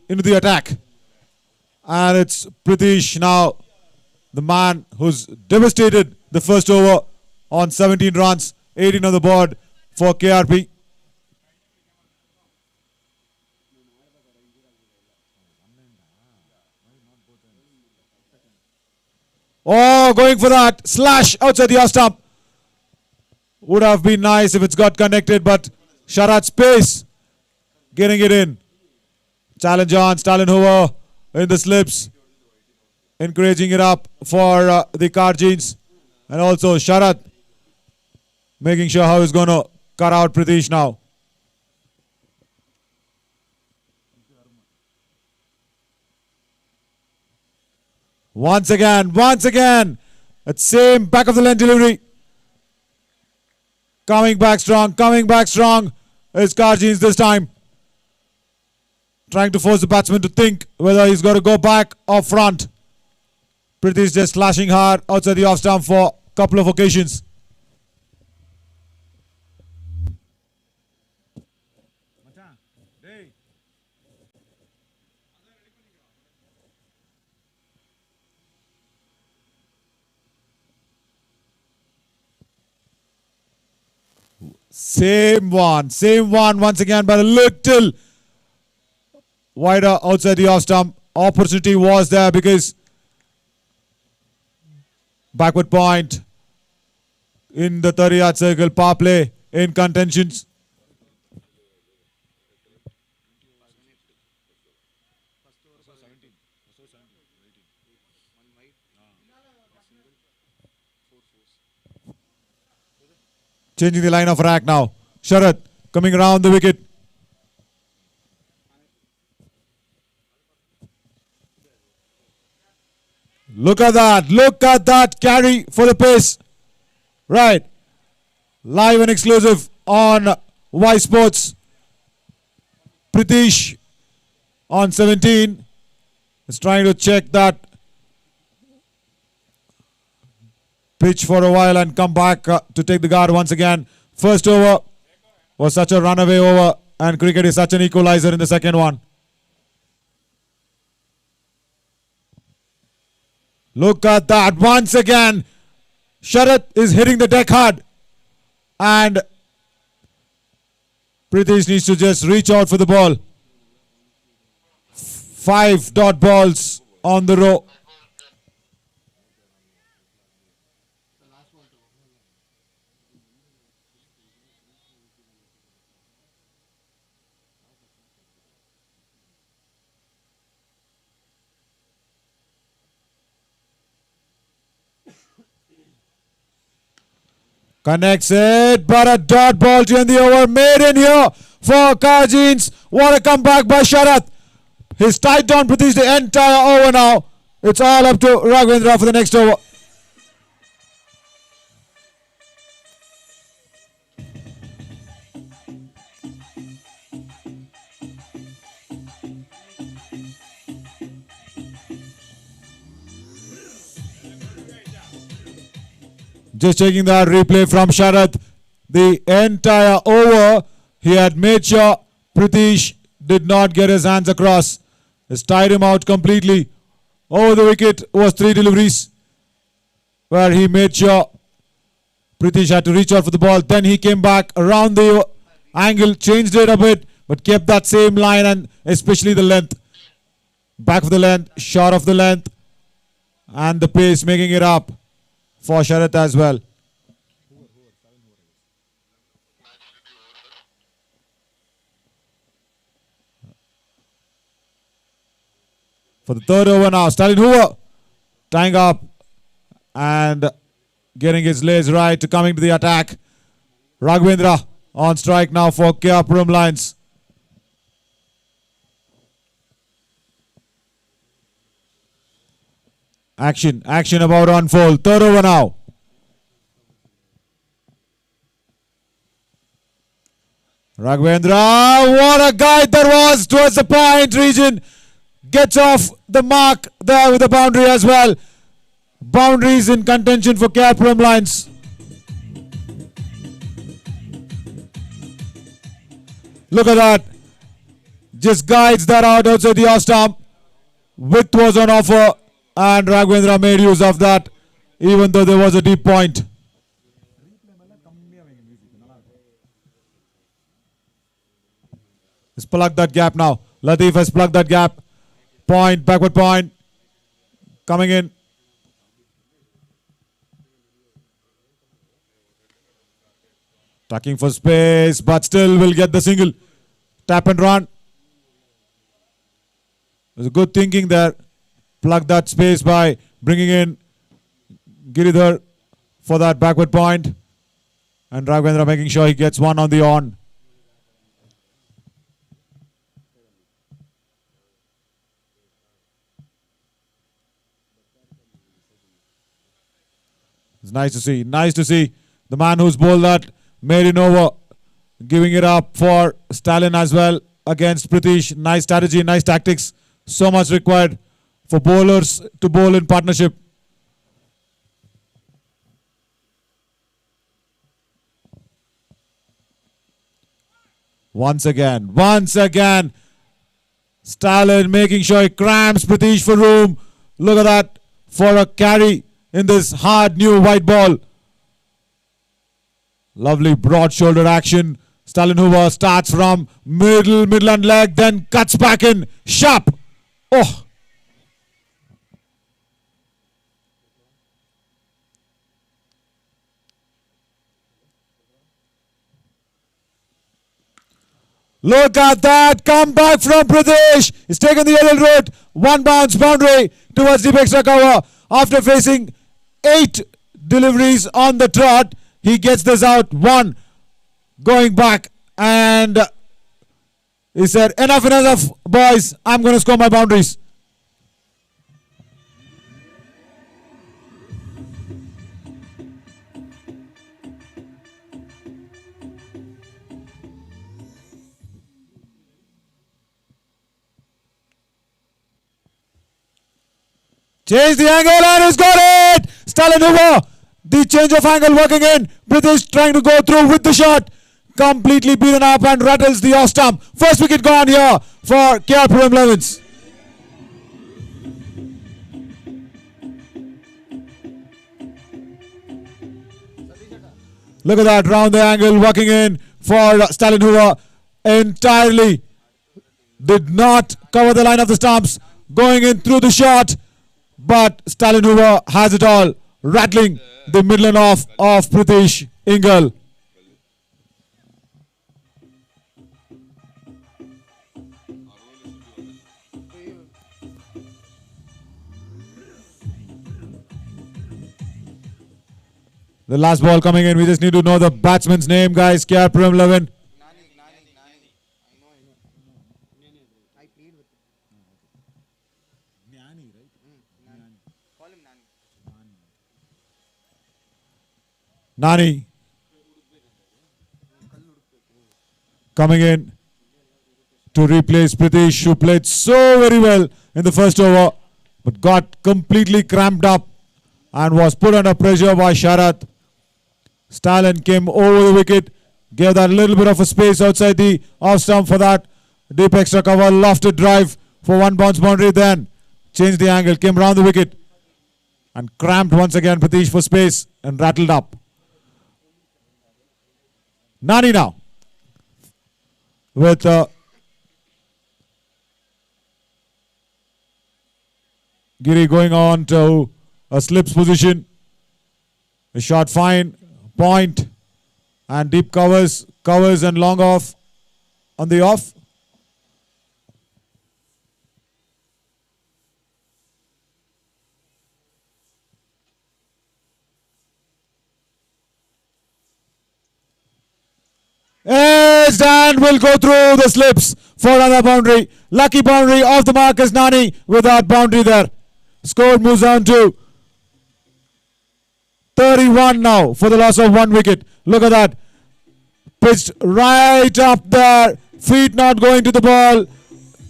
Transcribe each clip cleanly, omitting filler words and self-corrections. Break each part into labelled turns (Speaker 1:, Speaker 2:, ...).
Speaker 1: into the attack. And it's Pritish now, the man who's devastated the first over on 17 runs, 18 on the board for KRP. Oh, going for that slash outside the off stump. Would have been nice if it's got connected, but Sharat's pace getting it in. Challenge on, Stalin Hoover in the slips, encouraging it up for the Karjins, and also Sharat making sure how he's going to cut out Pritish now. Once again, that same back of the lane delivery. Coming back strong is Karjins this time. Trying to force the batsman to think whether he's got to go back or front. Pritish just slashing hard outside the off stump for a couple of occasions. Same one once again, but a little wider outside the off stump. Opportunity was there because backward point in the 30-yard circle, power play in contentions. Changing the line of attack now. Sharat coming around the wicket. Look at that carry for the pace. Right. Live and exclusive on Ysports. Pritish on 17 is trying to check that pitch for a while and come back to take the guard once again. First over was such a runaway over, and cricket is such an equalizer in the second one. Look at that once again. Sharat is hitting the deck hard, and Pritish needs to just reach out for the ball. 5 dot balls on the row. Connects it, but a dot ball to end the over. Made in here for Karjins. What a comeback by Sharat. He's tied down Pritish the entire over now. It's all up to Raghavendra for the next over. Just taking that replay from Sharat. The entire over, he had made sure Pritish did not get his hands across. He's tied him out completely. Over the wicket was 3 deliveries where he made sure Pritish had to reach out for the ball. Then he came back around the angle, changed it a bit, but kept that same line and especially the length. Back of the length, short of the length, and the pace making it up for Sharat as well. For the third over now, Stalin Hoover tying up and getting his legs right to coming to the attack. Raghavendra on strike now for KRP Lions. Action about to unfold. Third over now. Raghavendra, what a guide that was towards the point region. Gets off the mark there with the boundary as well. Boundaries in contention for KRP Lions. Look at that. just guides that out outside the off stump. Width was on offer, and Raghavendra made use of that, even though there was a deep point. He's plugged that gap now. Latif has plugged that gap. Point, backward point. Coming in. Tucking for space, but still will get the single. Tap and run. There's a good thinking there. Plug that space by bringing in Giridhar for that backward point. And Raghavendra making sure he gets one on the on. It's nice to see. Nice to see the man who's bowled that made it over, giving it up for Stalin as well against Pritish. Nice strategy, nice tactics. So much required for bowlers to bowl in partnership. Once again, Stalin making sure he cramps Pritish for room. Look at that for a carry in this hard new white ball. Lovely broad shoulder action. Stalin Hoover starts from midland leg, then cuts back in sharp. Oh. Look at that comeback from Pradesh. He's taken the aerial route. One bounce boundary towards deep extra cover. After facing 8 deliveries on the trot, he gets this out. One going back, and he said, enough, boys. I'm going to score my boundaries. Change the angle and he's got it! Stalin Hoover. The change of angle working in. British trying to go through with the shot. Completely beaten up and rattles the off stump. First wicket gone here for KRP Lions. Look at that, round the angle working in for Stalin Hoover. Entirely did not cover the line of the stumps. Going in through the shot. But Stalin Hoover has it all, rattling the midland off of Pritish Ingle. The last ball coming in, we just need to know the batsman's name, guys. KRP 11. Nani coming in to replace Pritish, who played so very well in the first over, but got completely cramped up and was put under pressure by Sharath. Stalin came over the wicket, gave that little bit of a space outside the off stump for that deep extra cover, lofted drive for one bounce boundary, then changed the angle, came round the wicket and cramped once again Pritish for space and rattled up. Nani now with Giri going on to a slips position. A shot fine, point and deep covers and long off on the off. Edged and will go through the slips for another boundary. Lucky boundary off the mark is Nani with that boundary there. Score moves on to 31 now for the loss of 1 wicket. Look at that. Pitched right up there. Feet not going to the ball.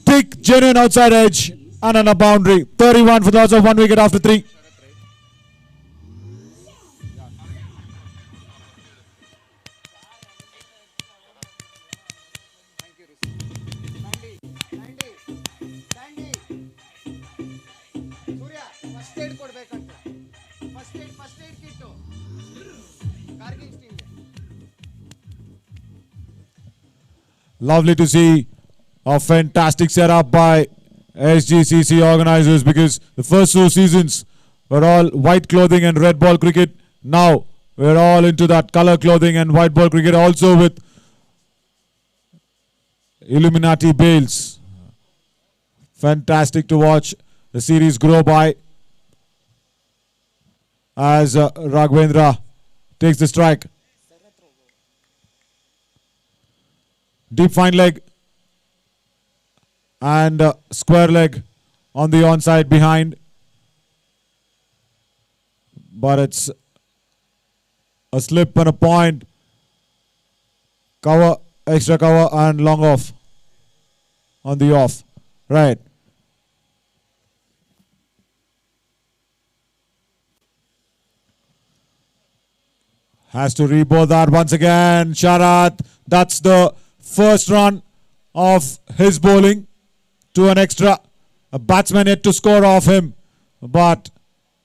Speaker 1: Thick, genuine outside edge and on a boundary. 31 for the loss of 1 wicket after 3. Lovely to see a fantastic setup by Sgcc organizers, because the first 2 seasons were all white clothing and red ball cricket. Now we're all into that color clothing and white ball cricket, also with Illuminati bales. Fantastic to watch the series grow by as Raghavendra takes the strike. Deep fine leg and square leg on the onside behind, but it's a slip and a point. Cover, extra cover and long off on the off. Right. Has to rebowl that once again. Sharath, that's the first run of his bowling to an extra. A batsman yet to score off him, but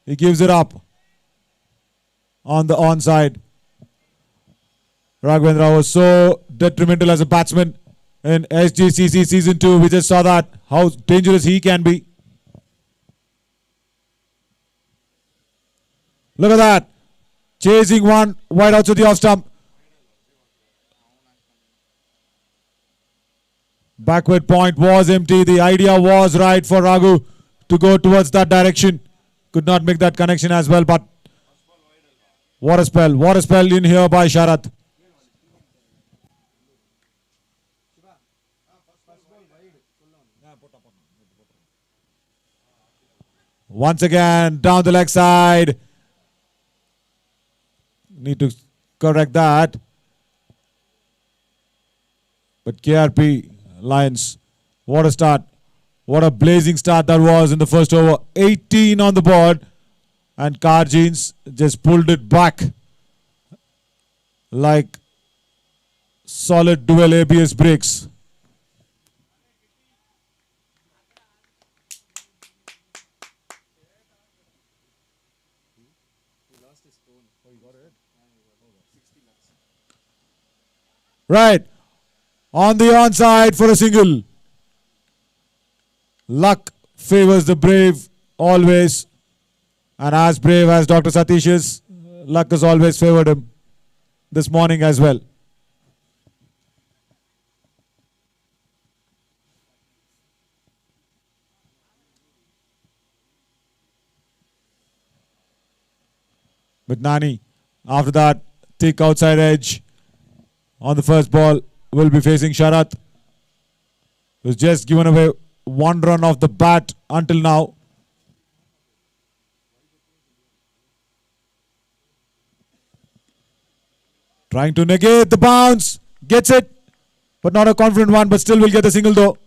Speaker 1: he gives it up on the onside. Raghavendra was so detrimental as a batsman in Sgcc Season 2. We just saw that, how dangerous he can be. Look at that. Chasing one wide out to the off stump. Backward point was empty. The idea was right for Raghu to go towards that direction. Could not make that connection as well, but what a spell. What a spell in here by Sharath. Once again, down the leg side. Need to correct that. But KRP Lions, what a start. What a blazing start that was in the first over. 18 on the board. And Karjins just pulled it back like solid dual ABS brakes. Right. On the onside for a single. Luck favors the brave always. And as brave as Dr. Satish is, luck has always favored him this morning as well. But Nani, after that, thick outside edge on the first ball, will be facing Sharath. Was just given away one run off the bat until now. Trying to negate the bounce. Gets it. But not a confident one, but still will get the single though.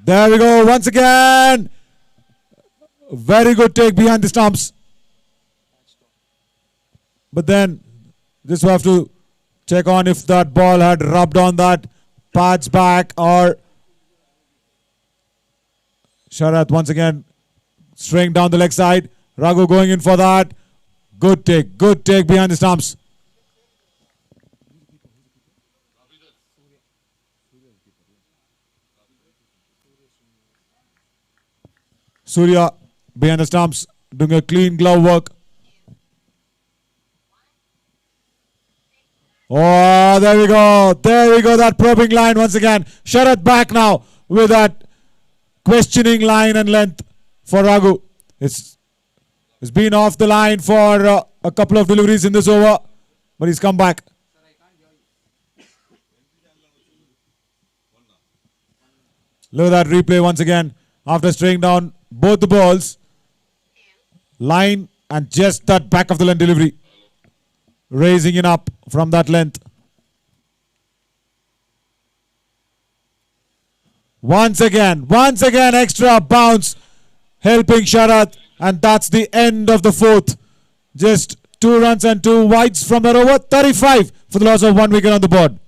Speaker 1: There we go, once again. Very good take behind the stumps. But then, just have to check on if that ball had rubbed on that pad's back or... Sharath once again straying down the leg side. Raghu going in for that. Good take behind the stumps. Surya behind the stumps, doing a clean glove work. Oh, there we go. There we go. That probing line once again. Sharath back now with that questioning line and length for Raghu. It's been off the line for a couple of deliveries in this over, but he's come back. Look at that replay once again. After straying down both the balls, line and just that back of the line delivery. Raising it up from that length. Once again, extra bounce helping Sharath, and that's the end of the fourth. Just 2 runs and 2 wides from that over. 35 for the loss of 1 wicket on the board.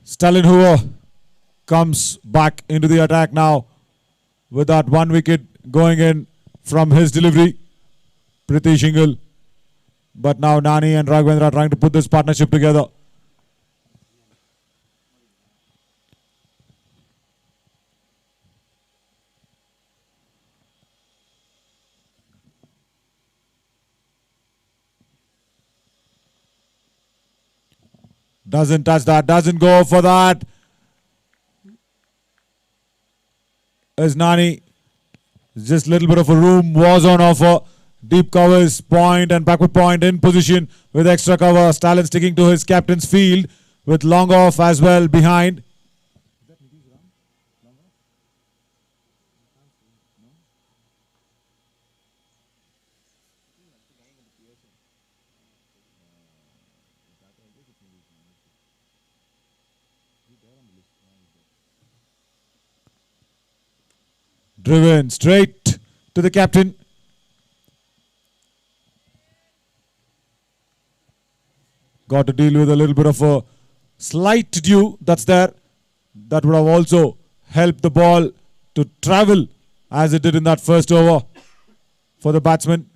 Speaker 1: Stalin Hoover comes back into the attack now with that 1 wicket going in from his delivery. Pretty shingle. But now Nani and Raghavendra are trying to put this partnership together. Doesn't touch that, doesn't go for that. As Nani, just a little bit of a room was on offer. Deep covers, point and backward point in position with extra cover. Stalin sticking to his captain's field with long off as well behind. Driven straight to the captain. Got to deal with a little bit of a slight dew that's there. That would have also helped the ball to travel as it did in that first over for the batsman.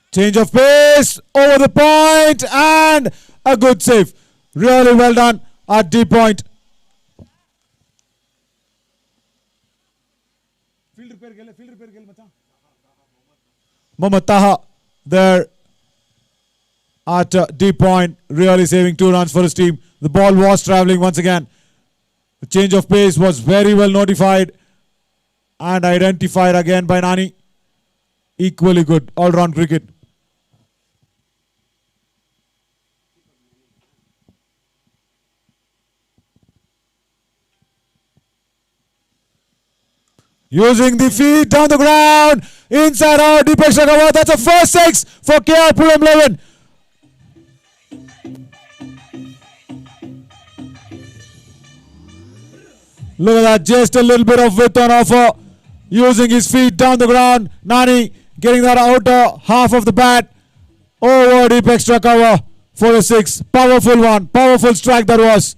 Speaker 1: Change of pace, over the point, and a good save. Really well done at deep point. Mohammad Taha there at deep point, really saving 2 runs for his team. The ball was travelling once again. The change of pace was very well notified and identified again by Nani. Equally good all-round cricket. Using the feet down the ground, inside out, deep extra cover. That's a first 6 for KRP 11. Look at that, just a little bit of width on offer. Using his feet down the ground. Nani getting that outer half of the bat. Over deep extra cover for a 6. Powerful one, powerful strike that was.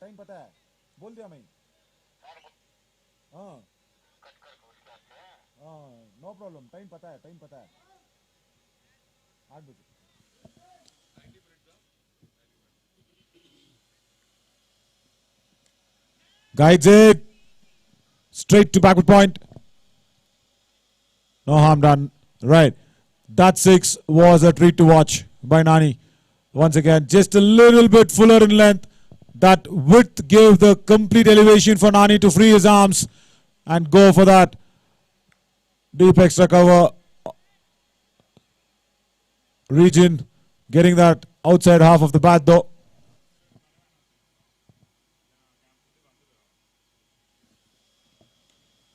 Speaker 1: Time पता है बोल दिया मैं हाँ no problem time पता है 8 बजे guides it straight to backward point. No harm done. Right, that 6 was a treat to watch by Nani. Once again, just a little bit fuller in length. That width gave the complete elevation for Nani to free his arms and go for that deep extra cover region. Getting that outside half of the bat though.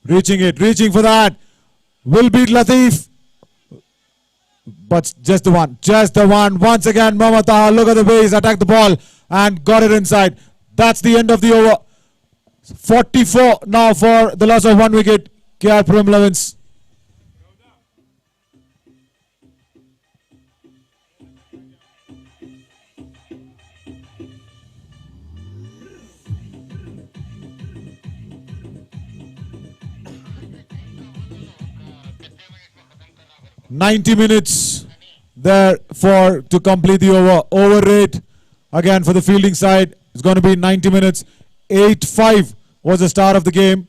Speaker 1: reaching for that. Will beat Latif. But just the one. Once again, Mohammad Taha, look at the way he's attacked the ball and got it inside. That's the end of the over. 44 now for the loss of 1 wicket. KRP Lions. "90 minutes there to complete the over. Over rate again for the fielding side. It's going to be 90 minutes. 8-5 was the start of the game.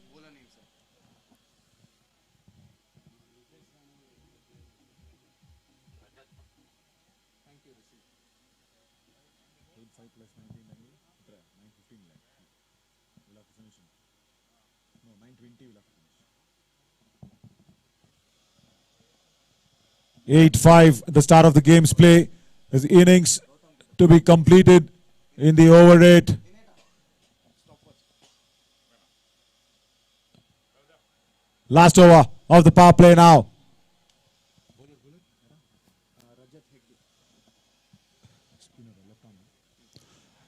Speaker 1: The start of the game's play. His innings to be completed in the over rate. Last over of the power play now.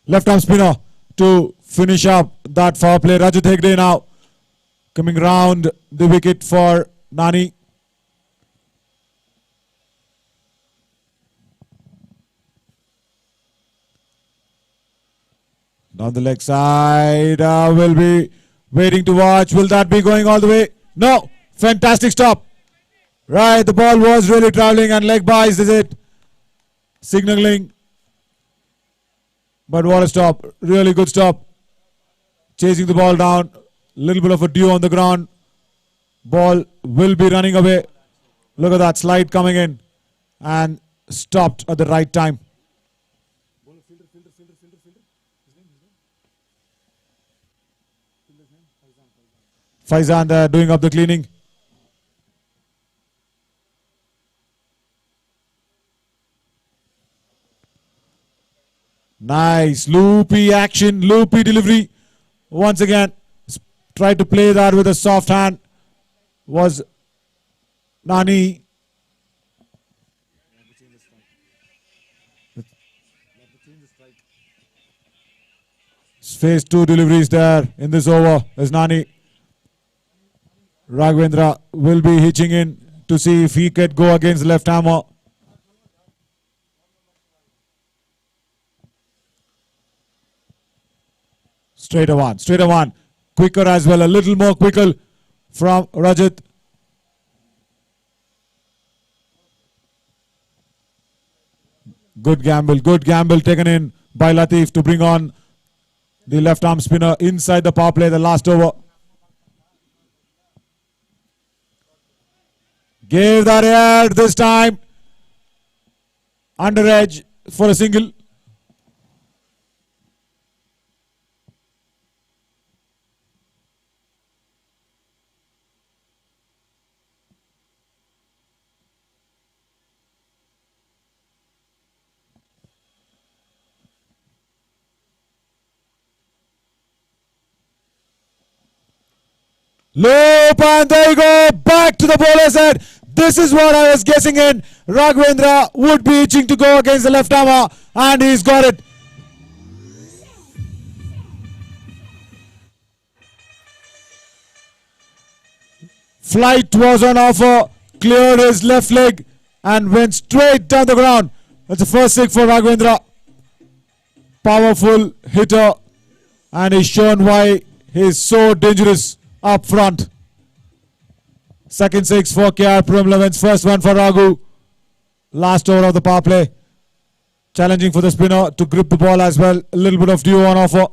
Speaker 1: Left arm spinner to finish up that power play. Rajat Hegde now coming round the wicket for Nani. Down the leg side, will be waiting to watch. Will that be going all the way? No. Fantastic stop. Right, the ball was really traveling and leg buys is it. Signaling. But what a stop. Really good stop. Chasing the ball down. Little bit of a dew on the ground. Ball will be running away. Look at that slide coming in. And stopped at the right time. Faizan there doing up the cleaning. Nice loopy action, loopy delivery. Once again, tried to play that with a soft hand. Was Nani. Phase 2 deliveries there in this over as Nani. Raghavendra will be hitching in to see if he could go against left hammer. Straight one. Quicker as well, a little more quicker from Rajat. Good gamble taken in by Latif to bring on the left arm spinner inside the power play, the last over. Gave that air this time. Under edge for a single. Loop, and there you go. Back to the bowler's head. This is what I was guessing in. Raghavendra would be itching to go against the left armer, and he's got it. Flight was on offer, cleared his left leg and went straight down the ground. That's the first six for Raghavendra. Powerful hitter, and he's shown why he's so dangerous up front. Second six for KRP Lions. First one for Raghu. Last over of the power play. Challenging for the spinner to grip the ball as well. A little bit of dew on offer.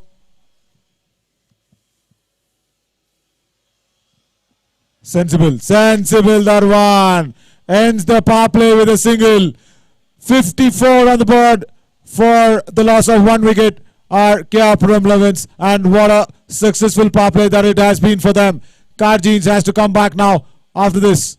Speaker 1: Sensible that one. Ends the power play with a single. 54 on the board for the loss of 1 wicket are KRP Lions, and what a successful power play that it has been for them. Karjeans has to come back now after this.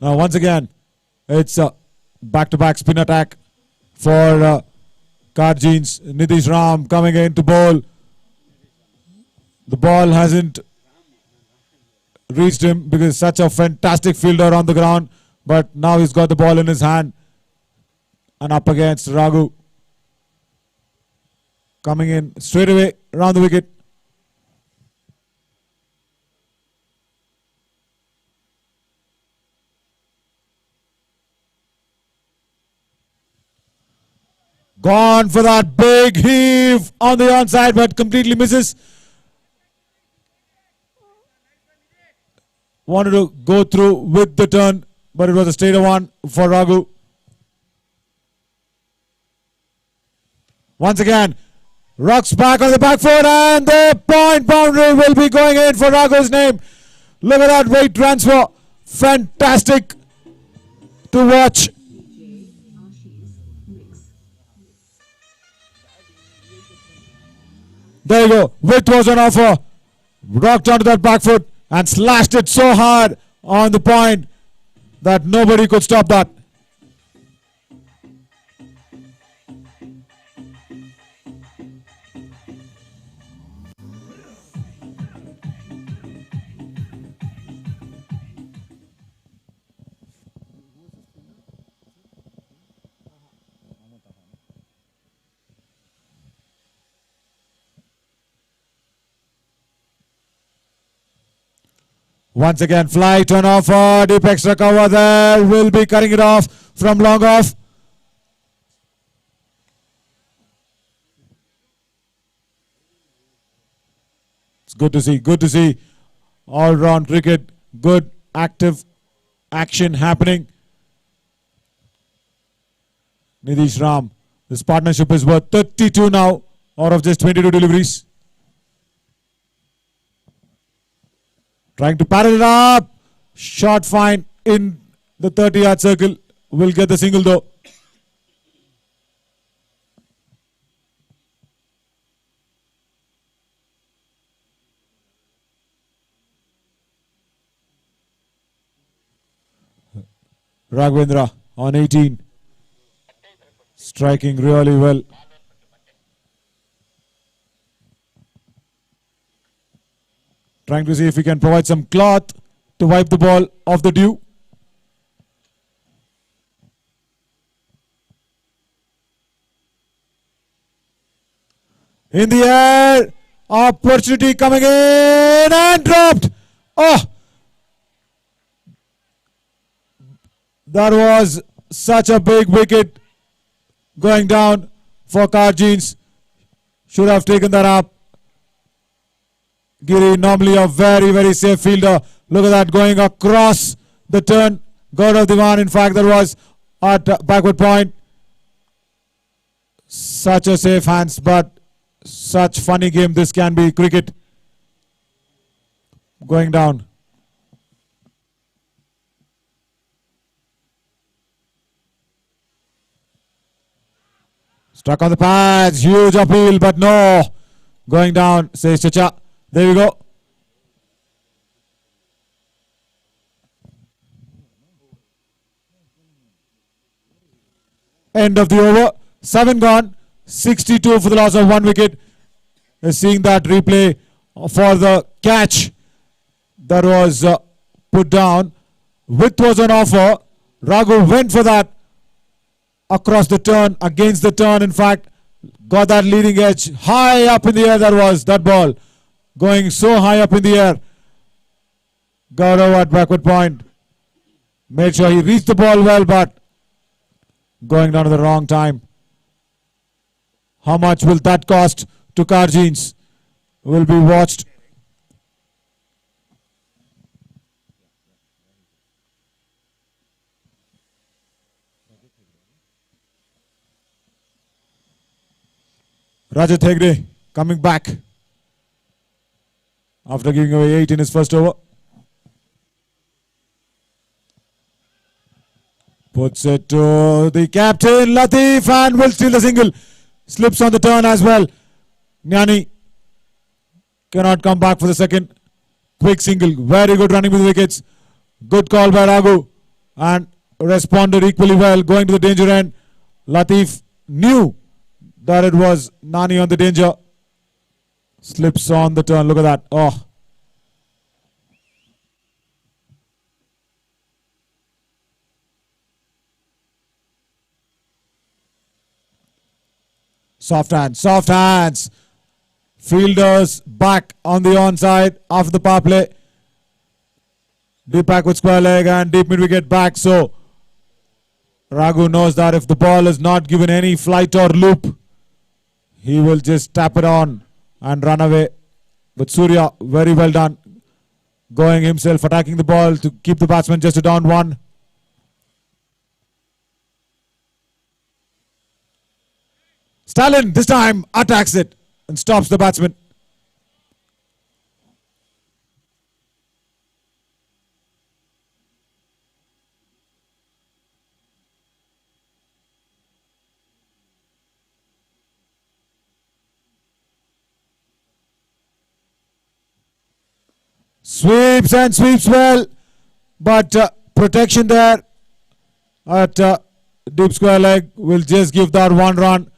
Speaker 1: Now once again, it's a back-to-back spin attack for Karjins. Nitish Ram coming in to bowl. The ball hasn't reached him because he's such a fantastic fielder on the ground. But now he's got the ball in his hand. And up against Raghu. Coming in straight away around the wicket. Gone for that big heave on the onside, but completely misses. Wanted to go through with the turn, but it was a straighter one for Raghu. Once again, rocks back on the back foot, and the point boundary will be going in for Raghu's name. Look at that weight transfer. Fantastic to watch. There you go. Width was on offer. Rocked onto that back foot and slashed it so hard on the point that nobody could stop that. Once again, flight on offer. Deep extra cover there. Will be cutting it off from long off. It's good to see. Good to see all round cricket. Good active action happening. Nitish Ram. This partnership is worth 32 now out of just 22 deliveries. Trying to parallel it up. Shot fine in the 30-yard circle. Will get the single though. Raghavendra on 18. Striking really well. Trying to see if we can provide some cloth to wipe the ball off the dew. In the air. Opportunity coming in and dropped. Oh! That was such a big wicket going down for Karjins. Should have taken that up. Giri, normally a very, very safe fielder. Look at that, going across the turn. Gaurav Diwan, in fact, that was at backward point. Such a safe hands, but such funny game this can be. Cricket going down. Struck on the pads, huge appeal, but no. Going down, says Chacha. There we go. End of the over. 7 gone. 62 for the loss of 1 wicket. We're seeing that replay for the catch that was put down. Width was on offer. Raghu went for that across the turn, against the turn. In fact, got that leading edge high up in the air. That was that ball. Going so high up in the air. Gaurav at backward point. Made sure he reached the ball well, but going down at the wrong time. How much will that cost to Karjins? Will be watched. Rajat Hegde coming back after giving away 8 in his first over. Puts it to the captain, Latif, and will steal the single. Slips on the turn as well. Gnani cannot come back for the second. Quick single. Very good running with the wickets. Good call by Raghu. and responded equally well, going to the danger end. Latif knew that it was Nani on the danger. Slips on the turn. Look at that. Oh. Soft hands. Soft hands. Fielders back on the onside after the power play. Deep back with square leg and deep mid wicket back. So Raghu knows that if the ball is not given any flight or loop, he will just tap it on and run away. But Surya, very well done. Going himself, attacking the ball to keep the batsman just a down one. Stalin this time attacks it and stops the batsman. Sweeps and sweeps well, but protection there at deep square leg will just give that one run.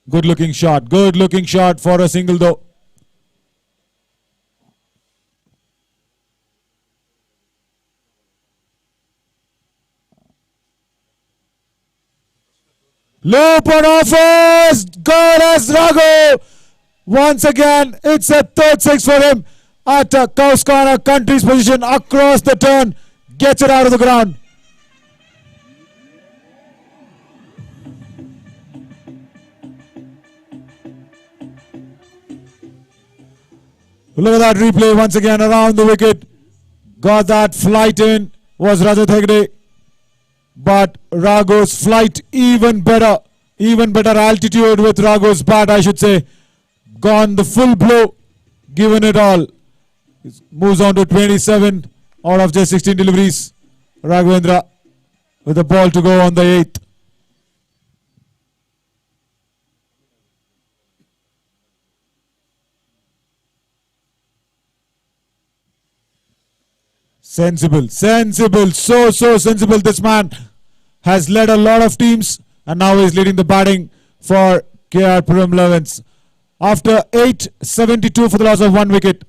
Speaker 1: Good looking shot for a single though. Loop on offers, good as Raghu. Once again, it's a third six for him at Kauskana country's position across the turn. Gets it out of the ground. Look at that replay once again around the wicket. Got that flight in, was Rajat Hegde. But Raghu's flight even better altitude with Raghu's bat, I should say. Gone the full blow, given it all. Moves on to 27 out of just 16 deliveries. Raghavendra with the ball to go on the 8th. Sensible, so sensible. This man has led a lot of teams and now he's leading the batting for KRP Lions. After 872 for the loss of 1 wicket.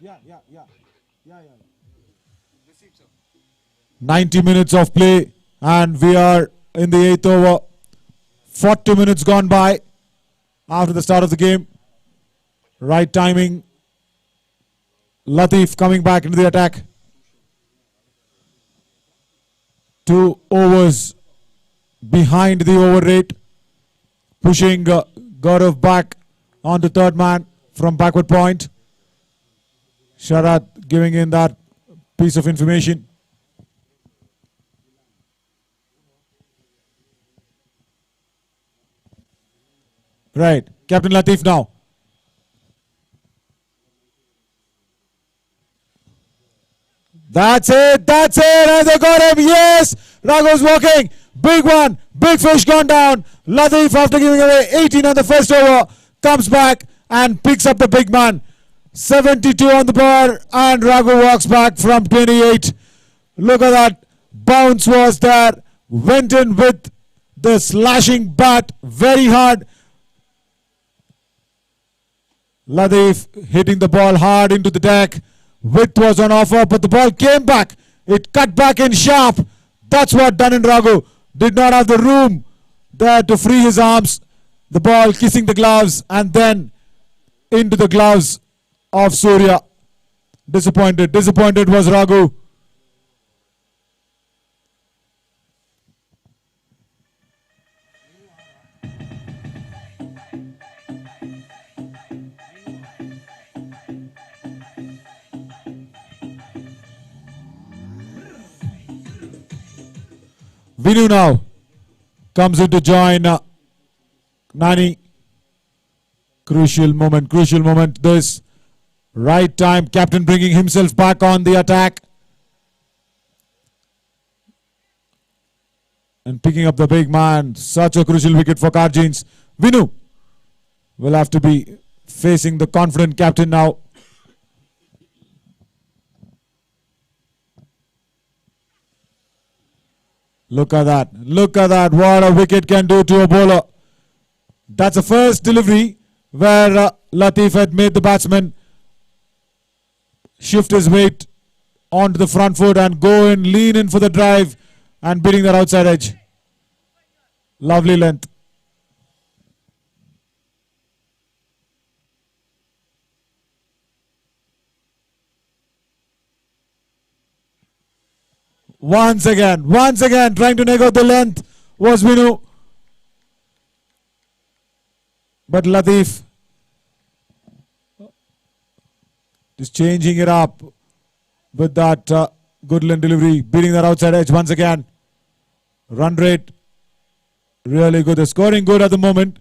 Speaker 1: Yeah. 90 minutes of play and we are in the 8th over. 40 minutes gone by after the start of the game. Right timing. Latif coming back into the attack. 2 overs behind the over rate. Pushing Gaurav back onto third man from backward point. Sharat giving in that piece of information. Right, Captain Latif now. That's it, and they got him, yes! Raghu's walking, big one, big fish gone down. Latif, after giving away 18 on the first over, comes back and picks up the big man. 72 on the bar and Raghu walks back from 28. Look at that. Bounce was there. Went in with the slashing bat very hard. Latif hitting the ball hard into the deck. Width was on offer, but the ball came back. It cut back in sharp. That's what done in Raghu. Did not have the room there to free his arms. The ball kissing the gloves and then into the gloves of Surya. Disappointed was Raghu. Vinu now comes in to join Nani. Crucial moment this. Right time, captain bringing himself back on the attack. And picking up the big man. Such a crucial wicket for Karjins. Vinu will have to be facing the confident captain now. Look at that. Look at that. What a wicket can do to a bowler. That's the first delivery where Latif had made the batsman shift his weight onto the front foot and go in, lean in for the drive and beating that outside edge. Lovely length. Once again, trying to neg out the length was Vinu. But Latif just changing it up with that good length delivery, beating that outside edge once again. Run rate really good. They're scoring good at the moment.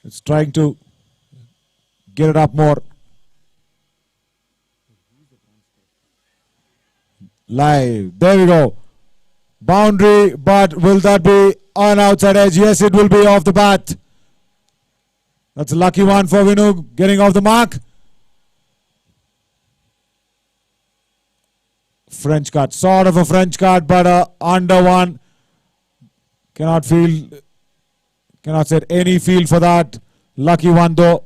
Speaker 1: It's trying to get it up more. Live. There we go. Boundary, but will that be on outside edge? Yes, it will be off the bat. That's a lucky one for Vinu, getting off the mark. French cut, sort of a French cut, but under one. Cannot set any field for that. Lucky one though.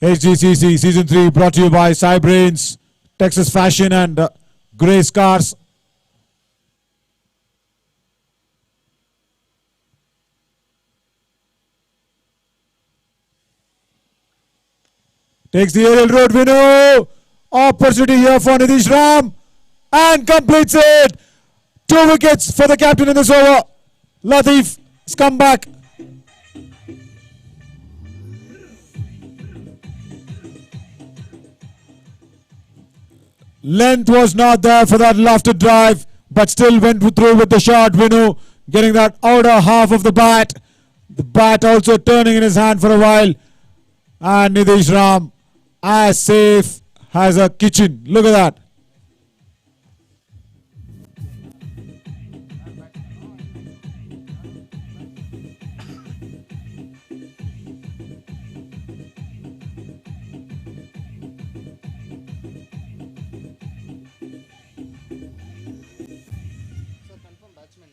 Speaker 1: Sgcc Season 3 brought to you by Cybrains, Texas Fashion and Grey Scars. Takes the aerial road, Vinu. Opportunity here for Nitish Ram and completes it. 2 wickets for the captain in this over. Latif has come back. Length was not there for that lofted drive, but still went through with the shot. Vinu getting that outer half of the bat. The bat also turning in his hand for a while. And Nitish Ram as safe as a kitchen. Look at that.
Speaker 2: So confirm batsman.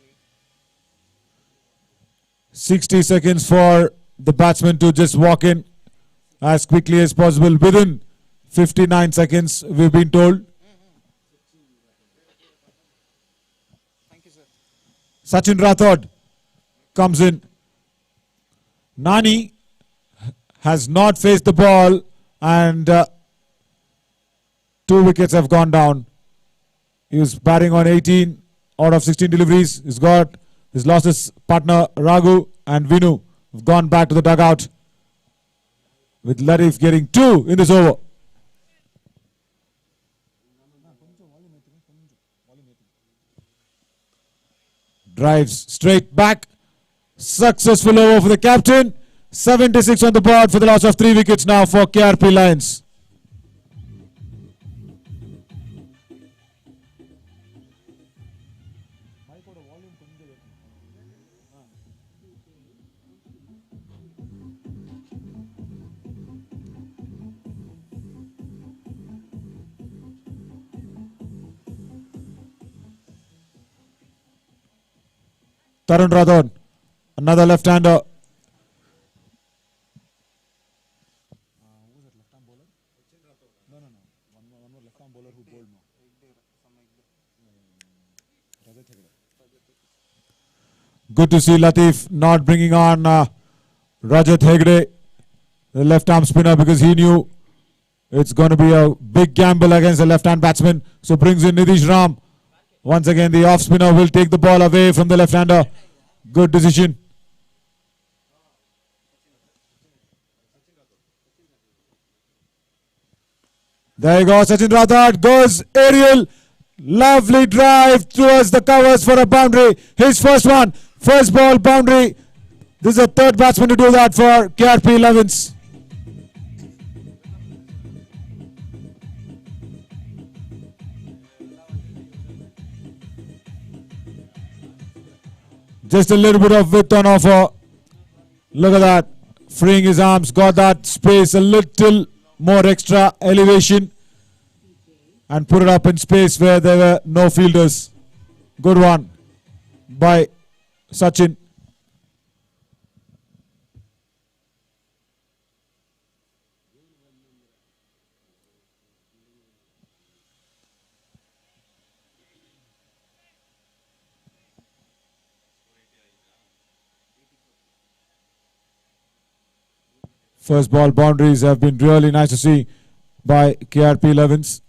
Speaker 1: 60 seconds for the batsman to just walk in as quickly as possible. Within 59 seconds, we've been told.
Speaker 2: Thank you, sir.
Speaker 1: Sachin Rathod comes in. Nani has not faced the ball and 2 wickets have gone down. He was batting on 18 out of 16 deliveries. He's lost his partner Raghu and Vinu have gone back to the dugout, with Latif getting 2 in this over. Drives straight back. Successful over for the captain. 76 on the board for the loss of 3 wickets now for KRP Lions. Tahan Rathod, another left-hander. Good to see Latif not bringing on Rajat Hegde, the left-arm spinner, because he knew it's going to be a big gamble against a left-hand batsman. So brings in Nitish Ram. Once again, the off spinner will take the ball away from the left-hander. Good decision. There you go, Sachin Rathod goes aerial. Lovely drive towards the covers for a boundary. His first one, first ball boundary. This is the third batsman to do that for KRP Lions. Just a little bit of width on offer. Look at that. Freeing his arms, got that space, a little more extra elevation, and put it up in space where there were no fielders. Good one by Sachin. First ball boundaries have been really nice to see by KRP Lions.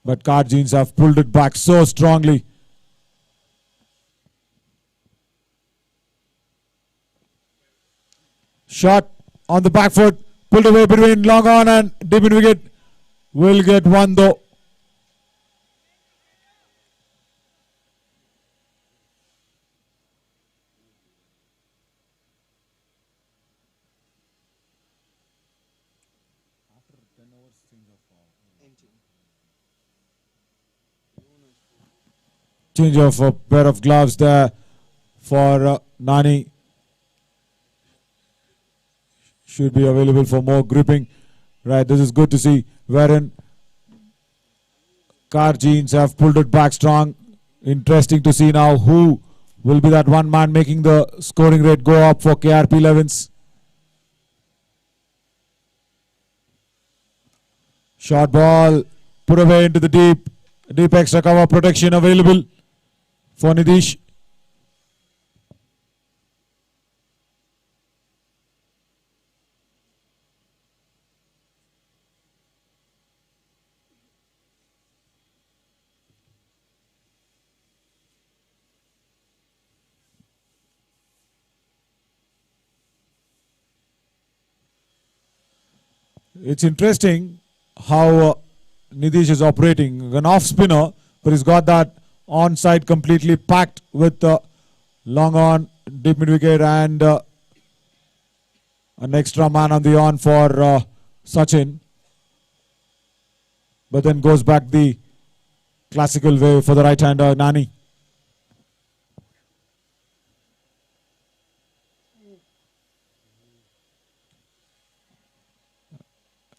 Speaker 1: But Karjins have pulled it back so strongly. Shot on the back foot, pulled away between long on and deep in wicket. Will get one though. Change of a pair of gloves there for Nani. Should be available for more gripping. Right, this is good to see. Wherein Karjins have pulled it back strong. Interesting to see now who will be that one man making the scoring rate go up for KRP Lions. Short ball put away into the deep extra cover protection available for Nidish. It's interesting how Nidish is operating. An off spinner, but he's got that onside completely packed with long on, deep mid wicket, and an extra man on the on for Sachin. But then goes back the classical way for the right hander Nani.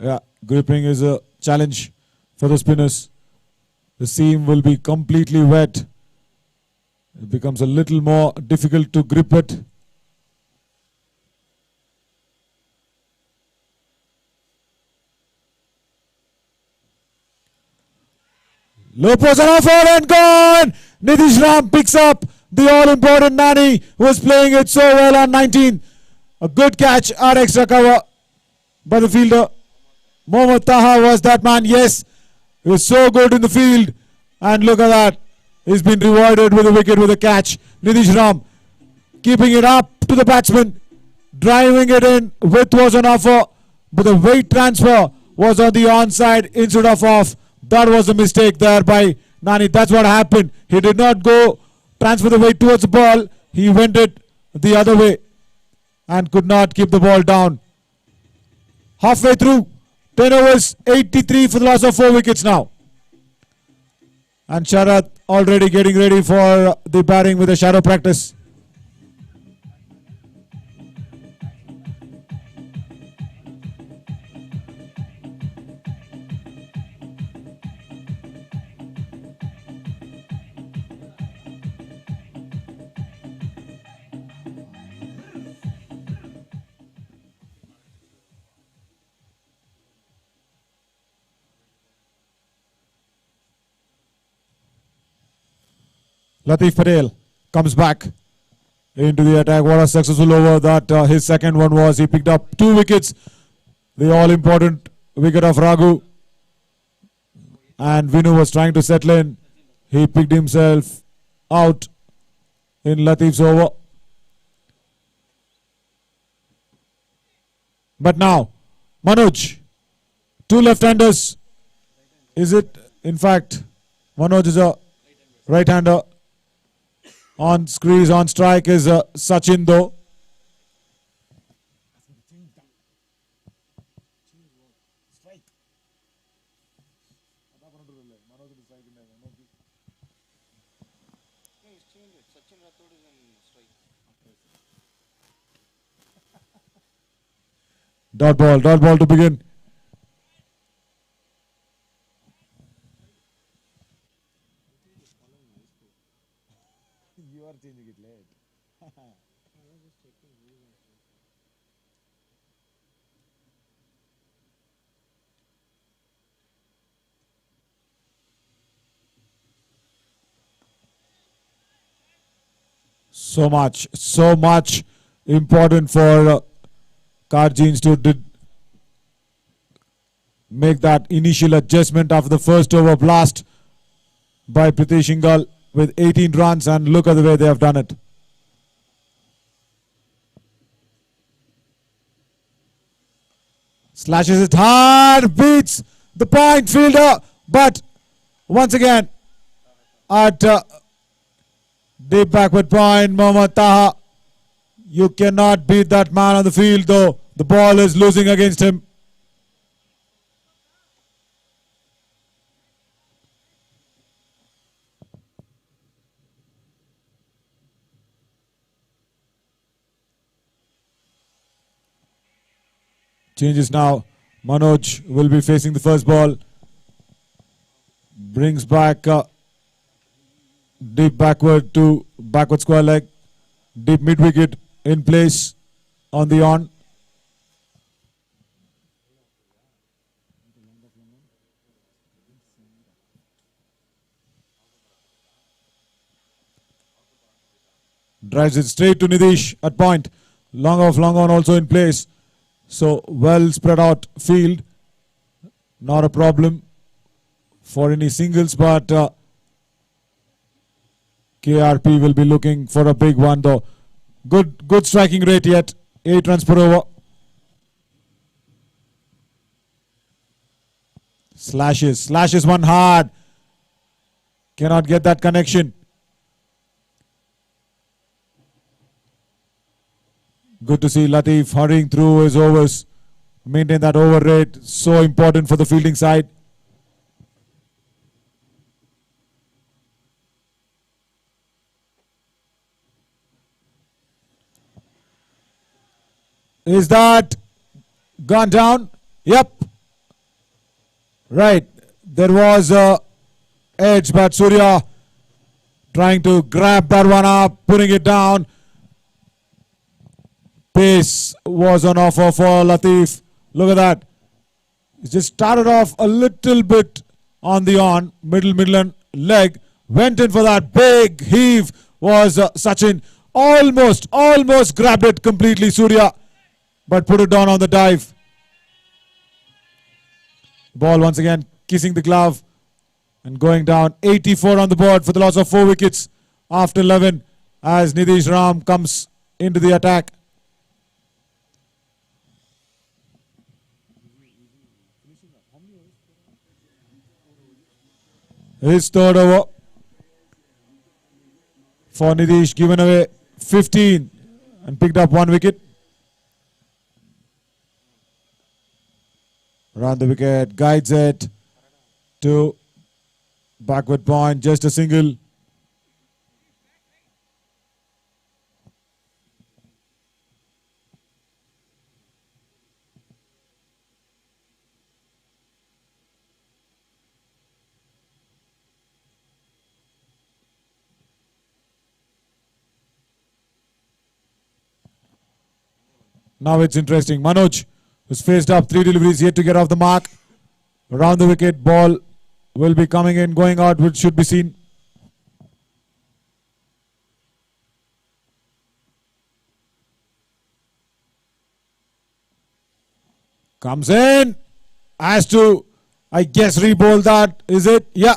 Speaker 1: Yeah, gripping is a challenge for the spinners. The seam will be completely wet. It becomes a little more difficult to grip it. Low post and offer and gone! Nitish Ram picks up the all-important Nani, who was playing it so well on 19. A good catch at extra cover by the fielder. Mohammad Taha was that man, yes. He was so good in the field. And look at that. He's been rewarded with a wicket with a catch. Nitish Ram keeping it up to the batsman. Driving it in. Width was on offer. But the weight transfer was on the onside instead of off. That was a mistake there by Nani. That's what happened. He did not go transfer the weight towards the ball. He went it the other way. And could not keep the ball down. Halfway through. 10 overs, 83 for the loss of 4 wickets now. And Sharath already getting ready for the batting with a shadow practice. Latif Patel comes back into the attack. What a successful over that his second one was. He picked up 2 wickets. The all-important wicket of Raghu. And Vinu was trying to settle in. He picked himself out in Latif's over. But now, Manoj, 2 left-handers. Is it? In fact, Manoj is a right-hander. On crease, on strike is Sachin though.
Speaker 2: No, he's changed it. Sachin Rathod is in strike.
Speaker 1: Dot ball to begin. You are changing it late. So much important for Karjins to make that initial adjustment after the first over blast by Pritesh Ingal with 18 runs, and look at the way they have done it. Slashes it hard, beats the point fielder, but once again at deep backward point, Mohammad Taha. You cannot beat that man on the field though. The ball is losing against him. Changes now. Manoj will be facing the first ball. Brings back deep backward to backward square leg. Deep mid wicket in place on the on. Drives it straight to Nidish at point. Long off, long on also in place. So well spread out field. Not a problem for any singles, but KRP will be looking for a big one though. Good striking rate yet. 8 runs per over. Slashes one hard. Cannot get that connection. Good to see Latif hurrying through his overs. Maintain that over rate. So important for the fielding side. Is that gone down? Yep. Right. There was a edge, but Surya trying to grab that one up, putting it down. Pace was on offer for Latif. Look at that. He just started off a little bit on the on, middle and leg. Went in for that big heave was Sachin. Almost grabbed it completely, Surya, but put it down on the dive. Ball once again kissing the glove and going down. 84 on the board for the loss of 4 wickets after 11 as Nidish Ram comes into the attack. His third over for Nidish, given away 15 and picked up 1 wicket. Around the wicket, guides it to backward point, just a single. Now it's interesting. Manoj, who's faced up 3 deliveries, yet to get off the mark. Around the wicket, ball will be coming in, going out, which should be seen. Comes in. Has to, I guess, re-bowl that. Is it? Yeah.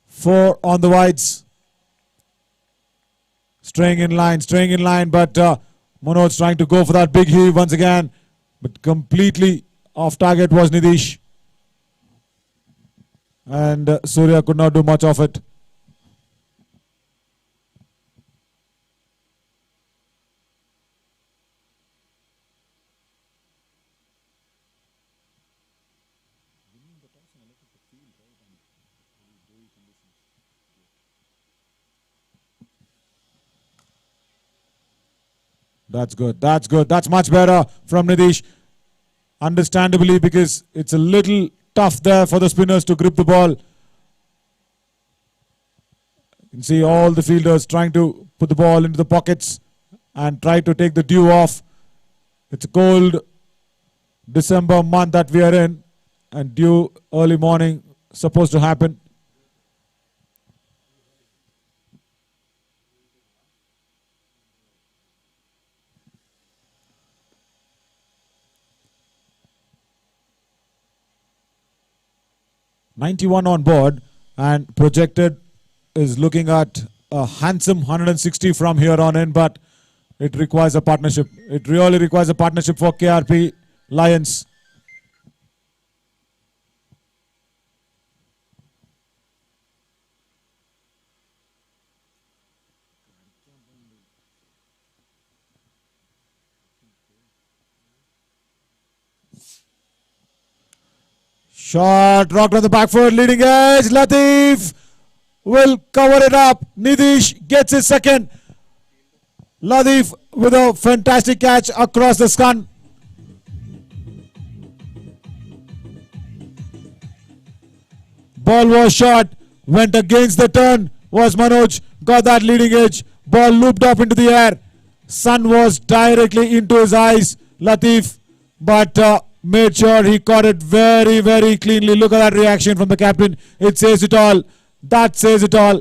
Speaker 1: 4 on the wides. Staying in line, but Manoj trying to go for that big heave once again, but completely off target was Nidish. And Surya could not do much of it. That's good. That's good. That's much better from Nidish. Understandably, because it's a little tough there for the spinners to grip the ball. You can see all the fielders trying to put the ball into the pockets and try to take the dew off. It's a cold December month that we are in, and dew early morning supposed to happen. .91 on board, and projected is looking at a handsome 160 from here on in, but it requires a partnership. It really requires a partnership for KRP Lions. Shot rocked on the back foot, leading edge. Latif will cover it up. Nidish gets his second. Latif with a fantastic catch across the scun. Ball was shot, went against the turn. Was Manoj, got that leading edge. Ball looped up into the air. Sun was directly into his eyes. Latif, but made sure he caught it very, very cleanly. Look at that reaction from the captain. It says it all. That says it all.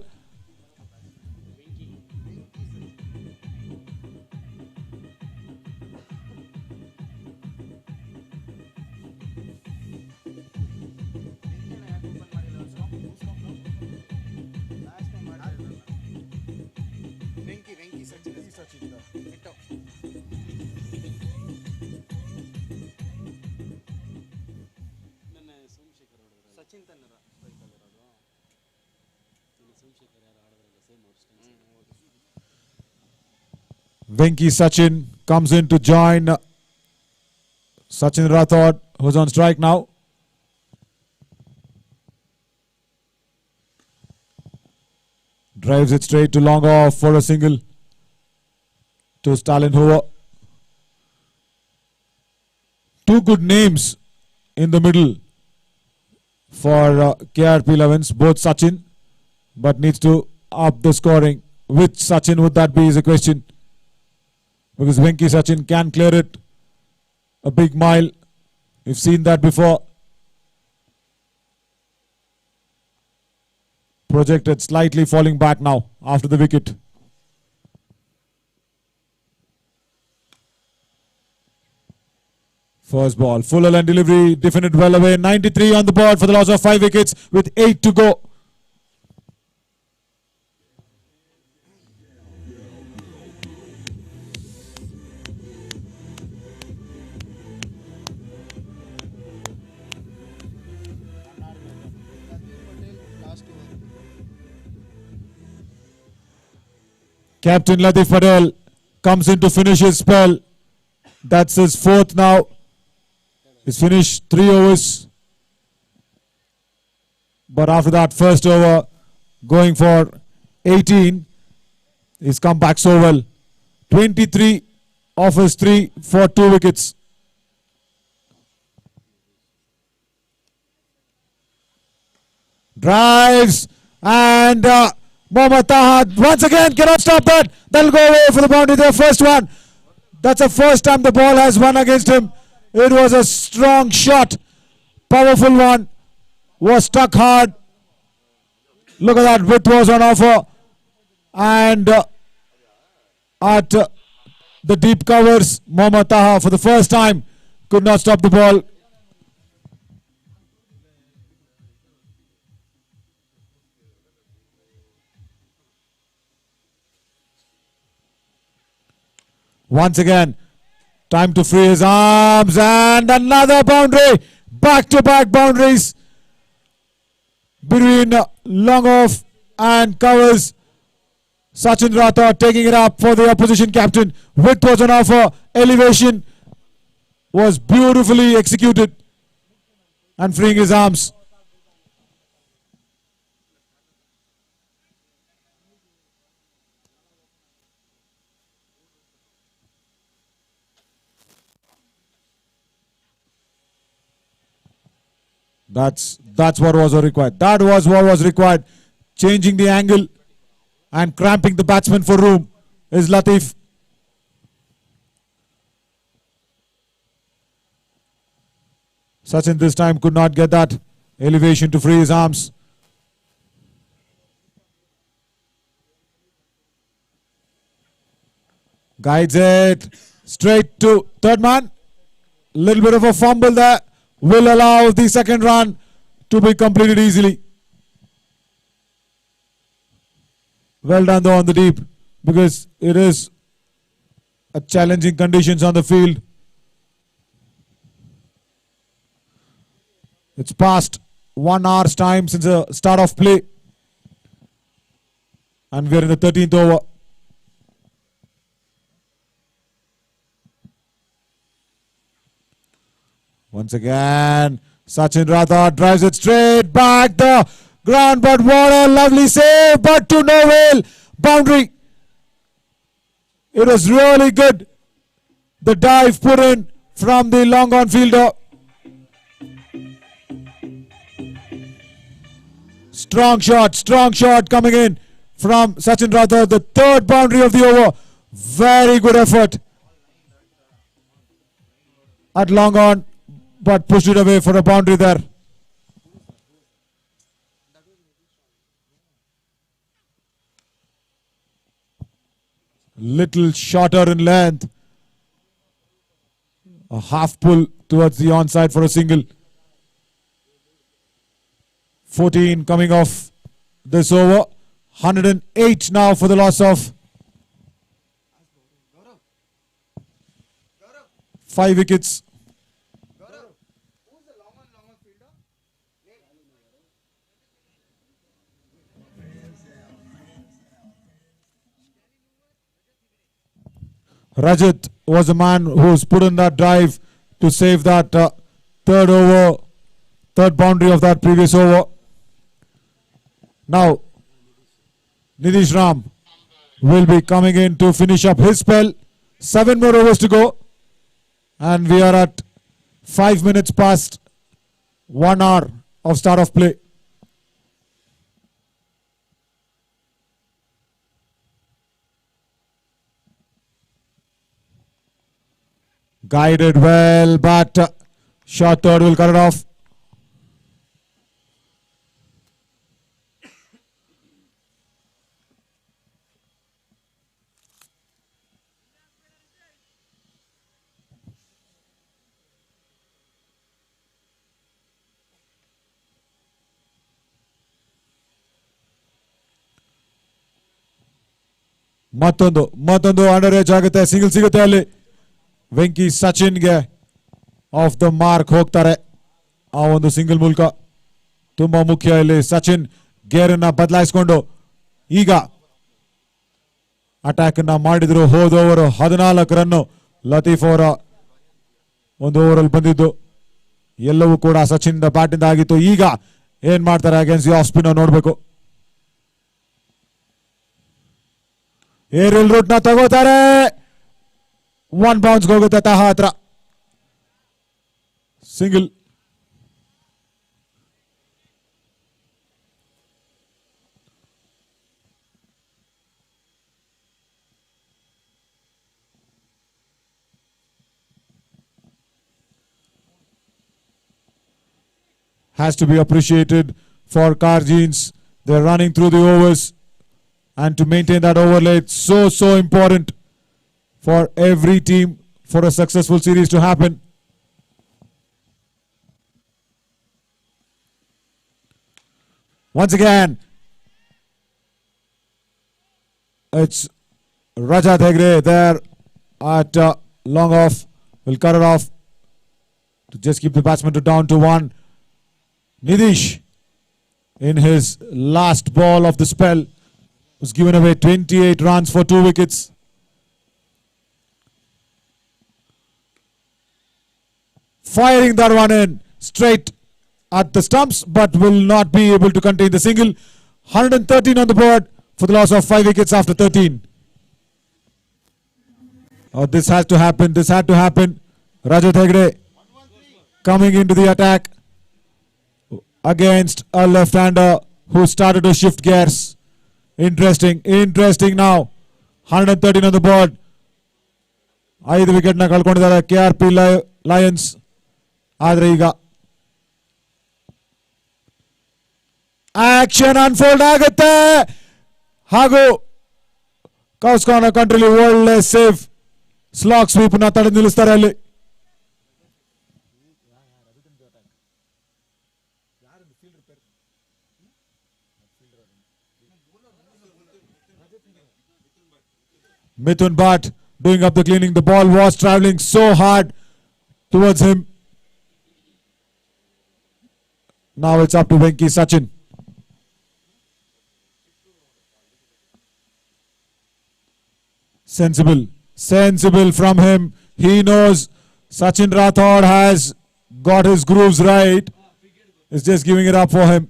Speaker 1: Venki Sachin comes in to join Sachin Rathod, who's on strike now. Drives it straight to long off for a single to Stalin Hoover. Two good names in the middle for KRP Lions, both Sachin, but needs to up the scoring. Which Sachin would that be is a question, because Venki Sachin can clear it a big mile. We've seen that before. Projected slightly falling back now after the wicket. First ball, full line delivery, defended well away. 93 on the board for the loss of 5 wickets with 8 to go. Captain Latif Patel comes in to finish his spell. That's his 4th now. He's finished 3 overs. But after that first over, going for 18, he's come back so well. 23 off his 3 for 2 wickets. Drives and Mohammad Taha once again cannot stop that. That'll go away for the boundary, their first one. That's the first time the ball has won against him. It was a strong shot, powerful one, was stuck hard. Look at that, width was on offer, and at the deep covers. Mohammad Taha for the first time could not stop the ball. Once again, time to free his arms, and another boundary. Back-to-back boundaries between long off and covers. Sachin Rathod taking it up for the opposition captain. Width was on offer. Elevation was beautifully executed and freeing his arms. That's what was required. That was what was required. Changing the angle and cramping the batsman for room is Latif. Sachin this time could not get that elevation to free his arms. Guides it straight to third man. Little bit of a fumble there will allow the second run to be completed easily. Well done though on the deep, because it is a challenging conditions on the field. It's past 1 hour's time since the start of play, and we are in the 13th over. Once again, Sachin Rathod drives it straight back the ground, but what a lovely save, but to no avail. Boundary. It was really good. The dive put in from the long on fielder. Strong shot coming in from Sachin Rathod. The third boundary of the over. Very good effort at long on, but pushed it away for a boundary there. Little shorter in length. A half pull towards the onside for a single. 14 coming off this over. 108 now for the loss of 5 wickets. Rajat was the man who's put in that drive to save that third boundary of that previous over. Now, Nidish Ram will be coming in to finish up his spell. 7 more overs to go, and we are at 5 minutes past 1 hour of start of play. Guided well, but short third will cut it off. ಮತ್ತೊಂದು under age ಆಗುತ್ತೆ, single ಸಿಗುತ್ತೆ ಅಲ್ಲಿ. Venky ಸಚಿನ್ಗೆ of the mark ಹೋಗ್ತಾರೆ ಆ ಒಂದು single ಮೂಲಕ. ತುಂಬಾ ಮುಖ್ಯ ಇಲ್ಲಿ. ಸಚಿನ್ ಗೇರನ್ನ ಬದಲಾಯಿಸಿಕೊಂಡು ಈಗ ಅಟ್ಯಾಕ್ ಅನ್ನ ಮಾಡಿದ್ರು. ಹೋದ ಓವರ್ 14 ರನ್ನು ಲತೀಫ್ ಅವರ ಒಂದು ಓವರಲ್ಲಿ ಬಂದಿದ್ದು. ಎಲ್ಲವೂ ಕೂಡ ಸಚಿನ್ ಬ್ಯಾಟ್ ಇಂದ ಆಗಿತ್ತು. ಈಗ ಏನ್ ಮಾಡ್ತಾರೆ ಅಗೇನ್ಸ್ಟ್ ಆಫ್ ಸ್ಪಿನ್ ನೋಡ್ಬೇಕು. ಏರಿಯಲ್ ರೂಟ್ ನ ತಗೋತಾರೆ. 1 ಬೌನ್ಸ್ ಹೋಗುತ್ತೆ ತಾಹ ಹತ್ರ. Single. Has to be appreciated for Karjins. They're running through the overs, and to maintain that overlay, it's so important for every team for a successful series to happen. Once again, it's Rajat Hegde there at long off. Will cut it off to just keep the batsman to down to 1. Nidish, in his last ball of the spell, was given away 28 runs for 2 wickets. Firing that one in straight at the stumps, but will not be able to contain the single. 113 on the board for the loss of 5 wickets after 13. Oh, this has to happen. This had to happen. Rajat Hegde coming into the attack against a left-hander who started to shift gears. Interesting now. 113 on the board. 5 wicket na kalkondiದ್ದಾರೆ KRP Lions. ಆದರೆ ಈಗ action unfold ಆಗುತ್ತೆ ಹಾಗೂ ಕೌಸ್ಕಾನ ಕಂಟ್ರಿಲಿ ಒಳ್ಳೆ safe slog sweep ನ ತಡೆದು ನಿಲ್ಲಿಸ್ತಾರೆ ಅಲ್ಲಿ. Mithun Bhatt doing up the cleaning. The ball was travelling so hard towards him. Now it's up to Venki Sachin. Sensible from him. He knows Sachin Rathod has got his grooves right. He's just giving it up for him.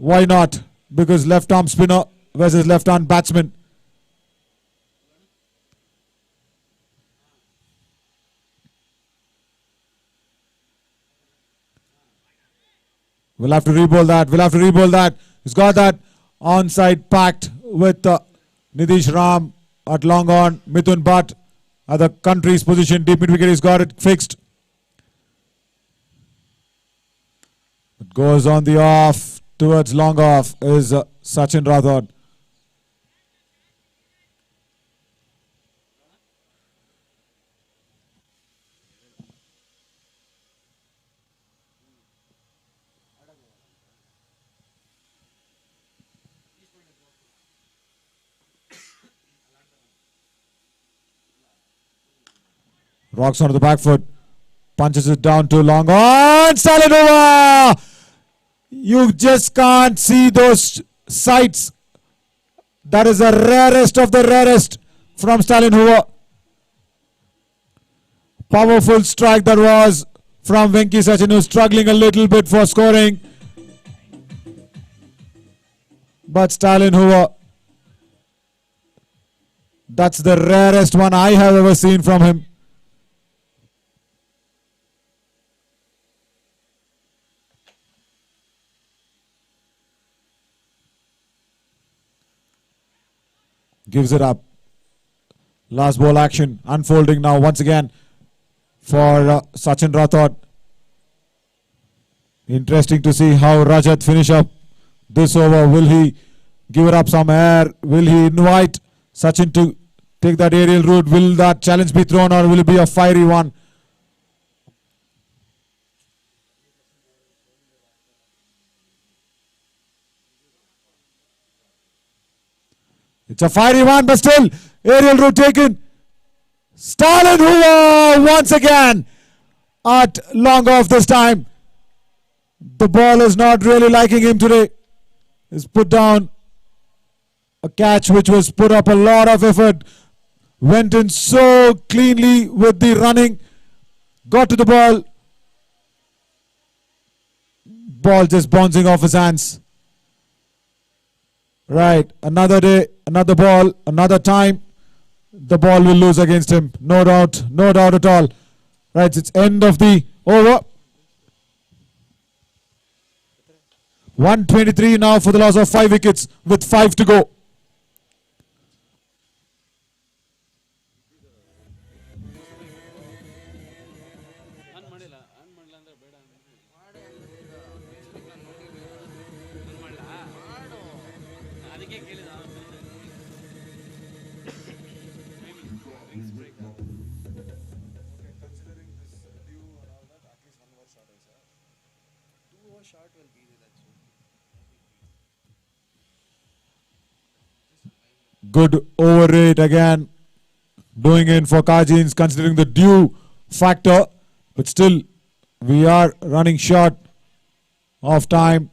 Speaker 1: Why not? Because left arm spinner versus left arm batsman. We'll have to re-bowl that. He's got that onside packed with Nidish Ram at long on. Mithun Bhatt at the country's position. Deep mid wicket, he's got it fixed. It goes on the off towards long off is Sachin Rathod. Rocks onto the back foot. Punches it down to long on. Stalin over! You just can't see those sights. That is the rarest of the rarest from Stalin Hoover. Powerful strike that was from Venki Sachin, who's struggling a little bit for scoring. But Stalin Hoover, that's the rarest one I have ever seen from him. Gives it up. Last ball action unfolding now once again for Sachin Rathod. Interesting to see how Rajat finish up this over. Will he give it up some air? Will he invite Sachin to take that aerial route? Will that challenge be thrown or will it be a fiery one? It's a fiery one, but still, aerial route taken. Stalin Hoover once again at long off this time. The ball is not really liking him today. He's put down a catch which was put up a lot of effort. Went in so cleanly with the running. Got to the ball. Ball just bouncing off his hands. Right, another day, another ball, another time. The ball will lose against him. No doubt at all. Right, it's end of the over. 123 now for the loss of 5 wickets with 5 to go.
Speaker 2: shot will be there. That's
Speaker 1: Good over rate again. Doing in for Kajins considering the due factor. But still, we are running short of time.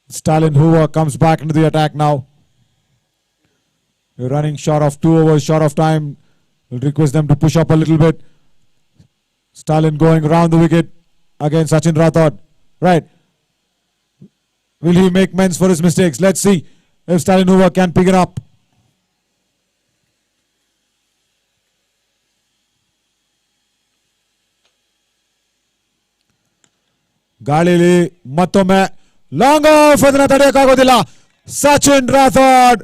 Speaker 1: Stalin Hoover comes back into the attack now. We're running short of 2 overs, short of time. We'll request them to push up a little bit. Stalin going around the wicket against Sachin Rathod. Right. Will he make amends for his mistakes? Let's see if Stalin Hoover can pick it up. ಗಾಳಿಲಿ ಮತ್ತೊಮ್ಮೆ long off ಅದನ್ನ ತಡೆಯಕ್ಕಾಗೋದಿಲ್ಲ. ಸಚಿನ್ ರಾಥೋಡ್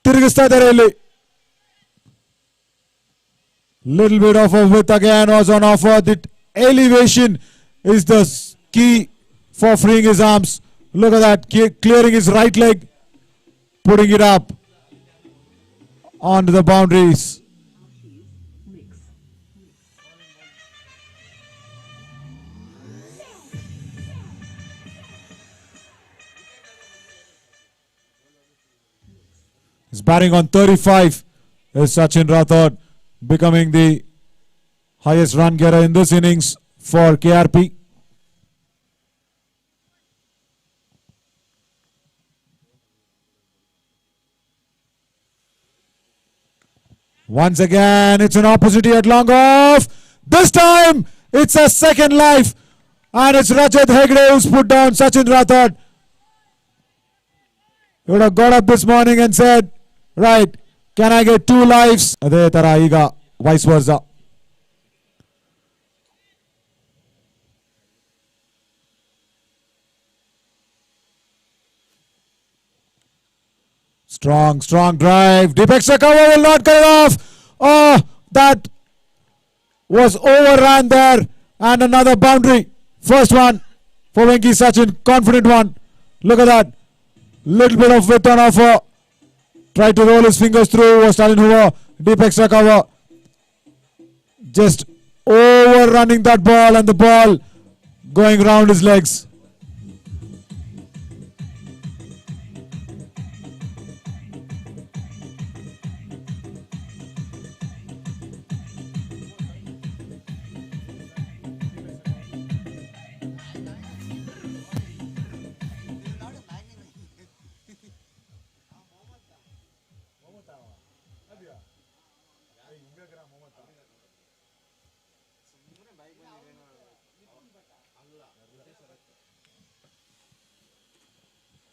Speaker 1: ತಿರುಗಿಸ್ತಾ ಇದ್ದಾರೆ ಇಲ್ಲಿ. Little bit of a width again was on offer. The elevation is the key for freeing his arms. Look at that, clearing his right leg, putting it up onto the boundaries. He's batting on 35 is Sachin Rathod, becoming the highest run getter in this innings for KRP. Once again, it's an opportunity at long off. This time, it's a second life. And it's Rajat Hegde who's put down Sachin Rathod. He would have got up this morning and said, right, can I get 2 lives? Ade tara iga vice versa. Strong drive. Deep extra cover will not get it off. Oh, that was overrun there. And another boundary. First one for Venki Sachin. Confident one. Look at that. Little bit of width on offer. Tried to roll his fingers through. Was Stalin Hoover. Deep extra cover. Just overrunning that ball and the ball going round his legs.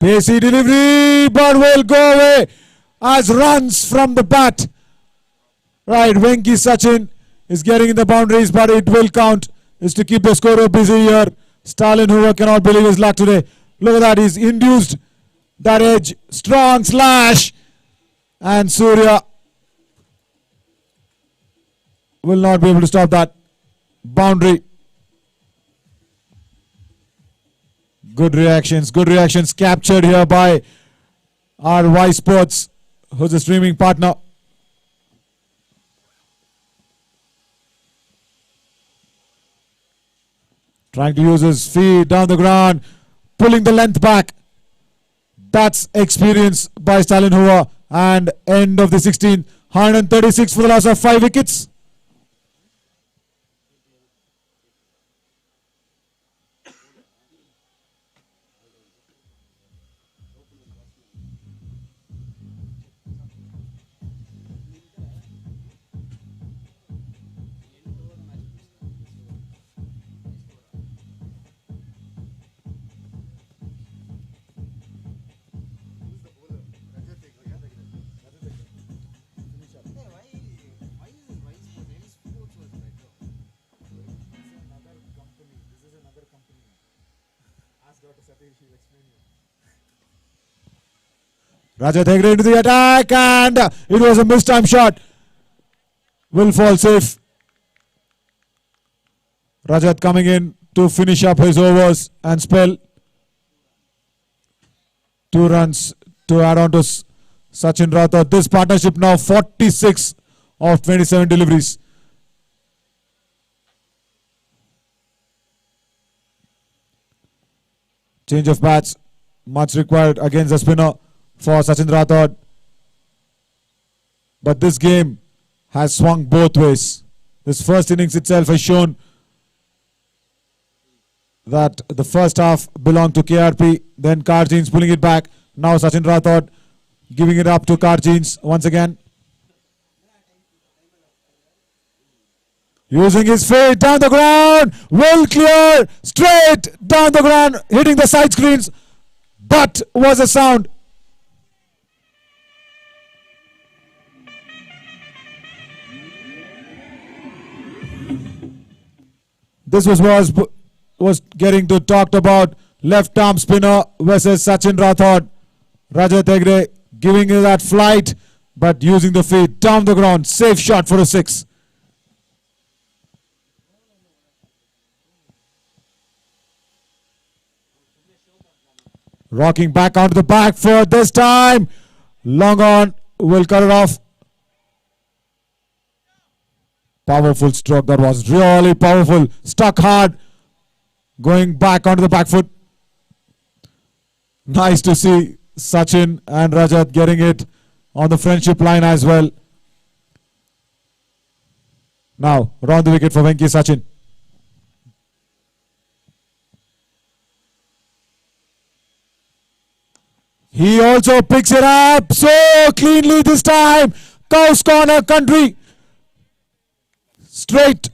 Speaker 1: Pacey delivery, but will go away as runs from the bat. Right, Venki Sachin is getting in the boundaries, but it will count. Is to keep the scorer busy here. Stalin Hoover cannot believe his luck today. Look at that, he's induced that edge. Strong slash. And Surya will not be able to stop that boundary. Good reactions captured here by our Ysports, who's a streaming partner. Trying to use his feet down the ground, pulling the length back. That's experience by Stalin Hoover. And end of the 16th, 136 for the loss of 5 wickets. Rajat Hegde into the attack, and it was a mistime shot. Will fall safe. Rajat coming in to finish up his overs and spell. 2 runs to add on to Sachin Rathod. This partnership now 46 of 27 deliveries. Change of bats much required against the spinner for Sachin Rathod. But this game has swung both ways. This first innings itself has shown that the first half belonged to KRP. Then Karjins pulling it back. Now Sachin Rathod giving it up to Karjins once again. Using his feet down the ground. Will clear. Straight down the ground. Hitting the side screens. But was a sound. This was getting to talked about. Left arm spinner versus Sachin Rathod. Rajat Hegde giving it that flight, but using the feet down the ground. Safe shot for a 6. Rocking back onto the back foot this time. Long on will cut it off. Powerful stroke, that was really powerful. Stuck hard. Going back onto the back foot. Nice to see Sachin and Rajat getting it on the friendship line as well. Now, round the wicket for Venki Sachin. He also picks it up so cleanly this time. Cows corner country. Straight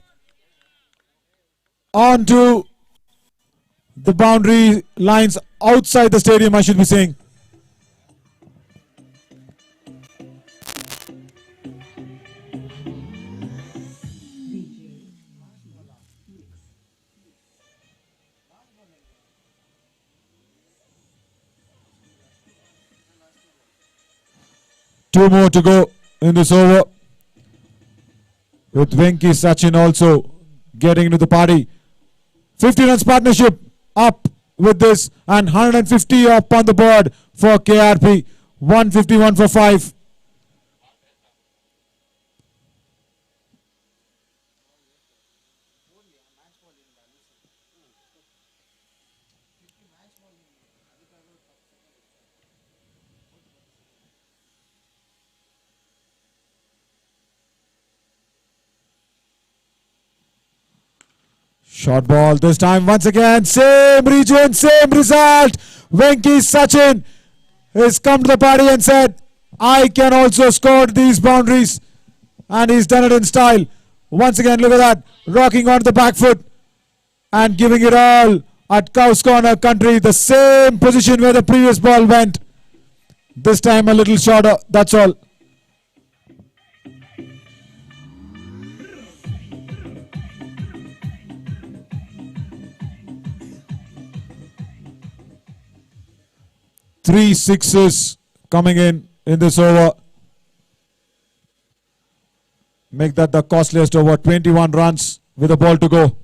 Speaker 1: onto the boundary lines outside the stadium, I should be saying. Two more to go in this over, with Venki Sachin also getting into the party. 50 runs partnership up with this, and 150 up on the board for KRP. 151 for 5. Short ball this time once again. Same region, same result. Venki Sachin has come to the party and said, I can also score these boundaries. And he's done it in style. Once again, look at that. Rocking onto the back foot and giving it all at Cows Corner country. The same position where the previous ball went. This time a little shorter, that's all. Three sixes coming in this over. Make that the costliest over. 21 runs with a ball to go.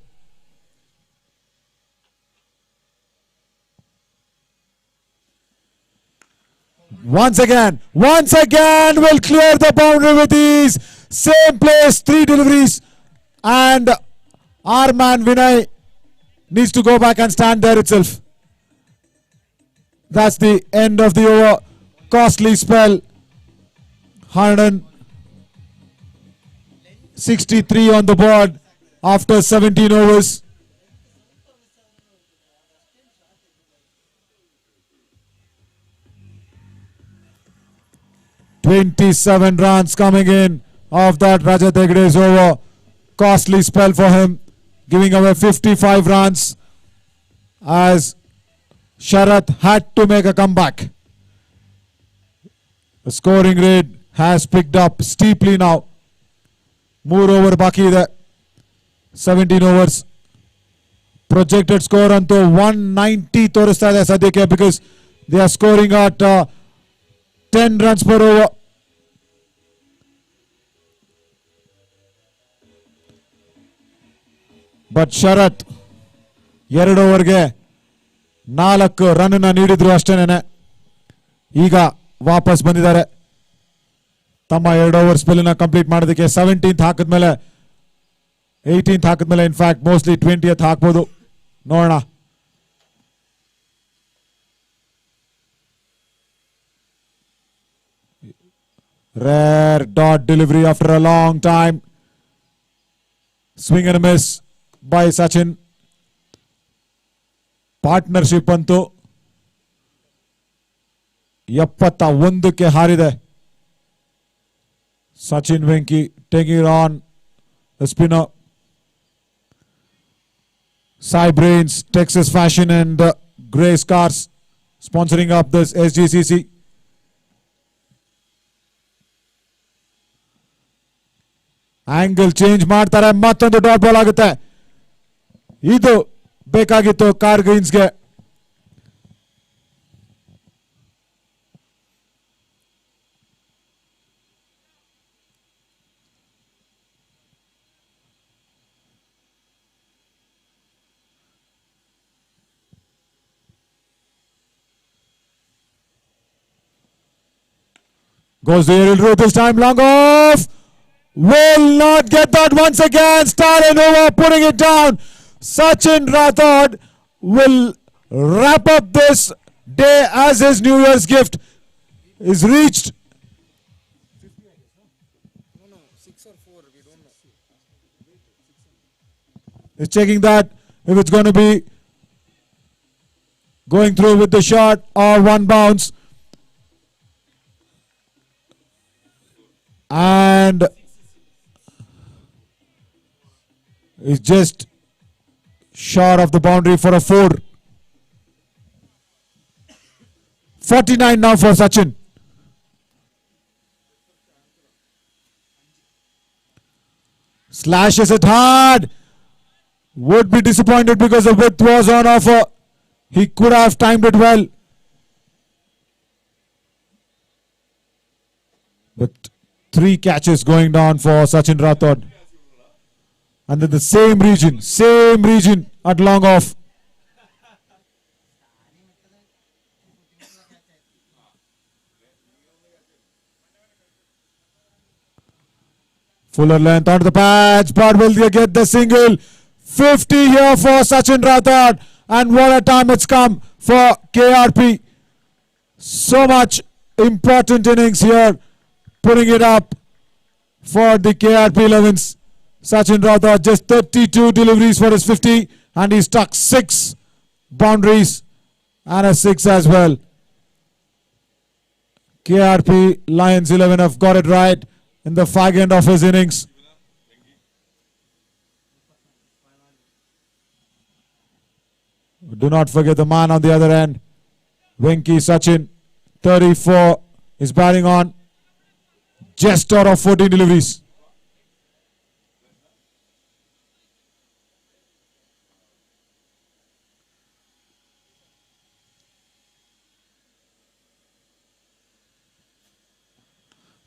Speaker 1: Once again will clear the boundary with ease. Same place, 3 deliveries. And our man Vinay needs to go back and stand there itself. That's the end of the over. Costly spell. 163 on the board after 17 overs. $27 runs coming in off that Rajat Hegde's over. Costly spell for him, giving away 55 runs as Sharath had to make a comeback. The scoring rate has picked up steeply now. More over baki ಇದೆ. 17 overs. Projected score ಅಂತೂ 190 ತೋರಿಸ್ತಾ ಇದೆ ಸದ್ಯಕ್ಕೆ, because they are scoring at 10 runs per over. But Sharath 2 ಓವರ್ಗೆ 4 run ನೀಡಿದ್ರು ಅಷ್ಟೇನೆ. ಈಗ ವಾಪಸ್ ಬಂದಿದ್ದಾರೆ ತಮ್ಮ 2 ಓವರ್ ಸ್ಪೆಲ್ ಕಂಪ್ಲೀಟ್ ಮಾಡೋದಕ್ಕೆ. 17th ಹಾಕಿದ್ಮೇಲೆ 18th ಹಾಕಿದ್ಮೇಲೆ ಇನ್ಫ್ಯಾಕ್ಟ್ ಮೋಸ್ಟ್ಲಿ 20th ಹಾಕ್ಬೋದು. ನೋಡೋಣ. Rare dot delivery after a long time. Swing and a miss by Sachin. Partnership antu 71ಕ್ಕೆ ಹಾರಿದೆ. Sachin Venki taking it on the spinner. Sai Brains, Texas Fashion and Grace Cars sponsoring up this Sgcc. Angle change ಮಾಡ್ತಾರೆ, ಮತ್ತೊಂದು dot ball ಆಗುತ್ತೆ. ಇದು ಬೇಕಾಗಿತ್ತು car ಗ್ರೀನ್ಸ್ಗೆ. Goes the aerial route this time, long off. Will not get that once again. Stalin over, putting it down. Sachin Rathod will wrap up this day as his New Year's gift is reached.
Speaker 2: No, 6 or 4, we don't know.
Speaker 1: He's checking that if it's going to be going through with the shot or one bounce. And is just short of the boundary for a 4. 49 now for Sachin. Slashes it hard. Would be disappointed because the width was on offer. He could have timed it well. But 3 catches going down for Sachin Rathod. And in the same region at long off. Fuller length onto the patch, but will they get the single? 50 here for Sachin Rathod. And what a time it's come for KRP. So much important innings here. Putting it up for the KRP 11s. Sachin Rathod just 32 deliveries for his 50 and he struck 6 boundaries and a 6 as well. KRP Lions 11 have got it right in the fag end of his innings. Do not forget the man on the other end. Venki Sachin, 34 is batting on. Just out of 14 deliveries.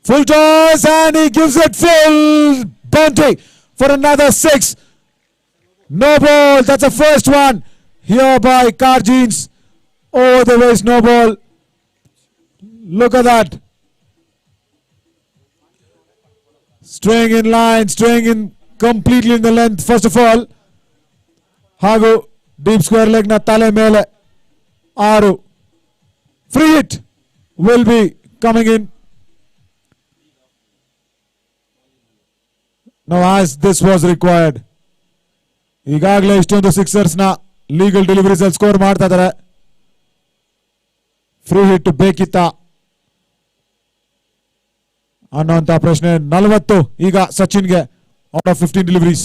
Speaker 1: Full toss and he gives it full bounty for another 6. No ball. That's the first one here by Car Jeans. Oh, the waist no ball. Look at that. Staying in line, staying in completely in the length first of all. Hagu deep square leg na tale mele. Aru. Free hit will be coming in. Now as this was required. ಈಗಾಗಲೇ ಇಷ್ಟೊಂದು Sixers ನ legal deliveries ಅಲ್ಲಿ score ಮಾಡ್ತಾ ಇದ್ದಾರೆ. Free hit ಬೇಕಿತ್ತಾ ಅನ್ನೋಂಥ ಪ್ರಶ್ನೆ. 40 ಈಗ ಸಚಿನ್ಗೆ out of 15 deliveries.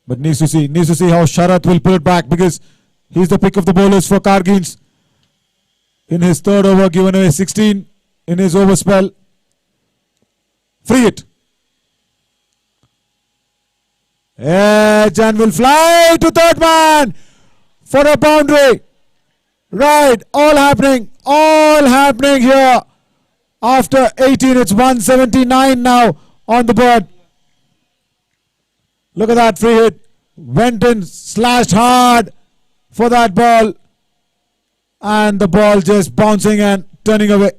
Speaker 1: But needs to see how Sharath will pull it back because he's the pick of the bowlers for Kargins. In his third over, given away 16 in his over spell. Free hit. Edge and will fly to third man for a boundary. Right, all happening here. After 18, it's 179 now on the board. Look at that free hit. Went in, slashed hard for that ball. And the ball just bouncing and turning away.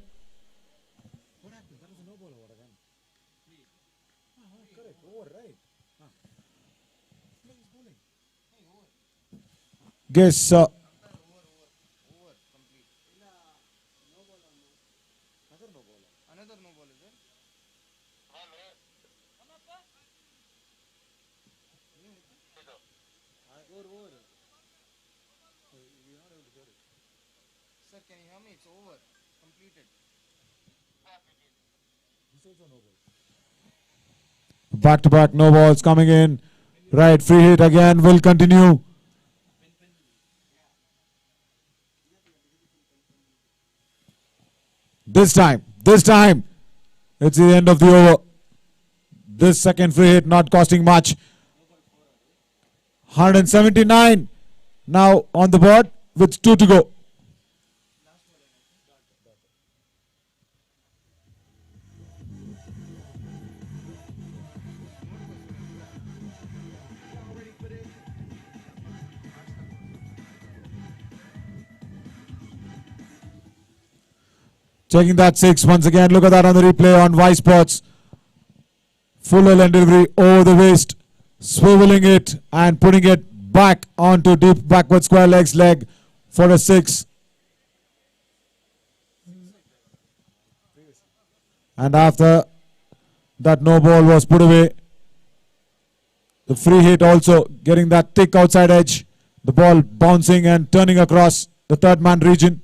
Speaker 1: Guess
Speaker 2: Sir, can you hear me? It's over. Completed.
Speaker 1: Back-to-back no balls coming in. Right, free hit again will continue. This time, it's the end of the over. This second free hit not costing much. 179 now on the board with 2 to go. Checking that 6 once again. Look at that on the replay on Ysports. Full length delivery over the waist, swiveling it and putting it back onto deep backward square legs leg for a 6. And after that no ball was put away, the free hit also getting that thick outside edge, the ball bouncing and turning across the third man region.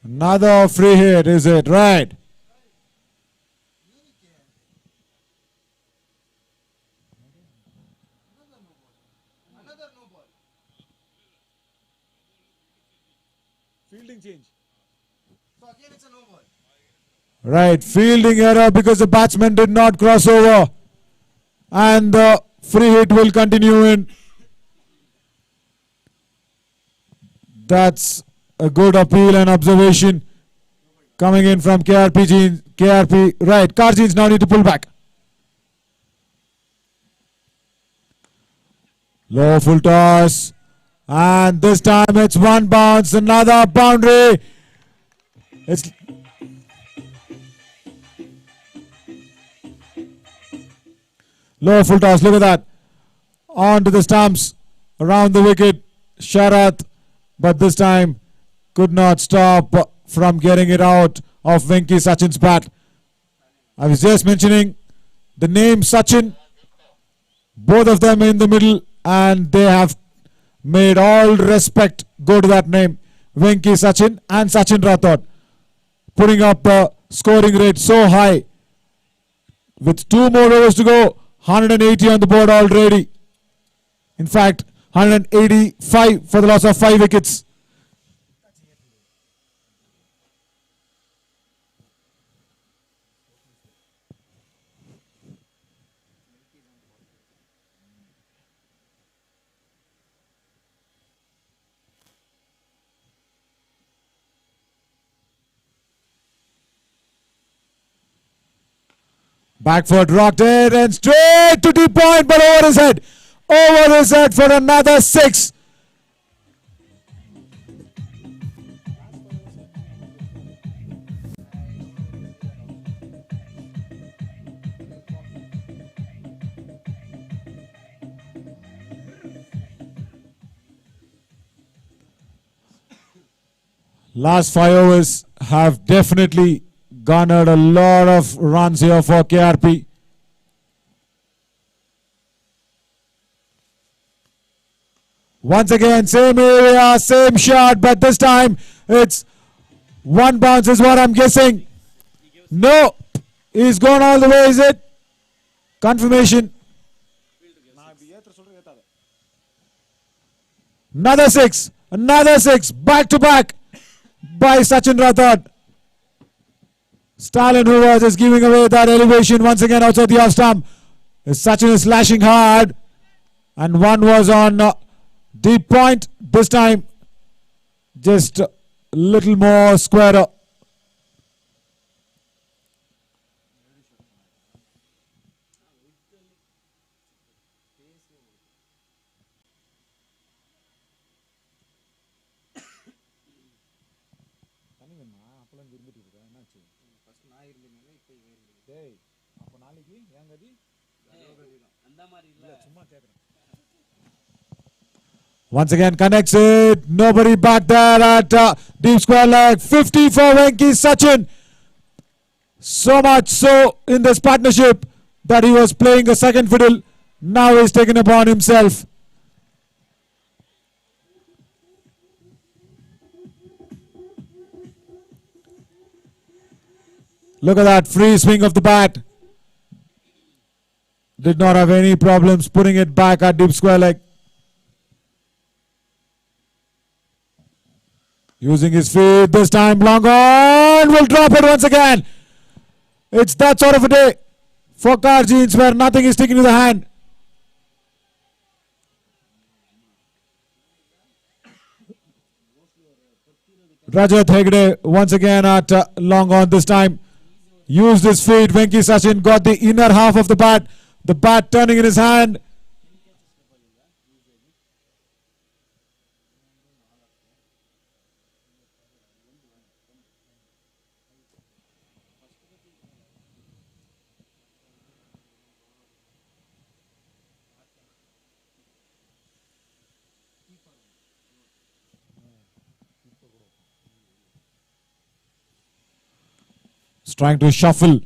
Speaker 1: Another free hit, is it? Right.
Speaker 2: Another no ball.
Speaker 1: Fielding change.
Speaker 2: So again, it's a no ball.
Speaker 1: Right, fielding error because the batsman did not cross over. And the free hit will continue in. That's a good appeal and observation coming in from KRP. Right, Karjins now need to pull back. Low full toss. And this time it's one bounce, another boundary. It's low full toss, look at that. On to the stumps, around the wicket. Sharath, but this time could not stop from getting it out of Venki Sachin's bat. I was just mentioning the name Sachin, both of them in the middle, and they have made all respect go to that name. Venki Sachin and Sachin Rathod, putting up a scoring rate so high. With 2 more overs to go, 180 on the board already. In fact, 185 for the loss of 5 wickets. Back foot rocked it and straight to deep point, but over his head. Over his head for another 6. Last 5 overs have definitely garnered a lot of runs here for KRP. Once again, same area, same shot, but this time it's one bounce is what I'm guessing. No, he's gone all the way, is it? Confirmation. Another 6, back to back by Sachin Rathod. Stalin, who was just giving away that elevation once again outside the off stump. Sachin is slashing hard, and one was on deep point. This time, just a little more squarer. Once again connects it. Nobody back there at deep square leg. 50 for Venki Sachin. So much so in this partnership that he was playing a second fiddle. Now he's taken upon himself. Look at that free swing of the bat. Did not have any problems putting it back at deep square leg. Using his feet this time, long on, will drop it once again. It's that sort of a day for car jeans where nothing is sticking to the hand. Rajat Hegde once again at long on this time. Used his feet. Venki Sachin got the inner half of the bat turning in his hand. Trying to shuffle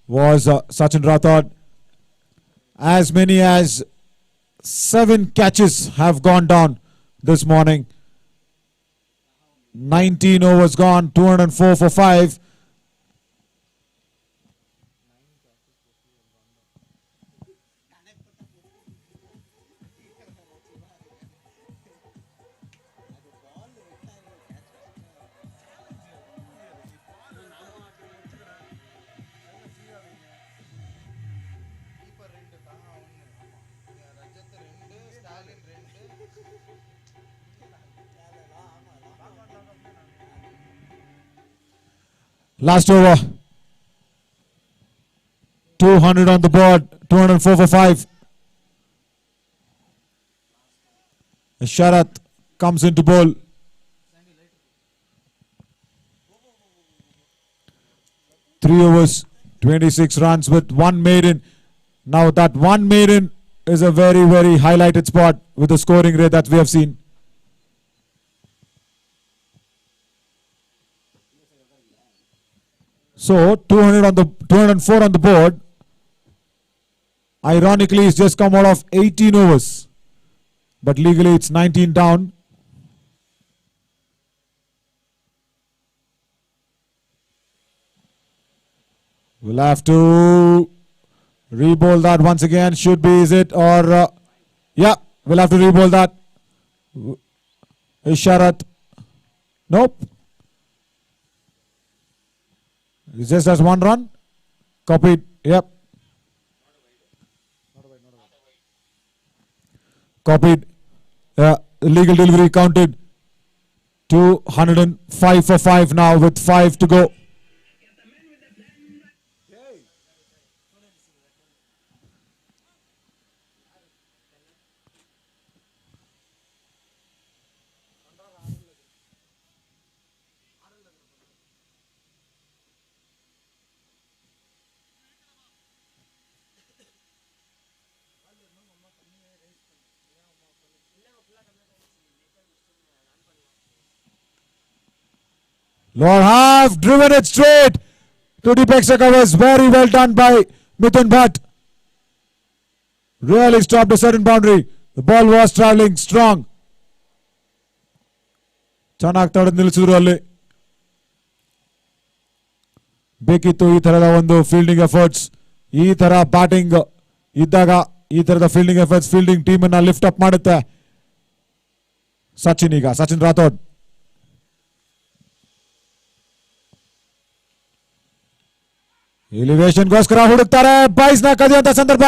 Speaker 1: was Sachin Rathod. As many as 7 catches have gone down this morning. 19 overs gone, 204 for 5. Last over. 200 on the board. 204 for 5. Sharat comes into bowl. Three overs, 26 runs with 1 maiden. Now that 1 maiden is a very, very highlighted spot with the scoring rate that we have seen. So 204 on the board. Ironically, it's just come out of 18 overs. But legally it's 19 down. We'll have to re-bowl that once again. Should be, is it? Or, yeah, we'll have to re-bowl that. Isharat. Nope. It just has 1 run. Copied. Yep. Copied. Legal delivery counted. 205 for 5 now with 5 to go. Lower half, driven it straight to the Pexa covers. Very well done by Mithun Bhatt. Really stopped a certain boundary. The ball was travelling strong. ಚೆನ್ನಾಗ್ತಾಡ ನಿಲ್ಲಿಸಿದ್ರು ಅಲ್ಲಿ. ಬೇಕಿತ್ತು ಈ ತರದ ಒಂದು fielding efforts. ಈ ತರ batting ಇದ್ದಾಗ ಈ ತರದ ಫೀಲ್ಡಿಂಗ್ ಎಫರ್ಟ್ಸ್ ಫೀಲ್ಡಿಂಗ್ ಟೀಮ್ ಅನ್ನ ಲಿಫ್ಟ್ ಅಪ್ ಮಾಡುತ್ತೆ. ಸಚಿನ್ ರಾಥೋಡ್. ಎಲಿವೇಶನ್ ಗೋಸ್ಕರ ಹುಡುಕ್ತಾರೆ. ಬಾಯ್ಸ್ ನ ಕದಿಯುವಂತ ಸಂದರ್ಭ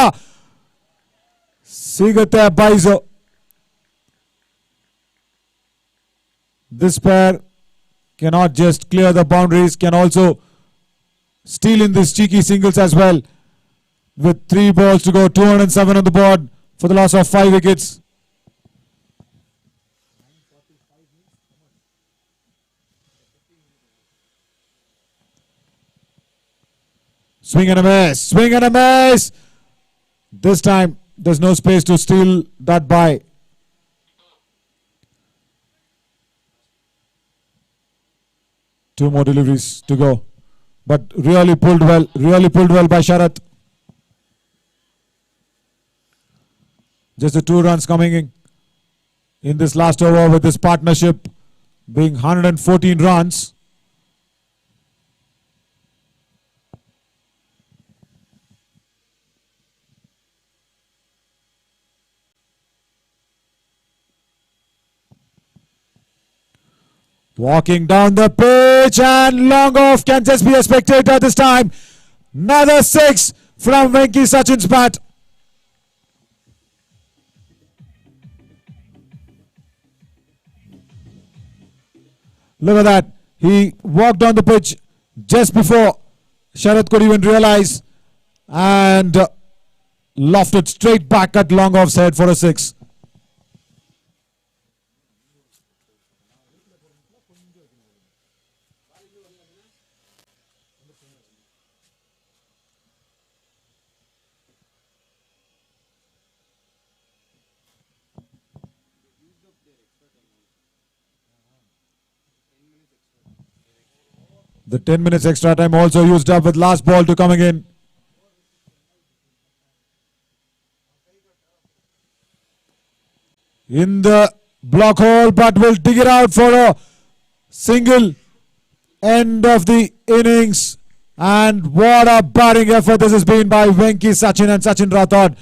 Speaker 1: ಸಿಗುತ್ತೆ. Boys this pair cannot just clear the boundaries, can also steal in this cheeky singles as well. With 3 balls to go, 207 on the board for the loss of 5 wickets. Swing and a miss. Swing and a miss. This time, there's no space to steal that by. Two more deliveries to go. But really pulled well by Sharath. Just the 2 runs coming in this last over with this partnership being 114 runs. Walking down the pitch and long off, can just be a spectator this time. Another 6 from Venki Sachin's bat. Look at that. He walked down the pitch just before Sharath could even realize and lofted straight back at long off's head for a 6. The 10 minutes extra time also used up with last ball to coming in. In the block hole, but will dig it out for a single. End of the innings. And what a batting effort this has been by Venki Sachin and Sachin Rathod.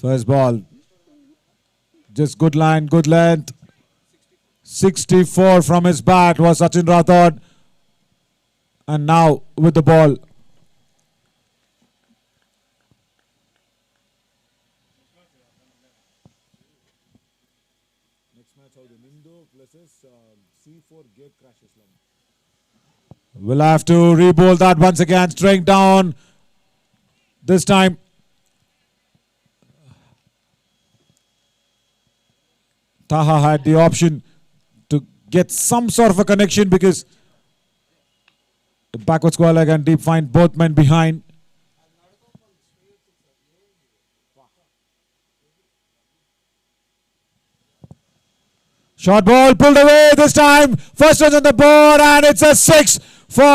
Speaker 1: First ball. Just good line, good length. 64 from his bat was Sachin Rathod. And now with the ball. We'll have to re-bowl that once again, straight down. This time, Taha had the option to get some sort of a connection because the backward square leg and deep find both men behind. Short ball pulled away this time. First runs on the board and it's a 6 for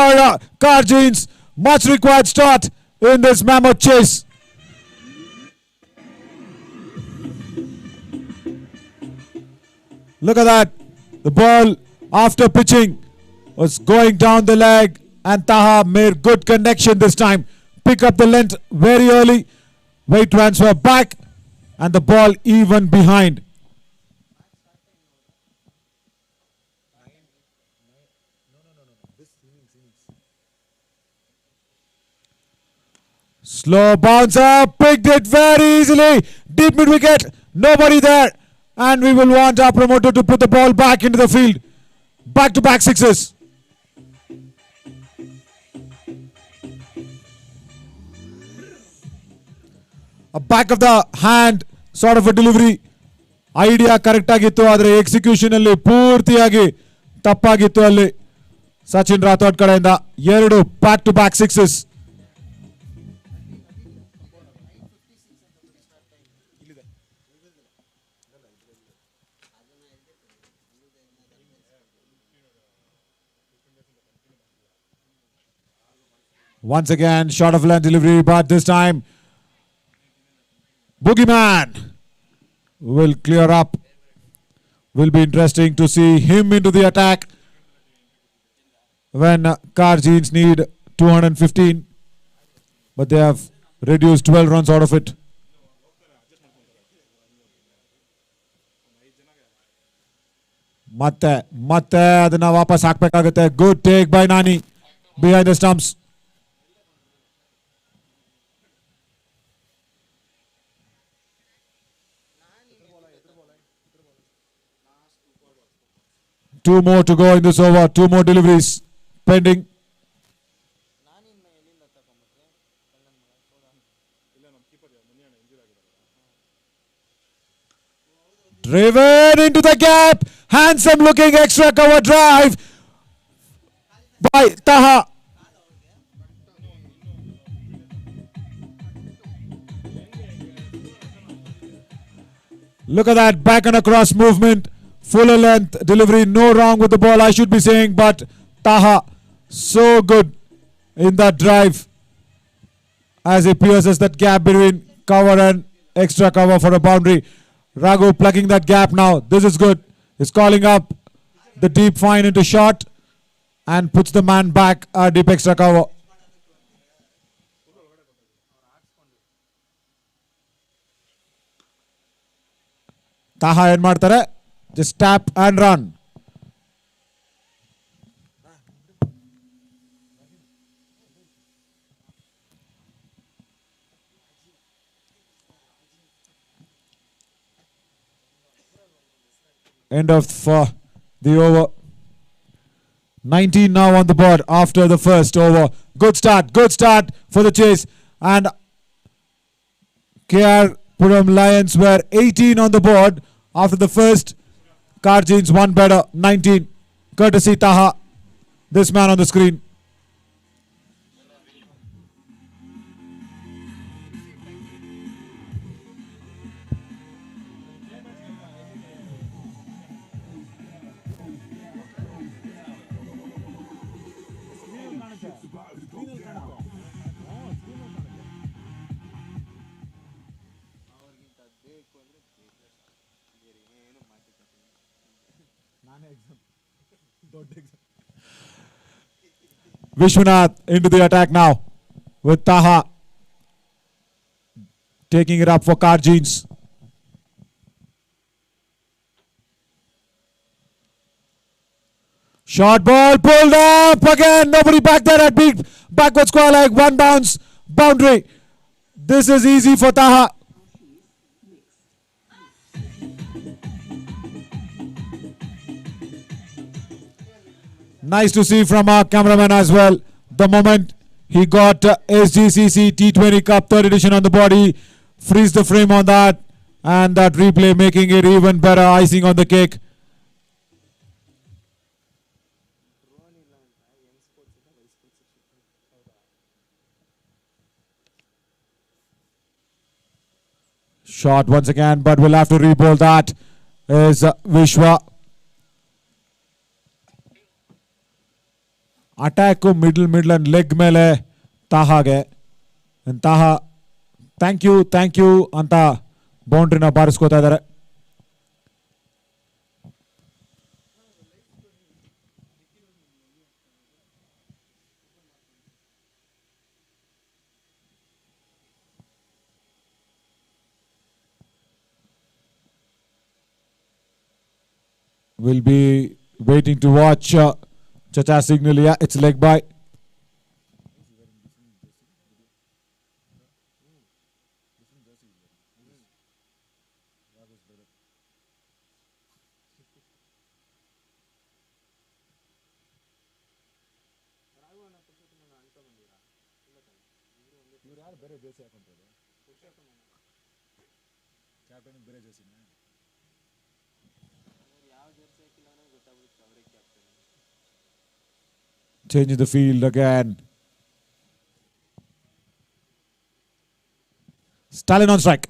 Speaker 1: Karjins. Much required start in this mammoth chase. Look at that. The ball after pitching was going down the leg and Taha made good connection this time. Pick up the length very early. Weight transfer back and the ball even behind. Slow bouncer, picked it very easily. Deep mid wicket, nobody there. And we will want our promoter to put the ball back into the field. Back to back sixes. A back of the hand sort of a delivery. Idea correct agittu adre execution alli poortiyagi tappagittu alli. Sachin Rathod kadeyinda ಎರಡು back to back sixes. Once again, short of length delivery, but this time, Boogeyman will clear up. Will be interesting to see him into the attack when Karjins need 215, but they have reduced 12 runs out of it. ಮತ್ತೆ ಅದನ್ನ ವಾಪಸ್ ಹಾಕಬೇಕಾಗುತ್ತೆ. Good take by Nani behind the stumps. Two more to go in this over. Two more deliveries pending. Driven into the gap. Handsome looking extra cover drive by Taha. Look at that back and across movement. Fuller length delivery, no wrong with the ball I should be saying, but Taha so good in that drive as he pierces that gap between cover and extra cover for a boundary. Raghu plugging that gap now. This is good. He's calling up the deep fine into short and puts the man back deep extra cover. Taha ಏನ್ ಮಾಡ್ತಾರೆ? Just tap and run. End of the over. 19 now on the board after the first over. Good start for the chase. And KRP Lions were 18 on the board after the first. Karjins one better, 19. Courtesy Taha, this man on the screen. Vishwanath into the attack now with Taha taking it up for Karjins. Short ball pulled up again. Nobody back there at big backward square leg. One bounce boundary. This is easy for Taha. Nice to see from our cameraman as well. The moment he got Sgcc T20 Cup 3rd edition on the body, freeze the frame on that, and that replay making it even better, icing on the cake. Shot once again, but we'll have to re-bowl that. Is Vishwa. Attack middle and leg mele Taha ge. And Taha, thank you anta boundary na bariskota idare. We'll be waiting to watch Chacha signal. Yeah, it's leg by. Changing the field again. Stalin on strike.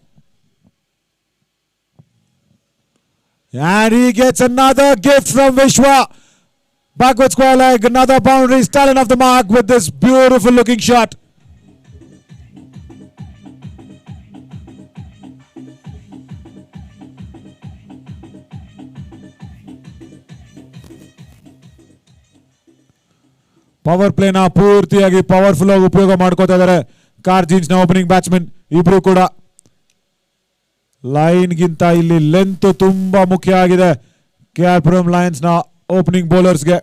Speaker 1: And he gets another gift from Vishwa. Backward square leg, another boundary. Stalin off the mark with this beautiful looking shot. Power ಪ್ಲೇನ ಪೂರ್ತಿಯಾಗಿ powerful ಆಗಿ ಉಪಯೋಗ ಮಾಡ್ಕೋತಾ ಇದ್ದಾರೆ ಕಾರ್ಜಿನ್ಸ್ ನ opening batsman ಇಬ್ರು ಕೂಡ. Line ಗಿಂತ ಇಲ್ಲಿ ಲೆಂತ್ ತುಂಬಾ ಮುಖ್ಯ ಆಗಿದೆ KRP ಲಯನ್ಸ್ ನ ಓಪನಿಂಗ್ ಬೌಲರ್ಸ್ ಗೆ.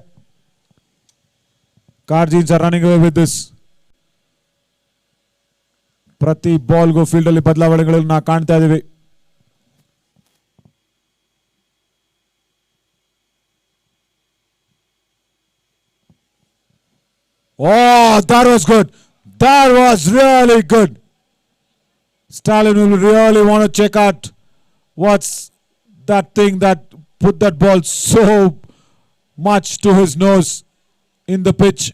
Speaker 1: ಕಾರ್ಜಿನ್ಸ್ are running away with this. ಪ್ರತಿ ಬಾಲ್ಗೂ ಫೀಲ್ಡ್ ಅಲ್ಲಿ ಬದಲಾವಣೆಗಳನ್ನ ಕಾಣ್ತಾ ಇದೀವಿ. Oh, that was good. That was really good. Stalin will really want to check out what's that thing that put that ball so much to his nose in the pitch.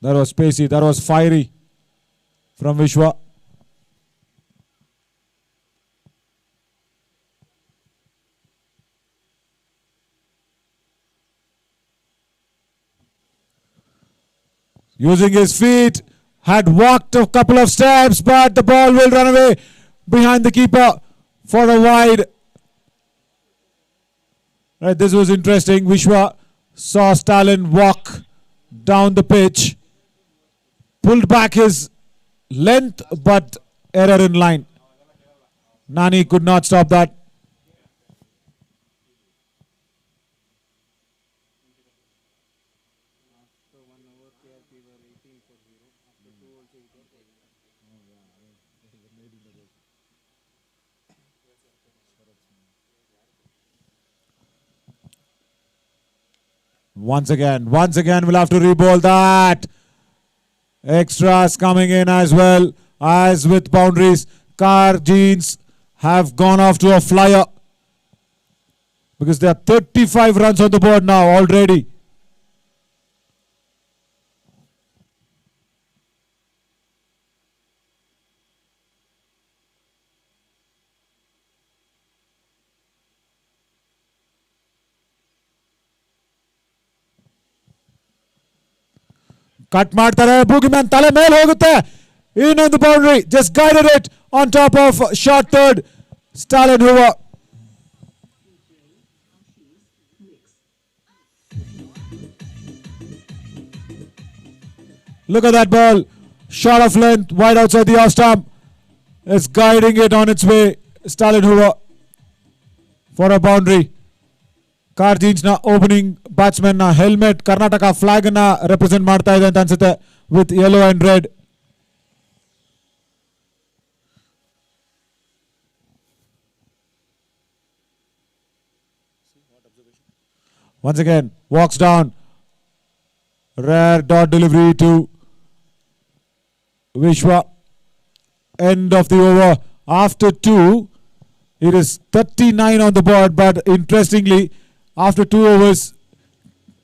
Speaker 1: That was spacey. That was fiery from Vishwa. Using his feet, had walked a couple of steps, but the ball will run away behind the keeper for a wide. Right, this was interesting. Vishwa saw Stalin walk down the pitch, pulled back his length, but error in line. Nani could not stop that. Once again, we'll have to re-bowl that. Extras coming in as well as with boundaries. Karjins have gone off to a flyer because there are 35 runs on the board now already. Cut ಮಾಡ್ತಾರೆ ಬೂಗಿಮ್ಯಾನ್ ತಲೆ ಮೇಲೆ ಹೋಗುತ್ತೆ ಇನ್ನೊಂದು boundary just guided it on top of short third Stalin ಹೂವರ್. Look at that ball Shot of length, wide outside the off stump. Is guiding it on its way. Stalin Hoover for a boundary. Karjins na opening batsman na helmet Karnataka flag na represent ಮಾಡ್ತಾ ಇದೆ ಅಂತ ಅನ್ಸುತ್ತೆ with yellow and red. Once again, walks down. Rare dot delivery to Vishwa. End of the over. After 2, it is 39 on the board, but interestingly, after 2 overs,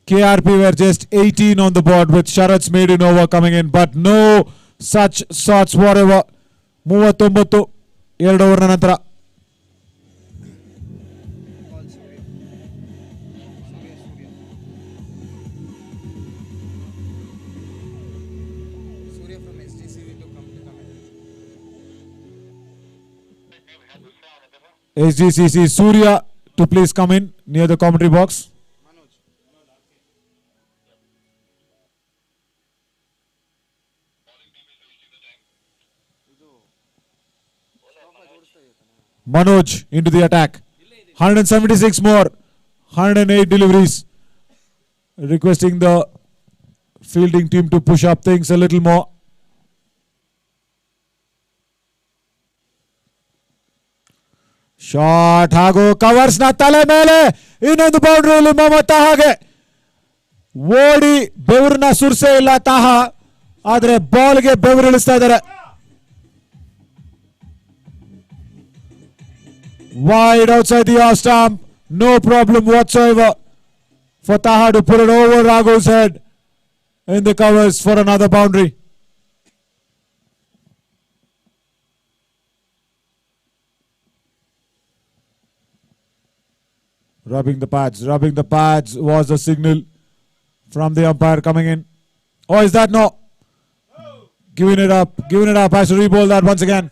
Speaker 1: KRP were just 18 on the board with Sharat's maiden over coming in, but no such shots whatever. 39 2 over ನಂತರ
Speaker 2: Surya from Sgcc to come to comment.
Speaker 1: Sgcc Surya to please come in near the commentary box.
Speaker 2: Manoj. ಇದು ಸ್ವಲ್ಪ ಜೋಡಿಸ್ತಾ ಇದೆಯಾ
Speaker 1: Manoj into the attack. 176 more. 108 deliveries. Requesting the fielding team to push up things a little more. Shot ಹಾಗೂ covers ನ ತಲೆ ಮೇಲೆ ಇನ್ನೊಂದು ಬೌಂಡ್ರಿಯಲ್ಲಿ ಮೊಹಮ್ಮದ್ ತಾಹಾಗೆ ಓಡಿ ಬೆವರನ್ನ ಸುರ್ಸೇ ಇಲ್ಲ ತಾಹಾ, ಆದ್ರೆ ಬಾಲ್ಗೆ ಬೆವರಿಳಿಸ್ತಾ ಇದ್ದಾರೆ. Wide outside the off stump, no problem whatsoever for Taha to put it over Raghu's head in the covers for another boundary. Rubbing the pads was the signal from the umpire coming in. Oh, is that no? Giving it up, has to re-bowl that once again.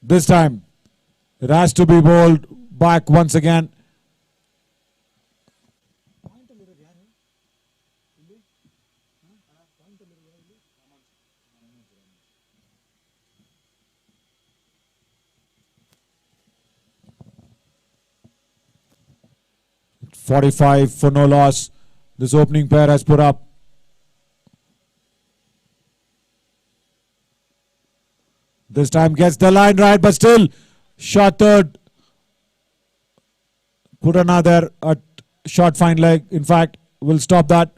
Speaker 1: This time, it has to be bowled back once again. .45 for no loss. This opening pair has put up. This time gets the line right, but still shot third. Put another short fine leg. In fact, will stop that.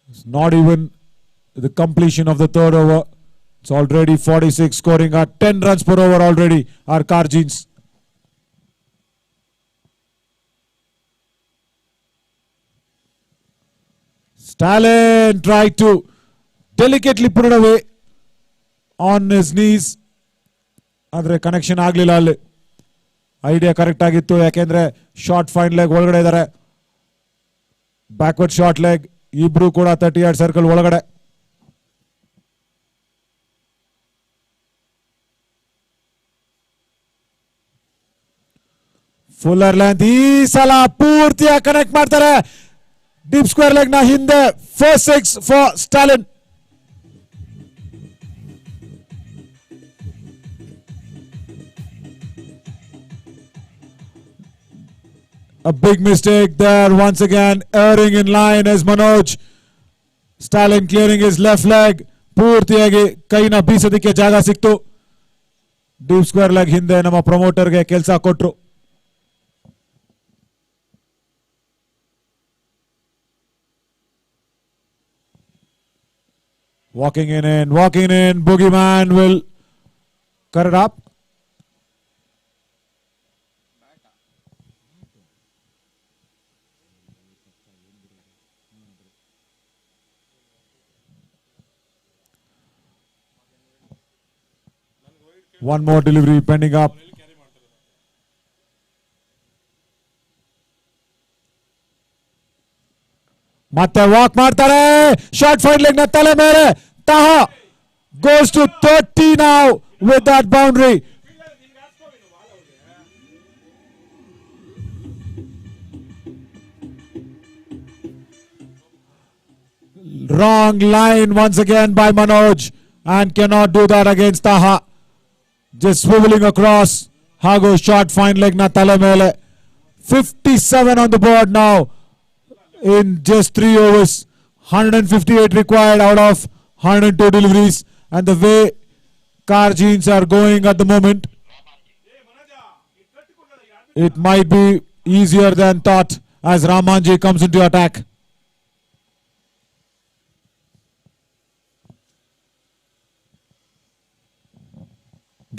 Speaker 1: It's not even the completion of the third over. It's already 46, scoring at 10 runs per over already. Our Karjins. Stalin tried to delicately put it away on his knees. ಆದರೆ connection ಆಗಲಿಲ್ಲ. ಅಲ್ಲಿ idea correct ಆಗಿತ್ತು, ಯಾಕೆಂದ್ರೆ short fine leg ಒಳಗಡೆ ಇದ್ದಾರೆ, backward short leg ಇಬ್ರು ಕೂಡ 30 yard circle ಒಳಗಡೆ. ಫುಲ್ಲರ್ ಲೆಂತ್ ಈ ಸಲ ಪೂರ್ತಿಯಾಗಿ ಕನೆಕ್ಟ್ ಮಾಡ್ತಾರೆ. ಡೀಪ್ ಸ್ಕ್ವೇರ್ ಲೆಗ್ ನ ಹಿಂದೆ first 6 for Stalin. A big mistake there once again. Erring in line as Manoj. Stalin clearing his left leg. ಪೂರ್ತಿಯಾಗಿ ಕೈನ ಬೀಸೋದಕ್ಕೆ ಜಾಗ ಸಿಕ್ತು. ಡೀಪ್ ಸ್ಕ್ವೇರ್ ಲೆಗ್ ಹಿಂದೆ ನಮ್ಮ ಪ್ರಮೋಟರ್ಗೆ ಕೆಲಸ ಕೊಟ್ರು. Walking in. Boogeyman will cut it up. One more delivery pending up. ಮತ್ತೆ walk ಮಾಡ್ತಾರೆ. ಶಾರ್ಟ್ ಫೈನ್ ಲೆಗ್ ನ ತಲೆ ಮೇಲೆ. Taha goes to 30 now with that boundary. Wrong line once again by Manoj, and cannot do that against Taha. Just swiveling across. Hago short fine leg na tale mele. 57 on the board now in just 3 overs. 158 required out of 102 deliveries, and the way car jeans are going at the moment, it might be easier than thought as Ramanji comes into attack.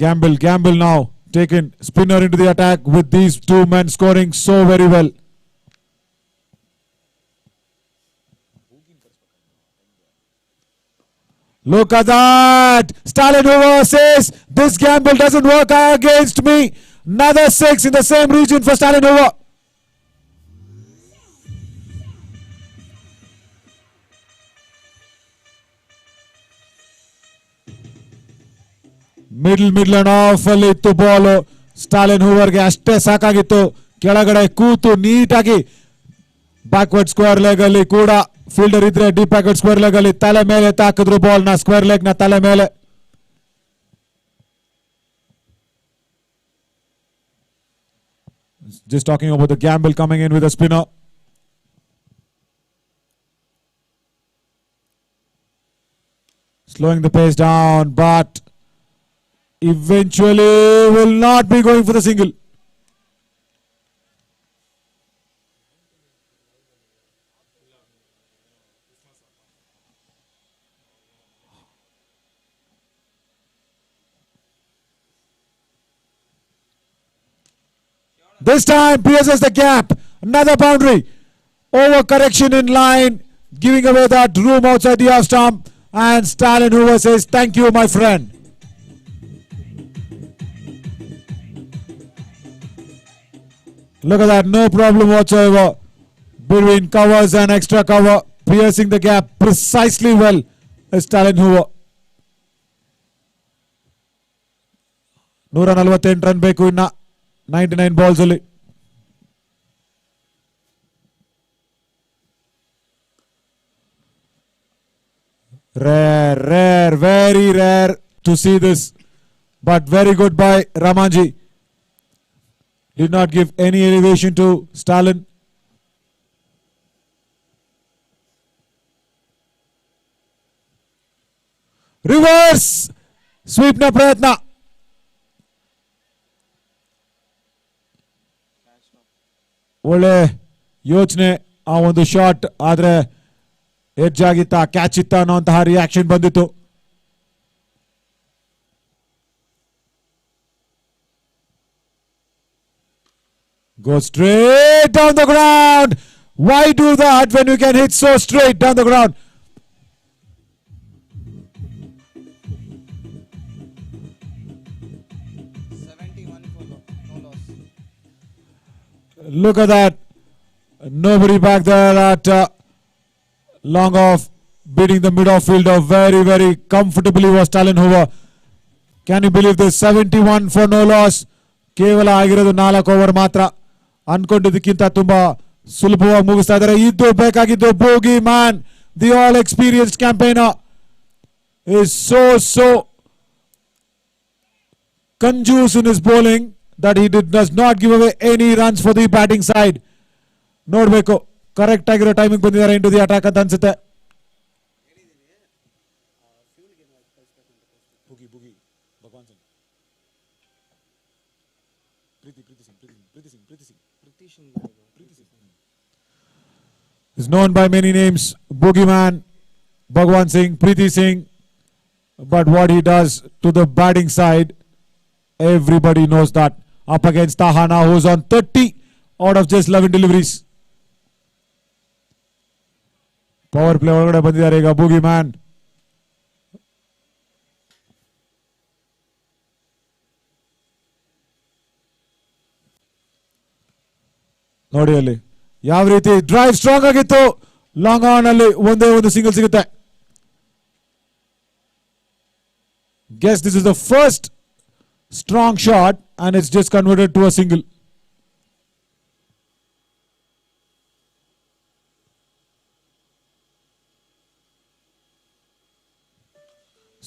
Speaker 1: Gamble now taken spinner into the attack with these two men scoring so very well. Look at that. Stalin over says this gamble doesn't work against me. Another 6 in the same region for Stalin over. Middle and of ಅಲ್ಲಿ ಇತ್ತು ball. Stalin ಹೂವರ್ಗೆ ಅಷ್ಟೇ ಸಾಕಾಗಿತ್ತು. ಕೆಳಗಡೆ ಕೂತು ನೀಟಾಗಿ backward square leg ಅಲ್ಲಿ ಕೂಡ fielder ಇದ್ರೆ deep backward square leg ಅಲ್ಲಿ ತಲೆ ಮೇಲೆ ತಾಕಿದ್ರು ಬಾಲ್ ನ ಸ್ಕ್ವೇರ್ ಲೆಗ್ ನ ತಲೆ ಮೇಲೆ. Just talking about the gamble coming in with a spinner. Slowing the pace down, but eventually will not be going for the single. This time pierces the gap. Another boundary. Over correction in line, giving away that room outside the off stump. And Stalin Hoover says, "Thank you, my friend." Look at that, no problem whatsoever between covers and extra cover, piercing the gap precisely well as Stalin Hoover. 148 run ಬೇಕು ಇನ್ನ 99 balls ಅಲ್ಲಿ. Rare, very rare to see this, but very good by Ramanji. Did not give any elevation to Stalin. Reverse sweep na prayatna. ಒಳ್ಳೆ ಯೋಚನೆ ಆ ಒಂದು shot, ಆದ್ರೆ edge ಆಗಿತ್ತ, catch ಇತ್ತ ಅನ್ನೋಂತಹ ರಿಯಾಕ್ಷನ್ ಬಂದಿತ್ತು. Go straight down the ground. Why do that when you can hit so straight down the ground? Look at that. Nobody back there at long off, beating the mid-off fielder very, very comfortably was Stalin Hoover. Can you believe this? 71 for no loss. ಕೇವಲ ಆಗಿರೋದು 4 over ಮಾತ್ರ. ಅನ್ಕೊಂಡಿದ್ದಕ್ಕಿಂತ ತುಂಬಾ ಸುಲಭವಾಗಿ ಮುಗಿಸ್ತಾ ಇದ್ದಾರೆ. ಇದು ಬೇಕಾಗಿದ್ದು bogie man, the all experienced campaigner is so conjuice in his bowling that he does not give away any runs for the batting side. ನೋಡ್ಬೇಕು, ಕರೆಕ್ಟ್ ಆಗಿರೋ ಟೈಮಿಂಗ್ ಬಂದಿದ್ದಾರೆ ಇಂಟು ದಿ ಅಟ್ಯಾಕ್ ಅಂತ ಅನ್ಸುತ್ತೆ. Is known by many names, Boogeyman, Bhagwan Singh, Preeti Singh, but what he does to the batting side, everybody knows that. Up against Taha now, who's on 30 out of just 11 deliveries. Power play ಒಳಗಡೆ ಬಂದಿದ್ದಾರೆ ಈಗ ಬೂಗಿ man. ನೋಡಿ ಅಲ್ಲಿ ಯಾವ ರೀತಿ drive strong ಆಗಿತ್ತು. Long on ಅಲ್ಲಿ ಒಂದೇ ಒಂದು ಸಿಂಗಲ್ ಸಿಗುತ್ತೆ. Guess this is the first strong shot and it's just converted to a single.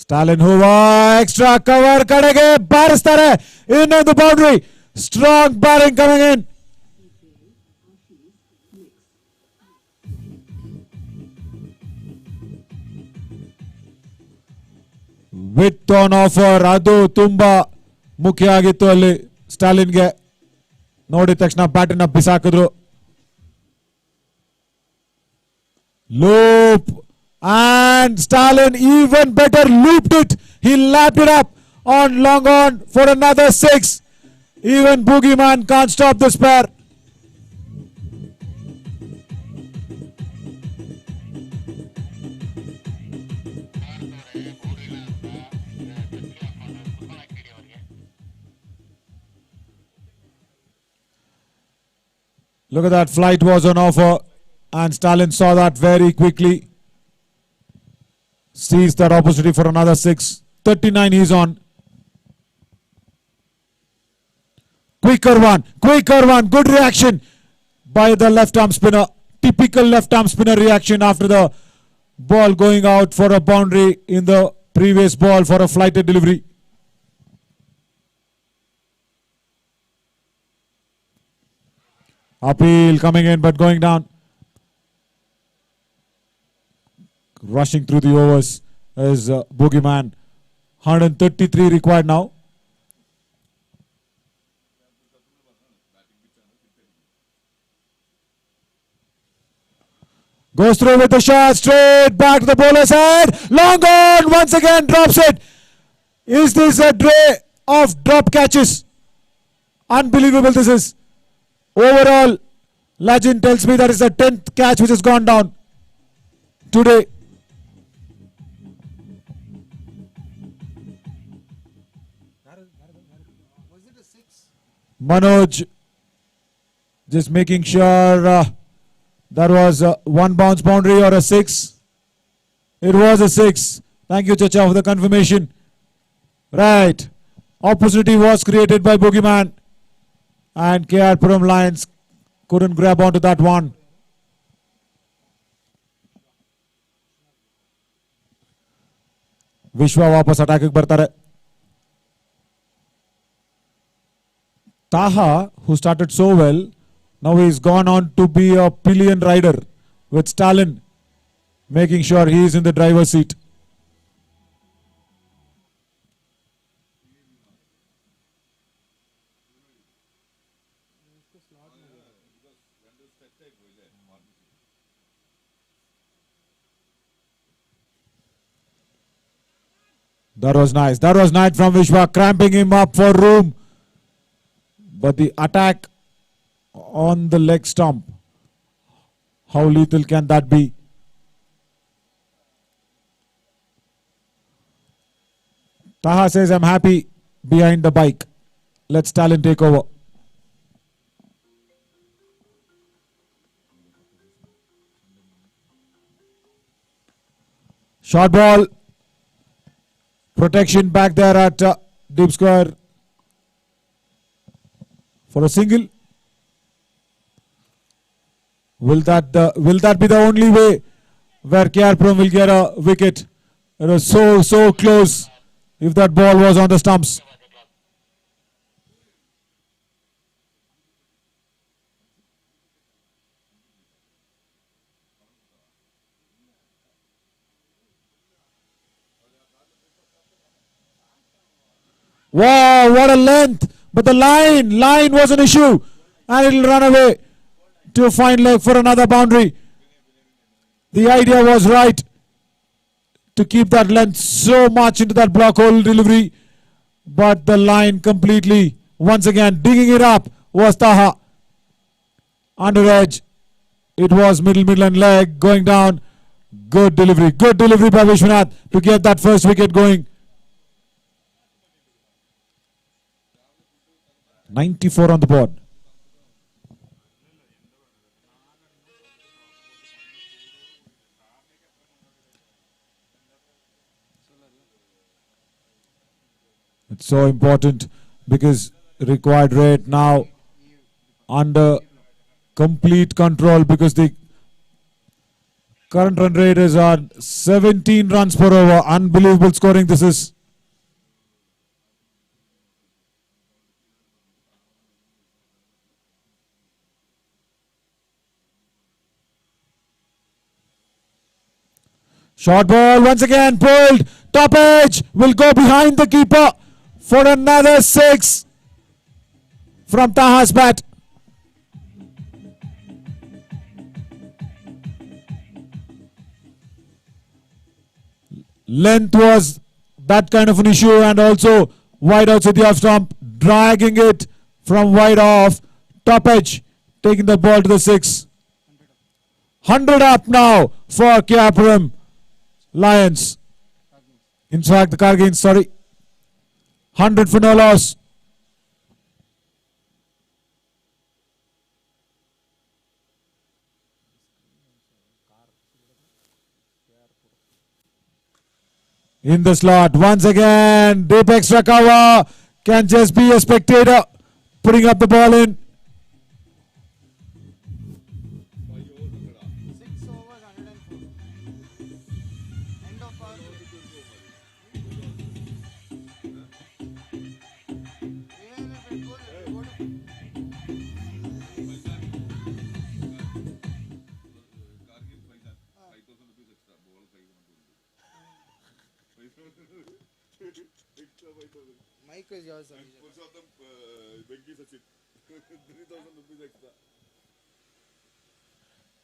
Speaker 1: Stalin hova extra cover kadege barisತಾರೆ. Innondu boundary. Strong batting coming in. With on offer, ಅದು ತುಂಬಾ ಮುಖ್ಯ ಆಗಿತ್ತು ಅಲ್ಲಿ ಸ್ಟಾಲಿನ್ಗೆ. ನೋಡಿದ ತಕ್ಷಣ ಬ್ಯಾಟನ್ನ ಬಿಸಾಕಿದ್ರು. Loop and Stalin even better looped it. He lapped it up on long on for another 6. Even Boogeyman can't stop this pair. Look at that, flight was on offer and Stalin saw that very quickly. Sees that opportunity for another 6. 39 he's on. Quicker one, good reaction by the left arm spinner. Typical left arm spinner reaction after the ball going out for a boundary in the previous ball for a flighted delivery. Appeal coming in but going down. Rushing through the overs is Boogeyman. 133 required now. Goes through with the shot, straight back to the bowler's head. Long on, once again drops it. Is this a day of drop catches? Unbelievable this is. Overall, legend tells me that is the 10th catch which has gone down today.
Speaker 2: Was it a 6?
Speaker 1: Manoj just making sure that was one bounce boundary or a 6. It was a 6. Thank you, Chacha, for the confirmation. Right. Opportunity was created by Boogeyman. And KRP Lions couldn't grab onto that one. Vishwa ವಾಪಸ್ attack ಬರ್ತಾರೆ. Taha, who started so well, now he's gone on to be a pillion rider with Stalin making sure he is in the driver's seat. That was nice. That was nice from Vishwa, cramping him up for room. But the attack on the leg stump, how lethal can that be? Taha says, I'm happy behind the bike. Let Stalin take over. Short ball. Protection back there at deep square for a single. Will that be the only way where KRP will get a wicket? It was so close if that ball was on the stumps. Wow, what a length. But the line was an issue. And it will run away to a fine leg for another boundary. The idea was right to keep that length so much into that block hole delivery. But the line completely, once again, digging it up was Taha. Under edge. It was middle and leg going down. Good delivery by Vishwanath to get that first wicket going. 94 on the board. It's so important because required rate now under complete control because the current run rate is on 17 runs per over. Unbelievable scoring this is. Short ball once again pulled. Top edge will go behind the keeper for another 6 from Taha's bat. Length was that kind of an issue, and also wide outside the off stump, dragging it from wide off. Top edge taking the ball to the 6. 100 up now for KRP Lions. In fact, the Kargins, sorry. 100 for no loss. In the slot, once again, deep extra cover. Can just be a spectator putting up the ball in.
Speaker 2: 6 overs, 104. End of our. Even if it goes, it will go to. Mike is yours.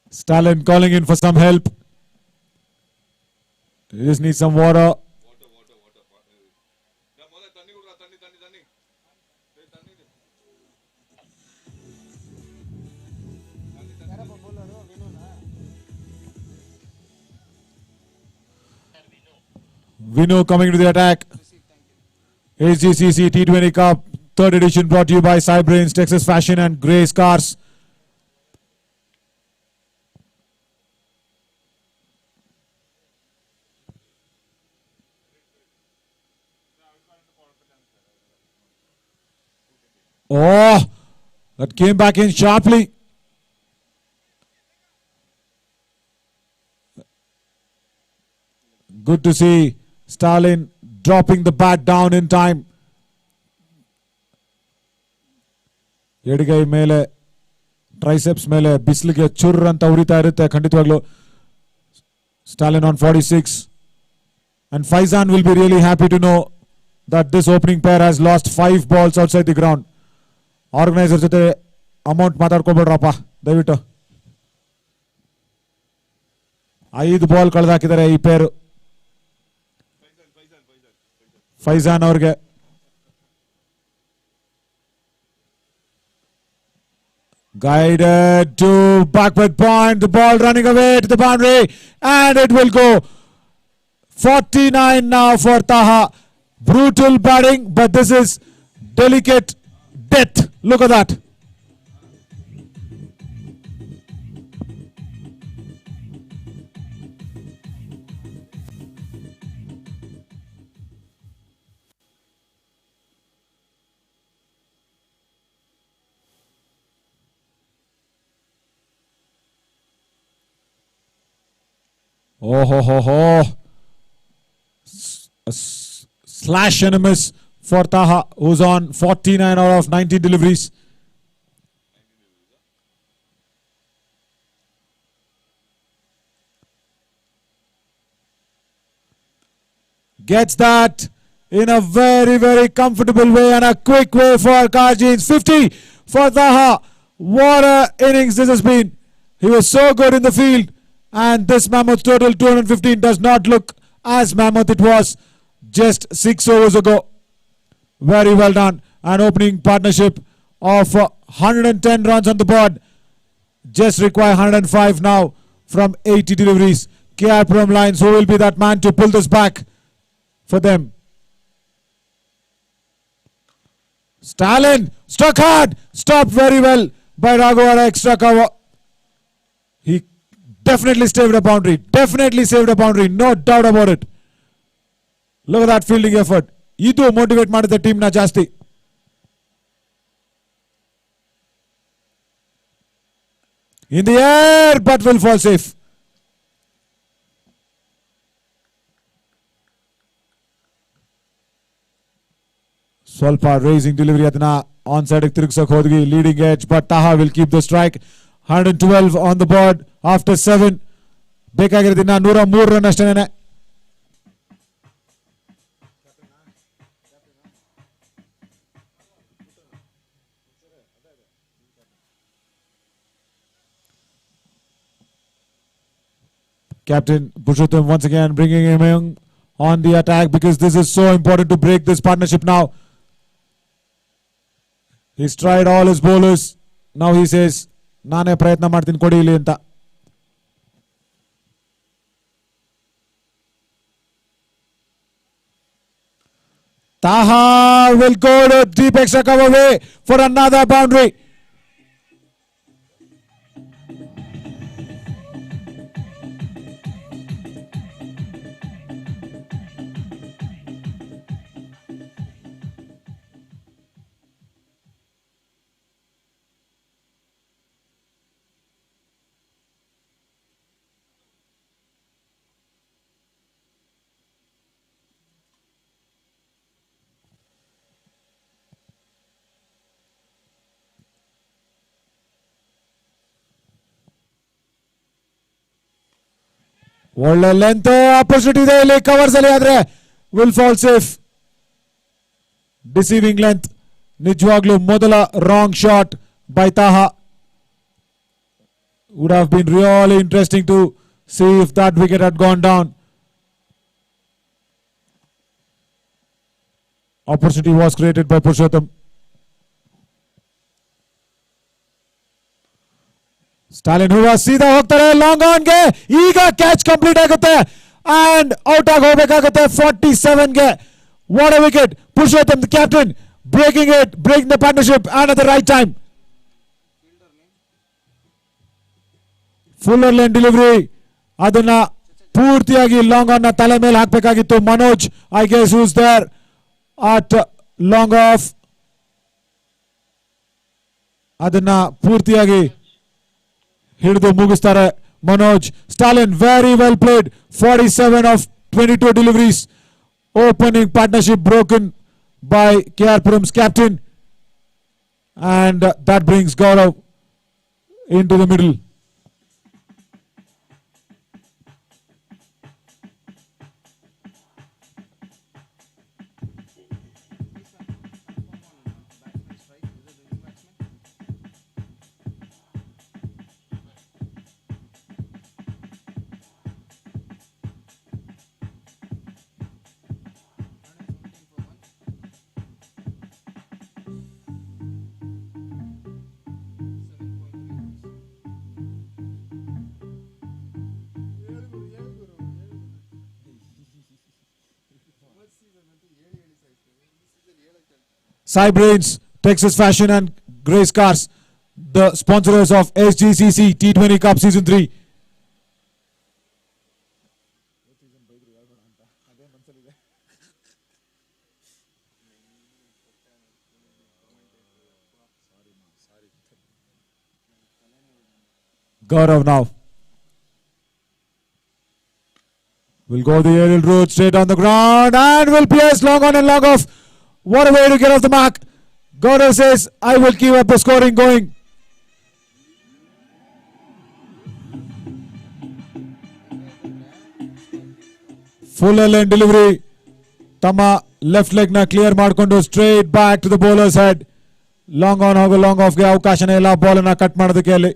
Speaker 1: Stalin calling in for some help. He just needs some water. Vinu coming to the attack. Sgcc T20 Cup 3rd edition brought to you by Cybrains, Texas Fashion and Grace Cars. Oh, that came back in sharply. Good to see Stalin dropping the bat down in time. ಎಡಗೈ ಮೇಲೆ triceps ಮೇಲೆ ಬಿಸಿಲಿಗೆ ಚುರ್ ಅಂತ ಉರಿತಾ ಇರುತ್ತೆ ಖಂಡಿತವಾಗ್ಲೂ. Stalin on 46, and Faizan will be really happy to know that this opening pair has lost 5 balls outside the ground. Organizer ಜೊತೆ amount ಮಾತಾಡ್ಕೊಬೇಡ್ರಪ್ಪ ದಯವಿಟ್ಟು. 5 ಬಾಲ್ ಕಳೆದಾಕಿದ್ದಾರೆ ಈ ಪೇರು. Faizan ಅವ್ರಿಗೆ guided to backward point, the ball running away to the boundary, and it will go. 49 now for Taha. Brutal batting, but this is delicate death. Look at that. Oh ho ho ho. A slash and a miss for Taha, who's on 49 out of 19 deliveries. Gets that in a very, very comfortable way and a quick way for Kargins. 50 for Taha. What a innings this has been. He was so good in the field. And this mammoth total 215 does not look as mammoth it was just 6 overs ago. Very well done. An opening partnership of 110 runs on the board. Just require 105 now from 80 deliveries. KRP Lions, who will be that man to pull this back for them? Stalin struck hard. Stopped very well by Raghuwara, extra cover. He definitely saved a boundary. Definitely saved a boundary. No doubt about it. Look at that fielding effort. ಇದು motivate ಮಾಡಿದ ಟೀಮ್ನ ಜಾಸ್ತಿ. In the air, but will fall safe. ಸ್ವಲ್ಪ raising delivery ಅದನ್ನ on side ತಿರುಗಿಸಕ್ ಹೋದ್ವಿ. Leading edge, but Taha will keep the strike. 112 on the board after 7. ಬೇಕಾಗಿರೋದಿನ್ನ 103 run ಅಷ್ಟೇನೆ. Captain Purushottam once again bringing him in on the attack because this is so important to break this partnership now. He's tried all his bowlers. Now he says, "Nane prayatna martini kodi illi anta." Taha will go to deep extra cover away for another boundary. ಒಳ್ಳೆ length opportunity ಇದೆ ಇಲ್ಲಿ, covers ಅಲ್ಲಿ ಆದ್ರೆ will fall safe. Deceiving length. ನಿಜವಾಗ್ಲೂ ಮೊದಲ wrong shot by Taha. Would have been really interesting to see if that wicket had gone down. Opportunity was created by Purushottam. Stalin ಹೂವ ಸೀದಾ ಹೋಗ್ತಾರೆ long on ಗೆ. ಈಗ catch complete ಆಗುತ್ತೆ and out ಆಗಿ ಹೋಗಬೇಕಾಗುತ್ತೆ 47 ಗೆ. What a wicket. Purushottam the captain breaking the partnership and at the right time. Fuller length delivery ಅದನ್ನ ಪೂರ್ತಿಯಾಗಿ ಲಾಂಗ್ ಆನ್ ನ ತಲೆ ಮೇಲೆ ಹಾಕಬೇಕಾಗಿತ್ತು. Manoj I guess who's there at long off. ಅದನ್ನ ಪೂರ್ತಿಯಾಗಿ ಹಿಡಿದು ಮುಗಿಸ್ತಾರೆ Manoj. Stalin very well played. 47 of 22 deliveries. Opening partnership broken by KRP's captain, and that brings Gaurav into the middle. Sai Brains, Texas Fashion and Grace Cars, the sponsors of Sgcc T20 Cup Season 3. Gaurav now will go the aerial route straight on the ground and will pierce long on and long off. What a way to get off the mark. Gaurav says, I will keep up the scoring going. Full lane delivery. Tama left leg na clear ಮಾಡ್ಕೊಂಡು straight back to the bowler's head. Long on ಹೋಗೋ long off ಗೆ ಅವಕಾಶನೇ ಇಲ್ಲ. Ball ಅನ್ನ cut ಮಾಡೋದಕ್ಕೆ ಅಲ್ಲಿ.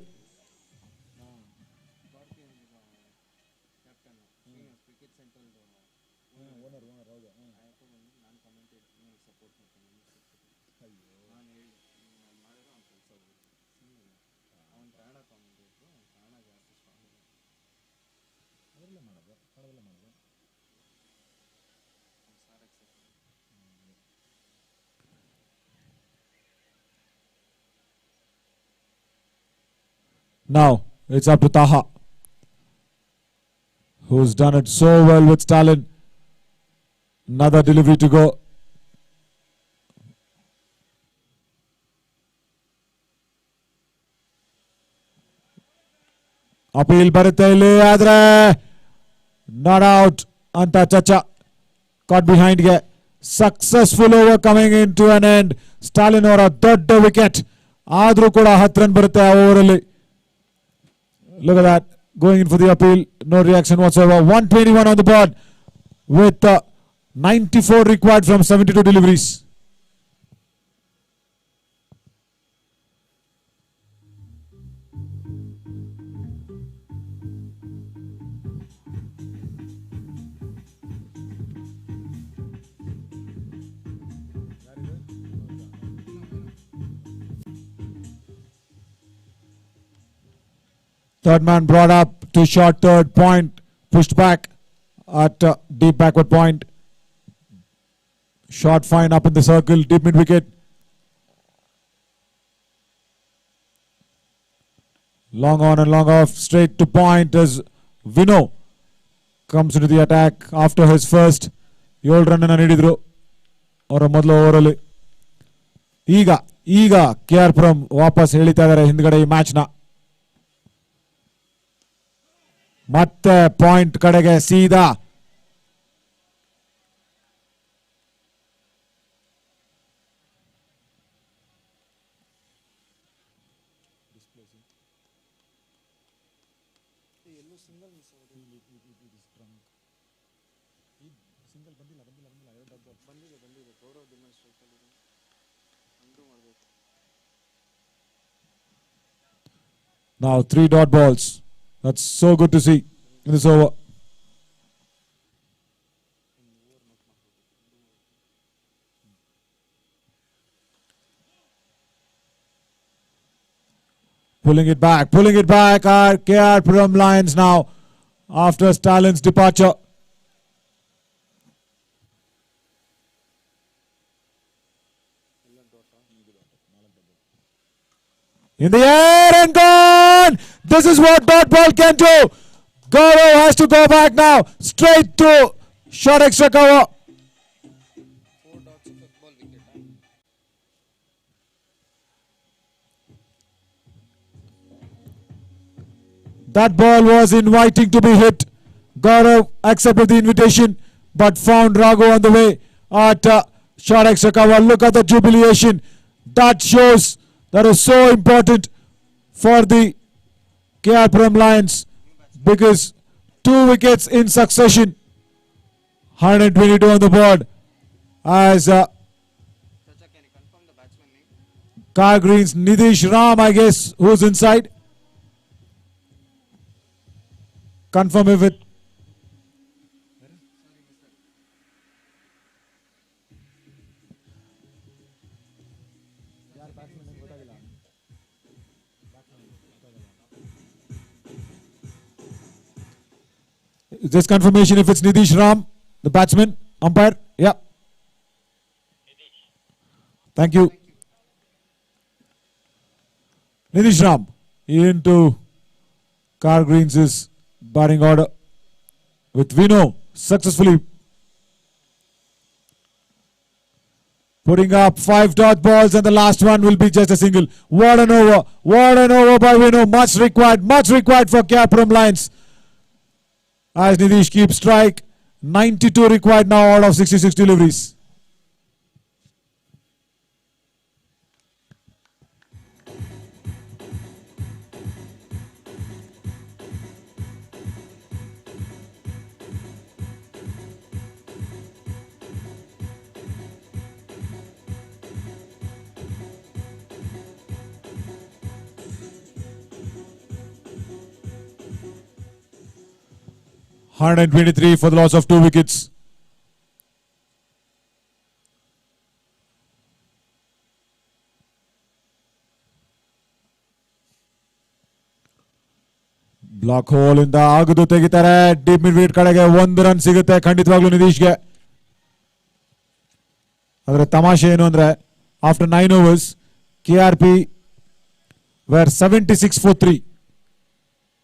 Speaker 1: Now it's up to Taha, who's done it so well with Stalin. Another delivery to go. Appeal ಬರುತ್ತೆ ಇಲ್ಲಿ, ಆದ್ರೆ ನಾಟ್ ಔಟ್ ಅಂತ ಚಚ್ಚ ಕಾಟ್ ಬಿಹೈಂಡ್ ಗೆ. Successful over coming in to an end. Stalin ಅವರ ದೊಡ್ಡ ವಿಕೆಟ್, ಆದ್ರೂ ಕೂಡ 10 ರನ್ ಬರುತ್ತೆ ಆ ಓವರ್ ಅಲ್ಲಿ. Look at that, going in for the appeal, no reaction whatsoever. 121 on the board with 94 required from 72 deliveries. Third man brought up to short third, point pushed back at deep backward point. Short fine up in the circle, deep mid wicket. Long on and long off, straight to point as Vino comes into the attack after his first 7 run ಅನ್ನು ನೀಡಿದ್ರು ಅವರ ಮೊದಲ ಓವರಲ್ಲಿ. ಈಗ KRPುರಂ ವಾಪಸ್ ಎಳಿತಾ ಇದ್ದಾರೆ ಹಿಂದ್ಗಡೆ ಈ match ನ. ಮತ್ತೆ ಪಾಯಿಂಟ್ ಕಡೆಗೆ ಸೀದಾ. Now 3 dot balls. That's so good to see in this over. Pulling it back are KRPuram Lions now after Stalin's departure. In the air and gone! This is what dot ball can do. Gaurav has to go back now. Straight to short extra cover.
Speaker 2: 4 dots of ball wicket.
Speaker 1: That ball was inviting to be hit. Gaurav accepted the invitation but found Raghu on the way at short extra cover. Look at the jubilation. That shows that is so important for the KRPuram Lions because 2 wickets in succession. 122 on the board as
Speaker 2: Chacha, can you confirm the batsman name?
Speaker 1: Car Greens Nidish Ram, I guess, who's inside. Confirm if it. Just confirmation if it's Nidish Ram, the batsman, umpire. Yeah. Thank you. Nidish Ram into Car Greens' batting order with Vino successfully putting up 5 dot balls and the last one will be just a single. What an over. What an over by Vino. Much required for KRPuram Lions. As Nidish keeps strike, 92 required now out of 66 deliveries. (123) for the loss of 2 wickets. Block hole ಇಂದ ಆಗದು ತೆಗಿತಾರೆ. Deep mid wicket ಕಡೆಗೆ 1 run ಸಿಗುತ್ತೆ ಖಂಡಿತವಾಗ್ಲೂ ನಿತೀಶ್ಗೆ. ಅದರ ತಮಾಷೆ ಏನು ಅಂದ್ರೆ after 9 overs KRP were 76 for 3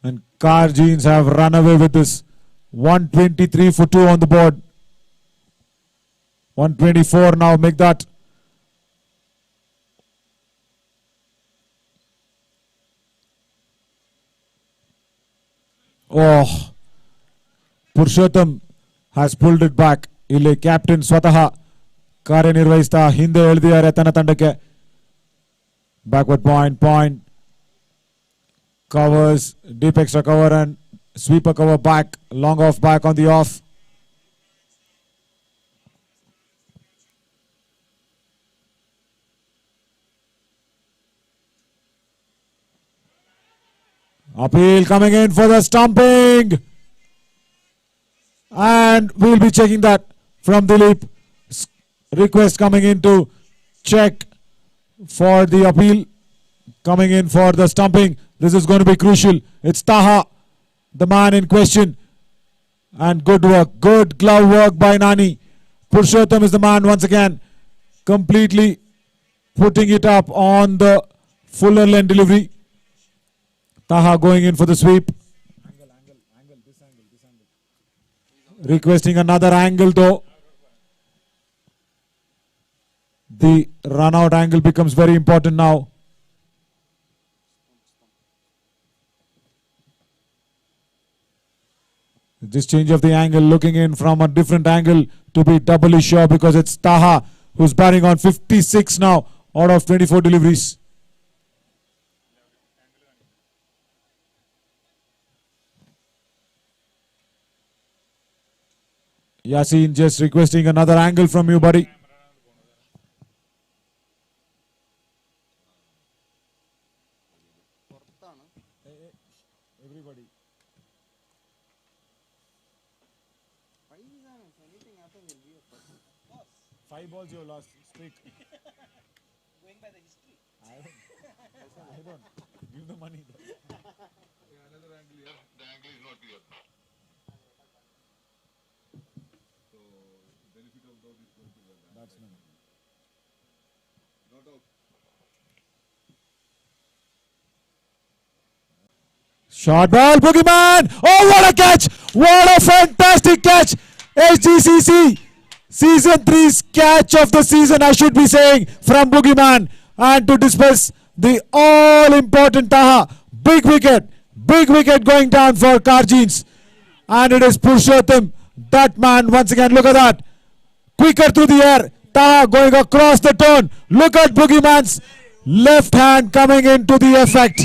Speaker 1: and Car Jeans have run away with this. 123 for 2 on the board. 124 now, make that. Oh, Purushottam has pulled it back. ಇಲ್ಲಿ ಕ್ಯಾಪ್ಟನ್ ಸ್ವತಃ ಕಾರ್ಯನಿರ್ವಹಿಸ್ತಾ ಹಿಂದೆ ಎಳೆದಿದ್ದಾರೆ ತನ್ನ ತಂಡಕ್ಕೆ. Backward point. Covers, deep extra cover and sweeper cover back. Long off back on the off. Appeal coming in for the stumping. And we'll be checking that from Dilip. Request coming in to check for the appeal. Coming in for the stumping. This is going to be crucial. It's Taha, the man in question. And good work. Good glove work by Nani. Purushottam is the man once again. Completely putting it up on the fuller length delivery. Taha going in for the sweep. Requesting another angle though. The run out angle becomes very important now. This change of the angle, looking in from a different angle to be doubly sure, because it's Taha who's batting on 56 now out of 24 deliveries. Yasin just requesting another angle from you, buddy.
Speaker 2: Everybody. Anything happens will be a person.
Speaker 1: 5 balls you lost streak.
Speaker 2: Going by the history.
Speaker 1: I don't give the money.
Speaker 3: Another angle here. The angle is not clear. So benefit of doubt is going to be a
Speaker 1: Batsman.
Speaker 3: not out.
Speaker 1: Short ball, Boogeyman! Oh, what a catch! What a fantastic catch! Sgcc Season 3's catch of the season, I should be saying, from Boogeyman. And to disperse the all-important Taha. Big wicket going down for Karjins. And it is Purushottam, that man once again. Look at that. Quicker through the air. Taha going across the turn. Look at Boogeyman's left hand coming into the effect.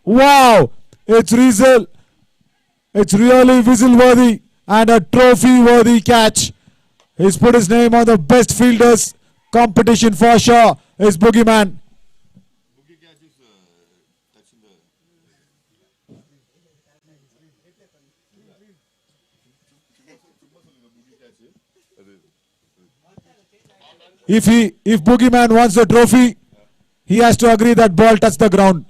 Speaker 1: Wow. It's really whistle-worthy and a trophy-worthy catch. He's put his name on the best fielders competition for sure. Is Boogeyman.
Speaker 3: Boogie catch is touching the.
Speaker 1: If Boogeyman wants the trophy, he has to agree that ball touched the ground.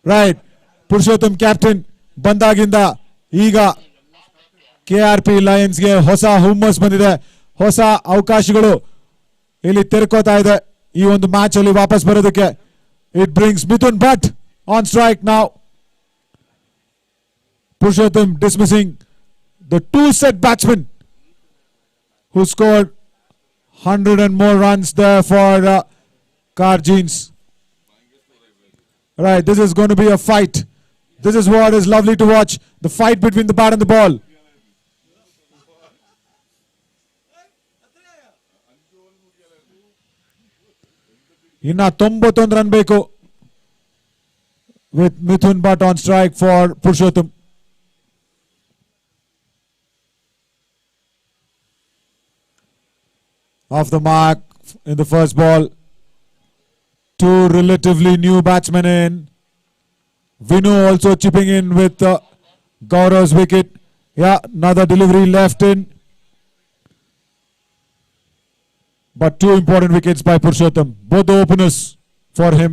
Speaker 1: Right, Purushottam captain ಬಂದಾಗಿಂದ ಈಗ KRP Lions ಗೆ ಹೊಸ ಹುಮ್ಮಸ್ ಬಂದಿದೆ, ಹೊಸ ಅವಕಾಶಗಳು ಇಲ್ಲಿ ತೆರೆಕೋತಾ ಇದೆ ಈ ಒಂದು ಮ್ಯಾಚ್ ಅಲ್ಲಿ ವಾಪಸ್ ಬರೋದಕ್ಕೆ. It brings Mithun Bhatt on strike now. Purushottam dismissing the two-set batsman who scored 100 and more runs there for Karjins. Right, this is going to be a fight. This is what is lovely to watch. The fight between the bat and the ball. Inna 91 run ಬೇಕು with Mithun Bhatt on strike for Purushottam. Off the mark in the first ball. Two relatively new batsmen in. Vinu also chipping in with Gaurav's wicket. Yeah, another delivery left in. But two important wickets by Purushottam. Both the openers for him.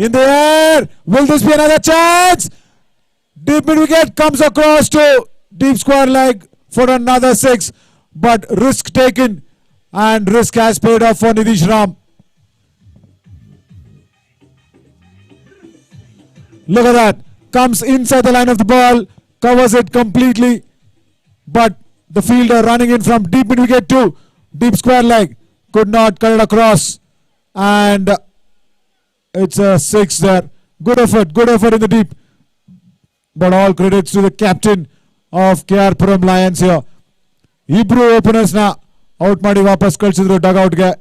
Speaker 1: In the air. Will this be another chance? Deep mid wicket comes across to deep square leg for another 6. But risk taken. And risk has paid off for Nitish Ram. Look at that. Comes inside the line of the ball, covers it completely. But the fielder running in from deep mid wicket to deep square leg could not cut it across. And it's a 6 there. Good effort in the deep. But all credits to the captain of KR Lions here. Ibru openers na out ಮಾಡಿ ವಾಪಸ್ ಕಳಿಸಿದ್ರು ಡಗ್ಔಟ್ ಗೆ.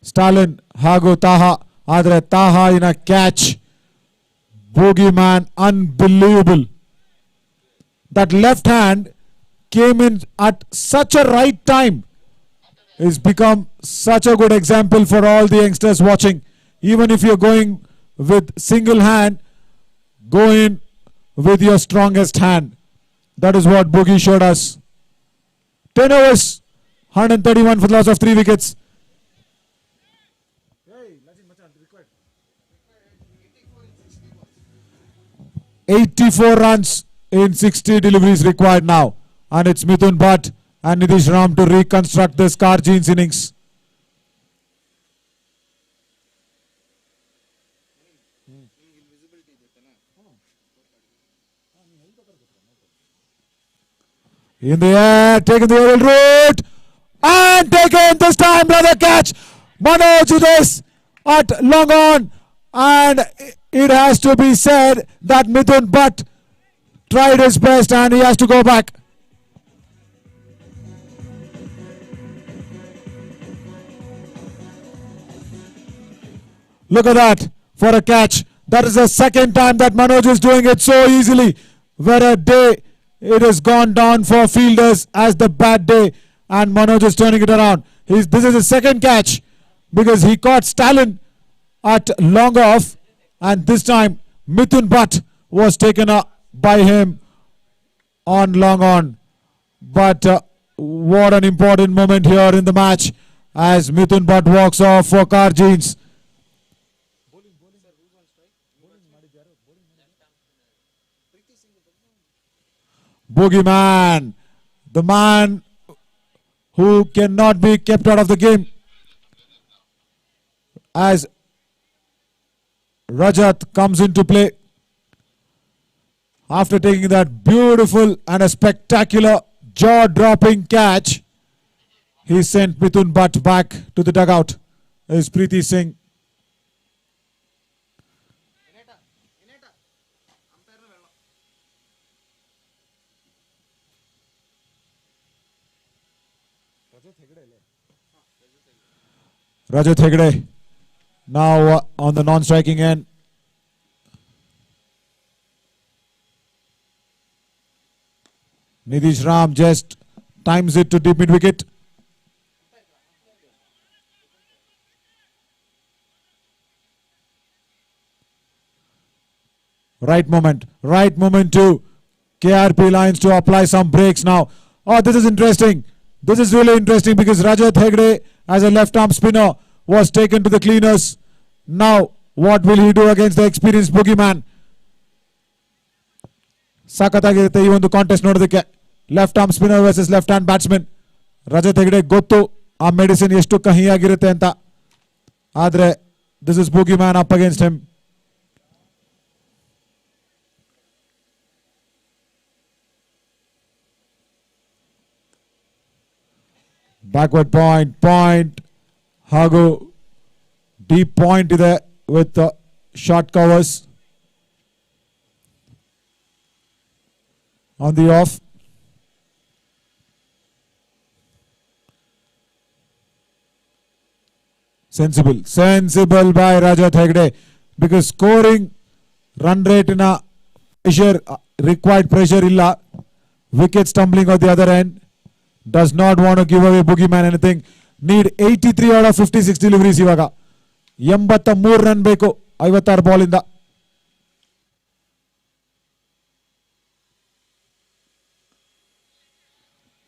Speaker 1: Stalin ಹಾಗೂ Taha. ಆದರೆ Taha in a catch. Bogeyman, unbelievable. That left hand came in at such a right time. It's become such a good example for all the youngsters watching. Even if you're going with single hand, go in with your strongest hand. That is what Boogie showed us. 10 overs, 131 for the loss of 3 wickets. 84 runs in 60 deliveries required now. And it's Mithun Bhatt and Nitish Ram to reconstruct this Karjeen's innings. In the air, taking the aerial route. And taken this time, another catch. Manoj this at long on. And it has to be said that Mithun Bhatt tried his best and he has to go back. Look at that for a catch. That is the second time that Manoj is doing it so easily. Where a day it has gone down for fielders as the bad day, and Manoj is turning it around. This is his second catch because he caught Stalin at long off, and this time Mithun Bhatt was taken up by him on long on. But what an important moment here in the match as Mithun Bhatt walks off for Karjeen's. Boogeyman, the man who cannot be kept out of the game, as Rajat comes into play after taking that beautiful and a spectacular jaw-dropping catch. He sent Mithun Bhatt back to the dugout. Is Preeti Singh. Rajat Hegde now on the non-striking end. Nitish Ram just times it to deep mid wicket. Right moment to KRP Lions to apply some breaks now. Oh, this is interesting. This is really interesting because Rajat Hegde as a left arm spinner was taken to the cleaners. Now what will he do against the experienced Boogeyman? ಸಖತ್ತಾಗಿರುತ್ತೆ ಈ ಒಂದು contest ನೋಡೋದಕ್ಕೆ. Left arm spinner versus left hand batsman. Rajat Hegde ಗೊತ್ತು ಆ medicine ಎಷ್ಟು ಕಹಿಯಾಗಿರುತ್ತೆ ಅಂತ. ಆದರೆ this is Boogeyman up against him. Backward point ಹಾಗೂ deep point ಇದೆ with short covers on the off. Sensible by Rajat Hegde because scoring run rate in a pressure required pressure illa. Wicket stumbling on the other end. Does not want to give away Boogeyman anything. Need 83 out of 56 deliveries ಇವಾಗ. 83 run ಬೇಕು 56 ball ಇಂದ.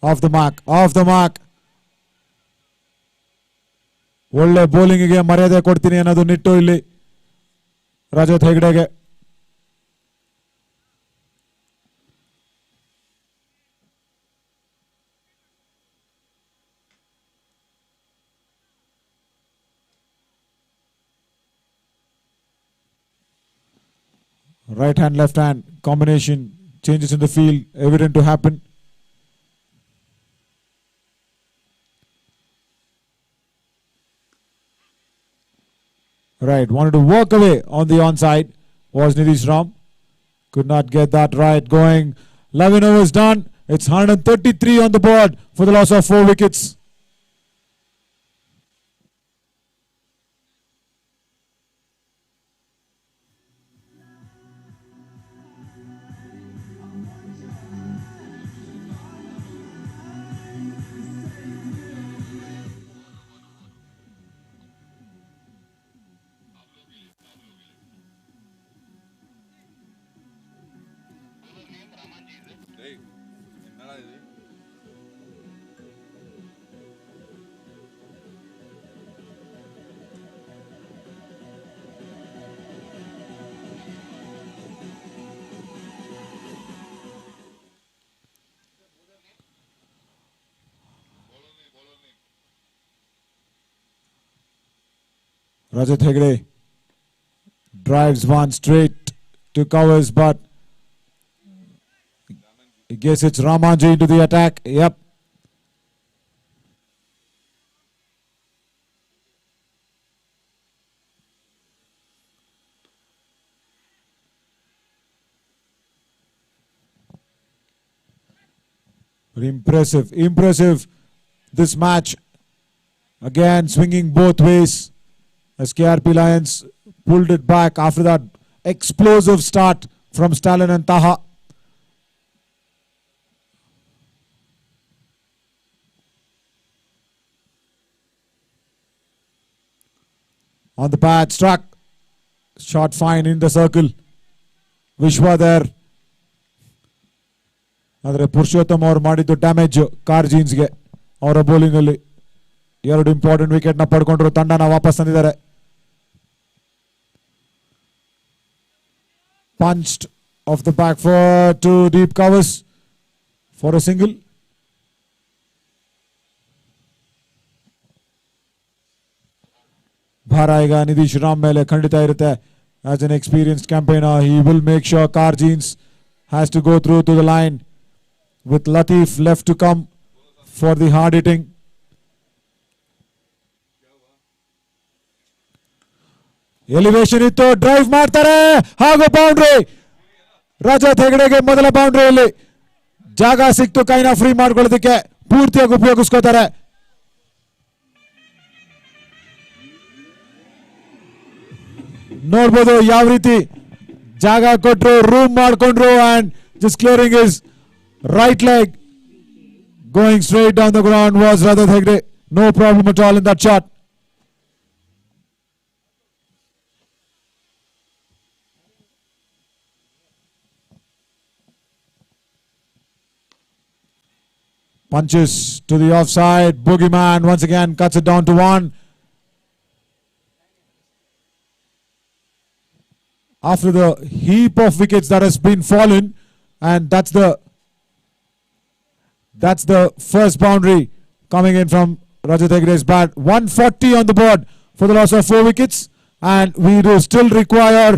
Speaker 1: Off the mark. ಒಳ್ಳೆ ಬೌಲಿಂಗಿಗೆ ಮರ್ಯಾದೆ ಕೊಡ್ತೀನಿ ಅನ್ನೋದು ನಿಟ್ಟು ಇಲ್ಲಿ Rajat ಹೆಗ್ಡೆಗೆ. right hand, left hand combination changes in the field evident to happen. Right, wanted to walk away on the onside was Nitish Ram. Could not get that right going. 11 overs done. It's 133 on the board for the loss of 4 wickets.
Speaker 3: டேய் என்னடா இது
Speaker 1: Rajat Hegde drives one straight to covers, but I guess it's Ramanji into the attack. Yep. Impressive this match. Again swinging both ways as KRP Lions pulled it back after that explosive start from Stalin and Taha. On the pad, struck. Shot fine in the circle. Vishwa there. ಆದರೆ ಪುರುಷೋತ್ತಮ್ ಅವರು ಮಾಡಿದ್ದು damage car ಜೀನ್ಸ್ಗೆ ಅವರ bowling ಅಲ್ಲಿ 2 important wicket ನ ಪಡ್ಕೊಂಡ್ರು ತಂಡನ ವಾಪಸ್ ತಂದಿದ್ದಾರೆ. Punched off the back for 2 deep covers for a single. ಭಾರ ಈಗ ನಿತೀಶ್ ರಾಮ್ ಮೇಲೆ ಖಂಡಿತ ಇರುತ್ತೆ. As an experienced campaigner, he will make sure Car Jeans has to go through to the line with Latif left to come for the hard hitting. Elevation ittu, drive ಮಾಡ್ತಾರೆ ಹಾಗೂ boundary. Rajat ಹೆಗಡೆಗೆ ಮೊದಲ ಬೌಂಡ್ರಿಯಲ್ಲಿ ಜಾಗ ಸಿಕ್ತು ಕೈನ ಫ್ರೀ ಮಾಡ್ಕೊಳ್ಳೋದಕ್ಕೆ ಪೂರ್ತಿಯಾಗಿ ಉಪಯೋಗಿಸ್ಕೋತಾರೆ. ನೋಡಬಹುದು ಯಾವ ರೀತಿ ಜಾಗ ಕೊಟ್ಟರು, ರೂಮ್ ಮಾಡ್ಕೊಂಡ್ರು and just clearing his right leg going straight down the ground was Rajat Hegde. No problem at all in that shot. Punches to the offside. Boogeyman once again cuts it down to 1. After the heap of wickets that has been fallen, and that's the first boundary coming in from Rajat Hegde's bat. 140 on the board for the loss of 4 wickets, and we do still require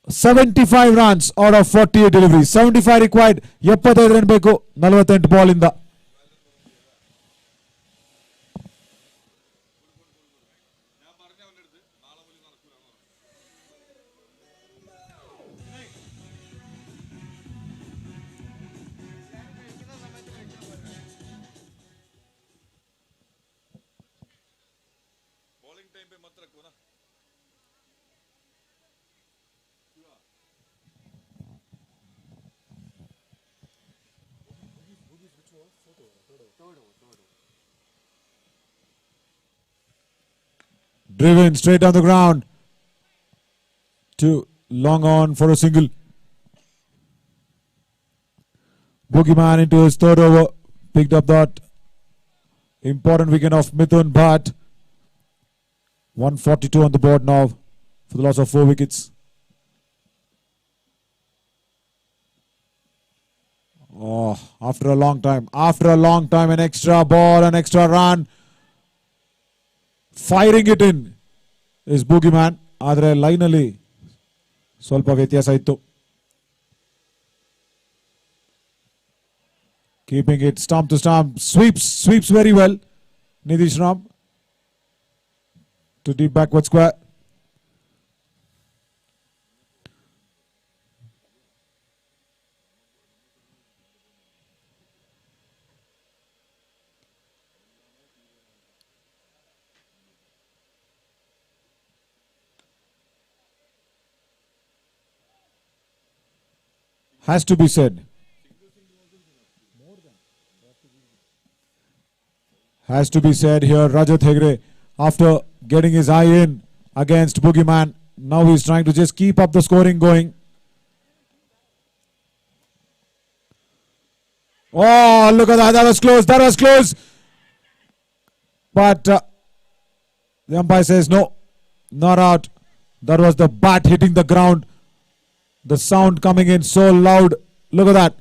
Speaker 1: 75 runs out of 48 deliveries. 75 required. 75 run ಬೇಕು 48 ball ಇಂದ. Driven straight on the ground to long on for a single. Boogeyman into his third over. Picked up that important wicket of Mithun, but 142 on the board now for the loss of 4 wickets. Oh, after a long time, an extra ball, an extra run. Firing it in is Boogeyman. ಆದರೆ ಲೈನಲ್ಲಿ ಸ್ವಲ್ಪ ವ್ಯತ್ಯಾಸ ಇತ್ತು. Keeping it stump to stump. Sweeps very well. Nitish Ram to deep backward square. Has to be said. Has to be said here, Rajat Hegde, after getting his eye in against Boogeyman, now he's trying to just keep up the scoring going. Oh, look at that. That was close. That was close. But the umpire says no, not out. That was the bat hitting the ground. The sound coming in so loud. Look at that.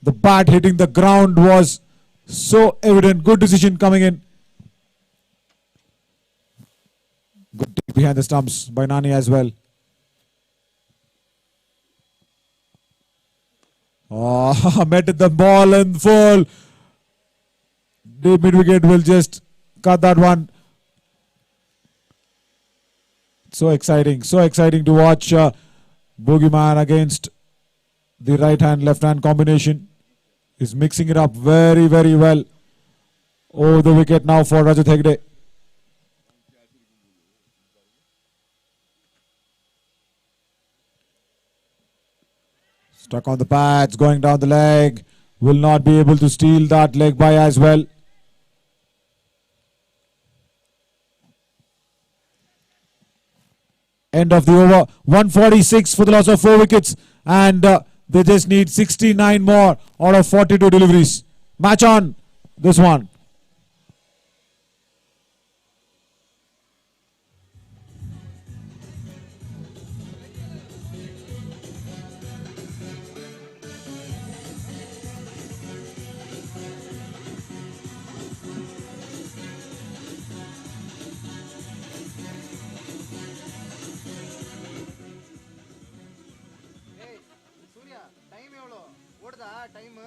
Speaker 1: The bat hitting the ground was so evident. Good decision coming in. Good take behind the stumps by Nani as well. Oh, met the ball and full. The mid wicket will just cut that one. So exciting to watch Boogeyman against the right hand left hand combination. Is mixing it up very, very well. Oh, the wicket now for Rajat Hegde. Stuck on the pads, going down the leg. Will not be able to steal that leg by as well. End of the over. 146 for the loss of 4 wickets. And they just need 69 more out of 42 deliveries. Match on this one.
Speaker 2: ಏಯ್ Surya time ಹೇಳು ಓಡ್ದ time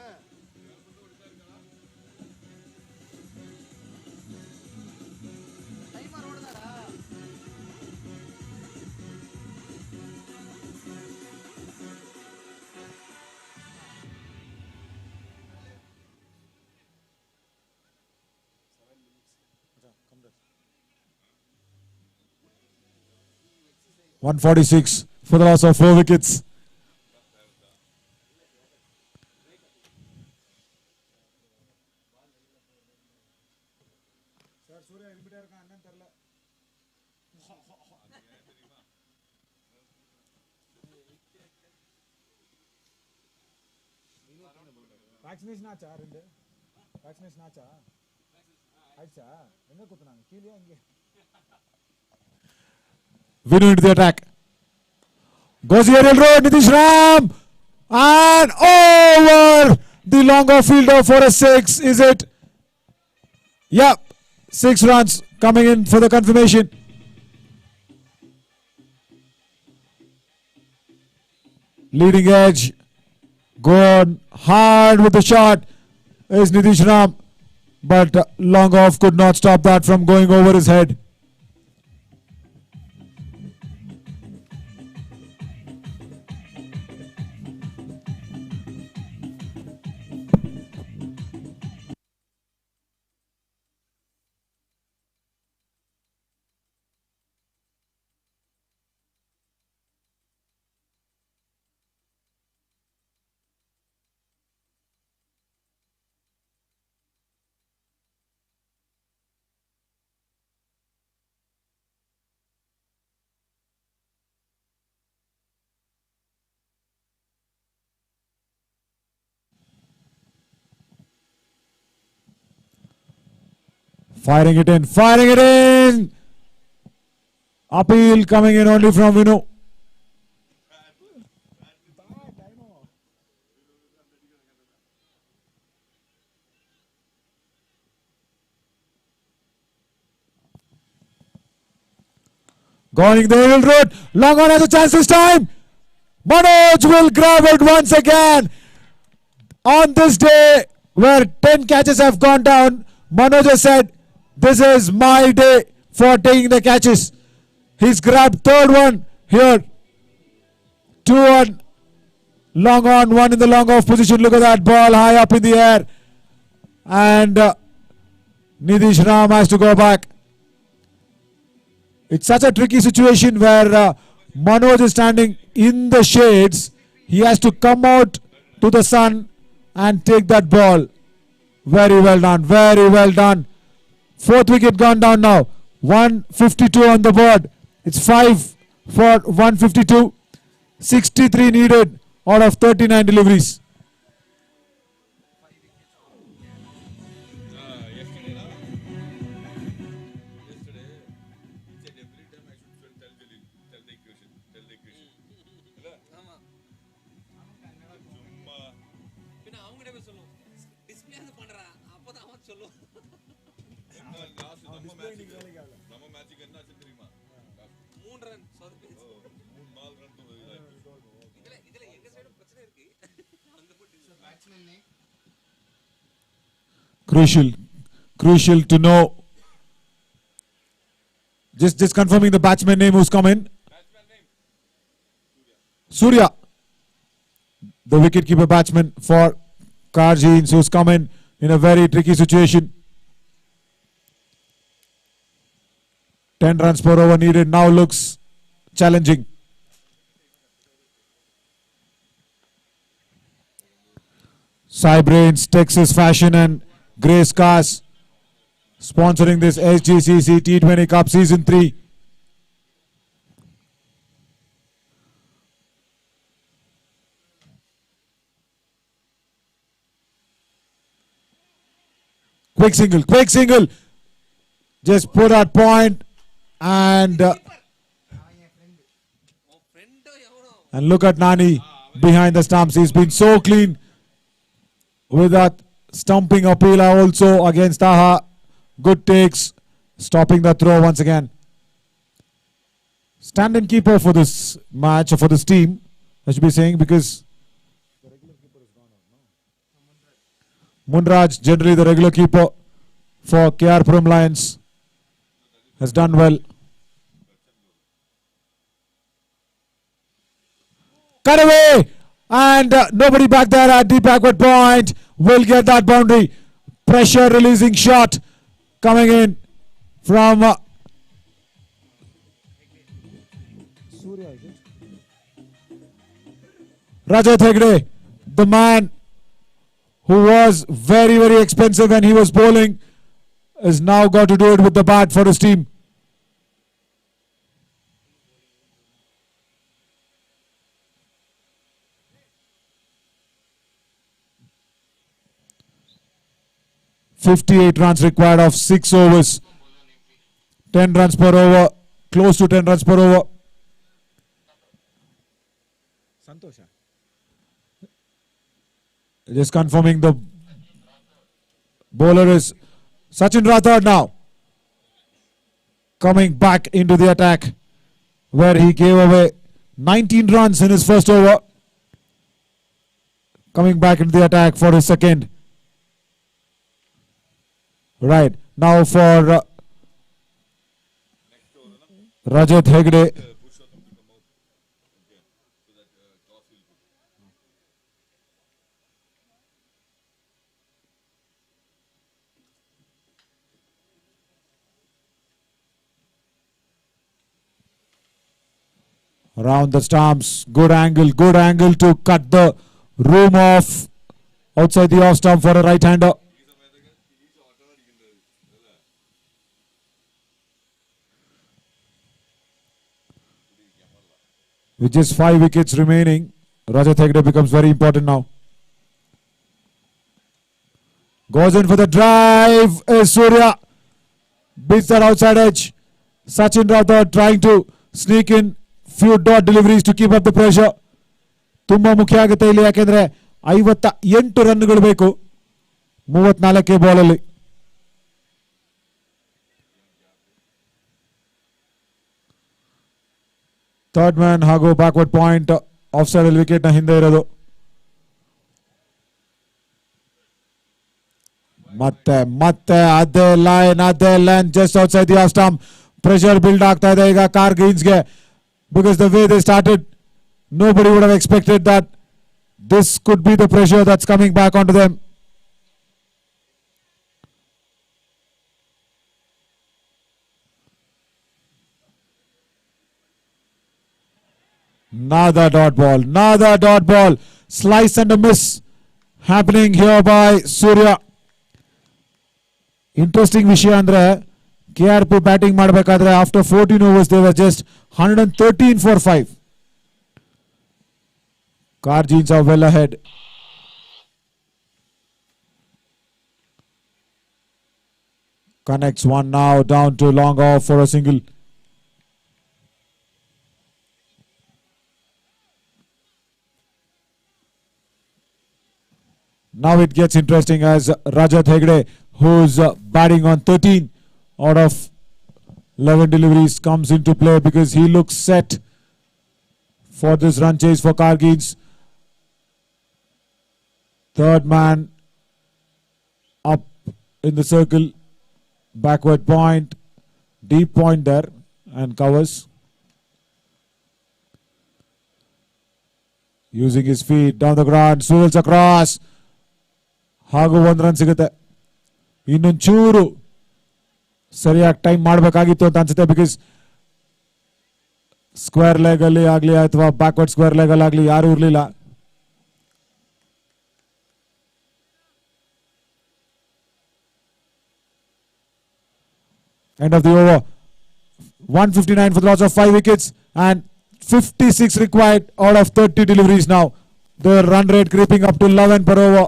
Speaker 2: timer ಓಡ್ದಾರ
Speaker 1: .146 for the loss of 4 wickets. Vaccination ಆಚಾ ரெண்டு vaccination ಆಚಾ ಆಯ್ತಾ எங்க குத்துனாங்க கீழே அங்கே Vinu into the attack. Goes the aerial road. Nitish Ram and over the longer fielder for a 6. Is it? Yep. 6 runs coming in for the confirmation. Leading edge. Gone hard with the shot is Nitish Ram. But long off could not stop that from going over his head. Firing it in. Appeal coming in only from Vinu. Going the middle road. Long on has a chance this time. Manoj will grab it once again. On this day where 10 catches have gone down, Manoj has said, this is my day for taking the catches. He's grabbed third one here. 2 on, long on, 1 in the long off position. Look at that ball high up in the air. And Nitish Ram has to go back. It's such a tricky situation where Manoj is standing in the shades. He has to come out to the sun and take that ball. Very well done. Very well done. Fourth wicket gone down now. 152 on the board. It's 5 for 152. 63 needed out of 39 deliveries. Crucial to know. Just confirming the batsman name who's come in. Surya, the wicketkeeper batsman for Karjins, who's come in a very tricky situation. 10 runs per over needed. Now looks challenging. Cybrains, Texas Fashion and Grace Cars sponsoring this Sgcc T20 Cup Season 3. Quick single. Just put that point and look at Nani behind the stumps. He's been so clean with that stumping appeal also against Taha. Good takes, stopping the throw once again. Stand-in keeper for this match, or for this team, I should be saying, because Munraj, generally the regular keeper for KRP Lions, has done well. Cut away! And nobody back there at the backward point will get that boundary. Pressure releasing shot coming in from Rajat Hegde, the man who was very, very expensive when he was bowling, has now got to do it with the bat for his team. .58 runs required of 6 overs. 10 runs per over, close to 10 runs per over. Just confirming the bowler is Sachin Rathod now. Coming back into the attack where he gave away 19 runs in his first over. Coming back into the attack for his second. Right, now for Rajat Hegde. Around the stumps, good angle to cut the room off outside the off stump for a right-hander. With just 5 wickets remaining, Rajat Hegde becomes very important now. Goes in for the drive. Surya beats that outside edge. Sachin Rathod trying to sneak in few dot deliveries to keep up the pressure. ತುಂಬಾ ಮುಖ್ಯ ಆಗುತ್ತೆ ಇಲ್ಲಿ, ಯಾಕೆಂದ್ರೆ 58 ರನ್ಗಳು ಬೇಕು 34 ball ಅಲ್ಲಿ. Third man ಹಾಗೂ backward point of side ಅಲ್ಲಿ wicket ನ ಹಿಂದೆ ಇರೋದು. ಮತ್ತೆ ಅದೇ line just outside the of stump. Pressure build ಆಗ್ತಾ ಇದೆ ಈಗ ಕಾರ್ಗಿನ್ಸ್ಗೆ, because the way they started, nobody would have expected that this could be the pressure that's coming back onto them. Another dot ball, slice and a miss happening here by Surya. Interesting ವಿಷಯ ಅಂದ್ರೆ KRP batting ಮಾಡಬೇಕಾದ್ರೆ after 14 overs they were just 113 for 5. Cargins are well ahead. Connects one now, down to long off for a single. Now it gets interesting as Rajat Hegde, who's batting on 13 out of 11 deliveries, comes into play because he looks set for this run chase for Cargins. Third man up in the circle, backward point, deep point there, and covers. Using his feet down the ground, swivels across. ಹಾಗೂ 1 run ಸಿಗುತ್ತೆ. ಇನ್ನೊಂಚೂರು ಸರಿಯಾಗಿ time ಮಾಡಬೇಕಾಗಿತ್ತು ಅಂತ ಅನ್ಸುತ್ತೆ, because square leg ಅಲ್ಲಿ ಆಗಲಿ ಅಥವಾ backward square leg ಅಲ್ಲಿ ಆಗಲಿ ಯಾರು ಇರಲಿಲ್ಲ. End of the over. 159 for the loss of 5 wickets and 56 required out of 30 deliveries now. The run rate creeping up to 11 per over.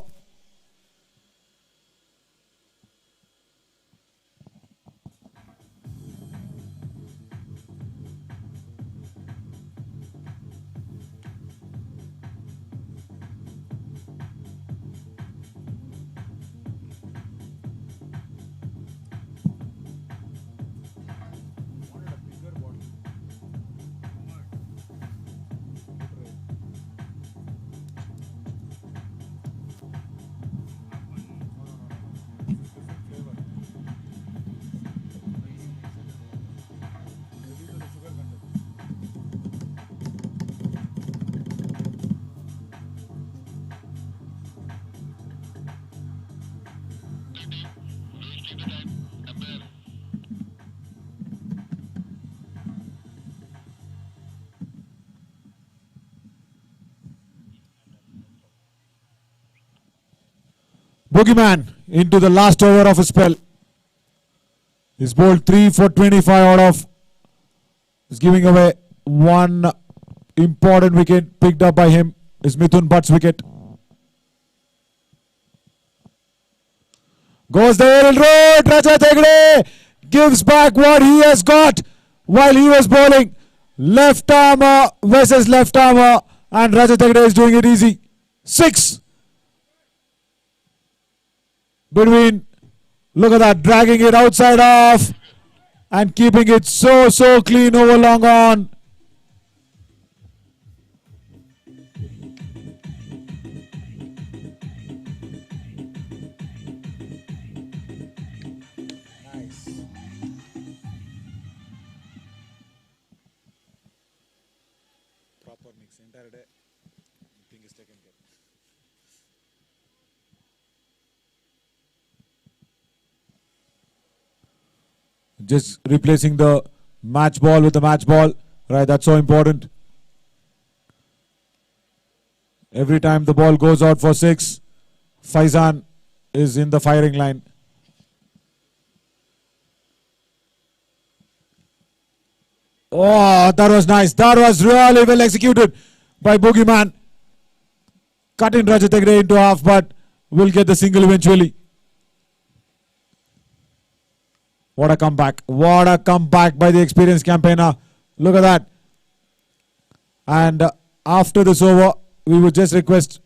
Speaker 1: Boogeyman into the last over of his spell. He's bowled 3 for 25 out of. He's giving away one important wicket picked up by him. Is Mithun Butt's wicket. Goes the aerial road. Rajat Hegde gives back what he has got while he was bowling. Left armour versus left armour, and Rajat Hegde is doing it easy. 6. Between, look at that, dragging it outside off and keeping it so clean over long on. Nice. Proper mix entire day. Thing is taken care. Just replacing the match ball with the match ball, right? That's so important. Every time the ball goes out for 6, Faizan is in the firing line. Oh, that was nice. That was really well executed by Boogeyman. Cutting Rajat Hegde into half, but will get the single eventually. What a comeback. What a comeback by the experienced campaigner. Look at that. And after this over, we would just request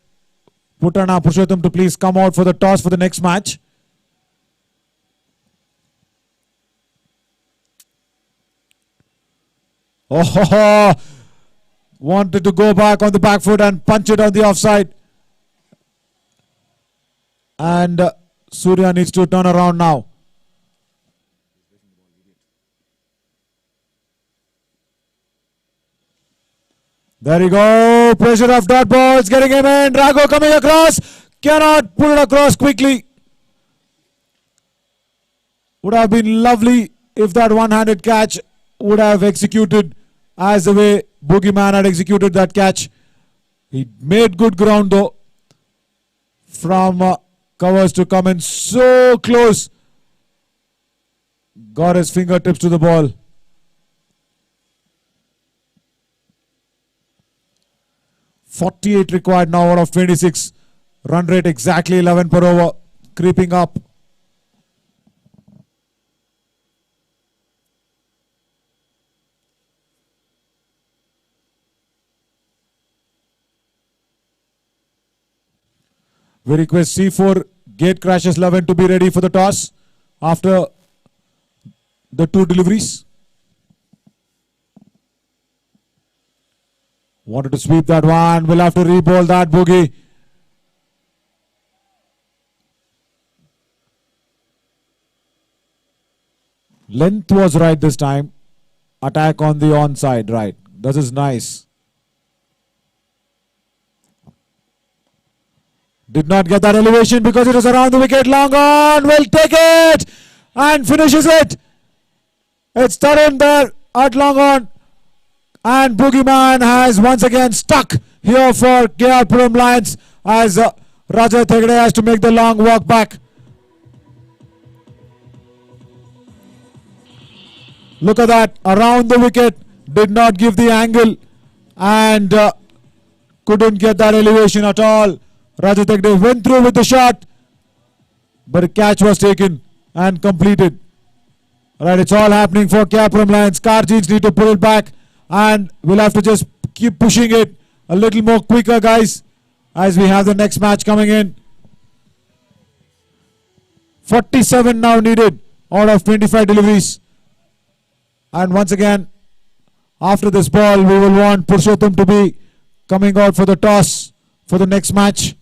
Speaker 1: Putana Purushottam to please come out for the toss for the next match. Oh, wanted to go back on the back foot and punch it on the offside. And Surya needs to turn around now. There you go. Pressure of dot balls getting him in. Rago coming across. Cannot pull it across quickly. Would have been lovely if that one-handed catch would have executed as the way Boogeyman had executed that catch. He made good ground though. From covers to come in so close. Got his fingertips to the ball. .48 required now out of 26. Run rate exactly 11 per over. Creeping up. We request C4 gate crashes 11 to be ready for the toss after the 2 deliveries. Wanted to sweep that one. We'll have to re-ball that boogie. Length was right this time. Attack on the onside, right. This is nice. Did not get that elevation because it was around the wicket. Long on. Will take it and finishes it. It's Taran there at long on. And Boogeyman has once again stuck here for KRP Lions as Raja Thegde has to make the long walk back. Look at that. Around the wicket. Did not give the angle. And couldn't get that elevation at all. Raja Thegde went through with the shot. But a catch was taken and completed. Alright, it's all happening for KRP Lions. Karjins need to pull it back. And we'll have to just keep pushing it a little more quicker, guys, as we have the next match coming in. 47 now needed out of 25 deliveries. And once again, after this ball, we will want Purushottam to be coming out for the toss for the next match,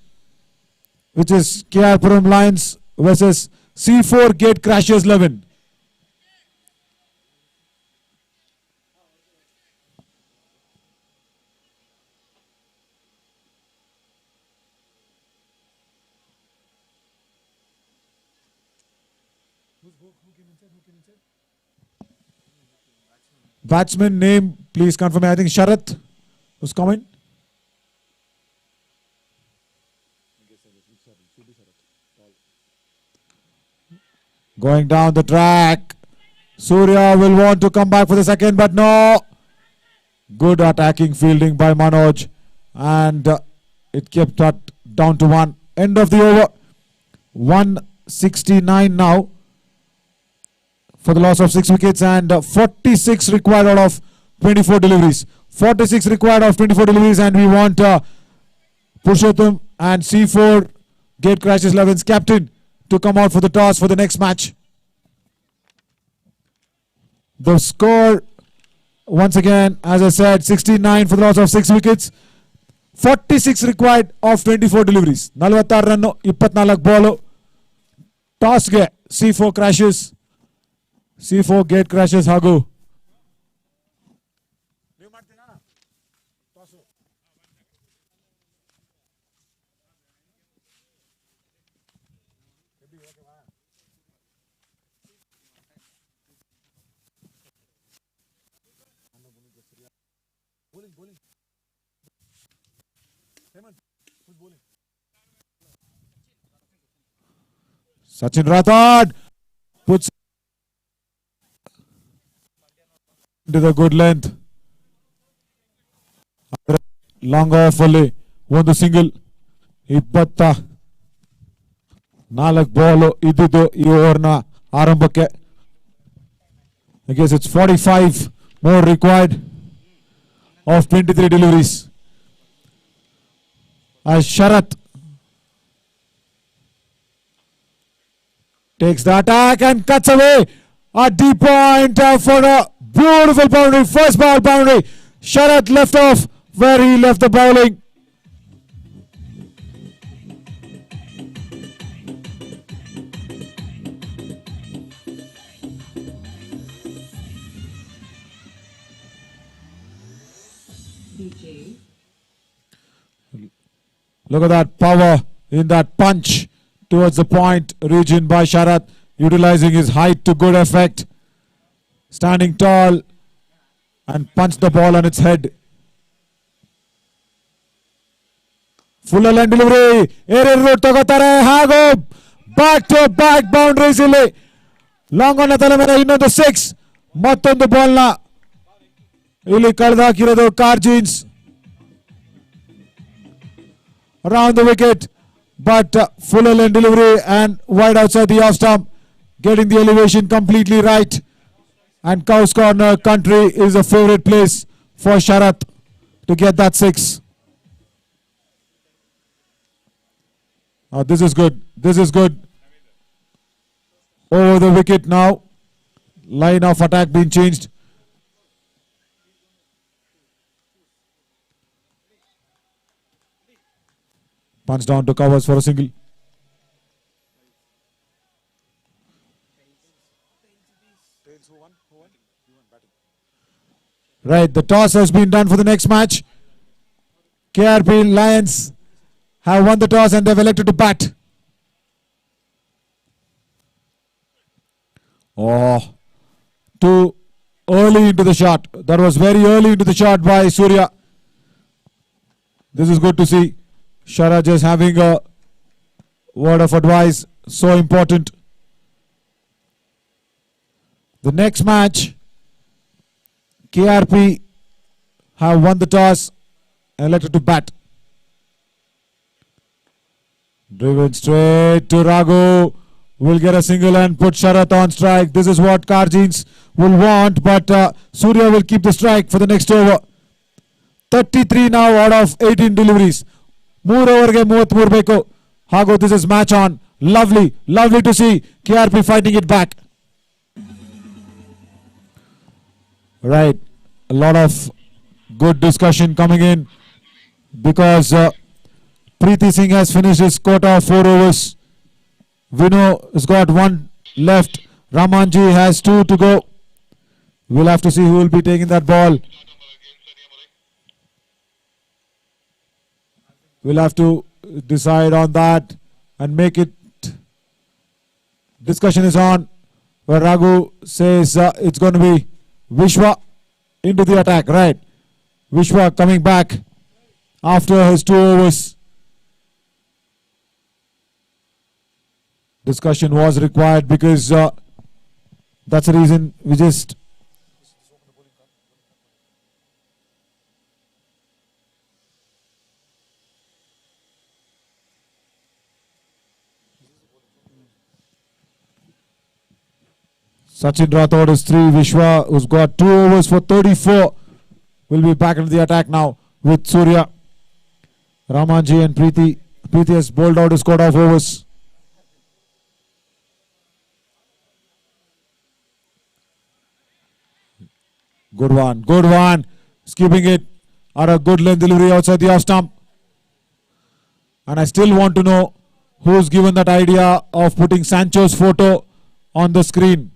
Speaker 1: which is KRP Lions versus C4 Gate Crashers 11. Batsman name, please confirm. I think Sharath was coming. Going down the track. Surya will want to come back for the second, but no. Good attacking fielding by Manoj. And it kept that down to 1. End of the over. 169 now. For the loss of 6 wickets and 46 required out of 24 deliveries. 46 required out of 24 deliveries, and we want Purushottam and C4 Gate Crashes 11's captain to come out for the toss for the next match. The score, once again, as I said, 69 for the loss of 6 wickets. 46 required of 24 deliveries. 46 ರನ್ನು 24 ball. ಟಾಸ್ಗೆ C4 crashes. C4 gate crashes ಹಾಗೂ Sachin Rathod puts into the good length. Long off ಅಲ್ಲಿ ಒಂದು single 24 ball ಇದ್ದಿದ್ದು ಈ ಓವರ್ನ ಆರಂಭಕ್ಕೆ. I guess it's 45 more required of 23 deliveries. As Sharath takes the attack and cuts away a deep point for a beautiful boundary. First ball boundary. Sharath left off where he left the bowling. Look at that power in that punch towards the point region by Sharath, utilizing his height to good effect. Standing tall and punched the ball on its head. Full line delivery. Aerial route ತಗೋತಾರೆ ಹಾಗೂ back to back boundaries ಇಲ್ಲಿ. Long on ತಲೆ ಮೇಲೆ ಇನ್ನೊಂದು 6. ಮತ್ತೊಂದು ball ನ ಇಲ್ಲಿ ಕಳೆದಾಕಿರೋದು ಕಾರ್ಜಿನ್ಸ್. Around the wicket, but full line delivery and wide outside the off stump, getting the elevation completely right. And Cows Corner country is a favorite place for Sharath to get that 6. Oh, this is good. This is good. Over the wicket now. Line of attack being changed. Punch down to covers for a single. Right, the toss has been done for the next match. KRP Lions have won the toss and they've elected to bat. Oh, too early into the shot. That was very early into the shot by Surya. This is good to see. Sharath just having a word of advice, so important. The next match, KRP have won the toss and elected to bat. Driven straight to Raghu. Will get a single and put Sharath on strike. This is what Karjins will want, but Surya will keep the strike for the next over. 33 now out of 18 deliveries. 3 overge 33 ಬೇಕು ಹಾಗೂ this is match on. Lovely to see KRP fighting it back. Right, a lot of good discussion coming in because Preeti Singh has finished his quota of 4 overs. Vino has got 1 left. Ramanji has 2 to go. We'll have to see who will be taking that ball. We'll have to decide on that and make it. Discussion is on where Raghu says it's going to be Vishwa into the attack. Right, Vishwa coming back after his 2 overs. Discussion was required because that's the reason we just Sachin Rathod is 3. Vishwa, who's got 2 overs for 34, will be back into the attack now with Surya. Ramanji and Preeti. Preeti has bowled out his quota of overs. Good one. Skipping it at a good length delivery outside the off stump. And I still want to know who's given that idea of putting Sancho's photo on the screen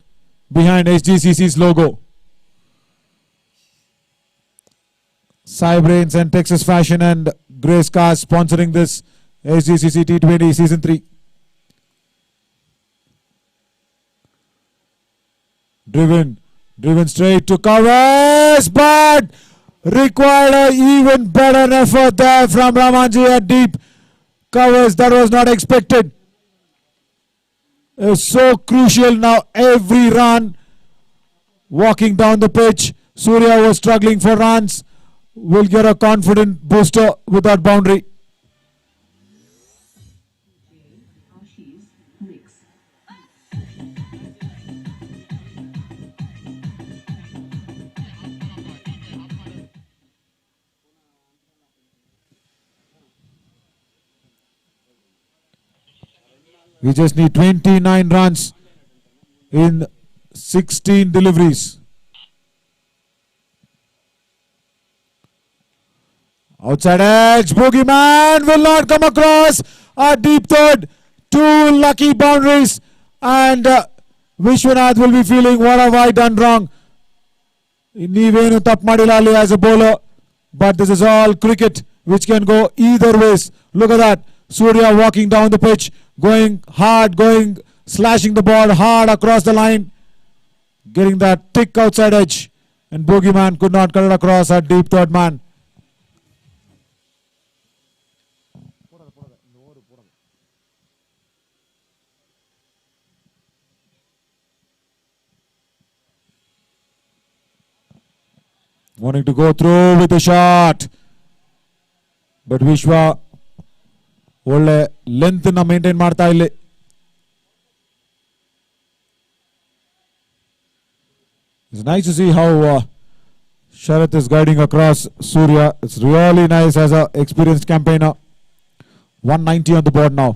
Speaker 1: behind Sgcc's logo. Sai Brains and Texas Fashion and Grace Cars sponsoring this Sgcc T20 Season 3. Driven straight to covers, but required an even better effort there from Ramanji at deep covers. That was not expected. It's so crucial now. Every run walking down the pitch. Surya was struggling for runs. Will get a confident booster with that boundary. We just need 29 runs in 16 deliveries. Outside edge, Boogeyman will not come across. A deep third, 2 lucky boundaries, and Vishwanath will be feeling, what have I done wrong? Neevenu tappu madila alli as a bowler, but this is all cricket which can go either ways. Look at that, Surya walking down the pitch, going hard, slashing the ball hard across the line, getting that thick outside edge, and Boogeyman could not cut it across. A deep third man. Wanting to go through with a shot, but Vishwa ಒಳ್ಳೆ length ನ maintain ಮಾಡ್ತಾ ಇಲ್ಲಿ. It's nice to see how Sharath is guiding across Surya. It's really nice as an experienced campaigner. 190 on the board now.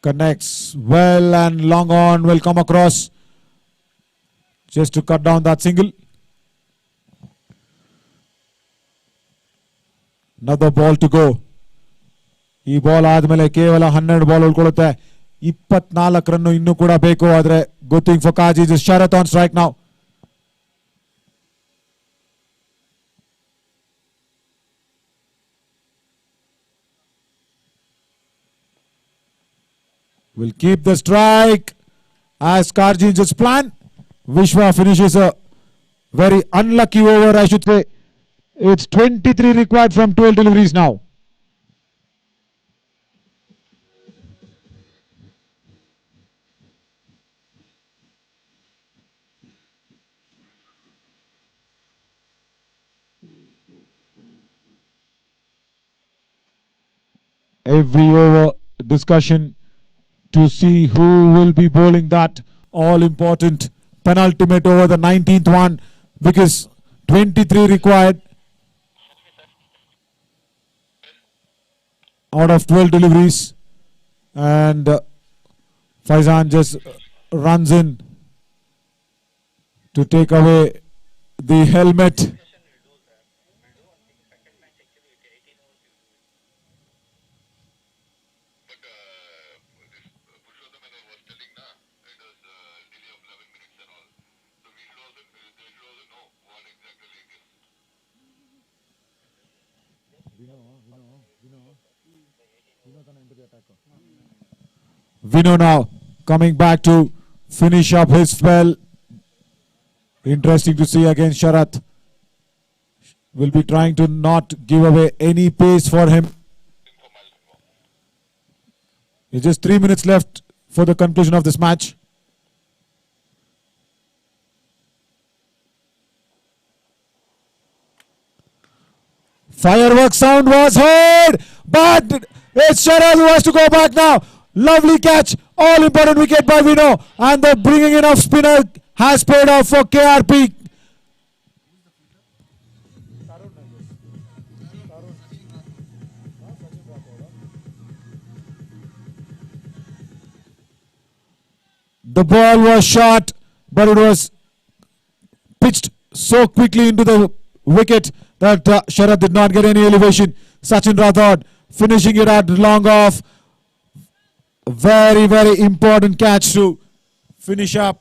Speaker 1: Connects well and long on will come across just to cut down that single. Another ball to go. ಈ ball ಆದ್ಮೇಲೆ ಕೇವಲ 12 ball ಉಳ್ಕೊಳ್ಳುತ್ತೆ. 24 run ಇನ್ನೂ ಕೂಡ ಬೇಕು. ಆದ್ರೆ good thing for Kaji is Sharath on strike now. Will keep the strike as Karji just plan. Vishwa finishes a very unlucky over, I should say. It's 23 required from 12 deliveries now. Every over discussion to see who will be bowling that all-important penultimate over, the 19th one, because 23 required out of 12 deliveries, and Faizan just runs in to take away the helmet. Vino now coming back to finish up his spell. Interesting to see against Sharath. Will be trying to not give away any pace for him. It's just 3 minutes left for the conclusion of this match. Fireworks sound was heard, but it's Sharath who has to go back now. Lovely catch, all important wicket by Vino, and the bringing in of spinner has paid off for KRP. The ball was shot, but it was pitched so quickly into the wicket that Sharath did not get any elevation. Sachin Rathod finishing it at long off. Very, very important catch to finish up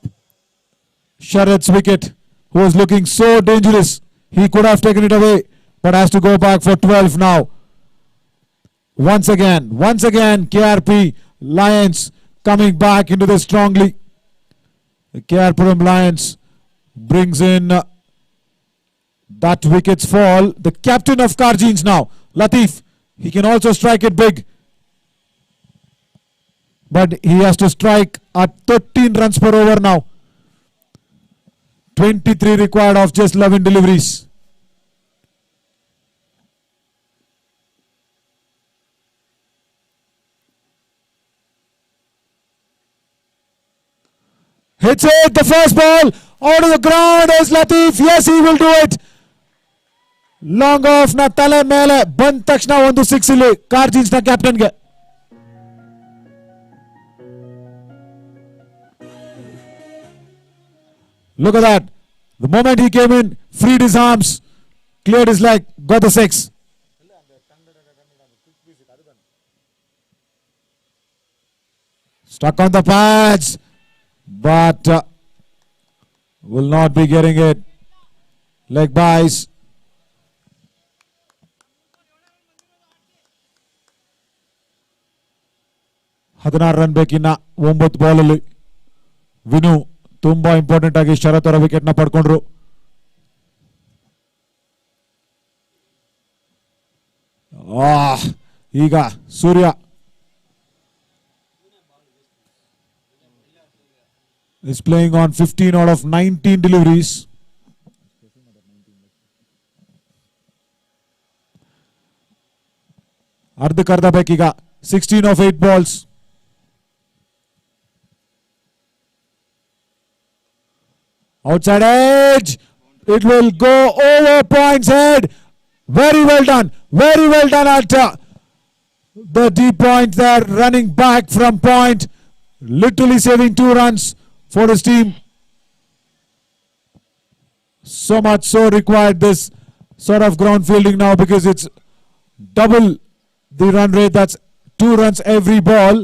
Speaker 1: Sharath's wicket, who was looking so dangerous. He could have taken it away, but has to go back for 12 now. Once again, KRP Lions coming back into this strongly. The KRP Lions brings in that wicket's fall. The captain of Karjins now, Latif. He can also strike it big, but he has to strike at 13 runs per over now. 23 required of just 11 deliveries. Hits it, the first ball out of the ground is Latif. Yes, he will do it. Long off na tale mele ಬಂದ ತಕ್ಷಣ ಒಂದು 6 ಇಲ್ಲಿ ಕಾರ್ಜಿನ್ಸ್ ನ captain ಗೆ. Look at that. The moment he came in, freed his arms, cleared his leg, got the 6. Stuck on the pads, but will not be getting it. Leg byes. ಹದಿನಾರು run ಬೇಕಿನ್ನ 9 ಬಾಲಲ್ಲಿ. Vinu ತುಂಬಾ important ಆಗಿ ಶರತ್ ಅವರ wicket ನ ಪಡ್ಕೊಂಡ್ರು. ಈಗ ಸೂರ್ಯ is playing on 15 out of 19 deliveries. ಅರ್ಧಕ್ಕರ್ಧ ಬೇಕೀಗ. 16 of 8 balls. Outside edge. It will go over points head. Very well done. Very well done at the deep point there. Running back from point. Literally saving 2 runs for his team. So much so required this sort of ground fielding now because it's double the run rate. That's 2 runs every ball.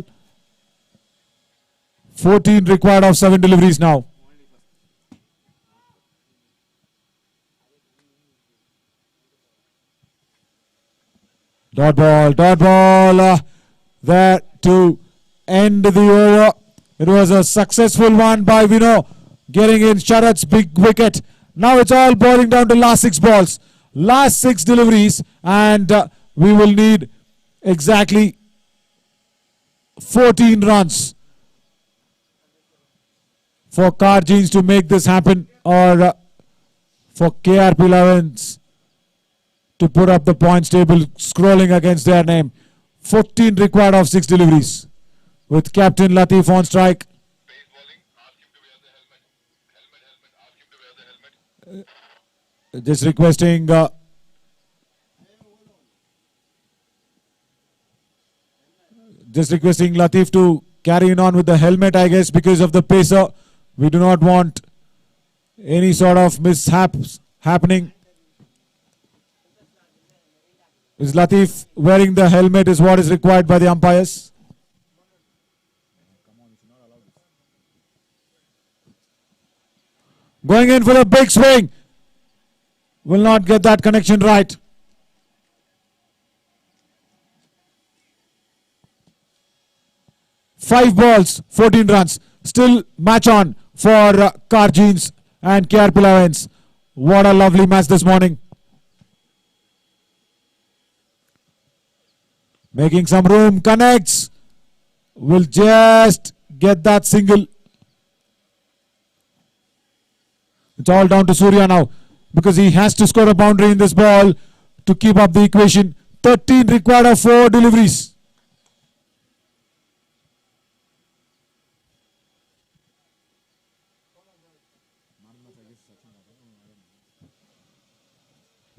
Speaker 1: 14 required of 7 deliveries now. Dot ball there to end the over. It was a successful one by Vino, getting in Sharat's big wicket. Now it's all boiling down to last 6 balls. Last 6 deliveries, and we will need exactly 14 runs for Karjins to make this happen, or for KRP Lions to put up the points table scrolling against their name. 14 required of 6 deliveries with Captain Latif on strike. Just requesting Latif to carry on with the helmet, I guess, because of the pacer. We do not want any sort of mishaps happening. Is Latif wearing the helmet is what is required by the umpires. Going in for a big swing. Will not get that connection right. Five balls, 14 runs. Still match on for Karjins and KRP Lions. What a lovely match this morning. Making some room, connects. Will just get that single. It's all down to Surya now, because he has to score a boundary in this ball to keep up the equation. 13 required of 4 deliveries.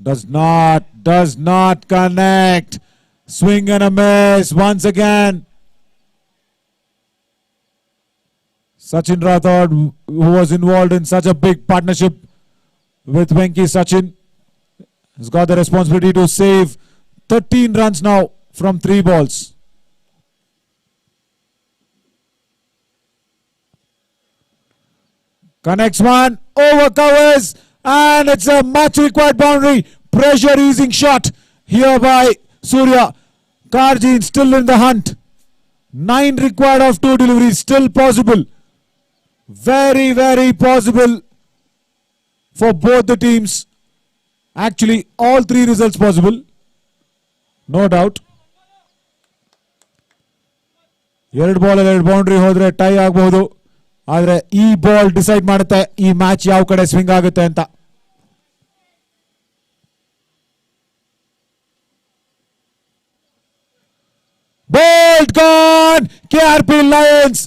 Speaker 1: Does not connect. Swing and a miss once again. Sachin Rathod, who was involved in such a big partnership with Venki Sachin, has got the responsibility to save 13 runs now from 3 balls. Connects one, over covers, and it's a much required boundary. Pressure easing shot here by Surya. Karjin still in the hunt. 9 required of 2 deliveries, still possible. Very, very possible for both the teams. Actually, all 3 results possible. No doubt. 2 ball 2 boundary ಹೋದ್ರೆ tie ಆಗಬಹುದು. ಆದರೆ ಈ ball decide ಮಾಡುತ್ತೆ ಈ match ಯಾವ ಕಡೆ swing ಆಗುತ್ತೆ ಅಂತ. Ball gone. KRP Lions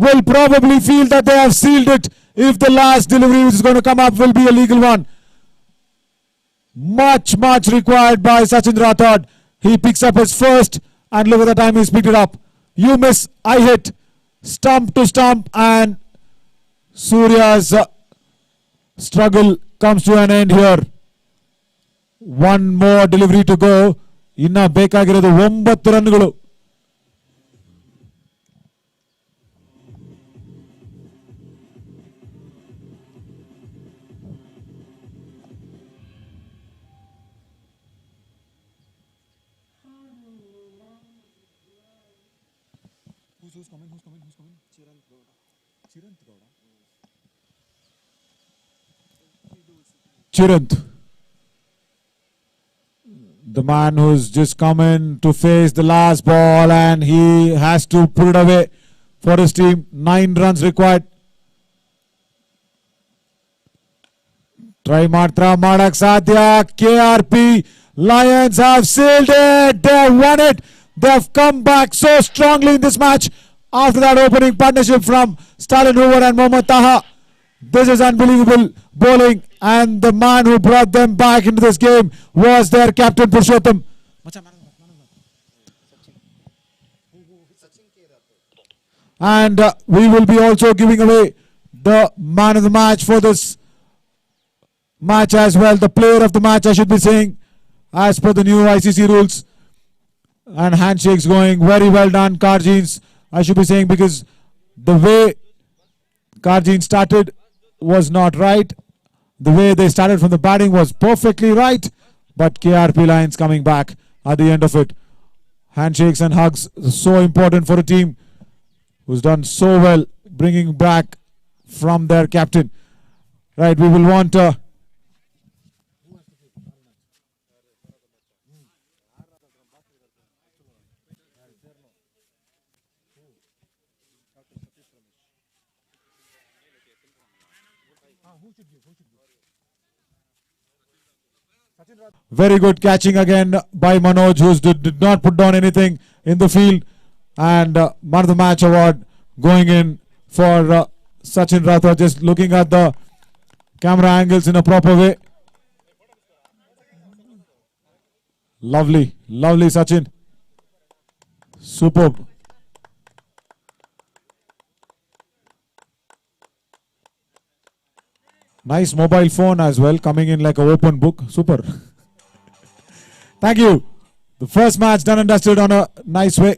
Speaker 1: will probably feel that they have sealed it if the last delivery which is going to come up will be a legal one. Much required by Sachin Rathod. He picks up his first, and look at the time he's picked it up. You miss, I hit. Stump to stump, and Surya's struggle comes to an end here. One more delivery to go. ಇನ್ನ ಬೇಕಾಗಿರೋದು 9 ರನ್ಗಳು.
Speaker 3: Who's coming?
Speaker 1: Chirant, the man who's just come in to face the last ball, and he has to put it away for his team. 9 runs required. Try Matra Madak Sadhya. KRP Lions have sealed it. They have won it. They have come back so strongly in this match after that opening partnership from Stalin and Mohammad Taha. This is unbelievable bowling, and the man who brought them back into this game was their captain Purushottam. And we will be also giving away the man of the match for this match as well. The player of the match, I should be saying, as per the new ICC rules. And handshakes going very well done, Karjins, I should be saying, because the way Karjin started was not right. The way they started from the batting was perfectly right, but KRP Lions coming back at the end of it. Handshakes and hugs so important for a team who's done so well bringing back from their captain. Right, we will want very good catching again by Manoj, who did not put down anything in the field. And man of the match award going in for Sachin Rathod, just looking at the camera angles in a proper way. Lovely, lovely Sachin. Superb. Nice mobile phone as well, coming in like an open book. Super. Thank you. The first match done and dusted on a nice way.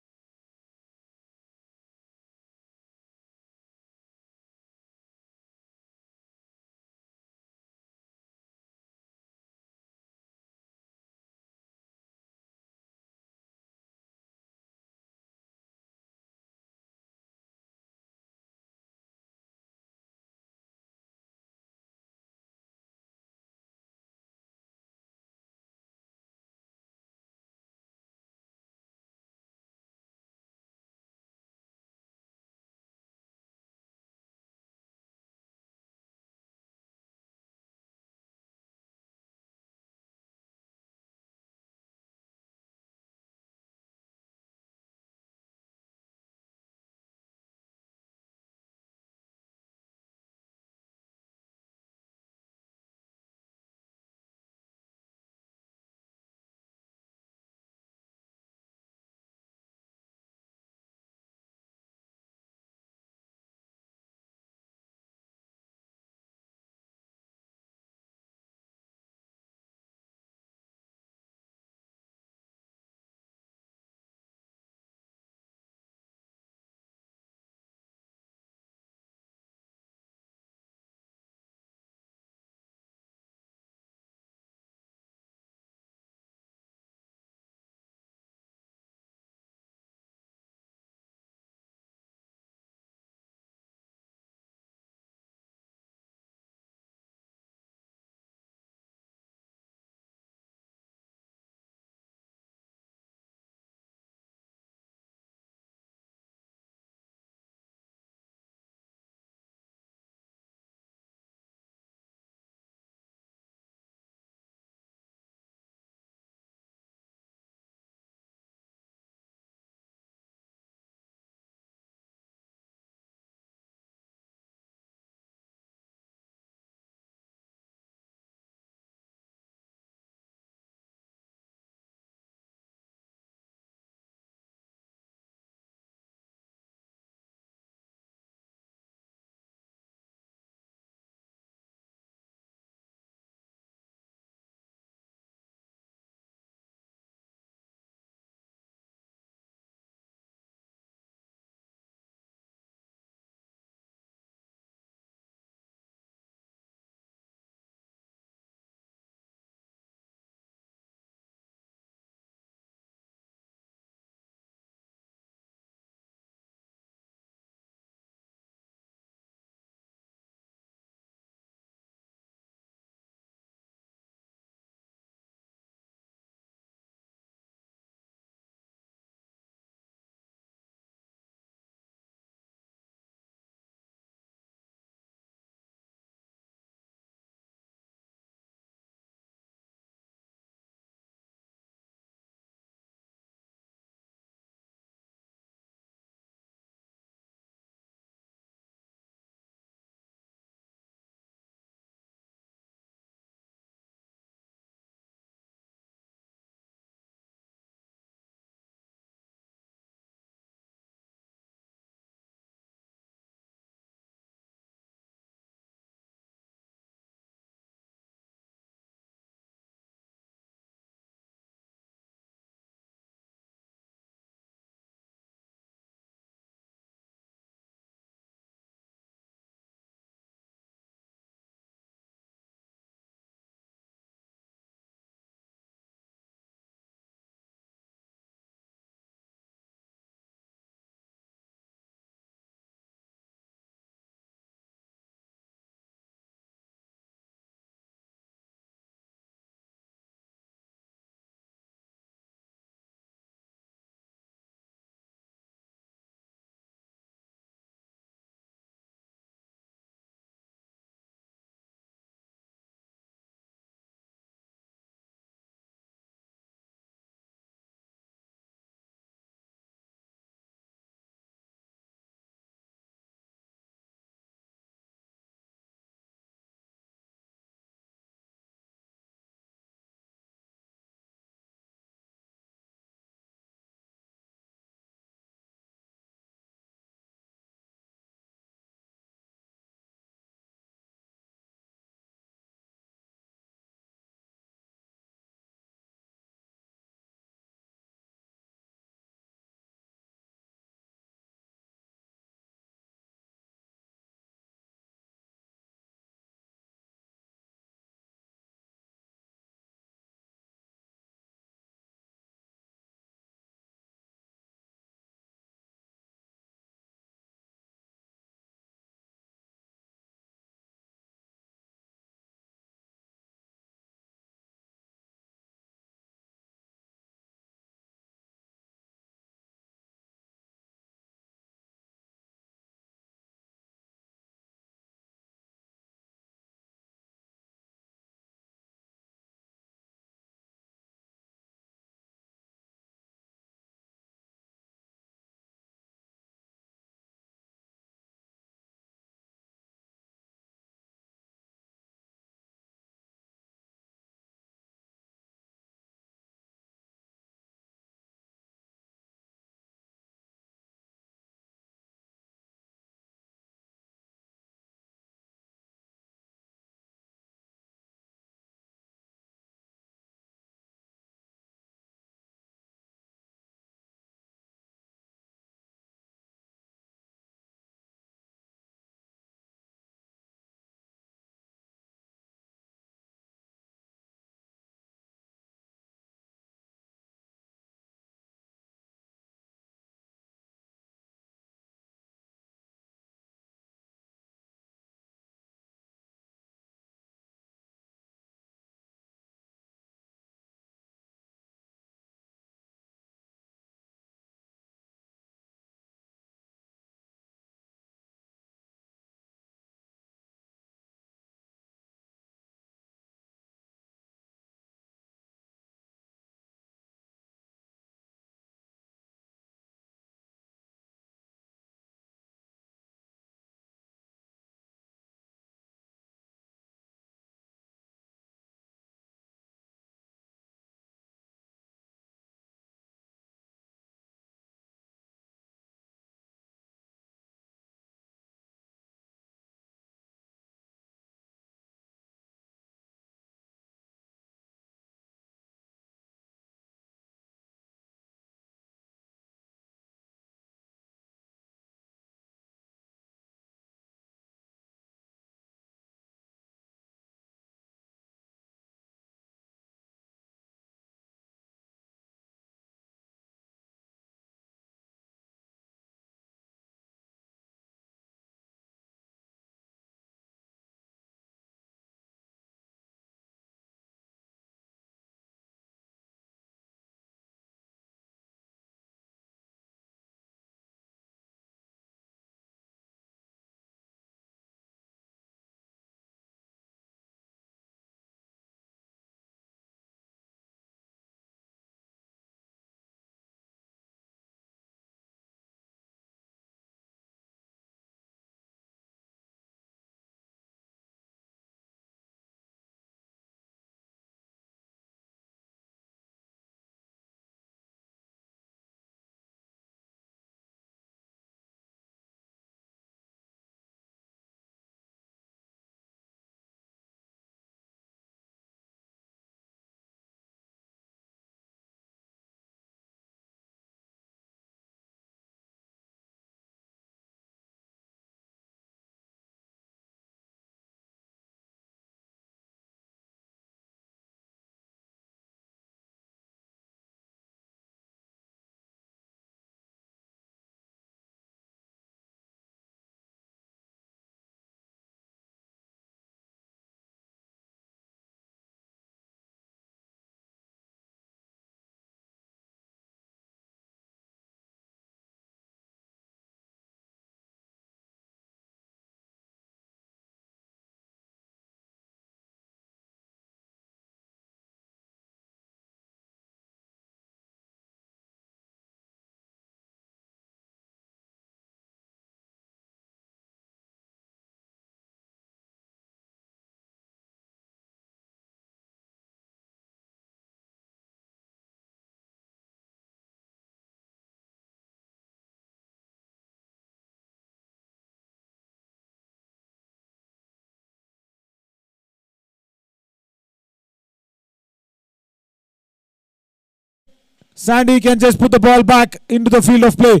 Speaker 1: Sandy can just put the ball back into the field of play.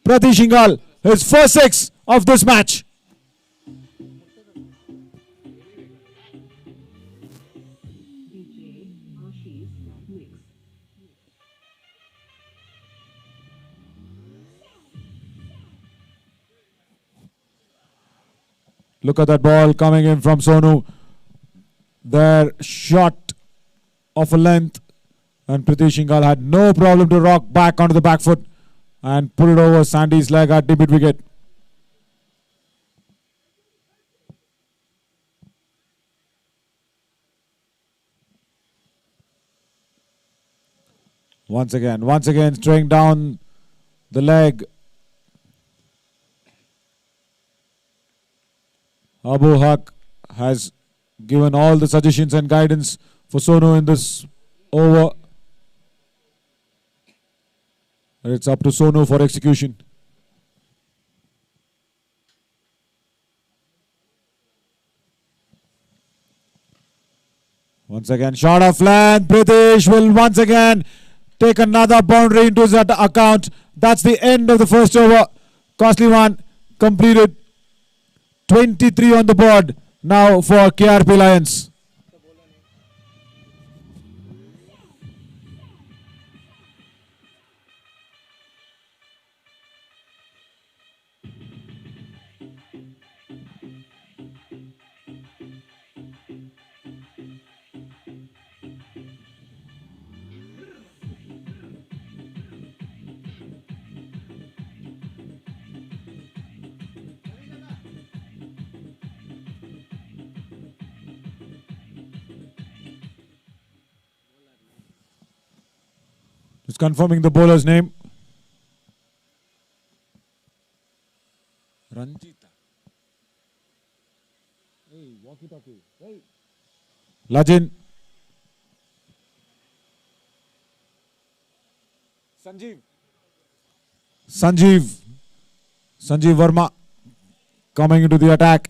Speaker 1: Pratish Ingal, his first six of this match. Look at that ball coming in from Sonu. Their shot of a length, and Pratish Ingal had no problem to rock back onto the back foot and put it over Sandy's leg at the mid wicket. Once again, straying down the leg. Abu Haq has given all the suggestions and guidance for Sonu in this over. It's up to Sonu for execution. Once again, shot of length. Pritish will once again take another boundary into his account. That's the end of the first over. Costly one completed. 23 on the board now for KRP Lions. Just confirming the bowler's name. Ranjita. Hey, walkie-talkie. Hey. Lajin. Sanjeev. Sanjeev Verma coming into the attack.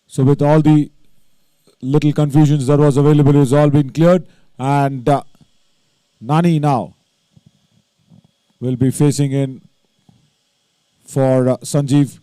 Speaker 1: So with all the little confusions that was available, it's all been cleared. And Nani now will be facing in for Sanjeev.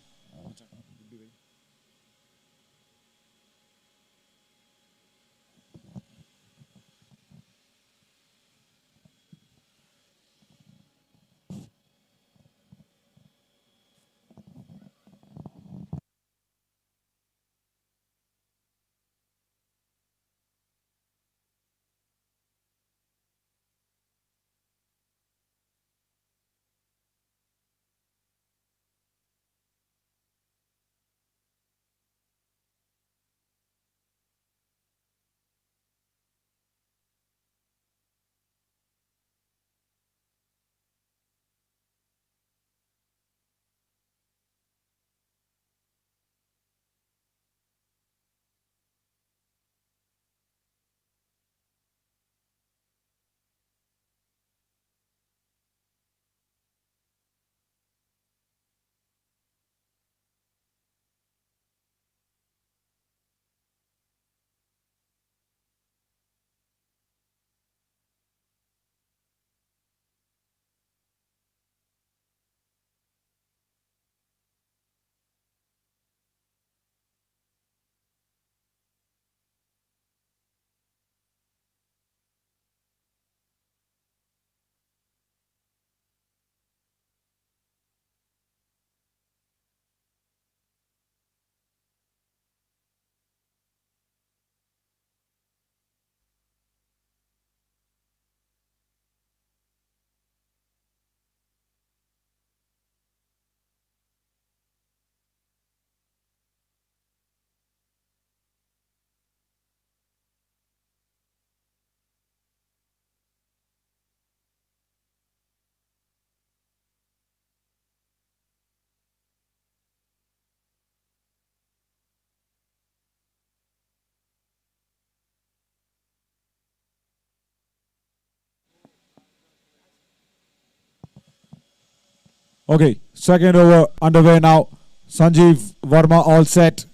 Speaker 1: Okay, second over underway now. Sanjeev Verma all set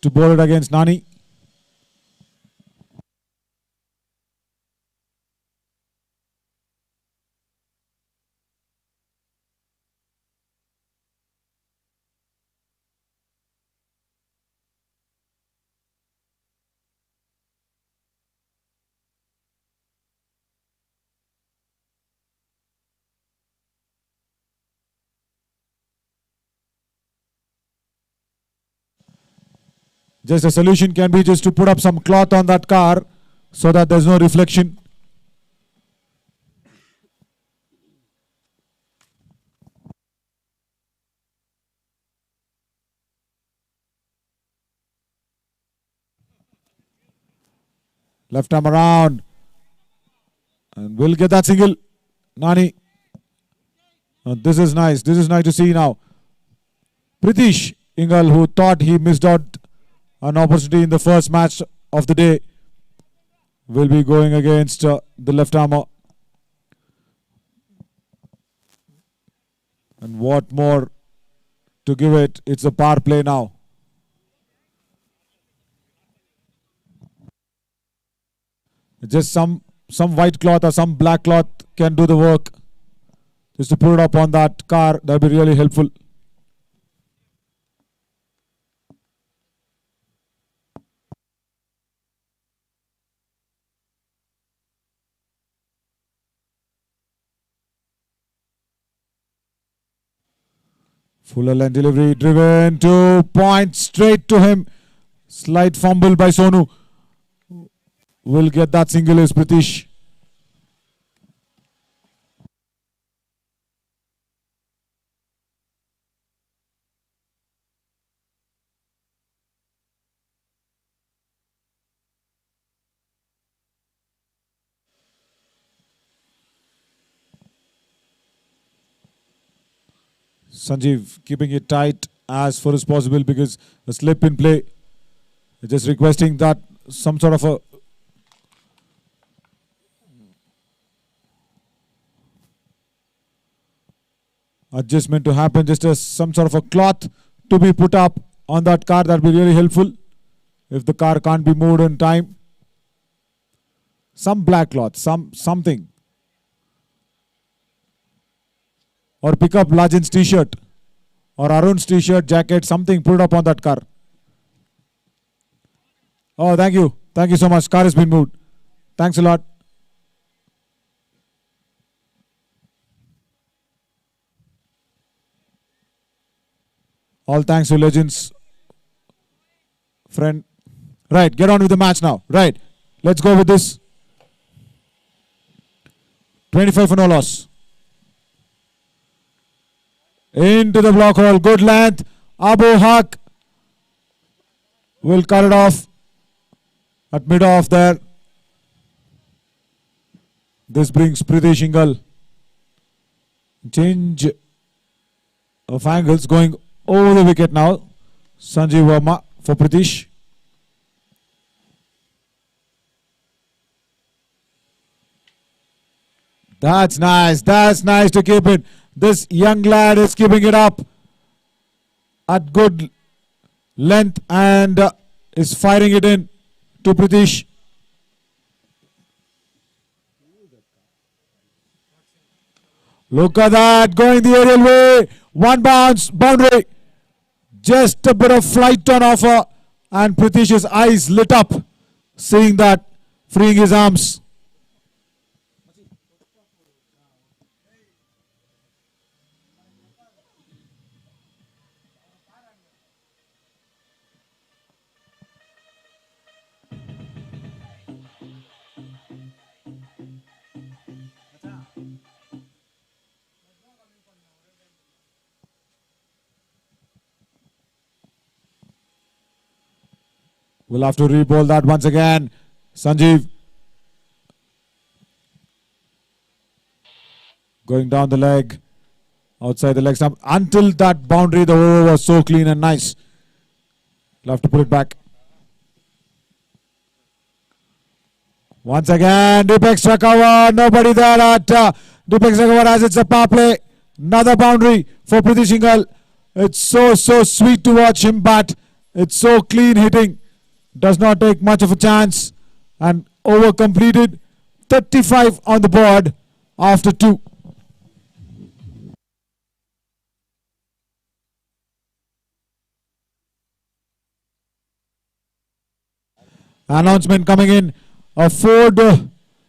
Speaker 1: to bowl it against Nani. Just a solution can be just to put up some cloth on that car so that there's no reflection. Left arm around. And we'll get that single. Nani. This is nice. This is nice to see now. Pritish Ingal, who thought he missed out an opportunity in the first match of the day, will be going against the left armer. And what more to give it? It's a power play now. Just some white cloth or some black cloth can do the work. Just to put it up on that car, that would be really helpful. Fuller line delivery driven to point straight to him. Slight fumble by Sonu. Will get that single is Pritish. Sanjeev keeping it tight as far as possible because a slip in play. Just requesting that some sort of a adjustment to happen, just as some sort of a cloth to be put up on that car. That would be really helpful if the car can't be moved in time. Some black cloth, something. Or pick up Lajan's t-shirt or Arun's t-shirt, jacket, something, put it up on that car. Oh, thank you. Thank you so much. Car has been moved. Thanks a lot. All thanks to Legends. Friend. Right, get on with the match now. Right, let's go with this. 25 for no loss. Into the block hole. Good length. Abu Haq will cut it off at mid-off there. This brings Pritish Ingal. Change of angles going over the wicket now. Sanjeev Verma for Pritish. That's nice. That's nice to keep it. This young lad is keeping it up at good length and is firing it in to Pritish. Look at that, going the aerial way. One bounce, boundary. Just a bit of flight on offer and Pritish's eyes lit up seeing that, freeing his arms. We'll have to re-bowl that once again. Sanjeev going down the leg, outside the leg stump. Until that boundary, the over was so clean and nice. We'll have to put it back. Once again, deep extra cover. Nobody there at deep extra cover as it's a power play. Another boundary for Prithvi Shinghal. It's so sweet to watch him bat. It's so clean hitting. Does not take much of a chance. And over completed. 35 on the board after 2. Announcement coming in. A Ford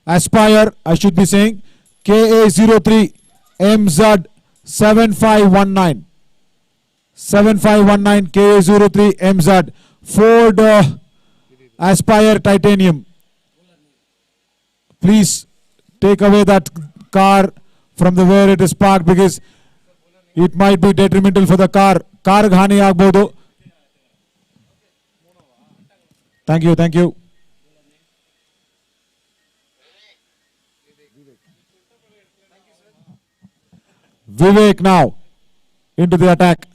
Speaker 1: Aspire, I should be saying. KA03 MZ 7519. 7519 KA03 MZ. Ford Aspire Titanium. Please take away that car from the where it is parked, because it might be detrimental for the car. Car ghani agbodu. Thank you, thank you. Vivek now into the attack.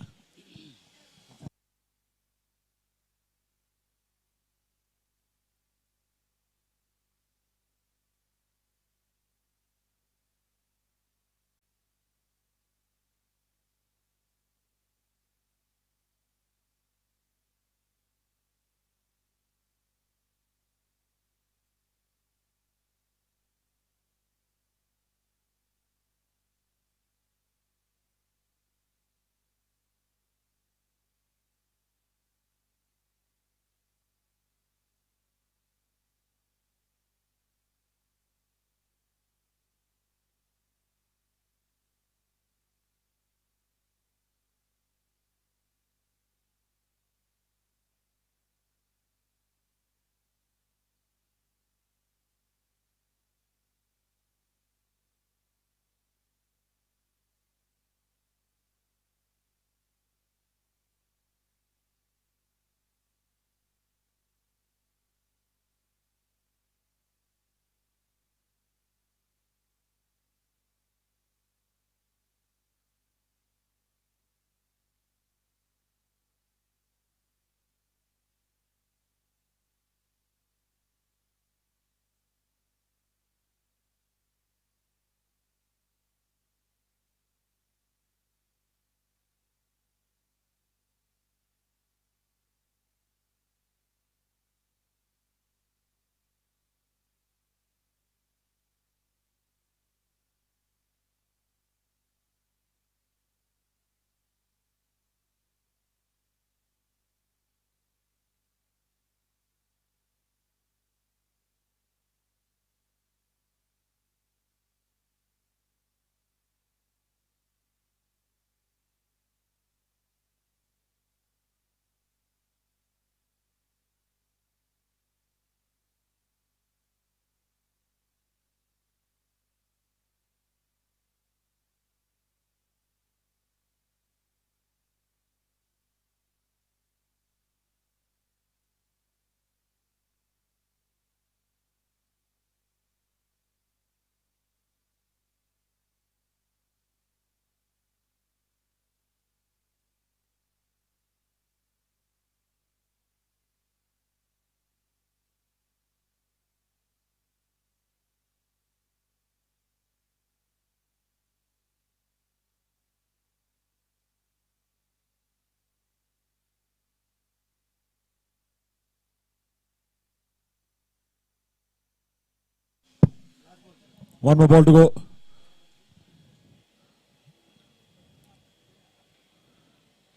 Speaker 1: One more ball to go.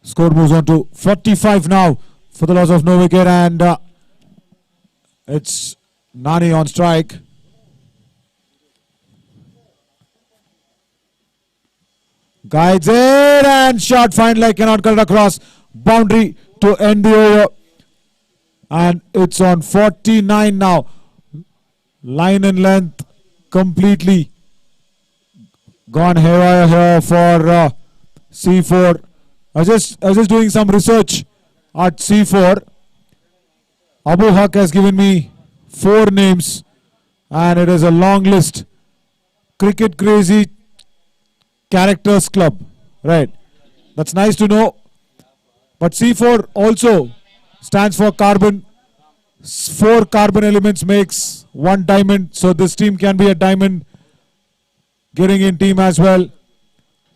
Speaker 1: Score moves on to 45 now for the loss of no wicket, and it's Nani on strike. Guides it and shot fine leg, cannot cut it across. Boundary to end the over. And it's on 49 now. Line and length completely gone haywire here for C4. I was just doing some research at C4. Abu Haq has given me 4 names, and it is a long list. Cricket Crazy Characters Club, right? That's nice to know. But C4 also stands for carbon. 4 carbon elements makes 1 diamond, so this team can be a diamond getting in team as well.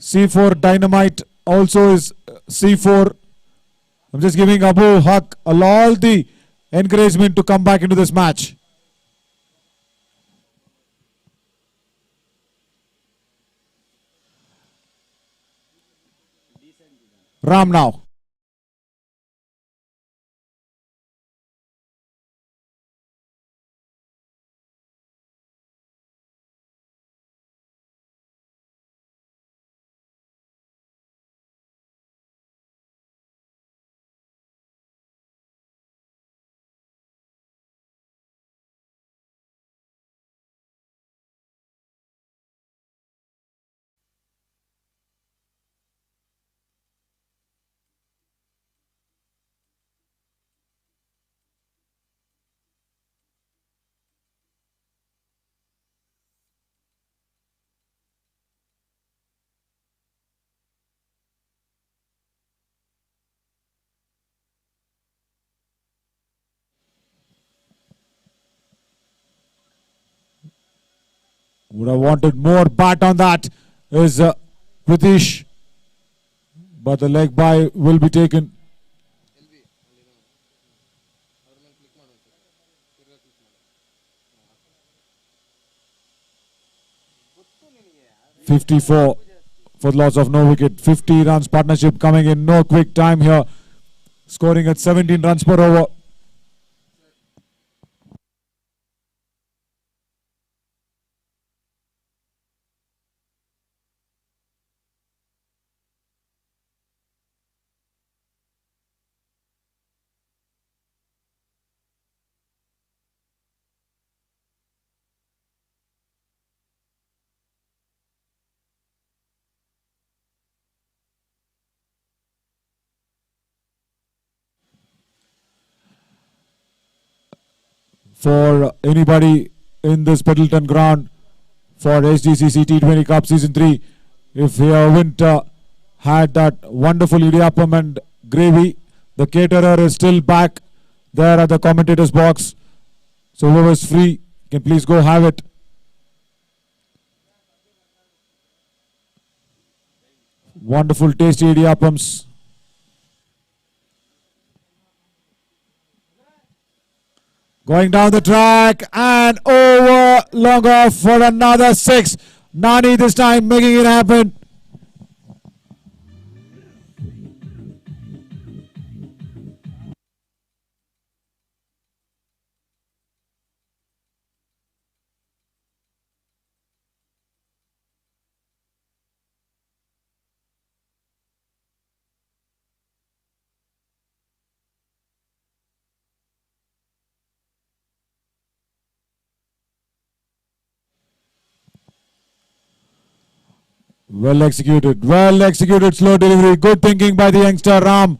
Speaker 1: C4 Dynamite also is C4. I'm just giving Abu Haq all the encouragement to come back into this match. Ram now. Would have wanted more bat on that is Pritish. But the leg by will be taken.
Speaker 2: LB ಅಲ್ಲಿರೋ ಅವ್ರ ಮೇಲೆ click ಮಾಡು ತಿರ್ಗಾ click ಮಾಡು ಗೊತ್ತು ನಿನಗೆ
Speaker 1: 54 for the loss of no wicket. 50 runs partnership coming in no quick time here. Scoring at 17 runs per over. For anybody in this Middleton ground for Sgcc T20 Cup Season 3, if you haven't had that wonderful idiyappam and gravy, the caterer is still back there at the commentators box. So whoever is free can please go have it. Wonderful tasty idiyappams. Going down the track and over, long off for another 6. Nani this time making it happen. Well executed slow delivery. Good thinking by the youngster Ram.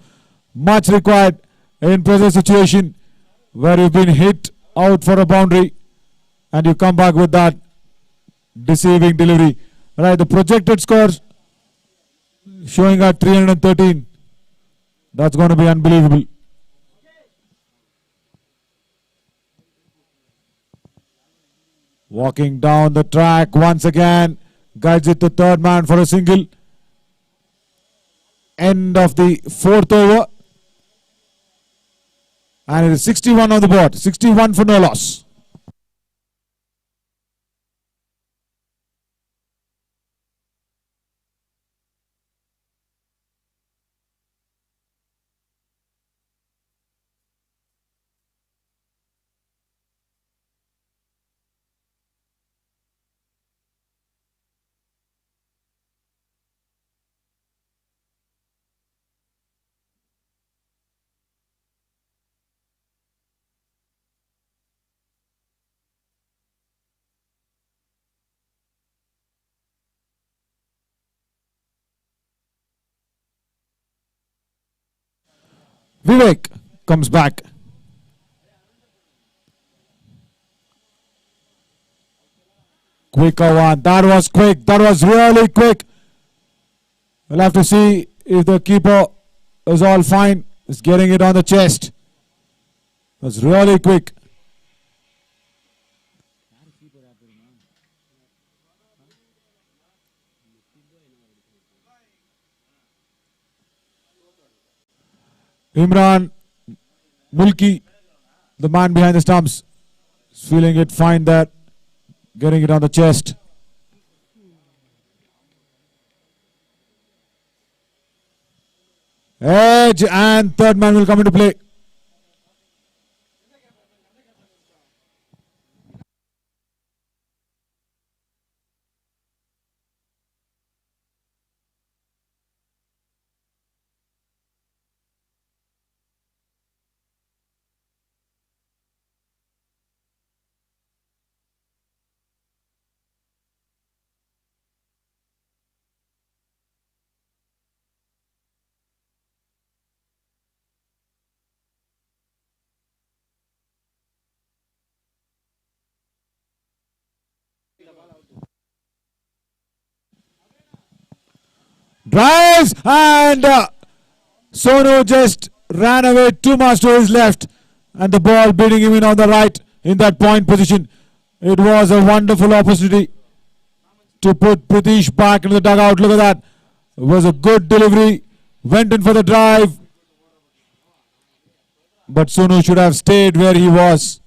Speaker 1: Much required in pressure situation where you've been hit out for a boundary and you come back with that deceiving delivery. Right, the projected scores showing at 313. That's going to be unbelievable. Walking down the track once again. Guides it to third man for a single. End of the fourth over. And it is 61 on the board. 61 for no loss. Vivek comes back. Quicker one. That was quick. That was really quick. We'll have to see if the keeper is all fine. Is getting it on the chest. It was really quick. Imran Mulki, the man behind the stumps, is feeling it fine there, getting it on the chest. Edge, and third man will come into play. Drives, and Sonu just ran away too much to his left, and the ball beating him in on the right in that point position. It was a wonderful opportunity to put Pritish back into the dugout. Look at that. It was a good delivery. Went in for the drive, but Sonu should have stayed where he was.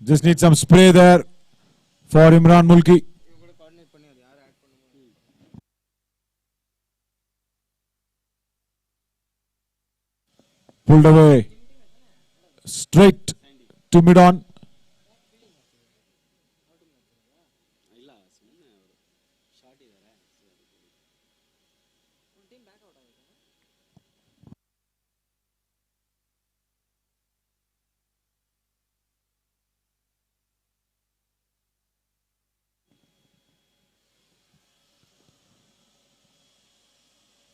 Speaker 1: Just need some spray there for Imran Mulki. Pulled away straight to mid-on.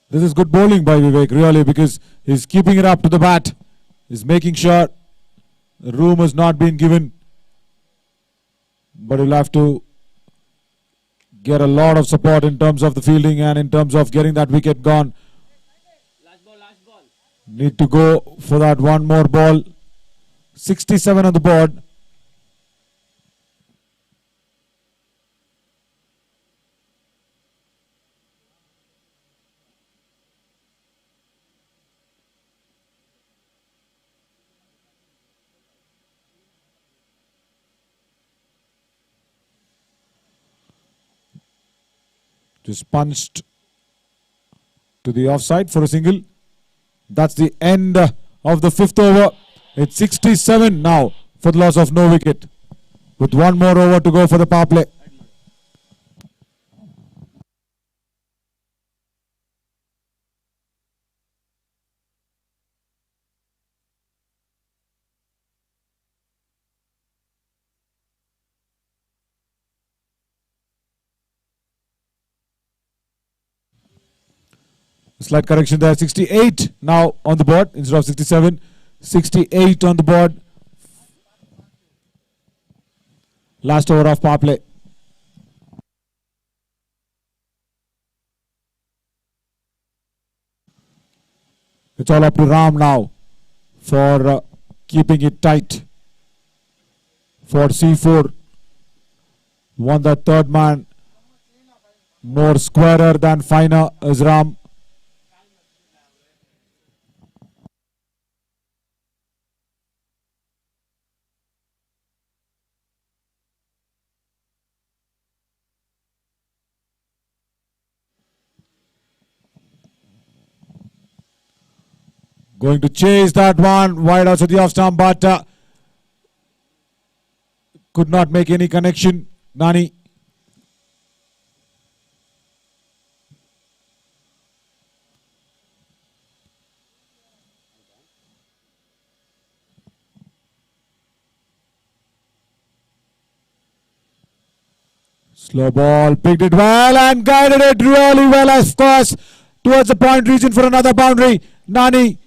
Speaker 1: This is good bowling by Vivek, really, because he's keeping it up to the bat. He's making sure the room has not been given. But he'll have to get a lot of support in terms of the fielding and in terms of getting that wicket gone.
Speaker 4: Last ball.
Speaker 1: Need to go for that one more ball. 67 on the board. Just punched to the offside for a single. That's the end of the fifth over. It's 67 now for the loss of no wicket, with one more over to go for the power play. Slight correction there. 68 now on the board instead of 67. 68 on the board. Last over of power play. It's all up to Ram now for keeping it tight. For C4. Won the third man. More squarer than finer is Ram. Going to chase that one wide outside the off stump, but could not make any connection. Nani. Slow ball, picked it well and guided it really well, of course, towards the point region for another boundary. Nani.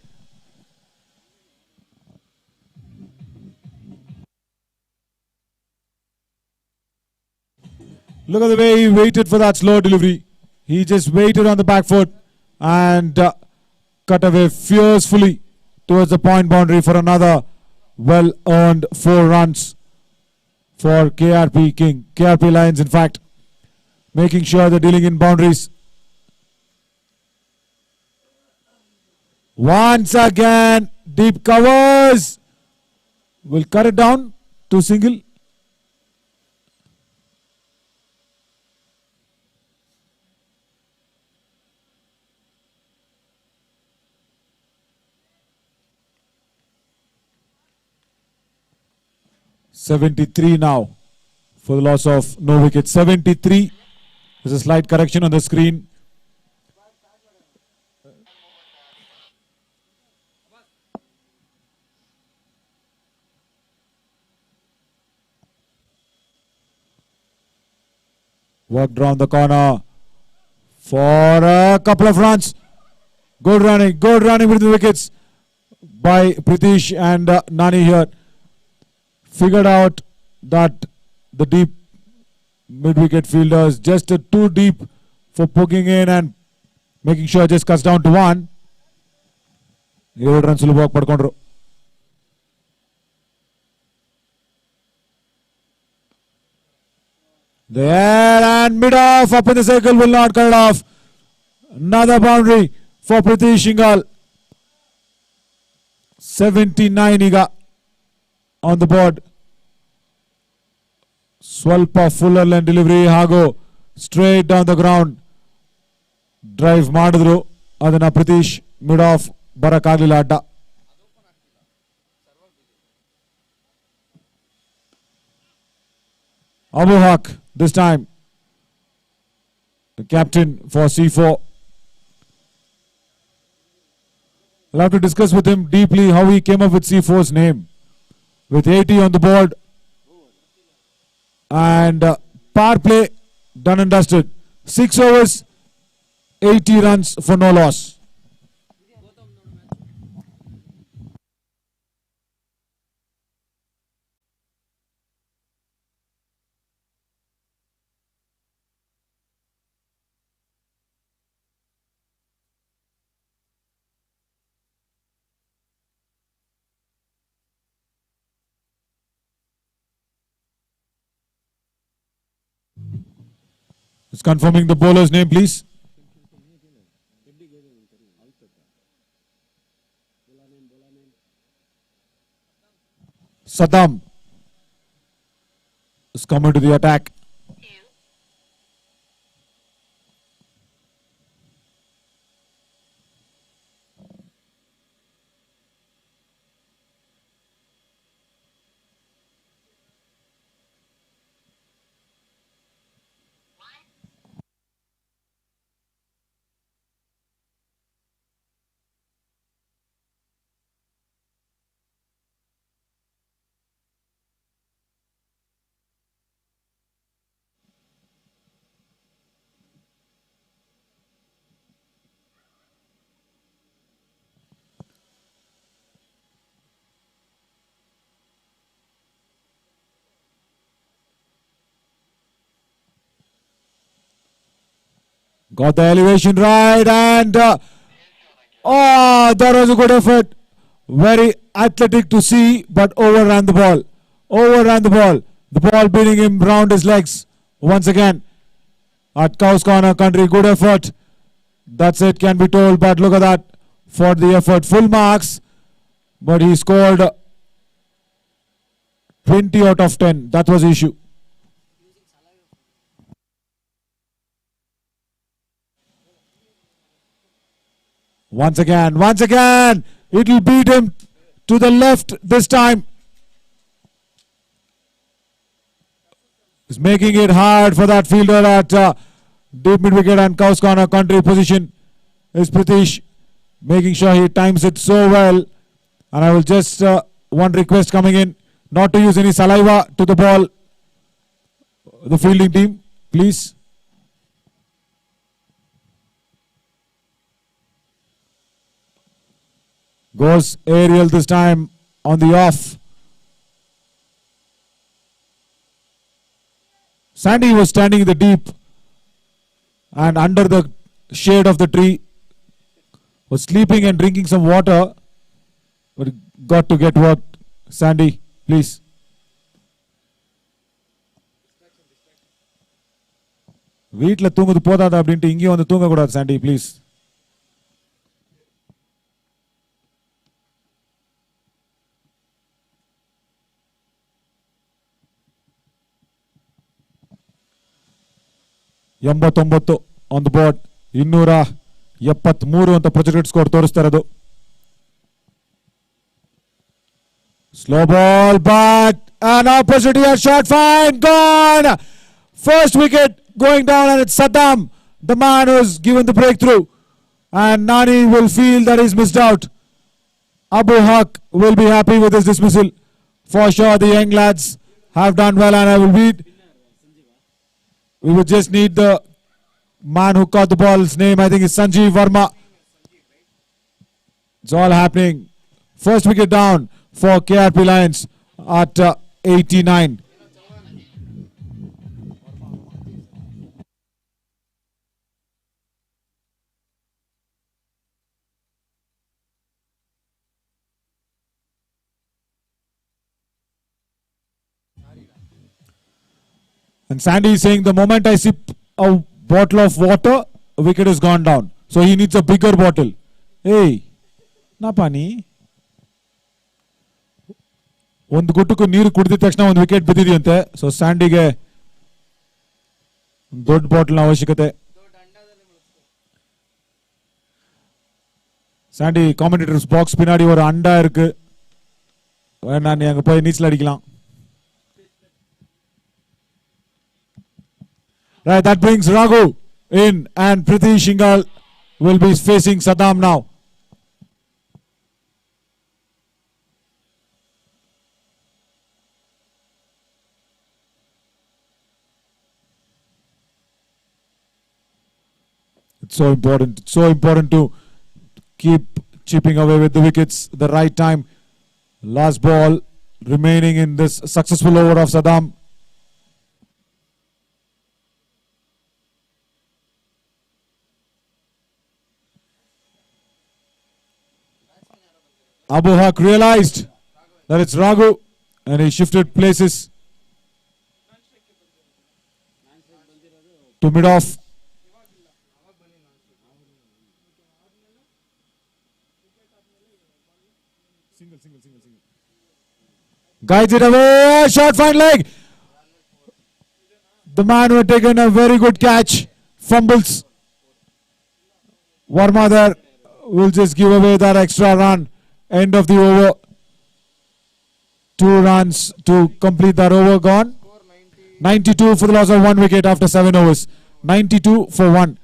Speaker 1: Look at the way he waited for that slow delivery. He just waited on the back foot and cut away fiercely towards the point boundary for another Well earned 4 runs for KRP Lions, in fact, making sure they're dealing in boundaries. Once again, deep covers. Will cut it down to single. .73 now for the loss of no wicket. 73. There's a slight correction on the screen. Worked round the corner for a couple of runs. Good running with the wickets by Pritish and Nani here. Figured out that the deep mid-wicket fielders just too deep for poking in and making sure just cuts down to 1. 7 runs work padkondru. There and mid-off up in the circle, will not cut it off. Another boundary for Pritish Shingal. 79 he got on the board. Swalpa fuller line delivery Hago straight down the ground. Drive Madru Adana Pritish mid off Barakagila Adda. Abu Haq this time, the captain for C4. We'll have to discuss with him deeply how he came up with C4's name. With 80 on the board and power play done and dusted. 6 overs, 80 runs for no loss. It's confirming the bowler's name, please. Saddam is coming to the attack. Got the elevation right and that was a good effort. Very athletic to see, but overran the ball. The ball beating him round his legs once again. At Cows Corner Country, good effort. That's it, can be told, but look at that for the effort. Full marks, but he scored 20 out of 10. That was the issue. Once again, it will beat him to the left this time. He's making it hard for that fielder at deep mid-wicket and Cows Corner Country position. Is Pritish making sure he times it so well. And I will just, one request coming in, not to use any saliva to the ball. The fielding team, please. Goes aerial this time on the off. Sandy was standing in the deep and under the shade of the tree, was sleeping and drinking some water, but got to get worked Sandy, please. வீட்டில் தூங்குது போதாது அப்படின்ட்டு இங்கேயும் வந்து தூங்கக்கூடாது Chandy please. ಎಂಬತ್ತೊಂಬತ್ತು on the board. 273 ಅಂತ projected score ತೋರಿಸ್ತಾ ಇರೋದು. Slow ball, but an opportunity, a shot, fine, gone. First wicket going down, and it's Saddam, the man who's given the breakthrough. And Nani will feel that he's missed out. Abu Haq will be happy with his dismissal. For sure, the young lads have done well, and I will beat. We would just need the man who caught the ball's name. I think it's Sanjeev Verma. It's all happening. First wicket down for KRP Lions at 89. And Sandy is saying the moment I sip a bottle of water, a wicket has gone down. So he needs a bigger bottle. Hey, na pani. ಒಂದು ಗುಟ್ಟಕ್ಕೂ ನೀರು ಕುಡಿದ ತಕ್ಷಣ ಒಂದು wicket ಬಿದ್ದಿದೆಯಂತೆ. So ಸ್ಯಾಂಡಿಗೆ ದೊಡ್ಡ ಬಾಟಲ್ನ ಅವಶ್ಯಕತೆ. Chandy commentators box பின்னாடி ஒரு அண்டா இருக்கு, வேணா நீ அங்க போய் நீச்சல் அடிக்கலாம். Right, that brings Raghu in, and Prithvi Shingal will be facing Saddam now. It's so important to keep chipping away with the wickets the right time. Last ball remaining in this successful over of Saddam. Abu Haq realized that it's Raghu and he shifted places to mid-off. Guides it away, shot, fine leg. The man who had taken a very good catch fumbles. Verma there will just give away that extra run. End of the over. 2 runs to complete that over. Gone. 92 for the loss of 1 wicket after 7 overs. 92 for 1.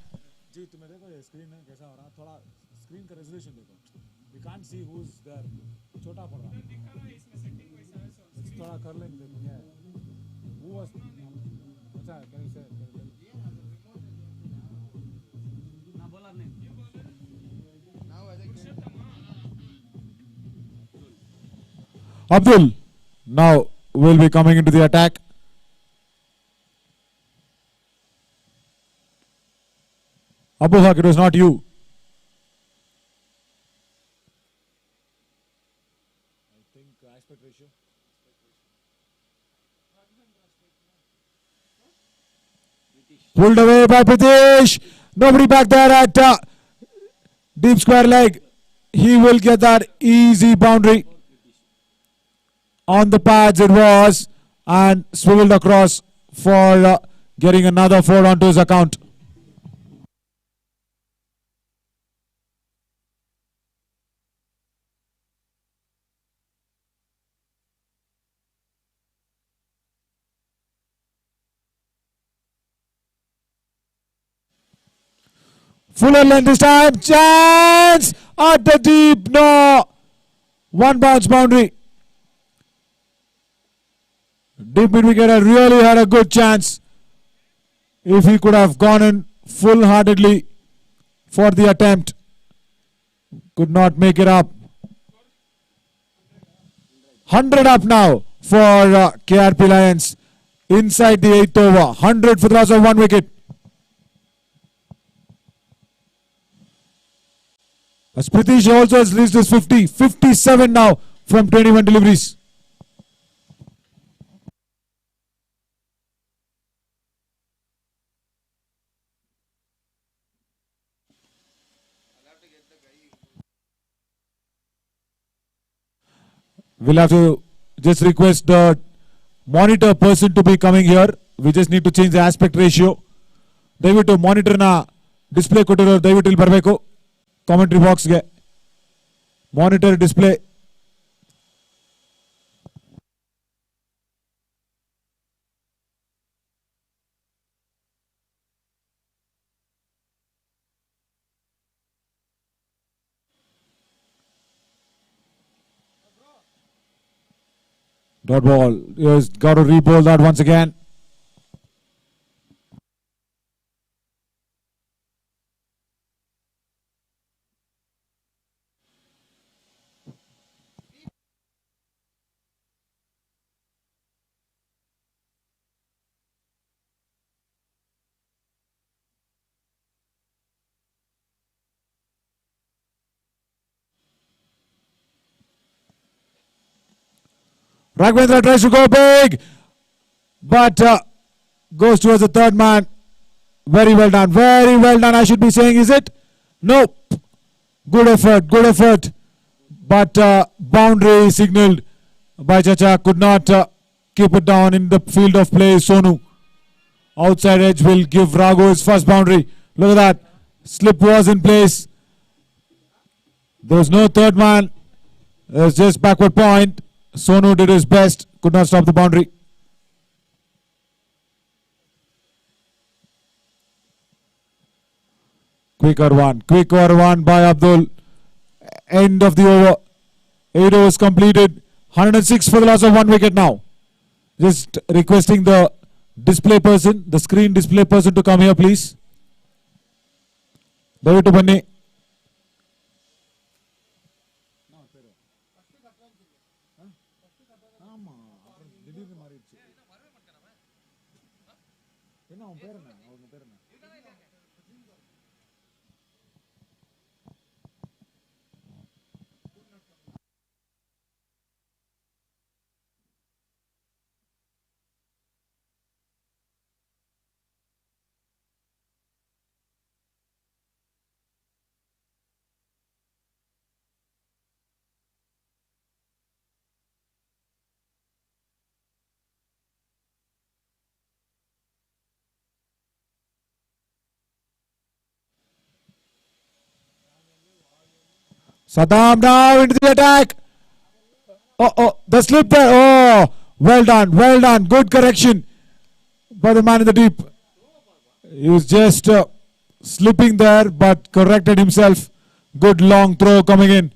Speaker 1: Abdul now will be coming into the attack. Abu Haq, it was not you. I think aspect ratio. Pulled away by Pritesh. Nobody back there at deep square leg. He will get that easy boundary. On the pads it was, and swiveled across for getting another 4 onto his account. Fuller length this time, chance at the deep, no, 1 bounce boundary. Deep mid wicket really had a good chance if he could have gone in full-heartedly for the attempt. Could not make it up. 100 up now for KRP Lions inside the 8th over. 100 for the loss of 1 wicket. As Pritish also has reached his 50. 57 now from 21 deliveries. We'll have to just request the monitor person to be coming here. We just need to change the aspect ratio. ದಯವಿಟ್ಟು ಮಾನಿಟರ್ನ display ಕೊಟ್ಟಿರೋರು ದಯವಿಟ್ಟು ಇಲ್ಲಿ ಬರಬೇಕು commentary ಬಾಕ್ಸ್ಗೆ. Monitor display dot ball. He's got to re-bowl that once again. Raghavendra tries to go big, but goes towards the third man. Very well done. Very well done, I should be saying, is it? Nope. Good effort. Good effort. But boundary signaled by Chacha. Could not keep it down in the field of play. Sonu. Outside edge will give Raghu his first boundary. Look at that. Slip was in place. There was no third man. It was just backward point. Sonu did his best, could not stop the boundary. Quicker one by Abdul. End of the over. 8 overs completed. 106 for the loss of 1 wicket now. Just requesting the display person, the screen display person to come here, please. David Banni. Saddam now into the attack. Oh, the slip there. Oh, well done. Good correction by the man in the deep. He was just slipping there, but corrected himself. Good long throw coming in.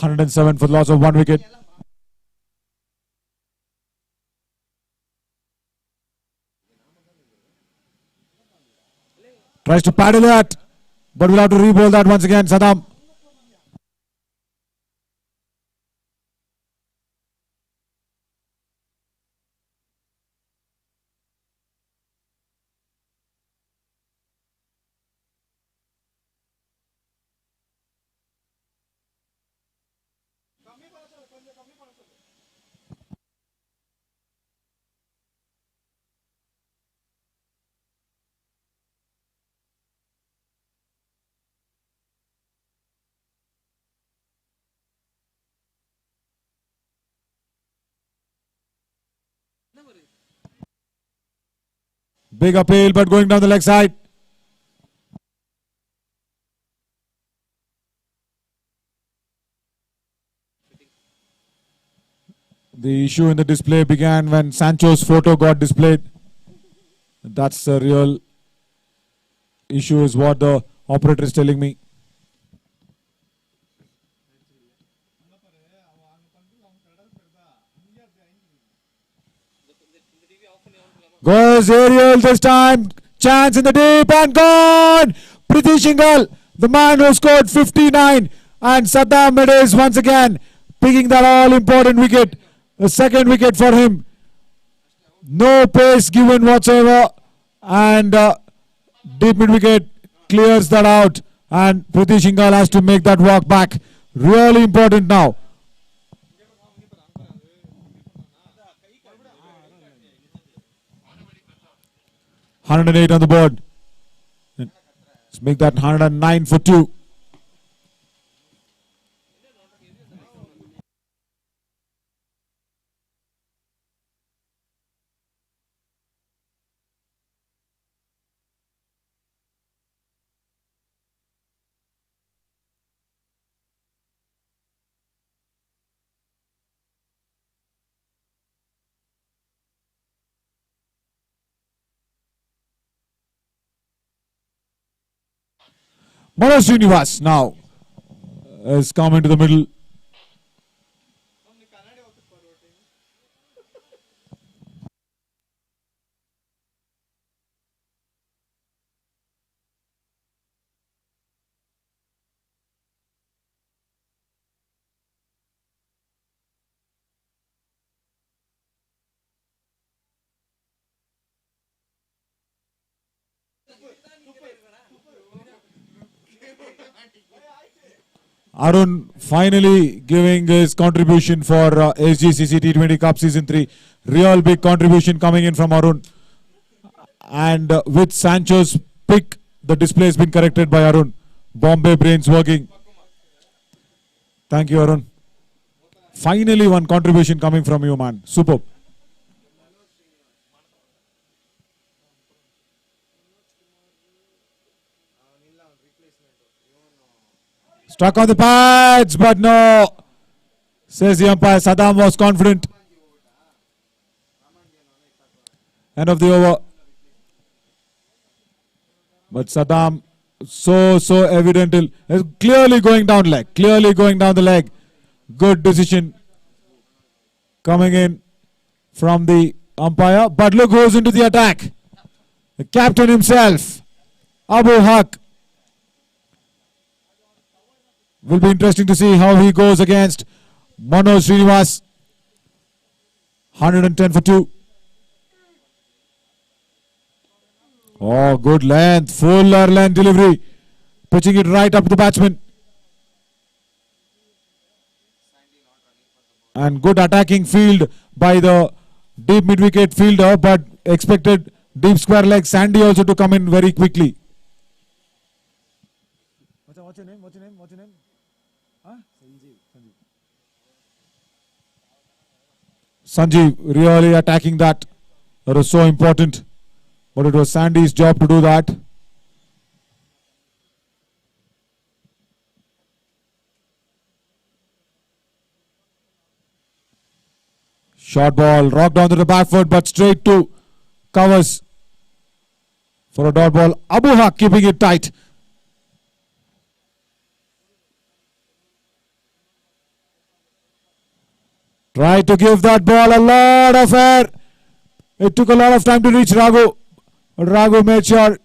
Speaker 1: $107 for the loss of 1 wicket. Tries to paddle that, but we'll have to re-bowl that once again. Saddam. Big appeal, but going down the leg side. The issue in the display began when Sancho's photo got displayed. That's the real issue, is what the operator is telling me. Goes aerial this time. Chance in the deep and gone. Priti Shingal, the man who scored 59. And Saddam Medes once again picking that all important wicket. The second wicket for him. No pace given whatsoever. And deep mid wicket clears that out. And Priti Shingal has to make that walk back. Really important now. 108 on the board. Let's make that 109 for 2. Mudasir now is coming to the middle. Arun finally giving his contribution for Sgcc T20 Cup Season 3. Real big contribution coming in from Arun. And with Sancho's pick, the display has been corrected by Arun. Bombay brains working. Thank you, Arun. Finally one contribution coming from you, man. Superb. Struck on the pads, but no. Says the umpire. Saddam was confident. End of the over. But Saddam, so evident. Clearly going down leg. Clearly going down the leg. Good decision coming in from the umpire. But look who's into the attack. The captain himself, Abu Haq. Will be interesting to see how he goes against Manoj Srinivas. 110 for 2. Oh, good length. Fuller length delivery. Pitching it right up to the batsman. And good attacking field by the deep mid-wicket fielder, but expected deep square leg Sandy also to come in very quickly. What's your name? What's your name? What's your name? Huh? Sanjeev really attacking that. That was so important. But it was Sandy's job to do that. Short ball, rocked onto the back foot, but straight to covers for a dot ball. Abu Haq keeping it tight. Tried to give that ball a lot of air. It took a lot of time to reach Raghu. But Raghu made sure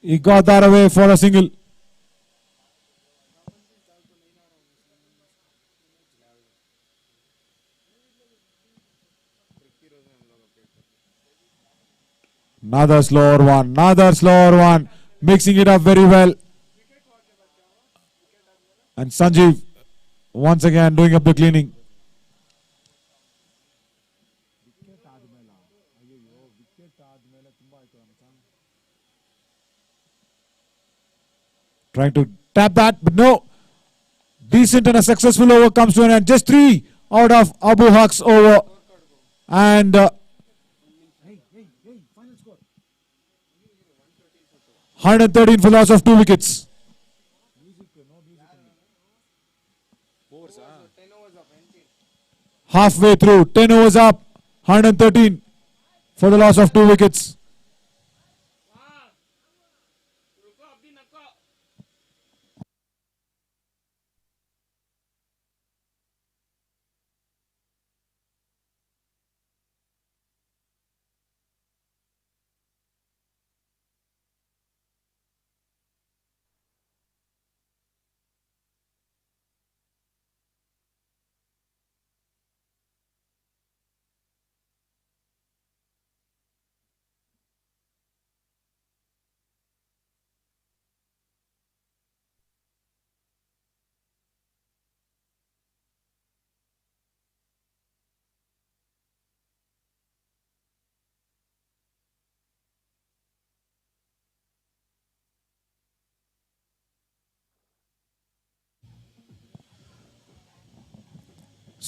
Speaker 1: he got that away for a single. Another slower one, mixing it up very well. And Sanjeev once again doing up the cleaning. Trying to tap that, but no. Decent and a successful over comes to an end. Just 3 out of Abu Haq's over. And 113 for loss of 2 wickets. Halfway through, 10 overs up, 113 for the loss of 2 wickets.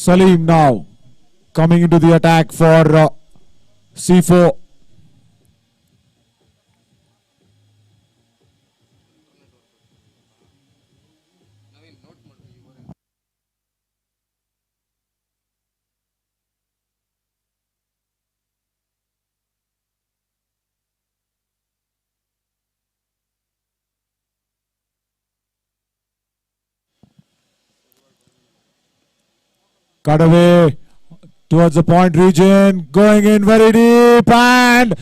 Speaker 1: Salim now coming into the attack for C4.
Speaker 2: Naveen note ಮಾಡ್ರಿ ಇವರೇ
Speaker 1: Cut away towards the point region, going in very deep and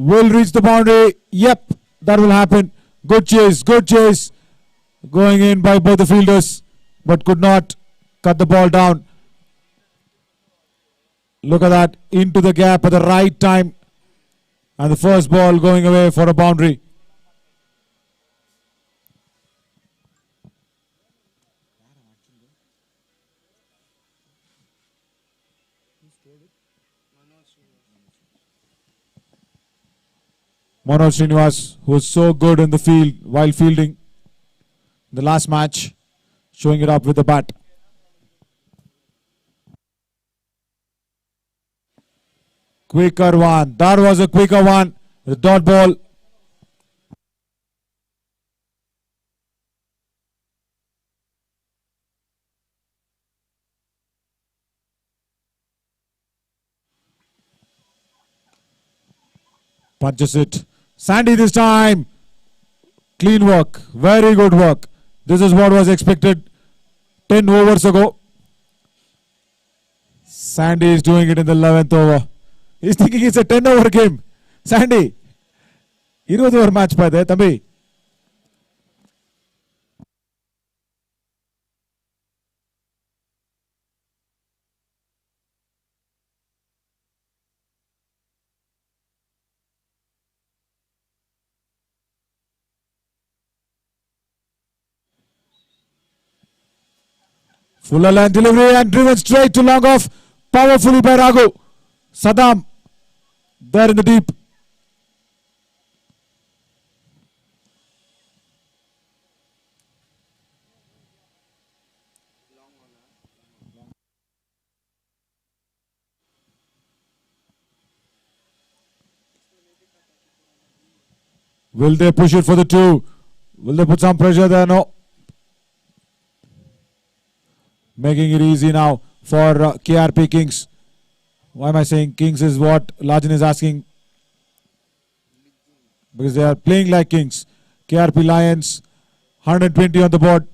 Speaker 1: will reach the boundary. Yep, that will happen. Good chase, good chase. Going in by both the fielders, but could not cut the ball down. Look at that, into the gap at the right time. And the first ball going away for a boundary. Manoj Srinivas, who was so good in the field while fielding the last match, showing it up with the bat. Quicker one. That was a quicker one. The dot ball. Punches it. Sandy this time. Clean work. Very good work. This is what was expected 10 overs ago. Sandy is doing it in the 11th over. He's thinking it's a 10 over game. Sandy. 20 over match by there, Tambi. Fuller line delivery and driven straight to long off. Powerfully by Raghu. Saddam there in the deep. Will they push it for the two? Will they put some pressure there? No. Making it easy now for KRP Kings. Why am I saying Kings is what Lajan is asking? Because they are playing like Kings. KRP Lions, 120 on the board.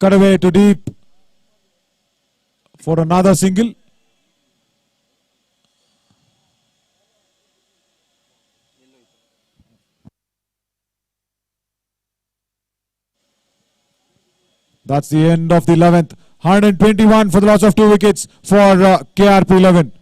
Speaker 1: Cut away to deep for another single. That's the end of the 11th. 121 for the loss of 2 wickets for KRP 11.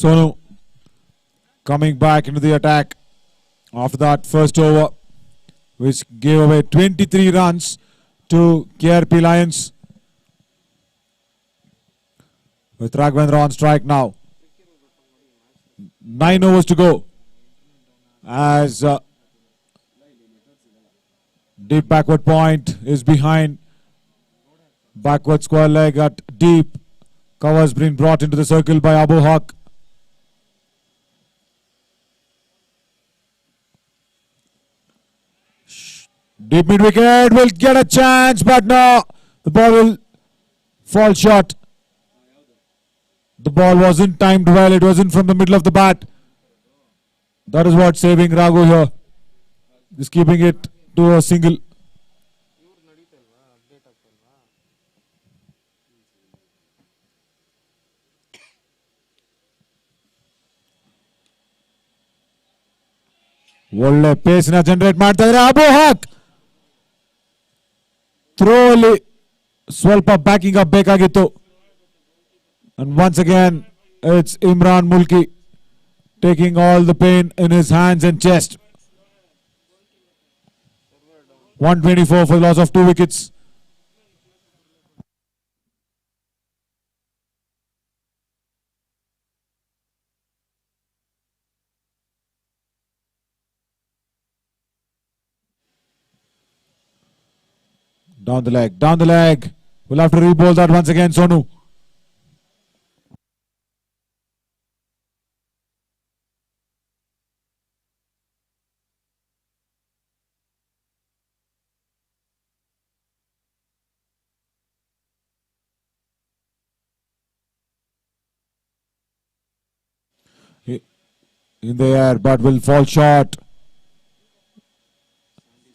Speaker 1: Sonu coming back into the attack after that first over, which gave away 23 runs to KRP Lions. With Raghavendra on strike now. 9 overs to go. As deep backward point is behind. Backward square leg at deep. Covers been brought into the circle by Abu Haq. Deep mid wicket will get a chance, but no, the ball will fall short. The ball wasn't timed well, it wasn't from the middle of the bat. That is what saving Raghu here. Just keeping it to a single.
Speaker 2: ಇವ್ರು ನಡೀತಲ್ವಾ update ಆಗ್ತಲ್ವಾ
Speaker 1: ಒಳ್ಳೆ ಪೇಸ್ನ generate ಮಾಡ್ತಾ ಇದ್ದಾರೆ ಅಬು ಹಾಕ್. Throw ಅಲ್ಲಿ ಸ್ವಲ್ಪ backing up ಬೇಕಾಗಿತ್ತು. And once again, it's Imran Mulki taking all the pain in his hands and chest. 124 for the loss of 2 wickets. Down the leg, down the leg. We'll have to re-bowl that once again, Sonu. In the air, but will fall short.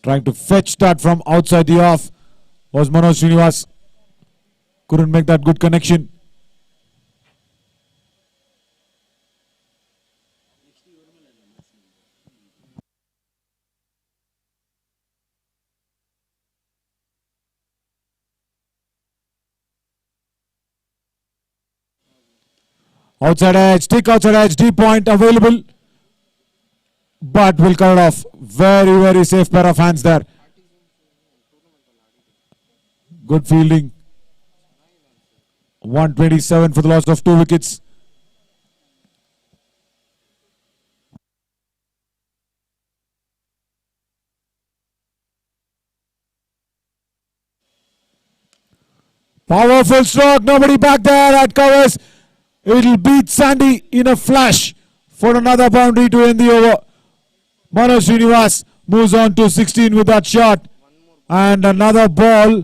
Speaker 1: Trying to fetch that from outside the off was Manoj Srinivas. Couldn't make that good connection. Outside edge, thick outside edge, deep point available. But will cut it off. Very, very safe pair of hands there. Good fielding. 127 for the loss of 2 wickets. Powerful stroke. Nobody back there at covers. It'll beat Sandy in a flash for another boundary to end the over. Manoj Srinivas moves on to 16 with that shot. And another ball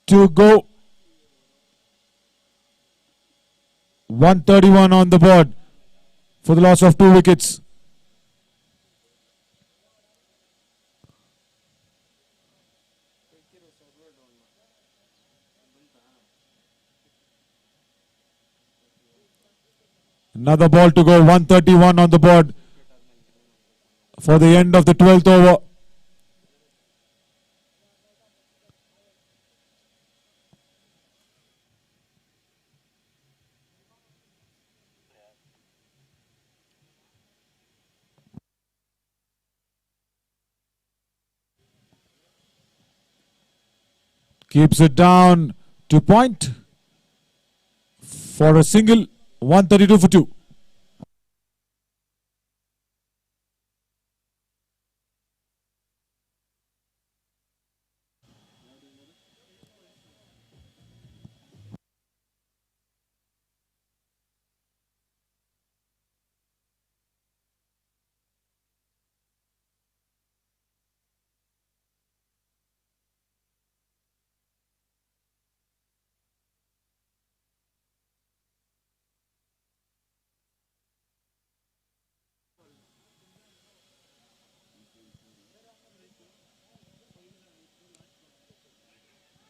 Speaker 1: to go. 131 on the board for the loss of 2 wickets. Another ball to go. 131 on the board for the end of the 12th over. Keeps it down to point for a single. 132 for 2.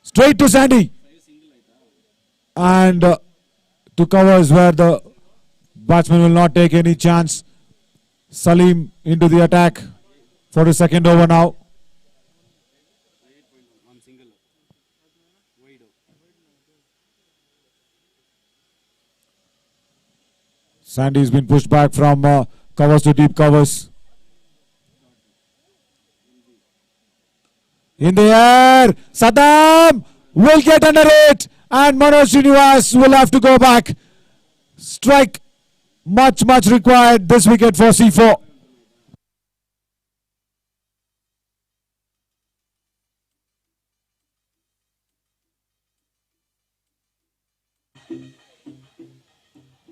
Speaker 1: Straight to Sandy. And to covers where the batsman will not take any chance. Salim into the attack for the second over now. Sandy's been pushed back from covers to deep covers. In the air, Saddam will get under it, and Manoj Srinivas will have to go back. Strike much required this wicket for C4.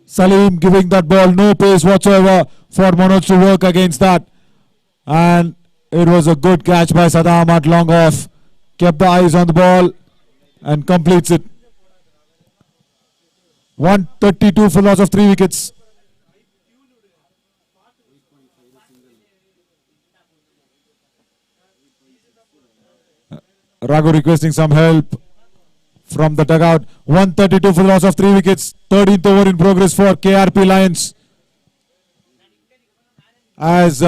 Speaker 1: Salim giving that ball no pace whatsoever for Manoj to work against that. And it was a good catch by Saddam at long off. Kept the eyes on the ball and completes it. 132 for loss of 3 wickets. Raghu requesting some help from the dugout. 132 for the loss of 3 wickets. 13th over in progress for KRP Lions. As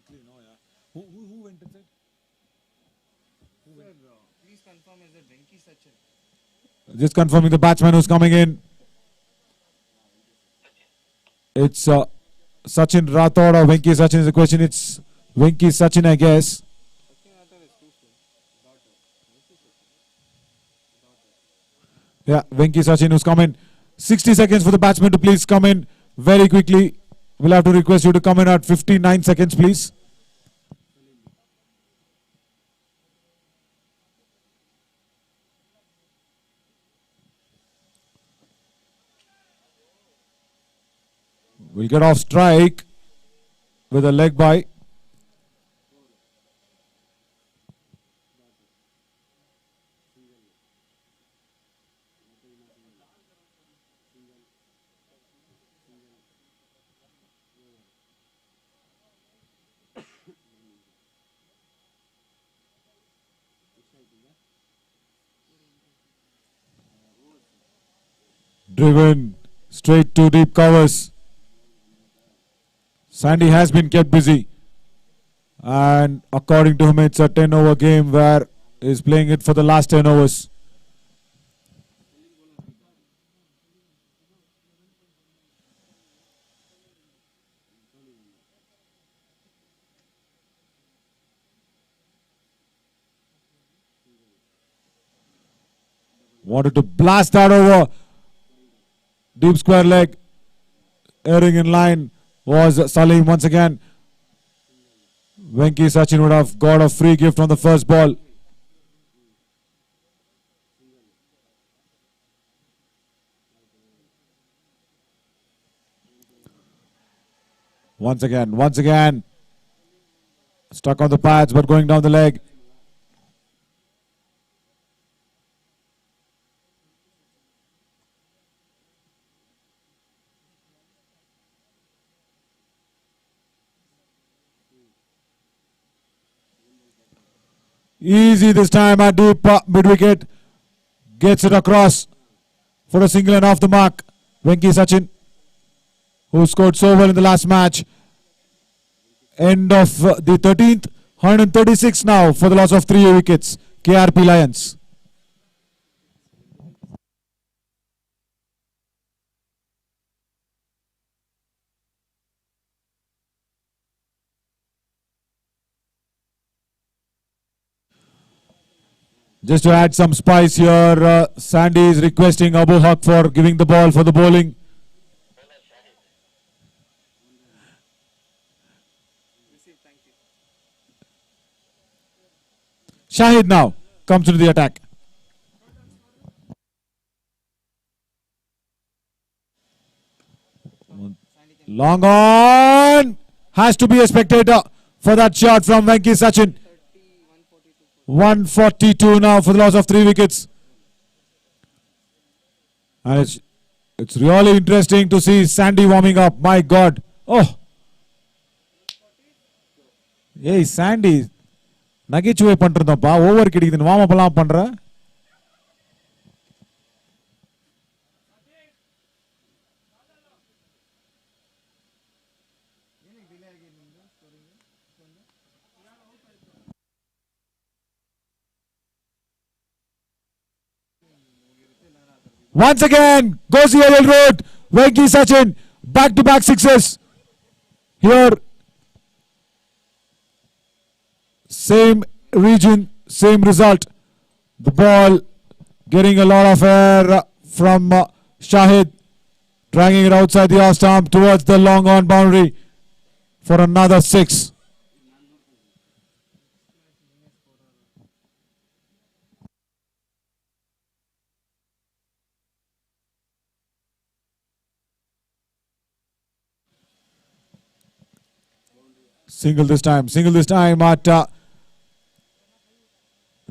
Speaker 1: quickly. No, yeah. Who went inside?
Speaker 2: Sir, please confirm, is it Venki Sachin?
Speaker 1: Just confirming the batsman who's coming in. It's Sachin Rathod or Venki Sachin is the question. It's Venki Sachin, I guess.
Speaker 2: Sachin Rathod is too slow.
Speaker 1: Yeah, Venki Sachin who's come in. 60 seconds for the batsman to please come in very quickly. We'll have to request you to come in at 59 seconds, please. We'll get off strike with a leg by. Driven straight to deep covers. Sandy has been kept busy, and according to him it's a 10-over game where he's playing it for the last 10 overs. Wanted to blast that over. Deep square leg. Airing in line was Salim once again. Venki Sachin would have got a free gift on the first ball. Once again. Stuck on the pads but going down the leg. Easy this time at deep mid-wicket. Gets it across for a single and off the mark. Venki Sachin, who scored so well in the last match. End of the 13th. 136 now for the loss of 3 wickets. KRP Lions. Just to add some spice here, Sandy is requesting Abu Haq for giving the ball for the bowling. Shahid now comes into the attack. Long on. Has to be a spectator for that shot from Venki Sachin. 142 now for the loss of 3 wickets. And it's really interesting to see Sandy warming up. My God. Oh. Hey, Sandy. நகைச்சுவை பண்றதப்பா over கிடைக்குதுன்னு warm up எல்லாம் பண்ற. Once again goes the aerial road. Venki Sachin back-to-back sixes. Here same region, same result. The ball getting a lot of air from Shahid, dragging it outside the off stump towards the long on boundary for another 6. Single this time at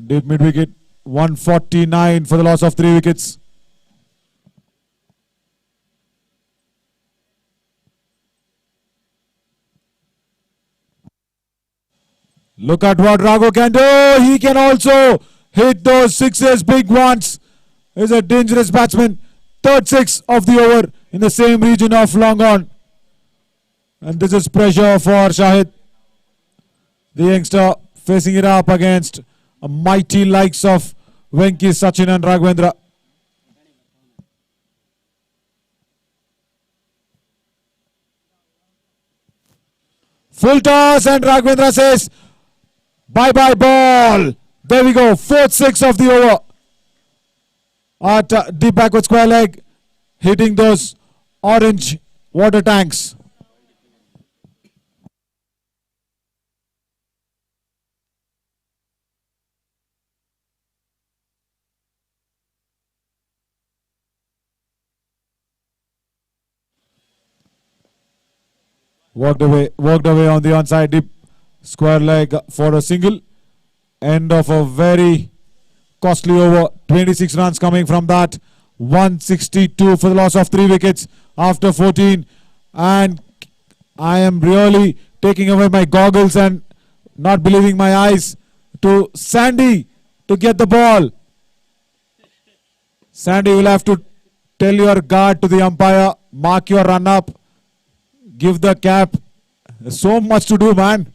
Speaker 1: deep mid wicket. 149 for the loss of 3 wickets. Look at what Raghu can do. He can also hit those sixes, big ones. He's a dangerous batsman. Third 6 of the over in the same region of long on. And this is pressure for Shahid. The youngster facing it up against a mighty likes of Venki, Sachin and Raghavendra. Full toss and Raghavendra says, bye-bye ball. There we go. 4th 6 of the over. At deep backward square leg, hitting those orange water tanks. Walked away on the onside deep square leg for a single. End of a very costly over. 26 runs coming from that. 162 for the loss of 3 wickets after 14. And I am really taking away my goggles and not believing my eyes to Sandy to get the ball. Sandy will have to tell your guard to the umpire, mark your run up, give the cap. There's so much to do, man.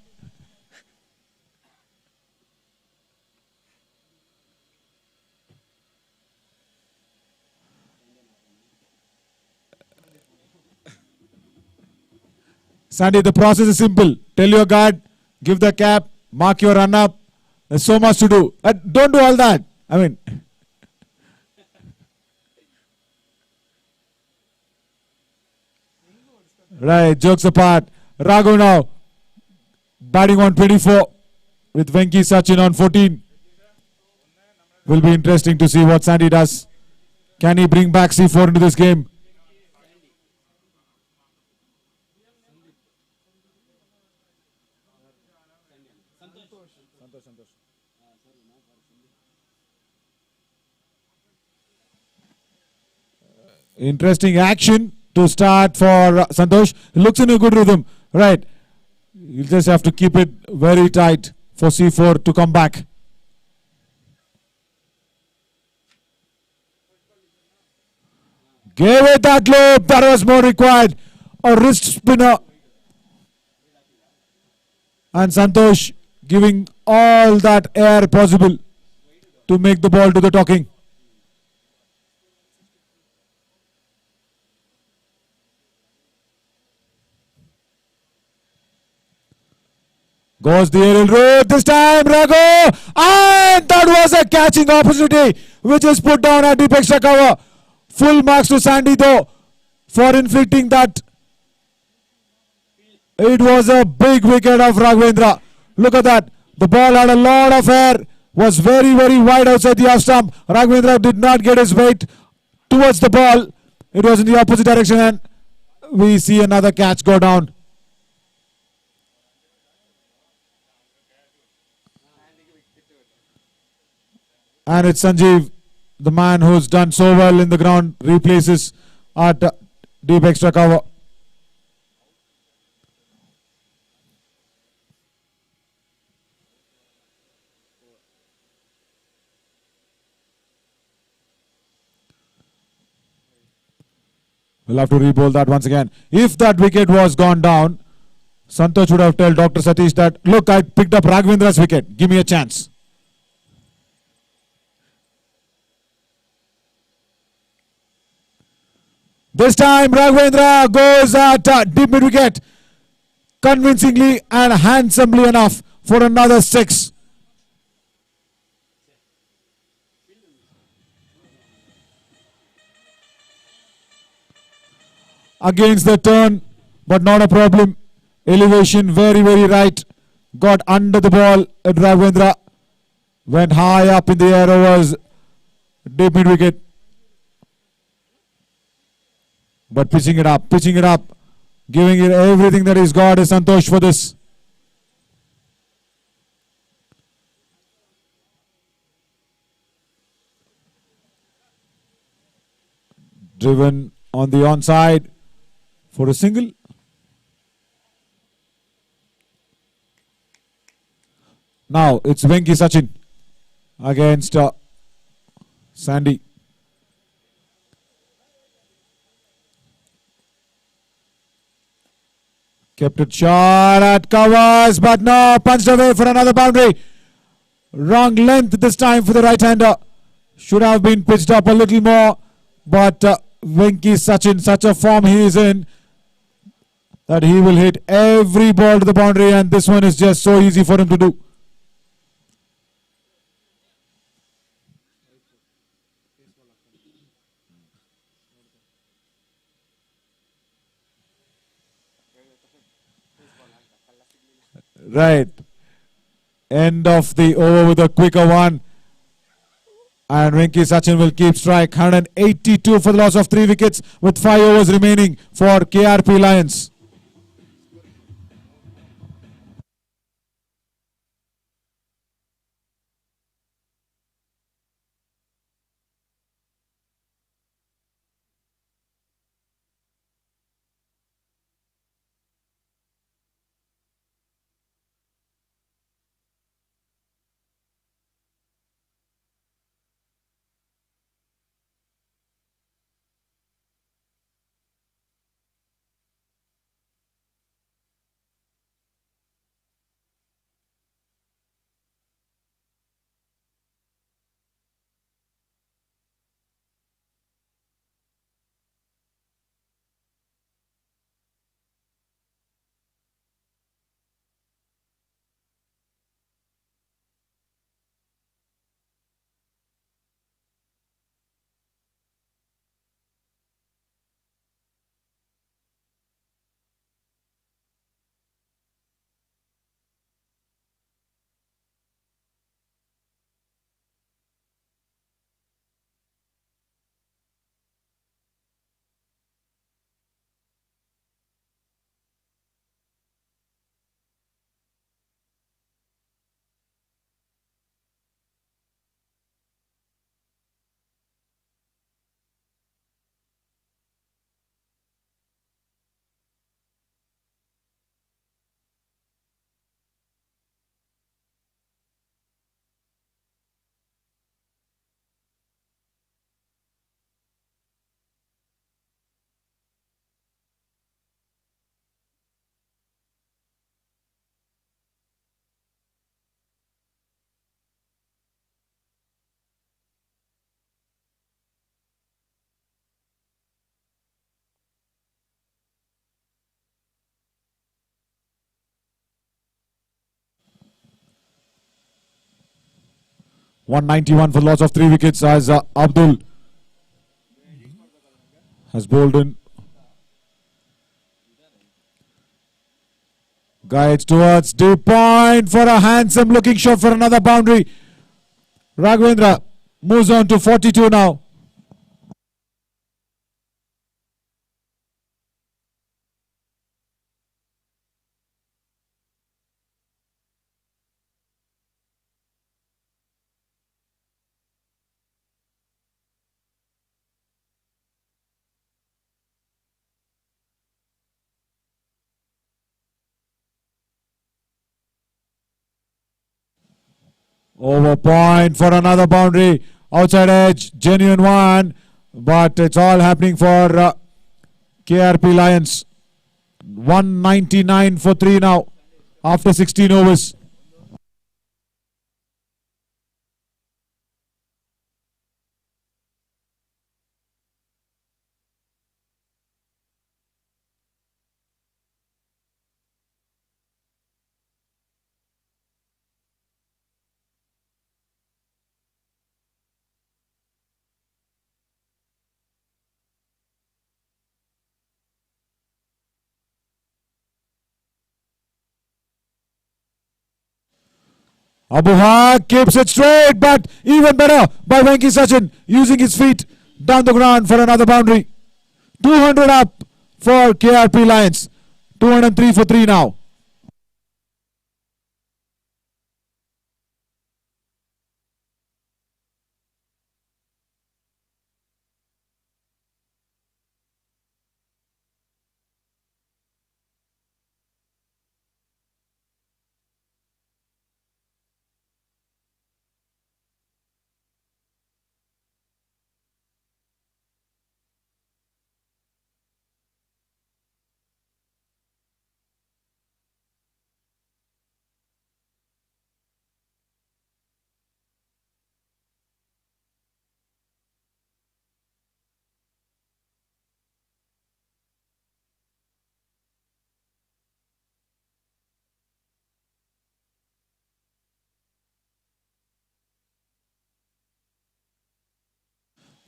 Speaker 1: Sandy, the process is simple. Tell your guard, give the cap, mark your run up. There's so much to do. Don't do all that. I mean, right, jokes apart. Raghu now batting on 24 with Venki Sachin on 14. Will be interesting to see what Sandy does. Can he bring back C4 into this game? Interesting action to start for Santosh. He looks in a good rhythm. Right. You just have to keep it very tight for C4 to come back. Gave it that loop. That was more required. A wrist spinner. And Santosh giving all that air possible to make the ball to the talking. Goes the aerial route this time, Raghu, and that was a catching opportunity which is put down at deep extra cover. Full marks to Sandy though for inflicting that. It was a big wicket of Raghavendra. Look at that. The ball had a lot of air, was very, very wide outside the off stump. Raghavendra did not get his weight towards the ball. It was in the opposite direction and we see another catch go down. And it's Sanjeev, the man who's done so well in the ground, replaces at deep extra cover. We'll have to re-bowl that once again. If that wicket was gone down, Santosh would have told Dr. Satish that, look, I picked up Raghavendra's wicket. Give me a chance. This time Raghavendra goes at deep mid wicket convincingly and handsomely enough for another 6. Against the turn, but not a problem. Elevation very, very right. Got under the ball at Raghavendra. Went high up in the air over deep mid wicket. But pitching it up, giving it everything that he's got is Santosh for this. Driven on the onside for a single. Now it's Venki Sachin against Sandy. Kept it short at covers, but no, punched away for another boundary. Wrong length this time for the right-hander. Should have been pitched up a little more, but Venki Sachin, such a form he is in, that he will hit every ball to the boundary, and this one is just so easy for him to do. Right. End of the over with a quicker one. And Venki Sachin will keep strike. 182 for the loss of 3 wickets with 5 overs remaining for KRP Lions. .191 for the loss of 3 wickets as Abdul has bowled in. Guides towards deep point for a handsome looking shot for another boundary. Raghavendra moves on to 42 now. Over point for another boundary. Outside edge, genuine one. But it's all happening for KRP Lions. 199 for 3 now after 16 overs. Abuha keeps it straight, but even better by Venki Sachin using his feet down the ground for another boundary. 200 up for KRP Lions. 203 for 3 now.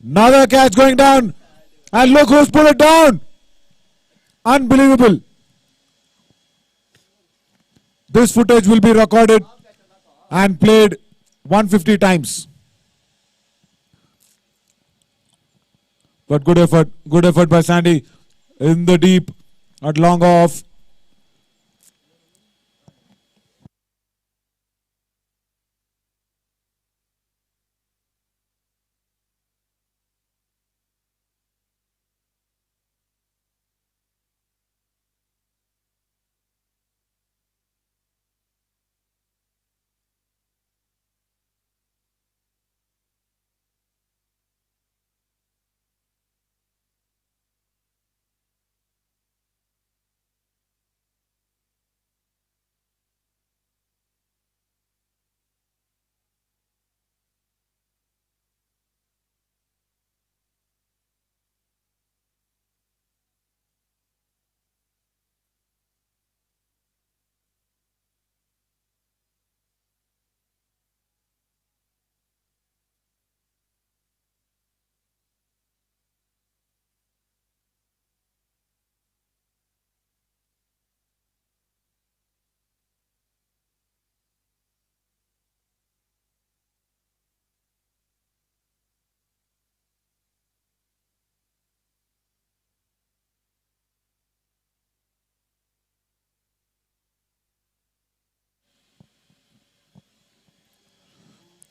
Speaker 1: Another catch going down. And look who's put it down. Unbelievable. This footage will be recorded and played 150 times. But good effort by Sandy in the deep at long off.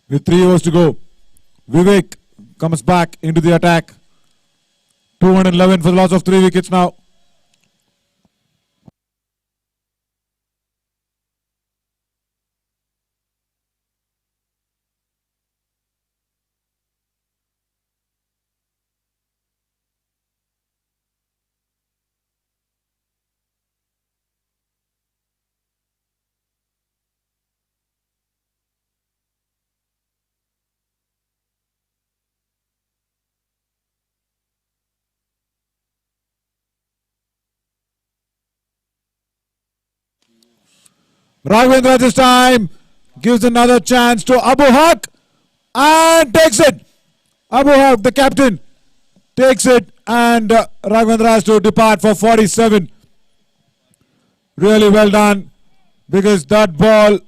Speaker 1: With 3 overs to go, Vivek comes back into the attack. 211 for the loss of 3 wickets now. Raghavendra this time gives another chance to Abu Haq and takes it. Abu Haq, the captain, takes it, and Raghavendra has to depart for 47. Really well done, because that ball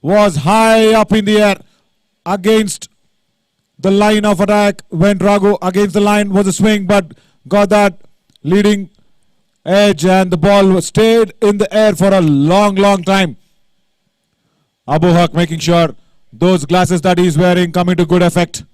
Speaker 1: was high up in the air against the line of attack. Went Raghu against the line, was a swing, but got that leading edge, and the ball stayed in the air for a long time. Abu Haq making sure those glasses that he's wearing come into good effect.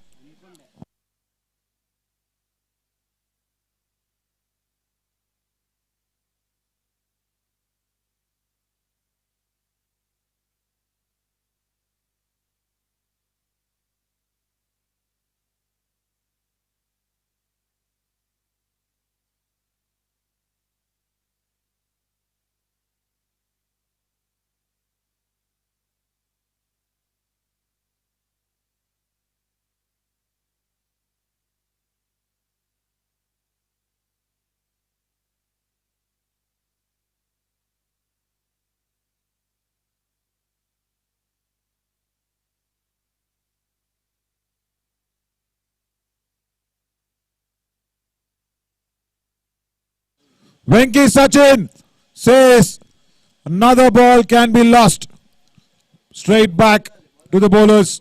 Speaker 1: Venki Sachin says another ball can be lost. Straight back to the bowlers.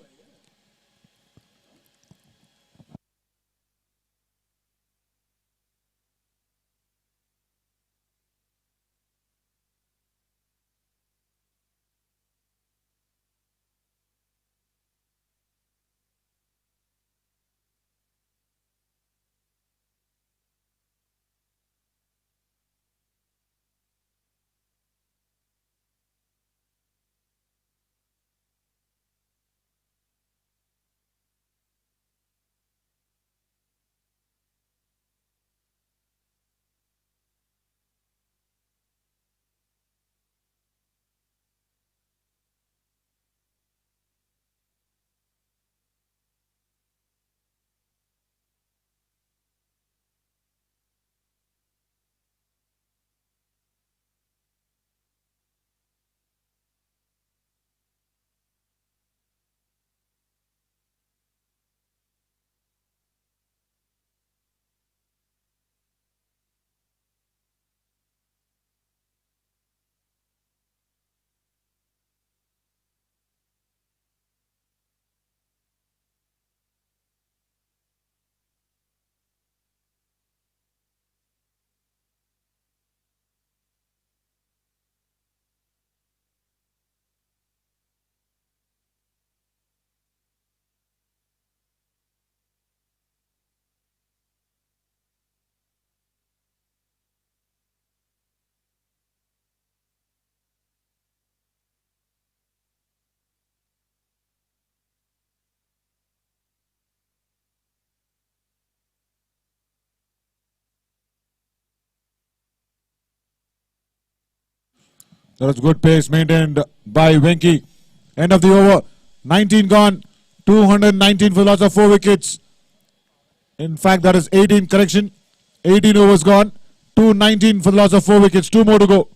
Speaker 1: That was good pace maintained by Venki. End of the over. 19 gone. 219 for the loss of 4 wickets. In fact, that is 18. Correction. 18 overs gone. 219 for the loss of 4 wickets. 2 more to go.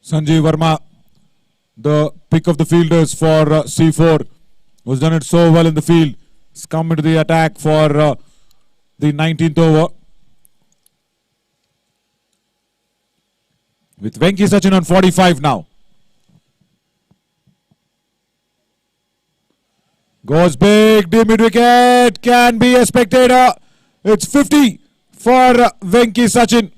Speaker 1: Sanjeev Verma, the pick of the fielders for C4, who's done it so well in the field. He's come into the attack for the 19th over. With Venki Sachin on 45 now. Goes big, deep mid wicket, can be a spectator. It's 50 for Venki Sachin.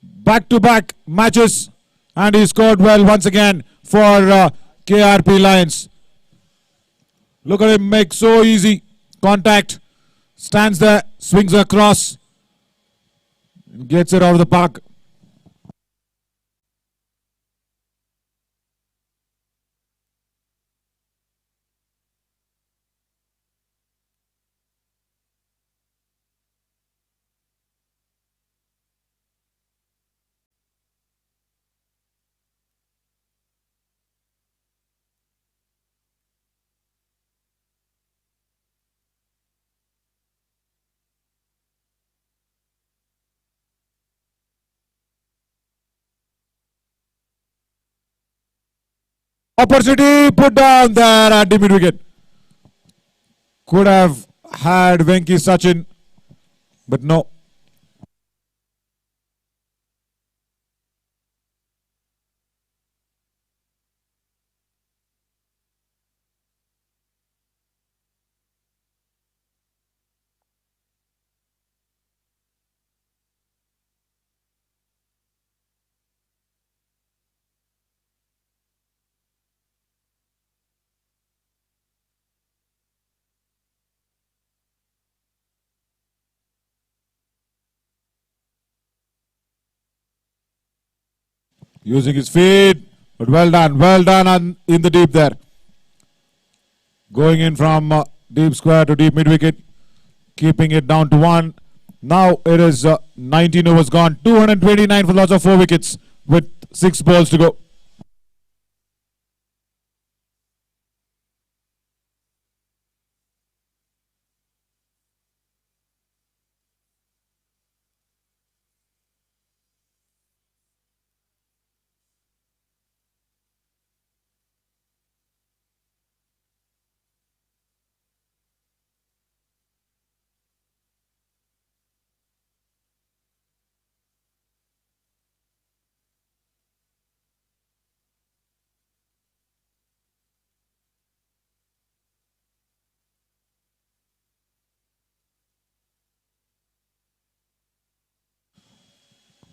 Speaker 1: Back-to-back matches. And he scored well once again for KRP Lions. Look at him make so easy contact. Stands there, swings across, gets it out of the park. Opportunity put down there at the mid wicket. Could have had Venki Sachin, but no. Using his feet, but well done in the deep there. Going in from deep square to deep mid wicket, keeping it down to 1. Now it is 19 overs gone, 229 for loss of 4 wickets with 6 balls to go.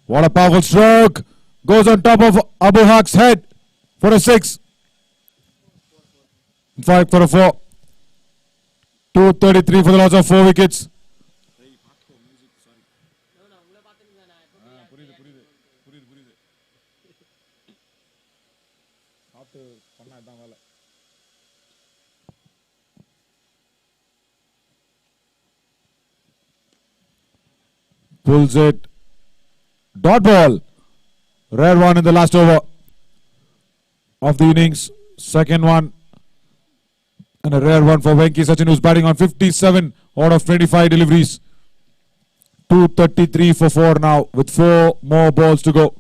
Speaker 1: What a powerful stroke. Goes on top of Abu Haq's head for a 6. In fact, for a 4. 233 for the loss of 4 wickets. Pulls it. Dot ball. Rare one in the last over of the innings. Second one. And a rare one for Venki Sachin, who's batting on 57 out of 25 deliveries. 233 for 4 now with 4 more balls to go.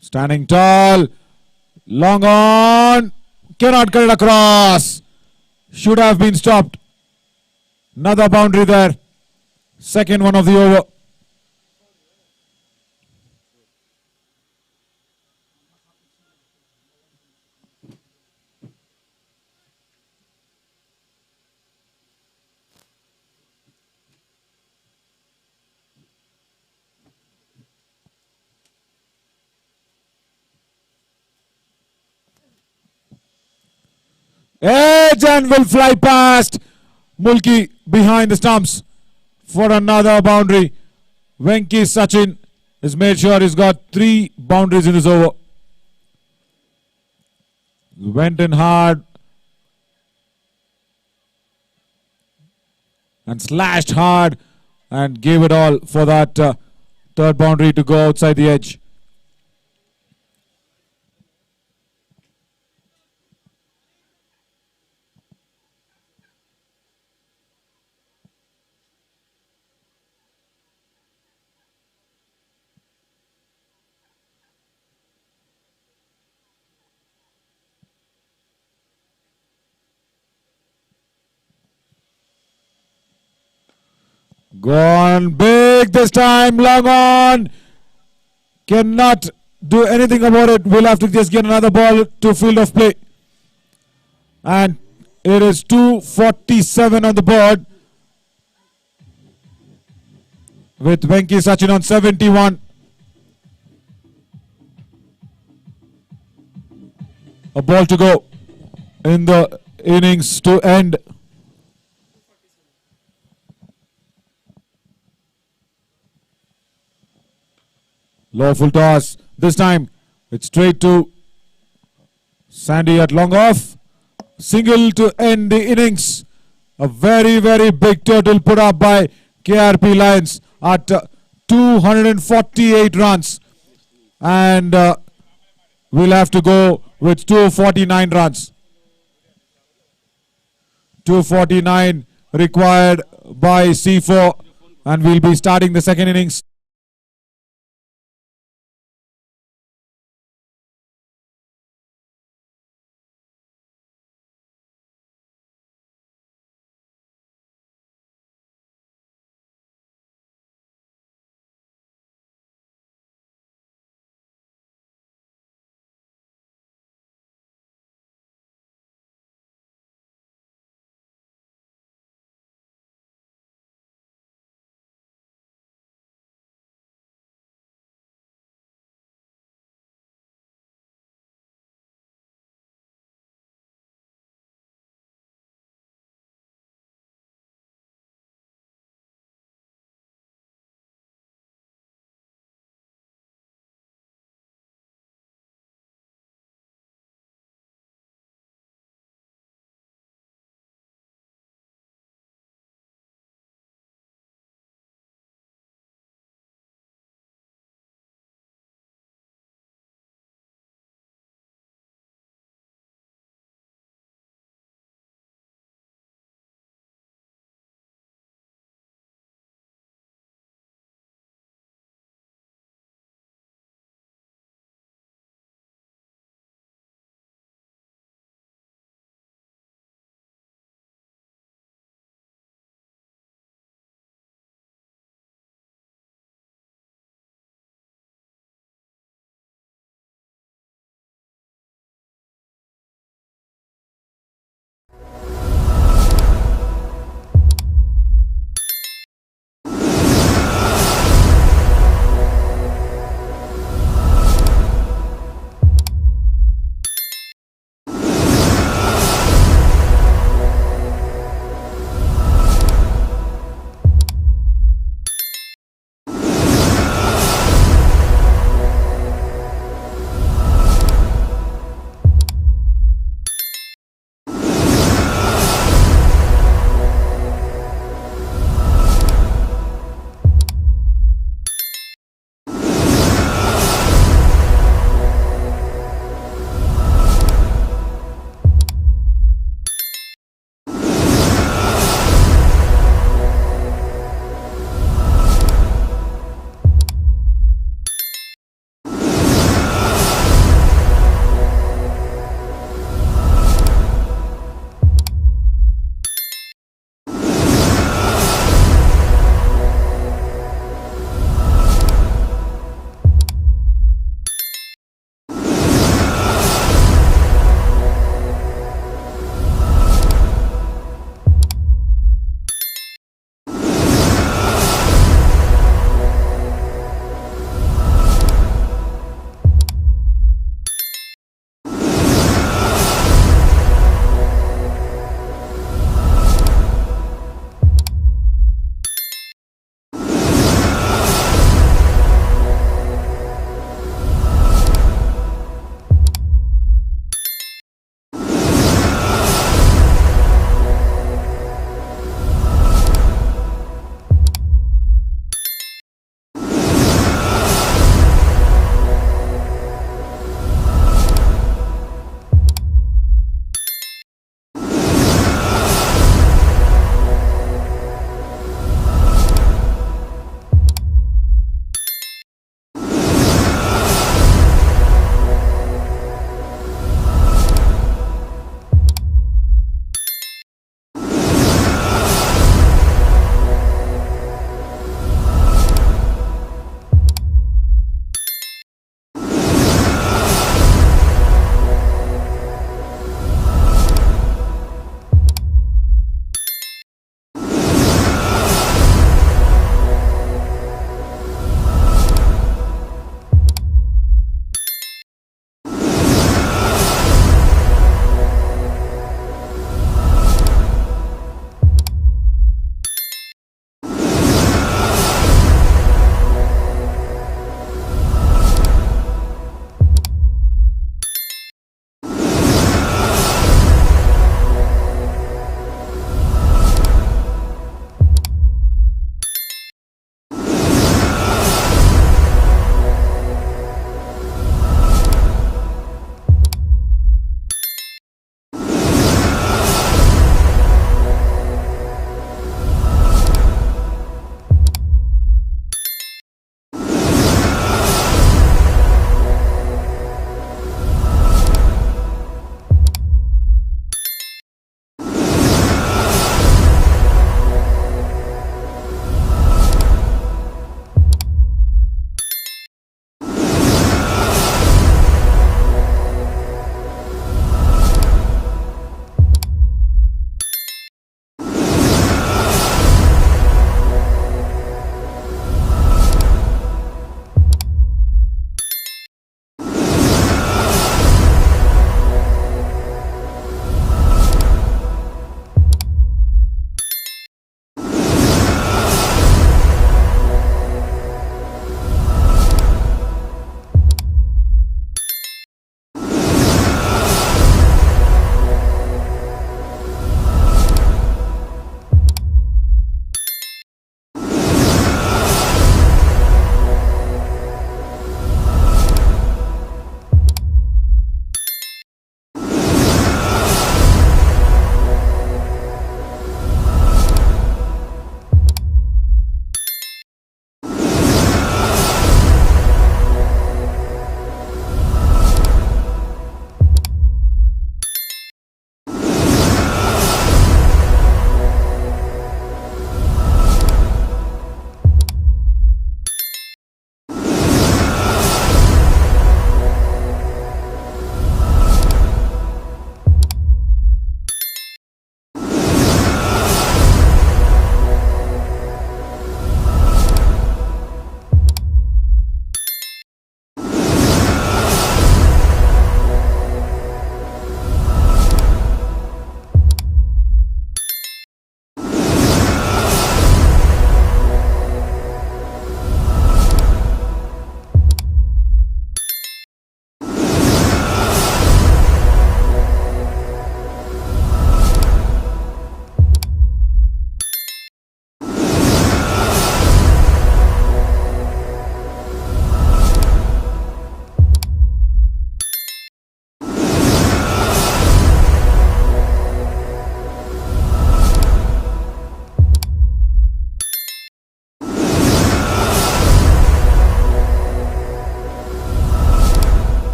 Speaker 1: Standing tall. Long on. Cannot get it across. Should have been stopped. Another boundary there. Second one of the over. Edge and will fly past. Mulki behind the stumps for another boundary. Venki Sachin has made sure he's got 3 boundaries in this over. Went in hard and slashed hard and gave it all for that third boundary to go outside the edge. Gone big this time, long on. Cannot do anything about it. We'll have to just get another ball to field of play. And it is 247 on the board. With Venki Sachin on 71. A ball to go in the innings to end. Low full toss. This time it's straight to Sandy at long off. Single to end the innings. A very, very big total put up by KRP Lions at 248 runs. And we'll have to go with 249 runs. 249 required by C4. And we'll be starting the second innings.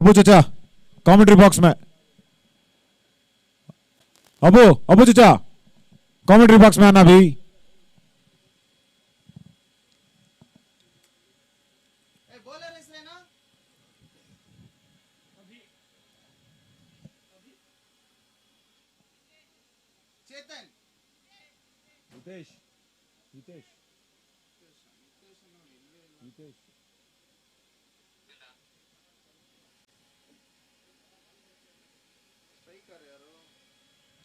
Speaker 1: Abu चाचा commentary box में अबू चाचा commentary box में आना भाई.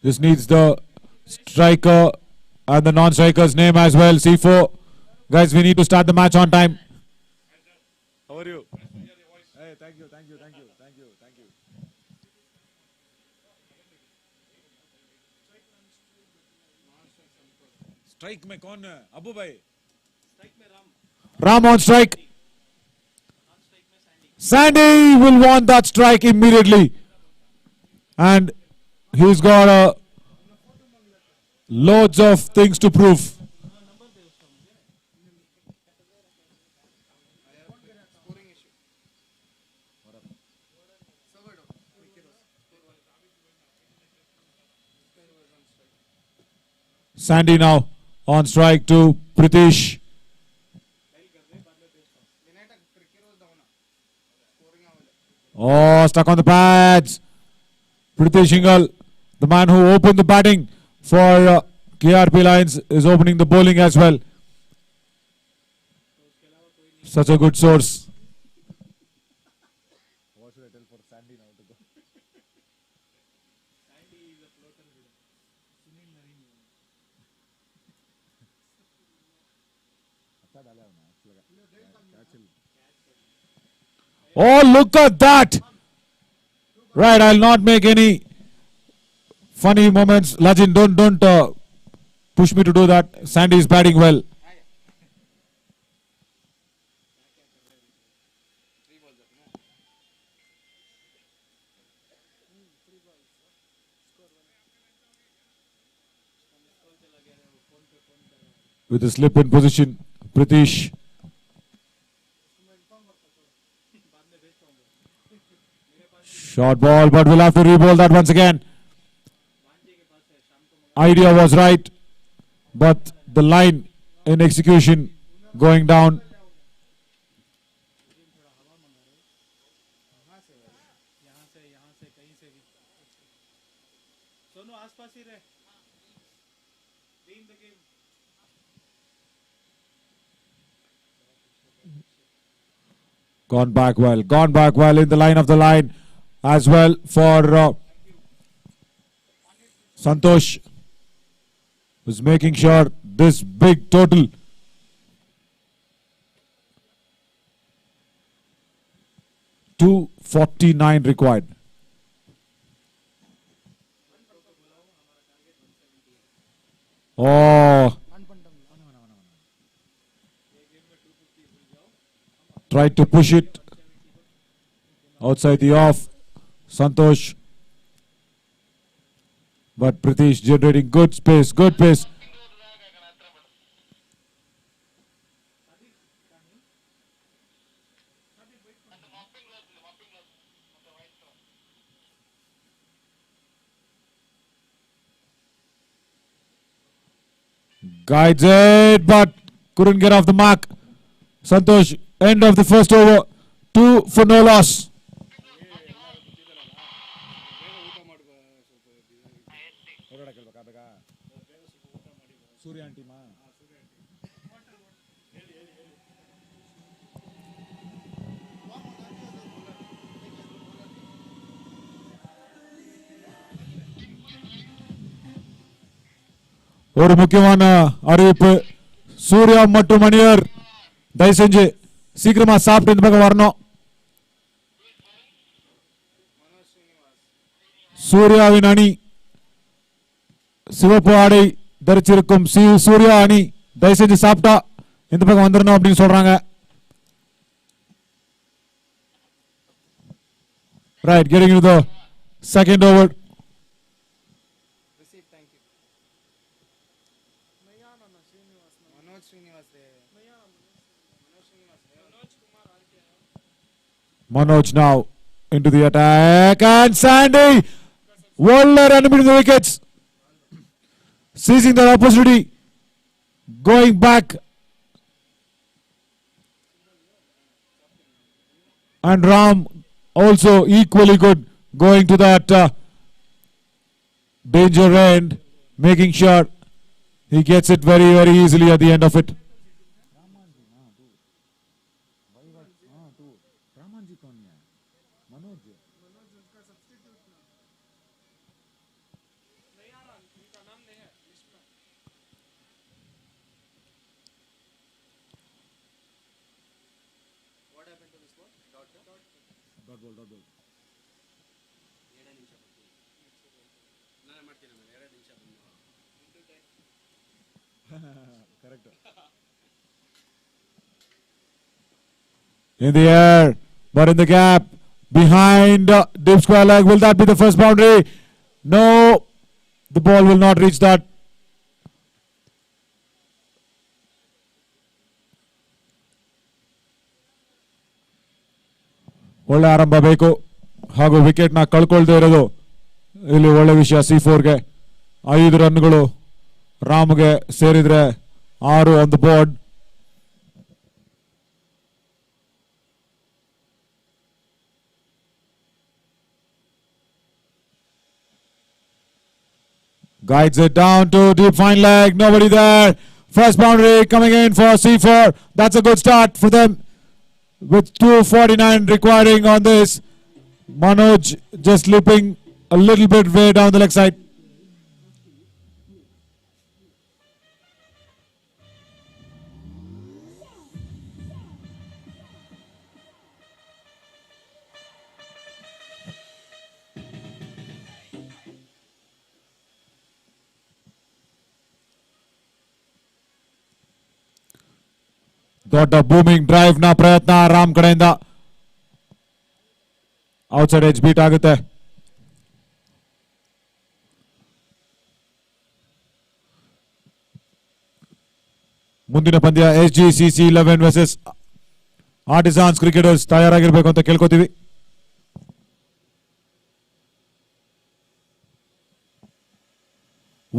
Speaker 1: This needs the striker and the non-striker's name as well. C4. Guys, we need to start the match on time. How are you? Hey, thank you. Strike में कौन है? अबू भाई. Ram on strike. Sandy will want that strike immediately. And he's got loads of things to prove. Sandy now on strike to Pritish. Oh, stuck on the pads. Pritish Shingal, the man who opened the batting for KRP Lions, is opening the bowling as well. Such a good source. What should I tell for Sandy now to go? Sandy is a floater. Oh, look at that! Right, I'll not make any funny moments. Lajin, don't push me to do that. Sandy is batting well. With a slip in position, Pritish. Short ball, but we'll have to re-bowl that once again. Idea was right, but the line in execution going down. Gone back well in the line of the line as well for Santosh, who's making sure this big total .249 required. Oh, tried to push it outside the off. Santosh, but Pritish generating good space, good pace. Guides it, but couldn't get off the mark. Santosh, end of the first over, 2 for no loss. ஒரு முக்கியமான அறிவிப்பு. சூர்யா மற்றும் மணியர் தயவு செஞ்சு சீக்கிரமா சாப்பிட்டு இந்த பக்கம் வரணும். சூர்யாவின் அணி சிவப்பு ஆடை தரிச்சிருக்கும் சூர்யா அணி தயவு செஞ்சு சாப்பிட்டா இந்த பக்கம் வந்துடணும் அப்படின்னு சொல்றாங்க. Right, getting into the second over. Manoj now into the attack, and Sandy Waller and between the wickets, seizing the opportunity, going back, and Ram also equally good, going to that danger end, making sure he gets it very, very easily at the end of it. In the air, but in the gap, behind deep square leg. Will that be the first boundary? No, the ball will not reach that. ಒಳ್ಳೆ ಆರಂಭ ಬೇಕು ಹಾಗೂ ವಿಕೆಟ್ನ ಕಳ್ಕೊಳ್ದೇ ಇರೋದು ಇಲ್ಲಿ ಒಳ್ಳೆ ವಿಷಯ. C4ಗೆ 5 ರನ್ಗಳು ರಾಮ್ಗೆ ಸೇರಿದ್ರೆ 6 on the board. Guides it down to deep fine leg. Nobody there. First boundary coming in for C4. That's a good start for them. With 2:49 requiring on this. Manoj just slipping a little bit way down the leg side. ದೊಡ್ಡ booming drive ನ ಪ್ರಯತ್ನ ರಾಮ್ ಕಡೆಯಿಂದ. Outside edge beet ಆಗುತ್ತೆ. ಮುಂದಿನ ಪಂದ್ಯ SGCC 11 versus artisans cricketers. ತಯಾರಾಗಿರ್ಬೇಕು ಅಂತ ಕೇಳ್ಕೊತೀವಿ.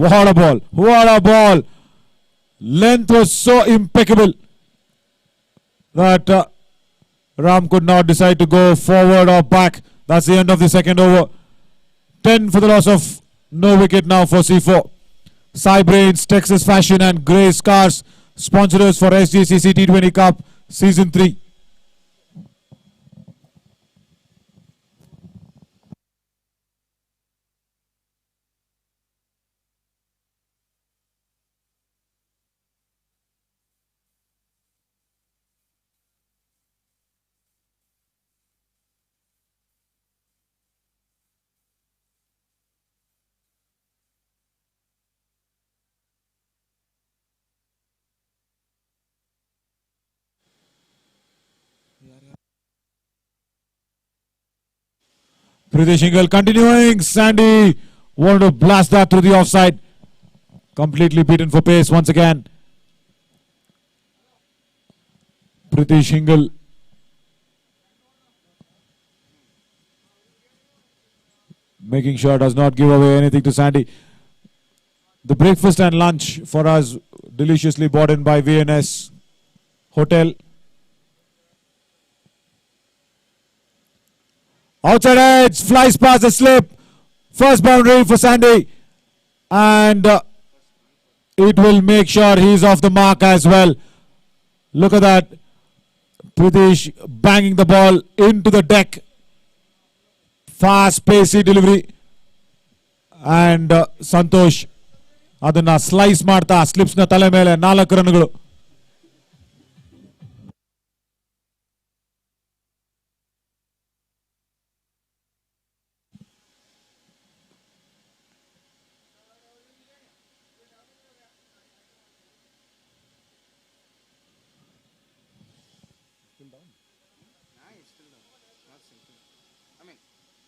Speaker 1: What a ball! What a ball! Length was so impeccable that Ram could not decide to go forward or back. That's the end of the second over. 10 for the loss of no wicket now for C4. Cybrains, Texas Fashion and Grey Scars, sponsors for SGCC T20 Cup Season 3. Priti Shingle continuing. Sandy wanted to blast that through the offside. Completely beaten for pace once again. Priti Shingle. Making sure does not give away anything to Sandy. The breakfast and lunch for us deliciously bought in by VNS Hotel. Outside edge, flies past the slip. First boundary for Sandy. And it will make sure he's off the mark as well. Look at that. Pritish banging the ball into the deck. Fast, pacey delivery. And Santosh ಅದನ್ನ slice ಮಾಡ್ತಾ slips ನ ತಲೆ ಮೇಲೆ 4 ರನ್ಗಳು.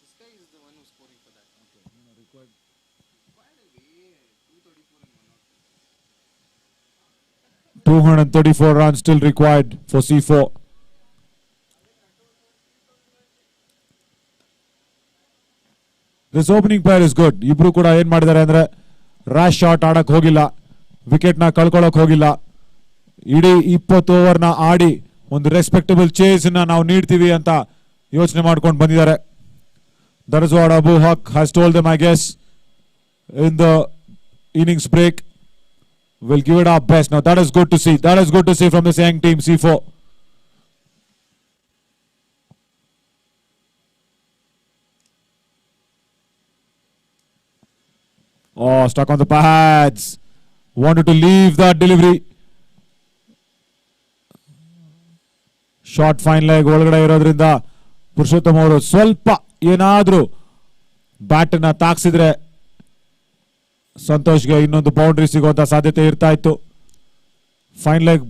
Speaker 2: This guy is the one who's scoring for that.
Speaker 3: Required.
Speaker 2: By the way, 234 and
Speaker 1: 234 runs still required for C4. This opening pair is good. Ibru kuda ಏನು ಮಾಡಿದ್ದಾರೆ ಅಂದ್ರೆ rash shot ಆಡಕ್ಕೆ ಹೋಗಿಲ್ಲ, ವಿಕೆಟ್ ನ ಕಳ್ಕೊಳ್ಳೋಕೆ ಹೋಗಿಲ್ಲ. ಇಡೀ 20 ಓವರ್ ನ ಆಡಿ ಒಂದು ರೆಸ್ಪೆಕ್ಟಬಲ್ ಚೇಸ್ ನ ನಾವು ನೀಡ್ತೀವಿ ಅಂತ ಯೋಚನೆ ಮಾಡ್ಕೊಂಡು ಬಂದಿದ್ದಾರೆ. That is what Abu Haq has told them, I guess, in the innings break. We'll give it our best. Now that is good to see. That is good to see from this young team, C4. Oh, stuck on the pads. Wanted to leave that delivery. Short fine leg ಒಳಗಡೆ ಇರೋದ್ರಿಂದ ಪುರುಷೋತ್ತಮ್ ಅವರು ಸ್ವಲ್ಪ ಏನಾದರೂ bat ನ ತಾಕ್ಸಿದ್ರೆ ಸಂತೋಷ್ಗೆ ಇನ್ನೊಂದು boundary ಸಿಗುವಂತ ಸಾಧ್ಯತೆ ಇರ್ತಾ ಇತ್ತು. ಫೈನ್ ಲೆಗ್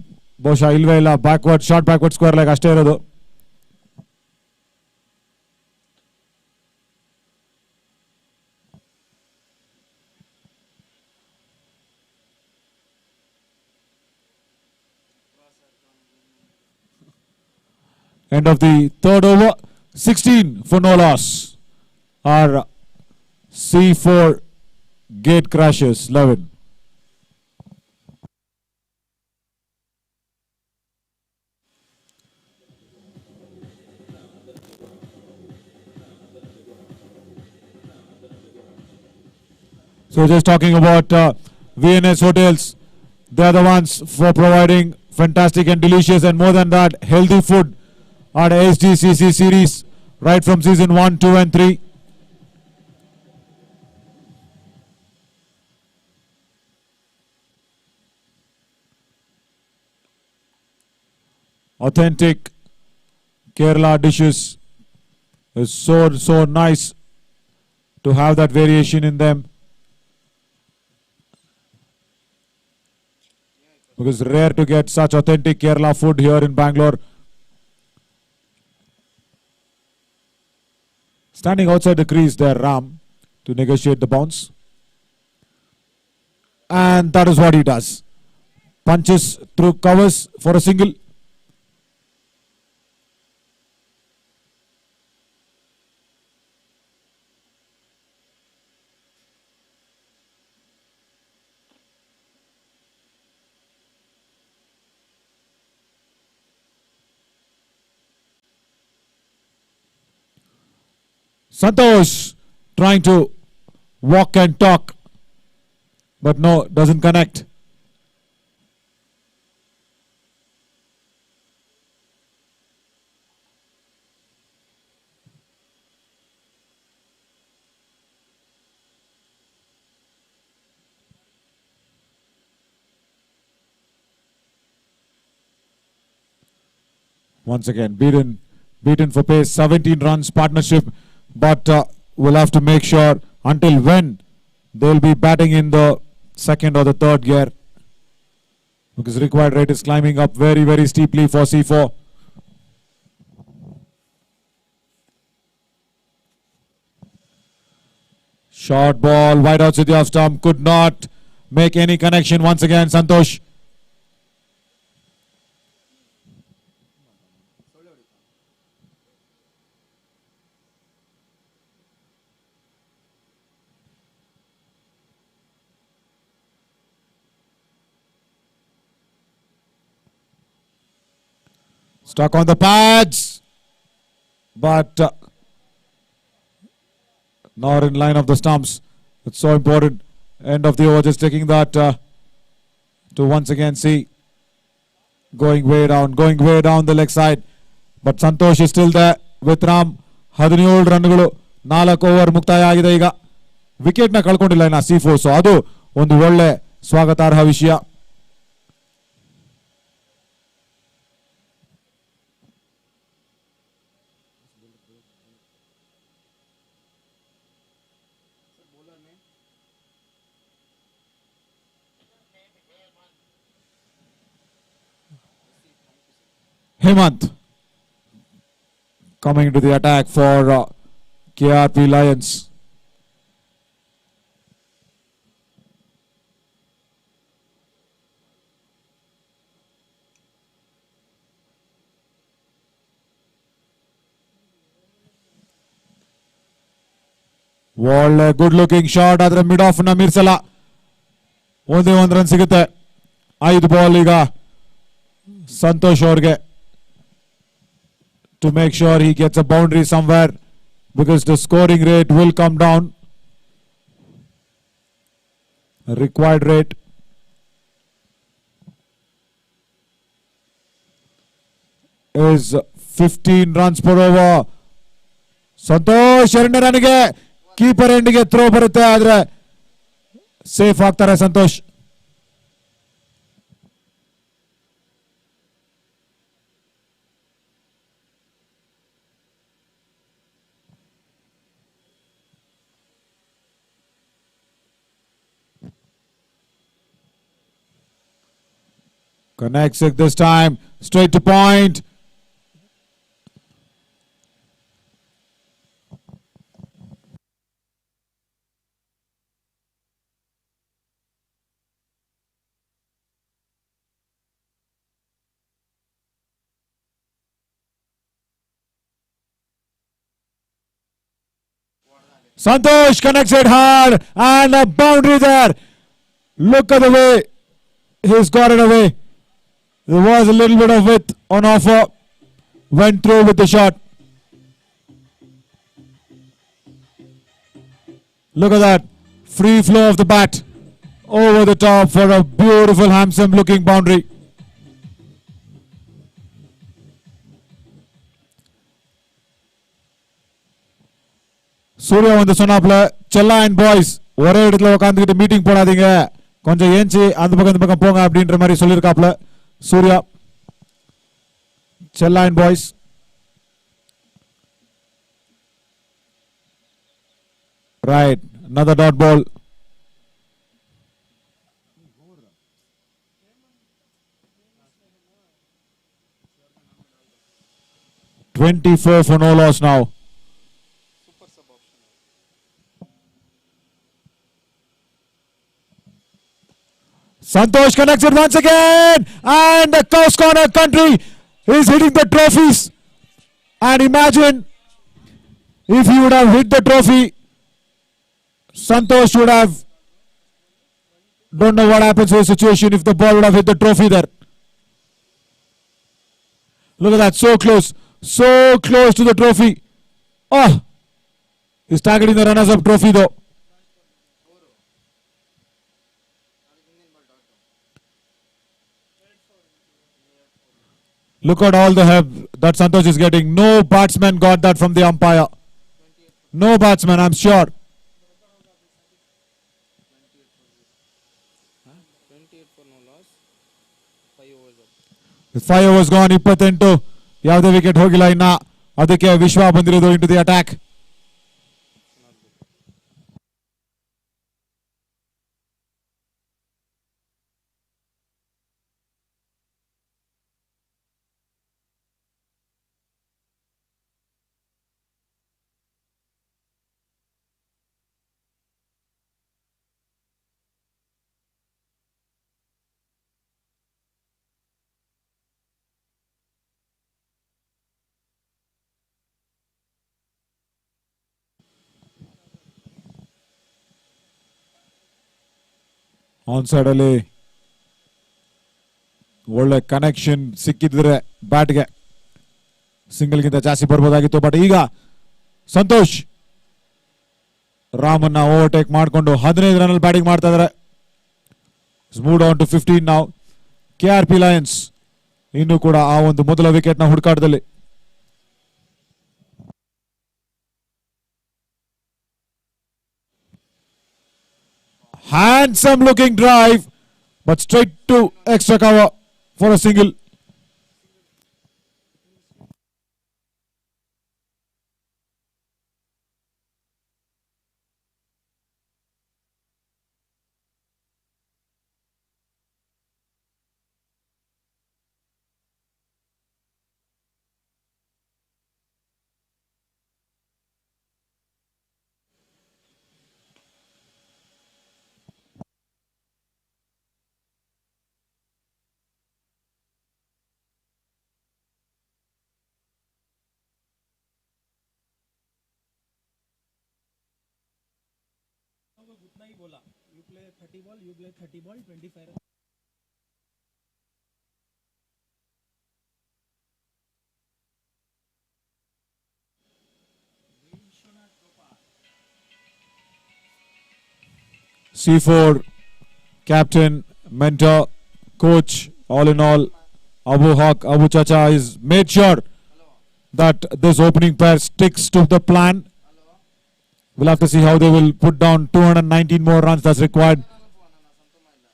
Speaker 1: ಬಹುಶಃ ಇಲ್ವೇ ಇಲ್ಲ, backward short backward square leg ಅಷ್ಟೇ ಇರೋದು. End of the third over, 16 for no loss. Our C4 gate crashes 11. So just talking about VNS Hotels, they are the ones for providing fantastic and delicious and more than that healthy food at Sgcc series right from season 1, 2 and 3. Authentic Kerala dishes is so nice to have that variation in them, because it's rare to get such authentic Kerala food here in Bangalore. Standing outside the crease there, Ram, to negotiate the bounce. And that is what he does. Punches through covers for a single. Santosh trying to walk and talk, but no, doesn't connect. Once again, beaten for pace, 17 runs partnership. But we'll have to make sure until when they'll be batting in the second or the third gear, because required rate is climbing up very steeply for C4. Short ball wide outside the off stump, could not make any connection. Once again, Santosh. Stuck on the pads, but not in line of the stumps. It's so important. End of the over, just taking that to once again see going way down the leg side. But Santosh is still there with Ram. 17 ರನ್ಗಳು 4 over ಮುಕ್ತಾಯ ಆಗಿದೆ. ಈಗ wicket ನ ಕಳ್ಕೊಂಡಿಲ್ಲ ಇನ್ನ C4, so ಅದು ಒಂದು ಒಳ್ಳೆ ಸ್ವಾಗತಾರ್ಹ ವಿಷಯ. Hemant coming to the attack for KRP Lions. ಒಳ್ಳೆ ಗುಡ್ ಲುಕಿಂಗ್ ಶಾಟ್ ಆದ್ರೆ ಮಿಡ್ ಆಫ್ ನ ಮೀರ್ಸಲ್ಲ. ಒಂದೇ ಒಂದು ರನ್ ಸಿಗುತ್ತೆ. 5 ಬಾಲ್ ಈಗ ಸಂತೋಷ್ ಅವ್ರಿಗೆ to make sure he gets a boundary somewhere because the scoring rate will come down. Required rate is 15 runs per over. Santosh 2 ರನ್ಗೆ keeper ಎಂಡ್ಗೆ ಥ್ರೋ ಬರುತ್ತೆ, ಆದ್ರೆ ಸೇಫ್ ಆಗ್ತಾರೆ Santosh. Connects it this time, straight to point. Santosh connects it hard and a boundary there. Look at the way he's got it away. There was a little bit of width on offer. Went through with the shot. Look at that. Free flow of the bat. Over the top for a beautiful, handsome looking boundary. Surya வந்து சொன்னாப்ல, செல்லா and boys ஒரே இடத்துல உட்காந்துக்கிட்டு meeting போடாதீங்க, கொஞ்சம் ஏஞ்சி அந்த பக்கம் இந்த பக்கம் போங்க அப்படின்ற மாதிரி சொல்லியிருக்காப்ல சூர்யா. செல்லா and boys. Right, another dot ball. $24 for no loss now.
Speaker 2: Super sub option.
Speaker 1: Santosh connects it once again, and the Coast Corner country is hitting the trophies. And imagine if he would have hit the trophy, Santosh would have, don't know what happens to the situation if the ball would have hit the trophy there. Look at that, so close to the trophy. Oh, he's targeting the runners-up trophy though. Look at all the help that Santosh is getting. No batsman got that from the umpire. No batsman, I'm sure.
Speaker 2: 28 for no loss. 5 overs up.
Speaker 1: With 5 overs gone, 28. ಯಾವುದೇ wicket ಹೋಗಿಲ್ಲ ಇನ್ನ. ಅದಕ್ಕೆ ವಿಶ್ವ ಬಂದಿರೋದು into the attack. On side ಅಲ್ಲಿ ಒಳ್ಳೆ connection ಸಿಕ್ಕಿದ್ರೆ ಬ್ಯಾಟ್ಗೆ single ಗಿಂತ ಜಾಸ್ತಿ ಬರ್ಬೋದಾಗಿತ್ತು. ಬಟ್ ಈಗ ಸಂತೋಷ್ ರಾಮನ್ನ ಓವರ್ಟೇಕ್ ಮಾಡಿಕೊಂಡು 15 ರನ್ ಬ್ಯಾಟಿಂಗ್ ಮಾಡ್ತಾ ಇದ್ದಾರೆ. ಮೂವ್ ಆನ್ ಟು 15 ನಾವು. KRP ಲಯನ್ಸ್ ಇನ್ನು ಕೂಡ ಆ ಒಂದು ಮೊದಲ ವಿಕೆಟ್ ನ ಹುಡುಕಾಟದಲ್ಲಿ. Handsome looking drive, but straight to extra cover for a single.
Speaker 5: नहीं बोला you play 30 ball you play 30 ball 25
Speaker 1: C4 captain, mentor, coach, all in all, Abu Haq, Abu Chacha is made sure that this opening pair sticks to the plan. We'll have to see how they will put down 219 more runs that's required.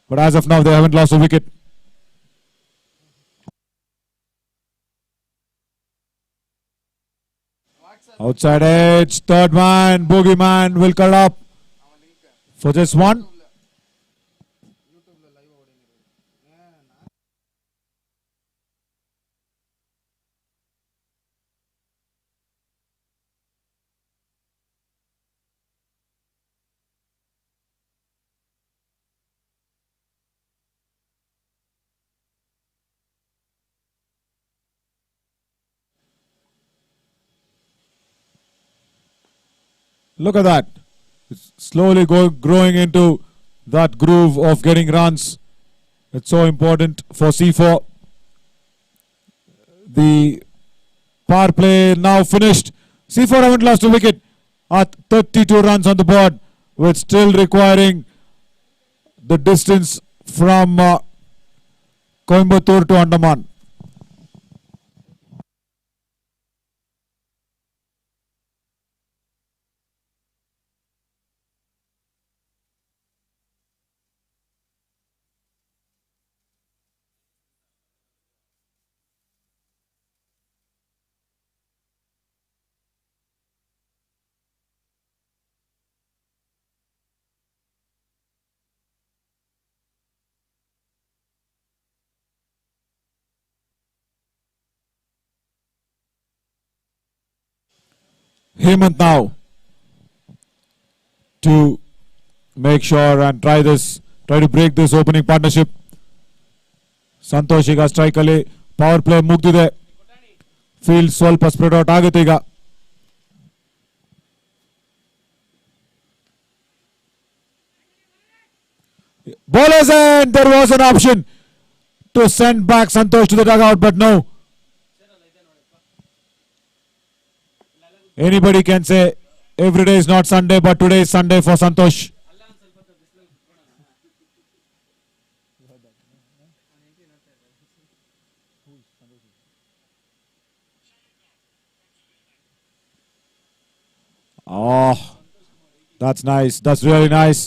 Speaker 1: But as of now, they haven't lost a wicket. Outside edge, third man, bogeyman will cut up for just one. Look at that. It's slowly growing into that groove of getting runs. It's so important for C4. The power play now finished. C4 haven't lost a wicket at 32 runs on the board, with still requiring the distance from Coimbatore to Andaman. Hemant now to make sure and try to break this opening partnership. Santosh ಈಗ strike ಅಲ್ಲಿ power play ಮುಗ್ದಿದೆ. Field ಸ್ವಲ್ಪ spread out ಆಗುತ್ತೆ ಈಗ. Bowlers, and there was an option to send back Santosh to the dugout, but no. Anybody can say every day is not Sunday, but today is Sunday for Santosh. Oh, that's nice. That's really nice.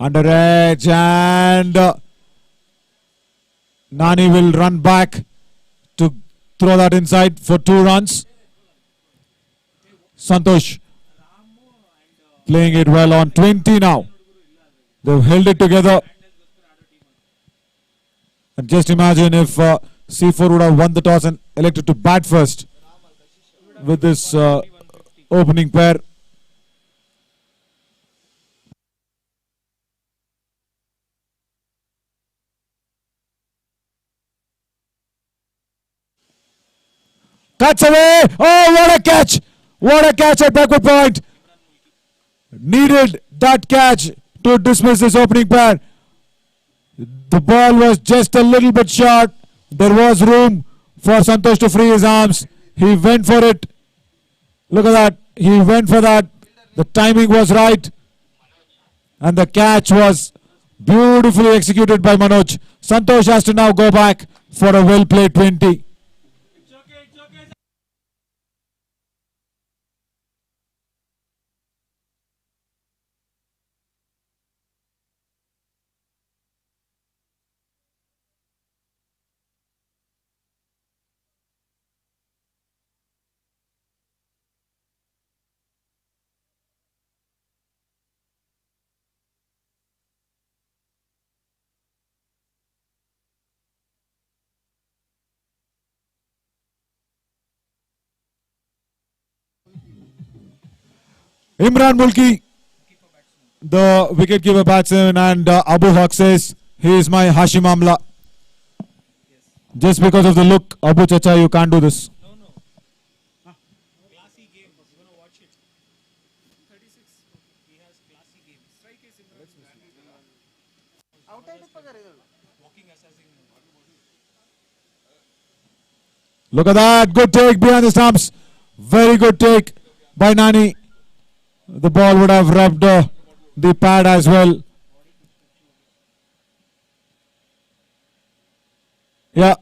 Speaker 1: Under edge, and Nani will run back to throw that inside for 2 runs. Santosh playing it well on 20 now. They've held it together. And just imagine if C4 would have won the toss and elected to bat first with this opening pair. Cuts away. Oh, what a catch. What a catch at backward point. Needed that catch to dismiss this opening pair. The ball was just a little bit short. There was room for Santosh to free his arms. He went for it. Look at that. He went for that. The timing was right. And the catch was beautifully executed by Manoj. Santosh has to now go back for a well-played 20. Imran Mulki, the wicketkeeper batsman, and Abu Haq says he is my Hashim Amla. Just because of the look, Abu Chacha, you can't do this.
Speaker 5: Classy game. You want to watch it? 36. He has classy game. Strike is
Speaker 2: out ಆಯ್ತು ಪಗಾರ ಇದು
Speaker 5: walking assassin.
Speaker 1: Look at that. Good take behind the stumps. Very good take by Nani. The ball would have rubbed the pad as well. Yeah,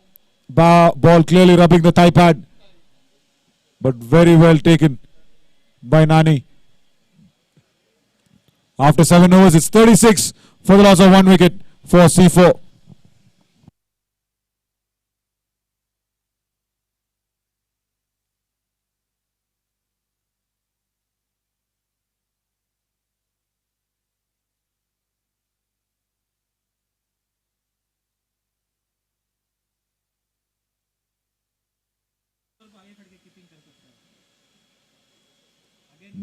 Speaker 1: ball clearly rubbing the thigh pad. But very well taken by Nani. After 7 overs, it's 36 for the loss of 1 wicket for C4.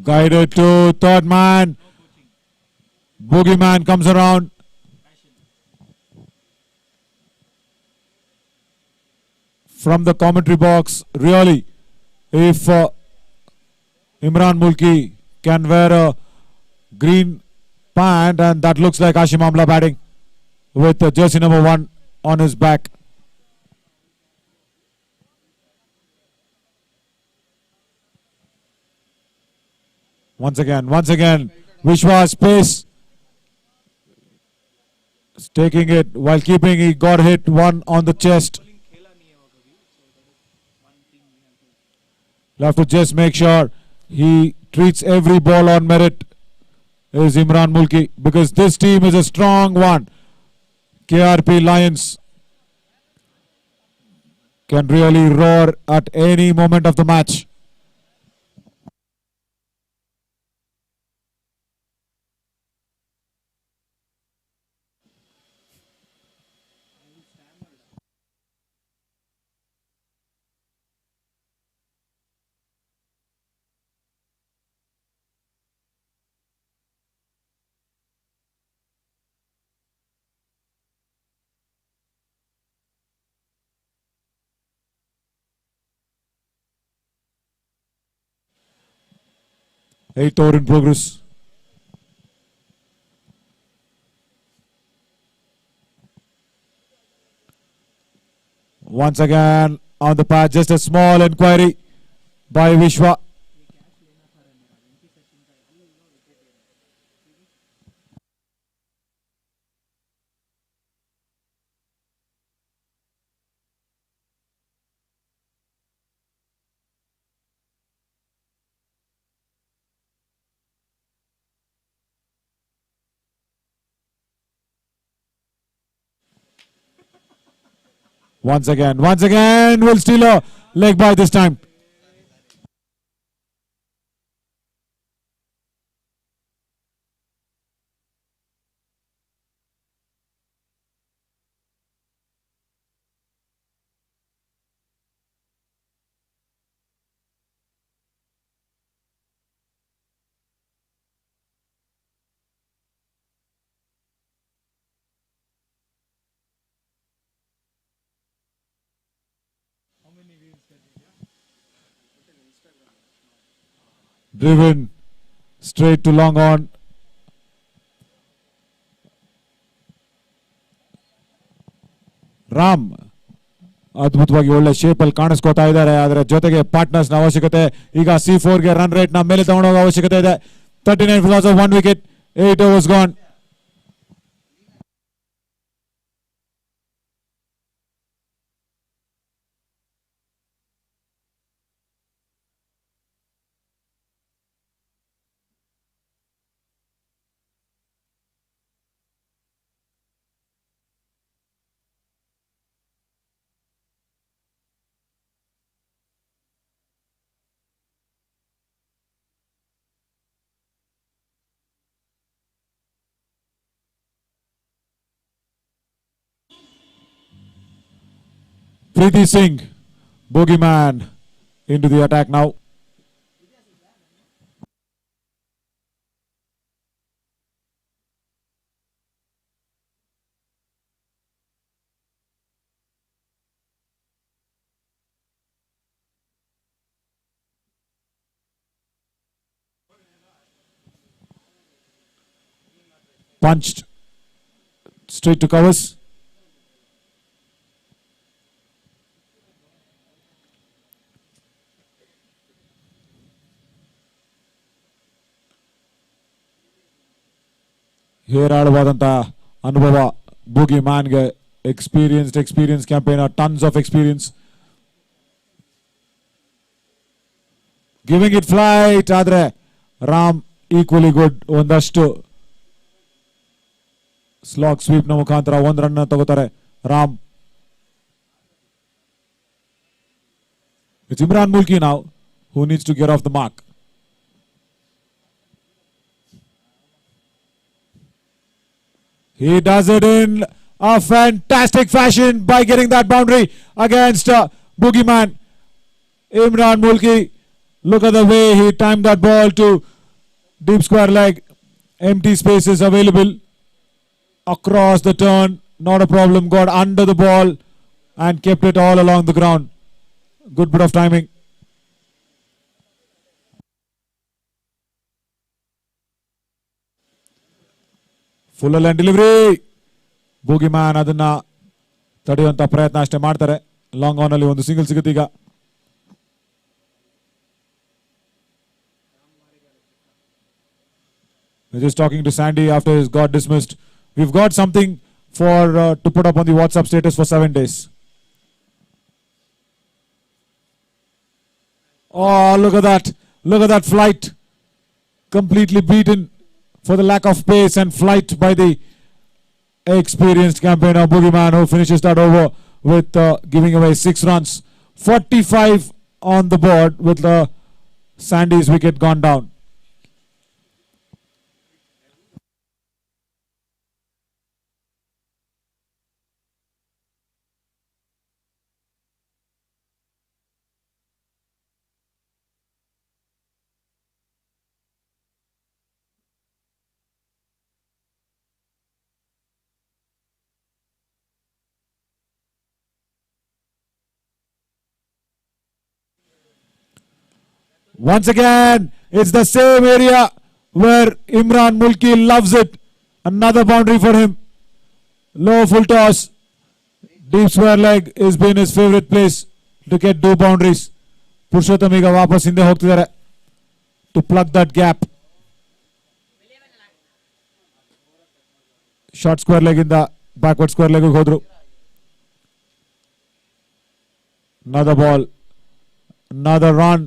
Speaker 1: Guided to third man. Boogeyman comes around. From the commentary box, really, if Imran Mulki can wear a green pant, and that looks like Hashim Amla batting with jersey number 1 on his back. Once again, Vishwa's pace. Taking it while keeping, he got hit one on the chest. You'll have to just make sure he treats every ball on merit, is Imran Mulki, because this team is a strong one. KRP Lions can really roar at any moment of the match. Eighth over in progress. Once again on the patch, just a small inquiry by Vishwa. Once again, will steal a leg by this time. Driven straight to long on. Ram ಅದ್ಭುತವಾಗಿ ಒಳ್ಳೆ shape ಅಲ್ಲಿ ಕಾಣಿಸ್ಕೋತಾ ಇದ್ದಾರೆ. ಅದರ ಜೊತೆಗೆ partners ನ ಅವಶ್ಯಕತೆ. ಈಗ C4 ಗೆ ರನ್ ರೇಟ್ ನ ಮೇಲೆ ತಗೊಂಡೋಗೋ ಅವಶ್ಯಕತೆ ಇದೆ. 39 for loss of 1 wicket. 8 overs gone. Preeti Singh, bogeyman, into the attack now. Punched straight to covers. ಹೇರಾಳವಾದಂಥ ಅನುಭವ ಬೂಗಿ ಮ್ಯಾನ್ಗೆ. Experience campaigner, tons of experience. Giving it flight, ಆದರೆ ರಾಮ್ ಈಕ್ವಲಿ ಗುಡ್. ಒಂದಷ್ಟು ಸ್ಲಾಗ್ ಸ್ವೀಪ್ ನ ಮುಖಾಂತರ 1 ರನ್ ತಗೋತಾರೆ Ram. It's Imran Mulki now who needs to get off the mark. He does it in a fantastic fashion by getting that boundary against Boogeyman. Imran Mulki, look at the way he timed that ball to deep square leg. Empty spaces available across the turn, not a problem. Got under the ball and kept it all along the ground. Good bit of timing. Full line delivery. Boogeyman ಅದನ್ನ ತಡೆಯುವಂತ ಪ್ರಯತ್ನ ಅಷ್ಟೇ ಮಾಡ್ತಾರೆ. Long on ಅಲ್ಲಿ ಒಂದು single ಸಿಗುತ್ತೆ ಈಗ. We're just talking to Sandy after he's got dismissed. We've got something for to put up on the WhatsApp status for 7 days. Oh, look at that. Look at that flight. Completely beaten for the lack of pace and flight by the experienced campaigner Boogeyman, who finishes that over with giving away 6 runs. 45 on the board with Sandy's wicket gone down. Once again, it's the same area where Imran Mulki loves it. Another boundary for him. Low full toss. Deep square leg has been his favorite place to get 2 boundaries. Purushottam ಈಗ ವಾಪಸ್ ಹಿಂದೆ ಹೋಗ್ತಿದ್ದಾರೆ to plug that gap. Short square leg ಇಂದ backward square leg ಹೋದ್ರು. Another ball. Another run.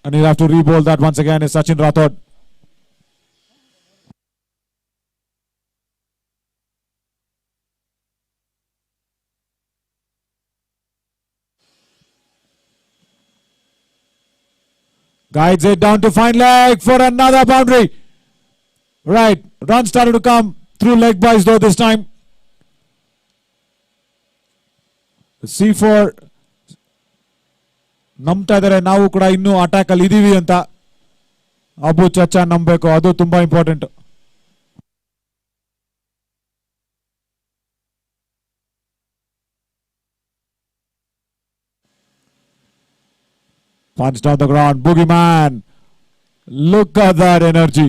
Speaker 1: And he'll have to re-bowl that once again is Sachin Rathod. Guides it down to fine leg for another boundary. Right, run started to come through leg byes though this time. C4 ನಂಬ್ತಾ ಇದ್ದಾರೆ, ನಾವು ಕೂಡ ಇನ್ನೂ attack ಅಲ್ಲಿ ಇದೀವಿ ಅಂತ. ಅಬು ಚಚ್ಚಾ ನಂಬಬೇಕು, ಅದು ತುಂಬಾ important. Punch down the ground. Boogeyman, look at that energy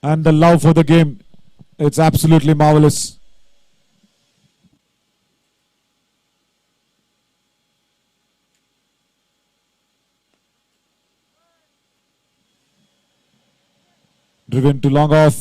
Speaker 1: and the love for the game. It's absolutely marvelous. Driven to long off.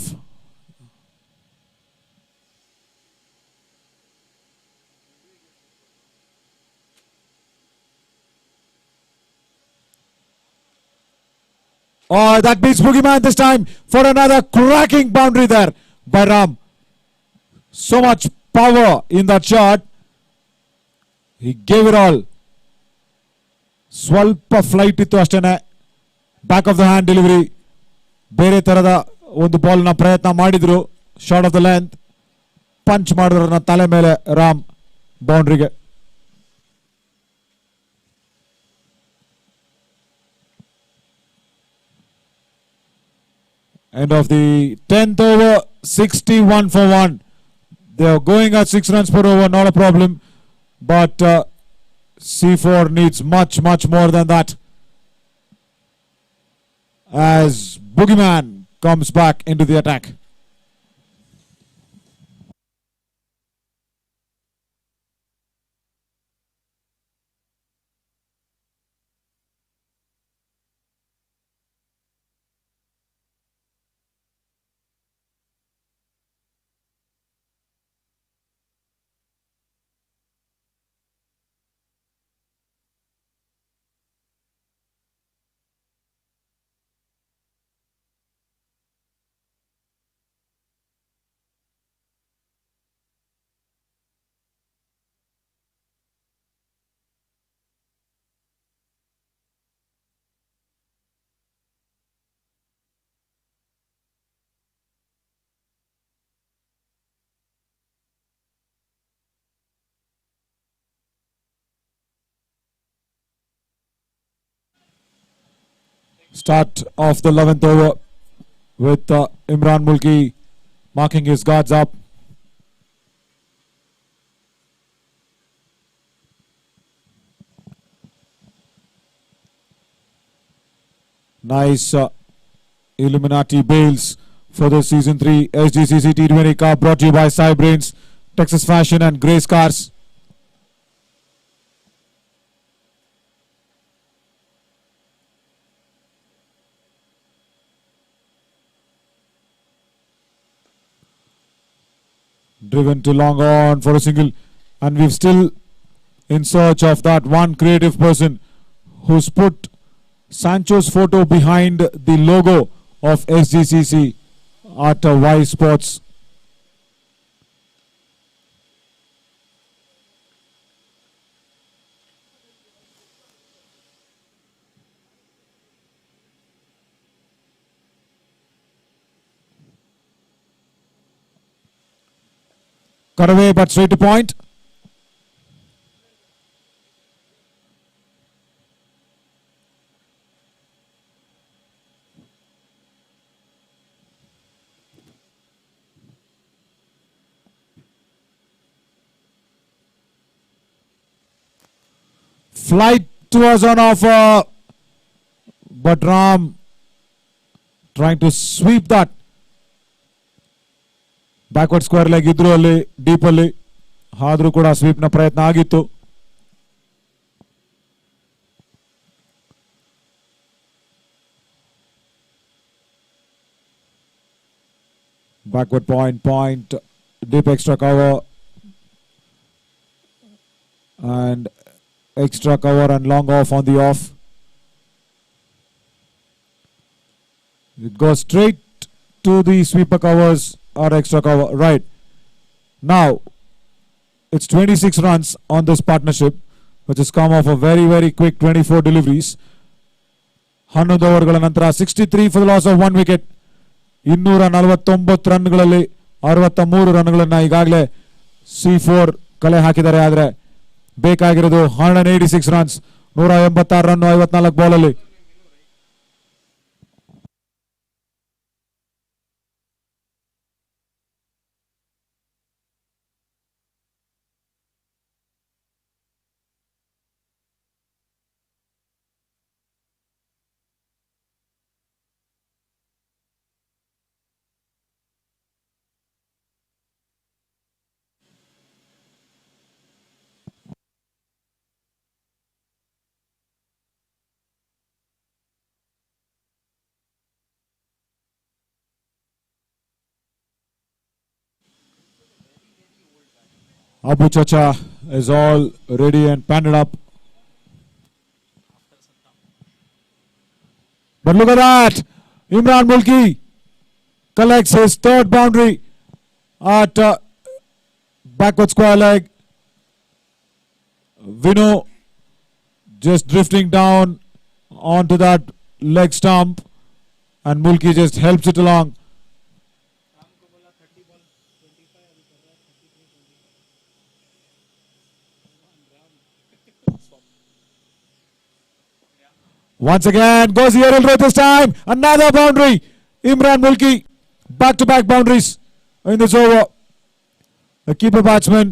Speaker 1: Oh, that beats Boogeyman this time for another cracking boundary there by Ram. So much power in that shot. He gave it all. Swalpa flight ittu ashtene. Back of the hand delivery. ಬೇರೆ ತರದ ಒಂದು ball ನ ಪ್ರಯತ್ನ ಮಾಡಿದ್ರು. Short of the length punch ಮಾಡಿದ್ರ ತಲೆ ಮೇಲೆ Ram ಬೌಂಡ್ರಿಗೆ. End of the 10th over, 61 for 1. They are going at 6 runs per over, not a problem. But C4 needs much more than that. As Boogeyman comes back into the attack. Start of the 11th over with Imran Mulki marking his guards up. Nice Illuminati bails for the Season 3 Sgcc T20 Cup, brought to you by Cybrains, Texas Fashion and Grace Cars. Driven to long on for a single, and we've still in search of that one creative person who's put Sancho's photo behind the logo of Sgcc at Ysports. Cut away but straight to point. Flight was on offer, but Ram trying to sweep that. Backward square leg idru alli deep alli ಆದರೂ ಕೂಡ sweep ನ ಪ್ರಯತ್ನ ಆಗಿತ್ತು. Backward point, deep extra cover and extra cover and long off on the off. It goes straight to the sweeper covers or extra cover. Right. Now, it's 26 runs on this partnership, which has come off a very, very quick 24 deliveries. 11 ಓವರ್ಗಳ ನಂತರ 63 for the loss of 1 wicket. 249 ರನ್ಗಳಲ್ಲಿ 63 ರನ್ಗಳನ್ನು ಈಗಾಗಲೇ C4 ಕಲೆ ಹಾಕಿದ್ದಾರೆ. ಆದರೆ ಬೇಕಾಗಿರೋದು 186 runs, 186 run 54 ಬಾಲಲ್ಲಿ. Abu Chacha is all ready and padded up. But look at that! Imran Mulki collects his third boundary at backward square leg. Vinu just drifting down onto that leg stump, and Mulki just helps it along. Once again, goes the aerial right this time. Another boundary. Imran Mulki, back-to-back boundaries in this over. The keeper batsman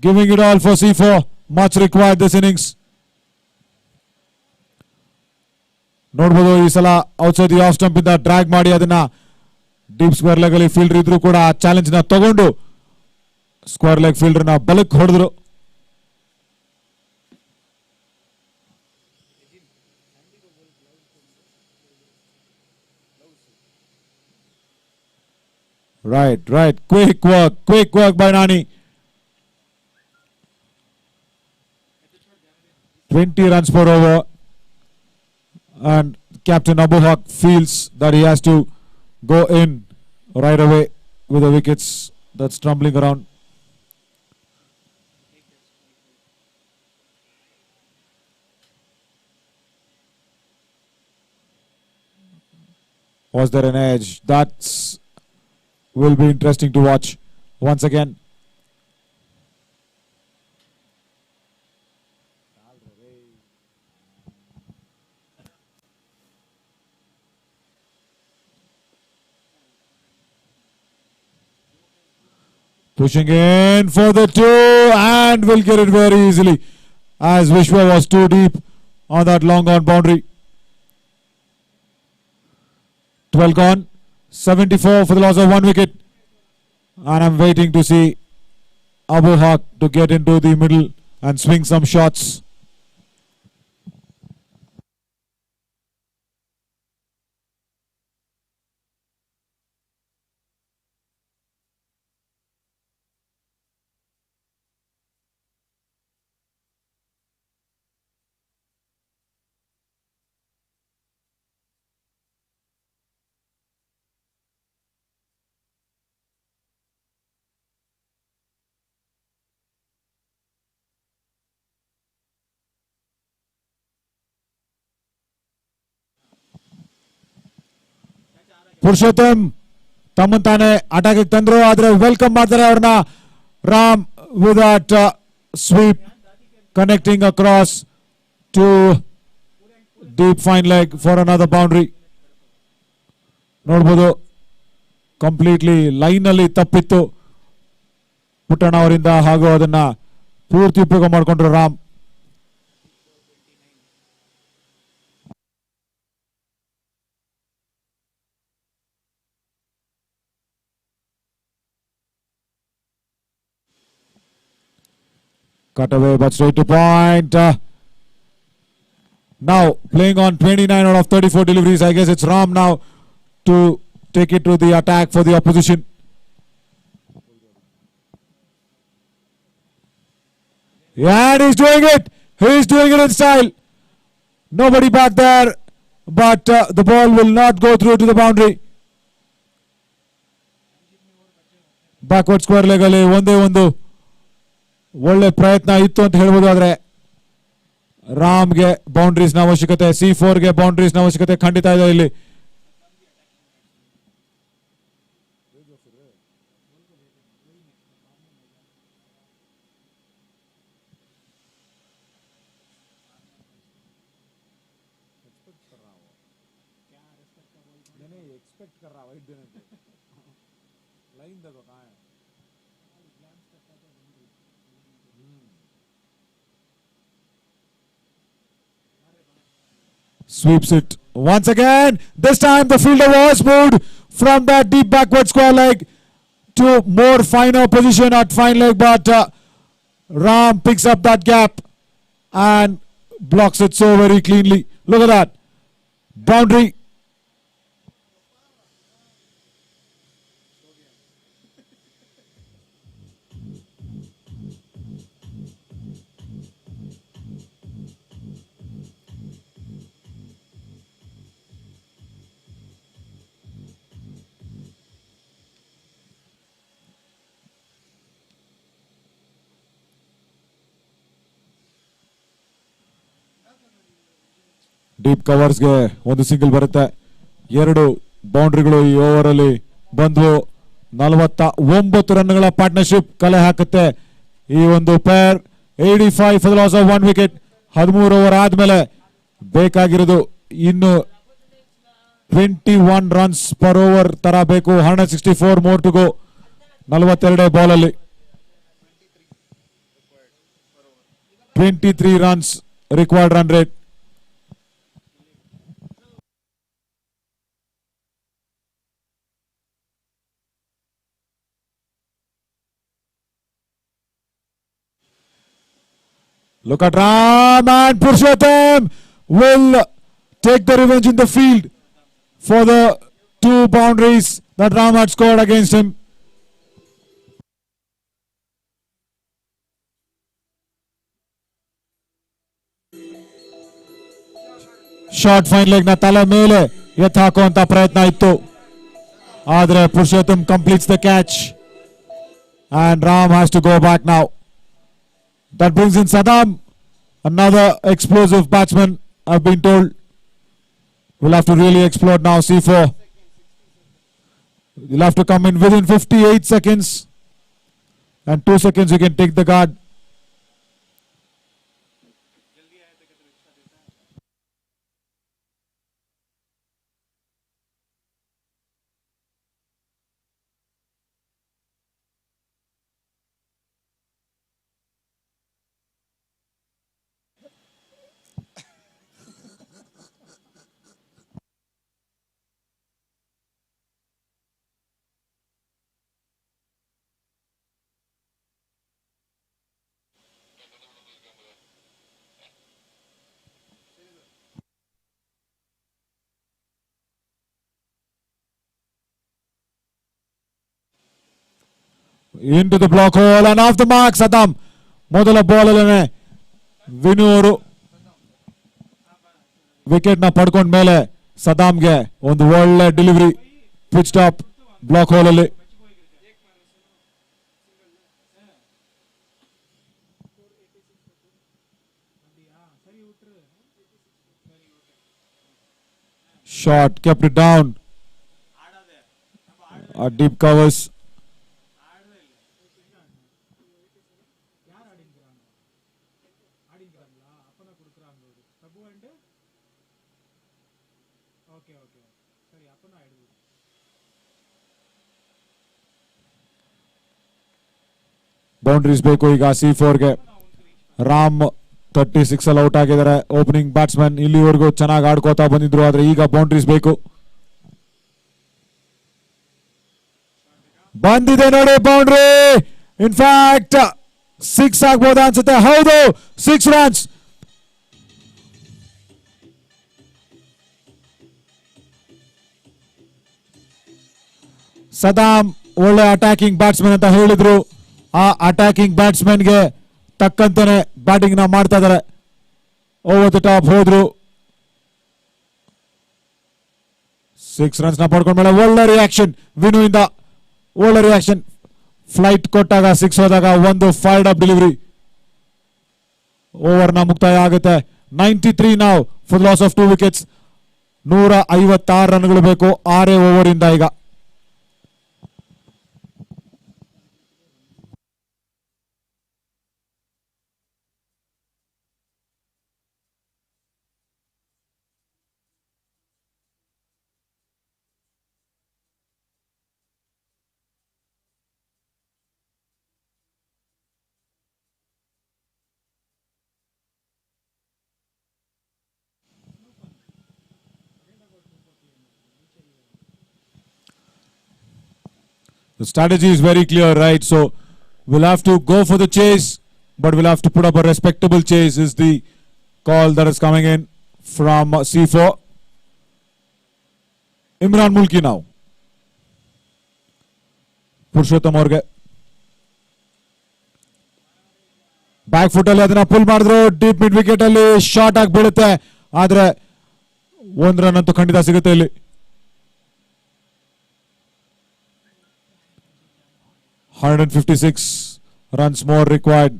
Speaker 1: giving it all for C4. Much required this innings. ನೋಡಬಹುದು ಈ ಸಲ outside the of stump ಇಂದ drag ಮಾಡಿ ಅದನ್ನ deep square leg ಅಲ್ಲಿ fielder ಇದ್ರು ಕೂಡ ಆ ಚಾಲೆಂಜ್ ನ ತಗೊಂಡು ಸ್ಕ್ವೇರ್ ಲೆಗ್ ಫೀಲ್ಡರ್ ನ ಬಲಕ್ಕೆ ಹೊಡೆದ್ರು. Right. Quick work by Nani. 20 runs per over. And Captain Abu Haq feels that he has to go in right away with the wickets that's tumbling around. Was there an edge? That's will be interesting to watch once again. Pushing in for the 2 and will get it very easily as Vishwa was too deep on that long on boundary. 12 gone, 74 for the loss of 1 wicket. And I'm waiting to see Abu Haq to get into the middle and swing some shots. Purushottam ತಮ್ಮಂತಾನೆ attack ತಂದ್ರು ಆದ್ರೆ welcome ಮಾಡ್ತಾರೆ ಅವ್ರನ್ನ Ram with that sweep connecting across to deep fine leg for another boundary. ನೋಡ್ಬೋದು completely line ಅಲ್ಲಿ ತಪ್ಪಿತ್ತು ಪುಟ್ಟಣ್ಣ ಅವರಿಂದ ಹಾಗೂ ಅದನ್ನ ಪೂರ್ತಿ ಉಪಯೋಗ ಮಾಡಿಕೊಂಡ್ರು Ram. Cut away but straight to point. Now playing on 29 out of 34 deliveries. I guess it's Ram now to take it to the attack for the opposition. Yeah, and he's doing it. He's doing it in style. Nobody back there, but the ball will not go through to the boundary. Backward square leg ಅಲ್ಲಿ ಒಂದೇ ಒಂದು ಒಳ್ಳೆ ಪ್ರಯತ್ನ ಇತ್ತು ಅಂತ ಹೇಳ್ಬೋದು. ಆದ್ರೆ ರಾಮ್ಗೆ boundaries ನ ಅವಶ್ಯಕತೆ, C4 ಗೆ ಬೌಂಡ್ರೀಸ್ ನ ಅವಶ್ಯಕತೆ ಖಂಡಿತ ಇದೆ ಇಲ್ಲಿ. Sweeps it once again. This time the fielder was moved from that deep backward square leg to more finer position at fine leg, but Ram picks up that gap and blocks it so very cleanly. Look at that. Boundary. Deep ಕವರ್ಸ್ಗೆ ಒಂದು single ಬರುತ್ತೆ. 2 ಬೌಂಡ್ರಿಗಳು ಈ over ಅಲ್ಲಿ ಬಂದ್ವು. 49 ರನ್ಗಳ partnership ಕಲೆ ಹಾಕುತ್ತೆ ಈ ಒಂದು pair. 85 for the loss of 1 wicket. 13 over ಆದ್ಮೇಲೆ ಬೇಕಾಗಿರೋದು ಇನ್ನು 21 ರನ್ಸ್ ಪರ್ ಓವರ್ ತರ ಬೇಕು. 164 ಮೋರ್ ಟು ಗೋ. 42 ಬಾಲ್ ಅಲ್ಲಿ 23 runs required run rate. Look at Ram, and Purushottam will take the revenge in the field for the 2 boundaries that Ram had scored against him. Short fine leg na tala mele ಎತ್ತು ಹಾಕುವಂತ ಪ್ರಯತ್ನ ಇತ್ತು, ಆದರೆ Purushottam completes the catch and Ram has to go back now. That brings in Saddam, another explosive batsman, I've been told. We'll have to really explode now. C4. You'll have to come in within 58 seconds. And 2 seconds you can take the guard. into the block hole and off the mark. Saddam ಮೊದಲ ball ಅಲ್ಲೇ ವಿನು ಅವರು wicket ನ ಪಡ್ಕೊಂಡ ಮೇಲೆ ಸದಾಮ್ಗೆ ಒಂದು ಒಳ್ಳೆ delivery pitch top block hole ಅಲ್ಲಿ. Shot kept it down. Deep covers. Boundaries ಬೇಕು ಈಗ C4 ಗೆ. ರಾಮ್ 36 ಅಲ್ಲಿ ಔಟ್ ಆಗಿದ್ದಾರೆ. ಓಪನಿಂಗ್ ಬ್ಯಾಟ್ಸ್ಮನ್ ಇಲ್ಲಿವರೆಗೂ ಚೆನ್ನಾಗಿ ಆಡ್ಕೋತಾ ಬಂದಿದ್ರು, ಆದ್ರೆ ಈಗ ಬೌಂಡ್ರೀಸ್ ಬೇಕು. ಬಂದಿದೆ ನೋಡಿ ಬೌಂಡ್ರಿ. ಇನ್ಫ್ಯಾಕ್ಟ್ 6 ಆಗ್ಬೋದು ಅನ್ಸುತ್ತೆ. ಹೌದು, 6 ರನ್ಸ್. ಸದಾಮ್ ಒಳ್ಳೆ ಅಟ್ಯಾಕಿಂಗ್ ಬ್ಯಾಟ್ಸ್ಮನ್ ಅಂತ ಹೇಳಿದ್ರು. ಆ ಅಟ್ಯಾಕಿಂಗ್ ಬ್ಯಾಟ್ಸ್ಮನ್ಗೆ ತಕ್ಕಂತಾನೆ ಬ್ಯಾಟಿಂಗ್ ನ ಮಾಡ್ತಾ ಇದ್ದಾರೆ. ಓವರ್ ದ ಟಾಪ್ ಹೋದ್ರು. 6 ರನ್ಸ್ ನ ಪಡ್ಕೊಂಡ್ಮೇಲೆ ಒಳ್ಳೆ ರಿಯಾಕ್ಷನ್ ವಿನು ಇಂದ. ಒಳ್ಳೆ ರಿಯಾಕ್ಷನ್. ಫ್ಲೈಟ್ ಕೊಟ್ಟಾಗ 6 ಹೋದಾಗ ಒಂದು ಫೈರ್ಡ್ ಅಪ್ ಡೆಲಿವರಿ. ಓವರ್ ನ ಮುಕ್ತಾಯ ಆಗುತ್ತೆ. 93 ನಾವು ಫಾರ್ ಲಾಸ್ ಆಫ್ 2 ವಿಕೆಟ್ಸ್. 156 ರನ್ಗಳು ಬೇಕು 6 ಓವರ್ ಇಂದ ಈಗ. The strategy is very clear, right? So we'll have to go for the chase, but we'll have to put up a respectable chase is the call that is coming in from C4. Imran Mulki now. Purushottam ಅವ್ರಿಗೆ back foot ಅಲ್ಲಿ ಅದನ್ನ full ಮಾಡಿದ್ರು. Deep mid wicket ಅಲ್ಲಿ short ಆಗಿ ಬೀಳುತ್ತೆ, ಆದ್ರೆ 1 run ಅಂತೂ ಖಂಡಿತ ಸಿಗುತ್ತೆ ಇಲ್ಲಿ. $156 runs more required.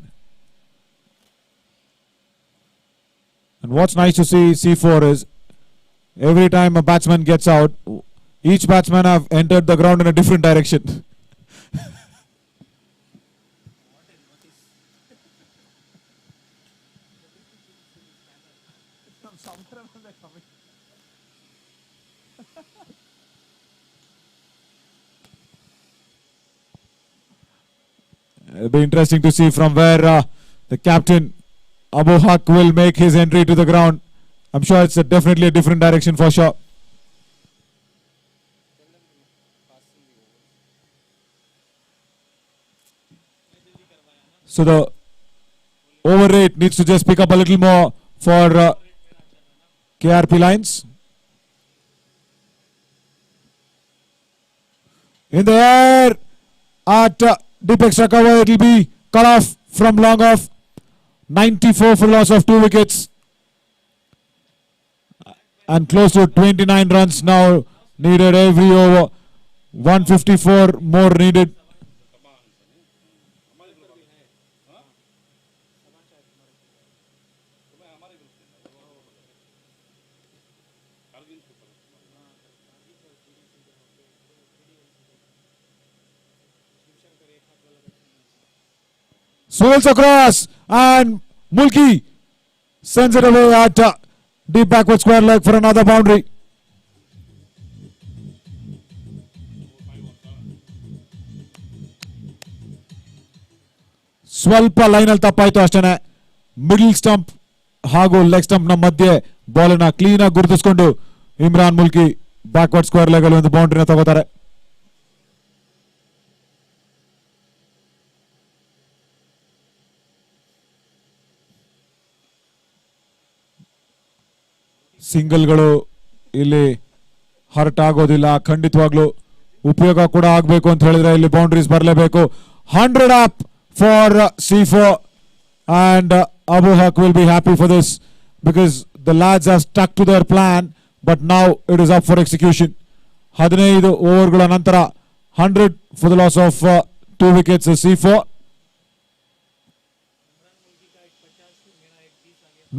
Speaker 1: And what's nice to see C4 is every time a batsman gets out, each batsman have entered the ground in a different direction. It'll be interesting to see from where the captain Abu Haq will make his entry to the ground. I'm sure it's definitely a different direction for sure. So the over rate needs to just pick up a little more for KRP Lions. In the air at deep extra cover, it will be cut off from long off. 94 for loss of 2 wickets. And close to 29 runs now needed every over. 154 more needed. Swirls across and Mulki sends it away at deep backward square leg for another boundary. ಸ್ವಲ್ಪ line ಅಲ್ಲಿ ತಪ್ಪಾಯ್ತು ಅಷ್ಟೇನೆ. Middle stump ಹಾಗೂ leg stump ನ ಮಧ್ಯೆ ball ನ clean ಆಗಿ ಗುರುತಿಸಿಕೊಂಡು Imran Mulki backward square leg ಅಲ್ಲಿ ಒಂದು ಬೌಂಡ್ರಿನ ತಗೋತಾರೆ. ಸಿಂಗಲ್ಗಳು ಇಲ್ಲಿ ಹರ್ಟ್ ಆಗೋದಿಲ್ಲ, ಖಂಡಿತವಾಗ್ಲೂ ಉಪಯೋಗ ಕೂಡ ಆಗಬೇಕು ಅಂತ ಹೇಳಿದ್ರೆ ಇಲ್ಲಿ ಬೌಂಡ್ರೀಸ್ ಬರಲೇಬೇಕು. 100 up for C4, and Abu Haq will be happy for this because the lads have stuck to their plan, but now it is up for execution. 15 ಓವರ್ಗಳ ನಂತರ 100 for the loss of 2 wickets C4.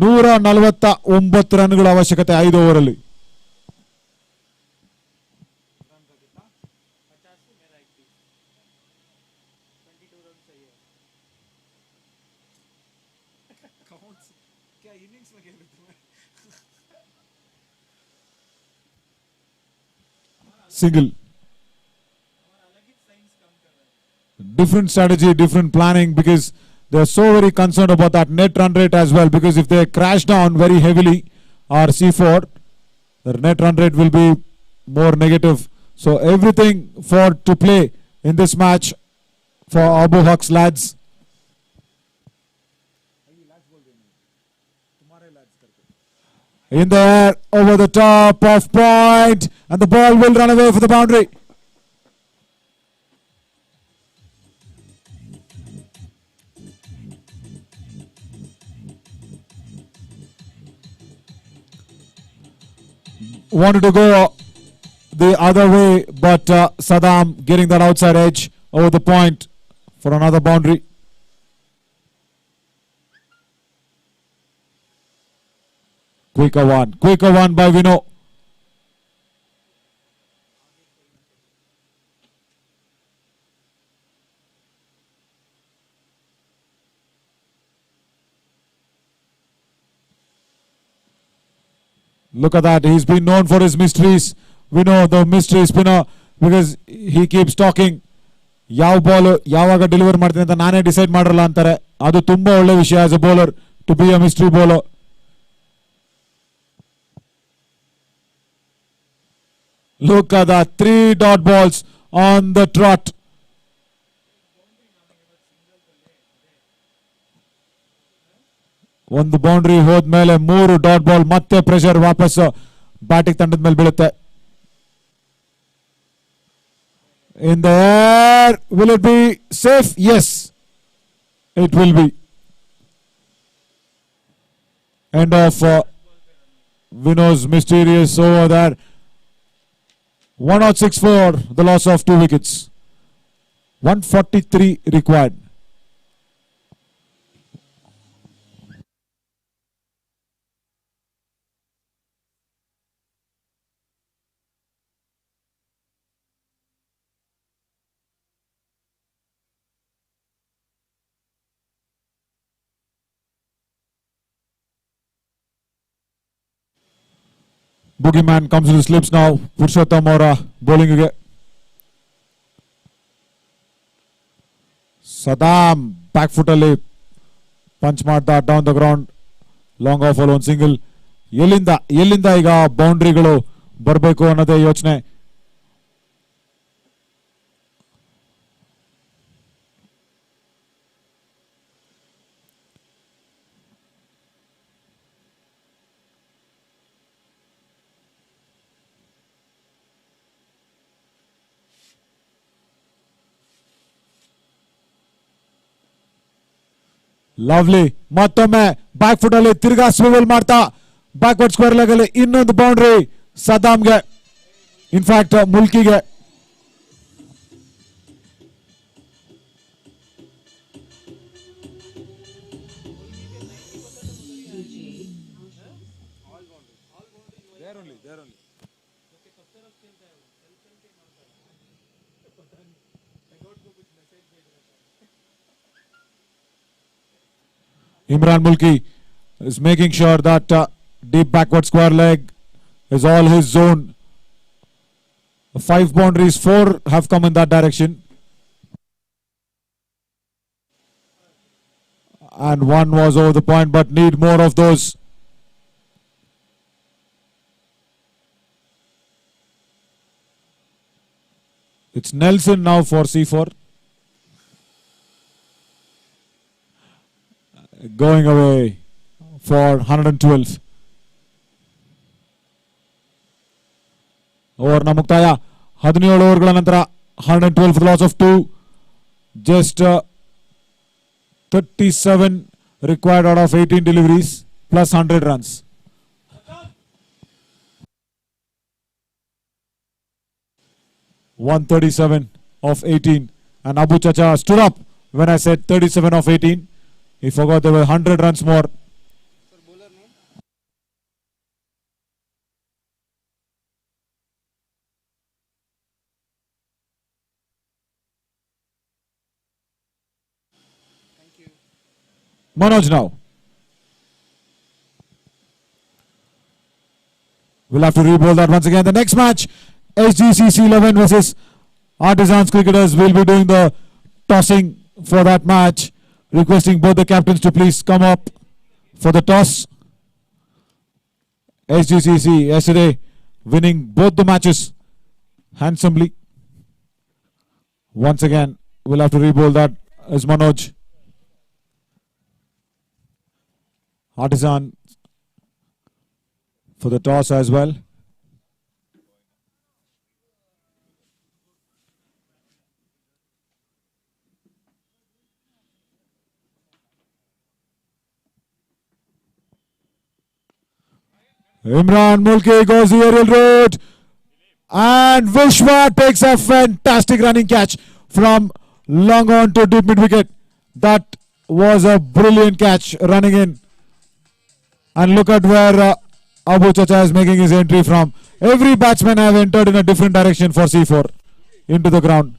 Speaker 1: 149 ರನ್ಗಳ ಅವಶ್ಯಕತೆ 5 ಓವರಲ್ಲಿ.
Speaker 5: क्या innings में खेले तुम्हें?
Speaker 1: Single. Different strategy, different planning, because they are so very concerned about that net run rate as well, because if they crash down very heavily or C4, the net run rate will be more negative. So everything for to play in this match for Abu Haq's lads. In the air, over the top of point, and the ball will run away for the boundary. Wanted to go the other way, but Saddam getting that outside edge over the point for another boundary. Quicker one by Vino. Look at that, he's been known for his mysteries. We know the mystery spinner because he keeps talking. ಯಾವ ball ಯಾವಾಗ deliver ಮಾಡ್ತೀನಿ ಅಂತ ನಾನೇ decide ಮಾಡಲ್ಲ ಅಂತಾರೆ. ಅದು ತುಂಬಾ ಒಳ್ಳೆ ವಿಷಯ as a bowler to be a mystery bowler. Look at that, 3 dot balls on the trot. ಒಂದು ಬೌಂಡ್ರಿ ಹೋದ್ಮೇಲೆ 3 ಡಾಟ್ ಬಾಲ್, ಮತ್ತೆ ಪ್ರೆಷರ್ ವಾಪಸ್ ಬ್ಯಾಟಿಂಗ್ ತಂಡದ ಮೇಲೆ ಬೀಳುತ್ತೆ. In the air, will it be safe? Yes, it will be. End of Vino's mysterious over there. 106 for the loss of 2 wickets. 143 required. Boogeyman comes to the slips now. Purushottam Aura bowling again. Saddam back foot ಅಲ್ಲಿ punch ಮಾಡ್ದ down the ground. Long off alone single. ಎಲ್ಲಿಂದ ಈಗ ಬೌಂಡ್ರಿಗಳು ಬರಬೇಕು ಅನ್ನೋದೇ ಯೋಚನೆ. Lovely ಮತ್ತೊಮ್ಮೆ back foot ಅಲ್ಲಿ ತಿರ್ಗಾ ಸ್ವಿವಲ್ ಮಾಡ್ತಾ ಬ್ಯಾಕ್ವರ್ಡ್ ಸ್ಕ್ವೇರ್ ಲೆಗ್ ಅಲ್ಲಿ ಇನ್ನೊಂದು ಬೌಂಡ್ರಿ ಸದ್ದಾಮ್ಗೆ, ಇನ್ಫ್ಯಾಕ್ಟ್ ಮುಲ್ಕಿಗೆ. Imran Mulki is making sure that deep backward square leg is all his zone. 5 boundaries, 4 have come in that direction. And 1 was over the point, but need more of those. It's Nelson now for C4. Going away for 112. ಓವರ್ನ ಮುಕ್ತಾಯ 17 ಓವರ್ಗಳ ನಂತರ 112 for the loss of 2. Just 37 required out of 18 deliveries plus 100 runs. (137 of 18), and Abu Chacha stood up when I said 37 of 18. He forgot there were 100 runs more.
Speaker 2: Sir, bowler name? Thank you.
Speaker 1: Manoj now. We'll have to re-bowl that once again. The next match, Sgcc 11 versus Artisan Cricketers. Will be doing the tossing for that match. Requesting both the captains to please come up for the toss. Sgcc yesterday winning both the matches handsomely. Once again, we'll have to re-bowl that as Manoj. Artisan for the toss as well. Imran Mulki goes the aerial route, and Vishwa takes a fantastic running catch from long on to deep mid wicket. That was a brilliant catch running in. And look at where Abu Chacha is making his entry from. Every batsman have entered in a different direction for C4 into the ground.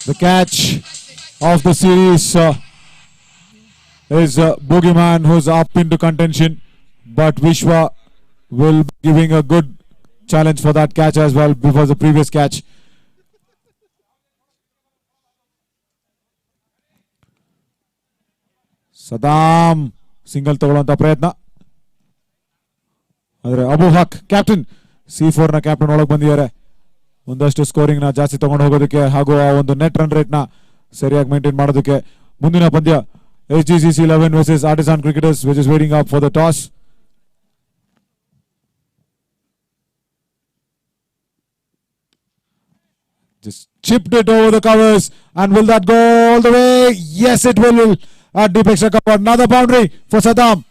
Speaker 1: The catch of the series is Boogeyman, who's up into contention, but Vishwa will be giving a good challenge for that catch as well before the previous catch. Saddam single ತಗೊಳ್ಳುವಂತ ಪ್ರಯತ್ನ. ಆದರೆ ಅಬು ಹಕ್ captain C4 ನ captain ಒಳಗೆ ಬಂದಿದ್ದಾರೆ. ಒಂದಷ್ಟು scoring ನ ಜಾಸ್ತಿ ತಗೊಂಡು ಹೋಗೋದಕ್ಕೆ ಹಾಗೂ ಆ ಒಂದು ನೆಟ್ ರನ್ ರೇಟ್ ನ ಸರಿಯಾಗಿ ಮೇಂಟೈನ್ ಮಾಡೋದಕ್ಕೆ. ಮುಂದಿನ ಪಂದ್ಯ Sgcc 11 versus Artisan Cricketers, which is waiting up for the toss. Just chipped it over the covers, and will that go all the way? Yes, it will. At deep extra cover, another boundary for Saddam.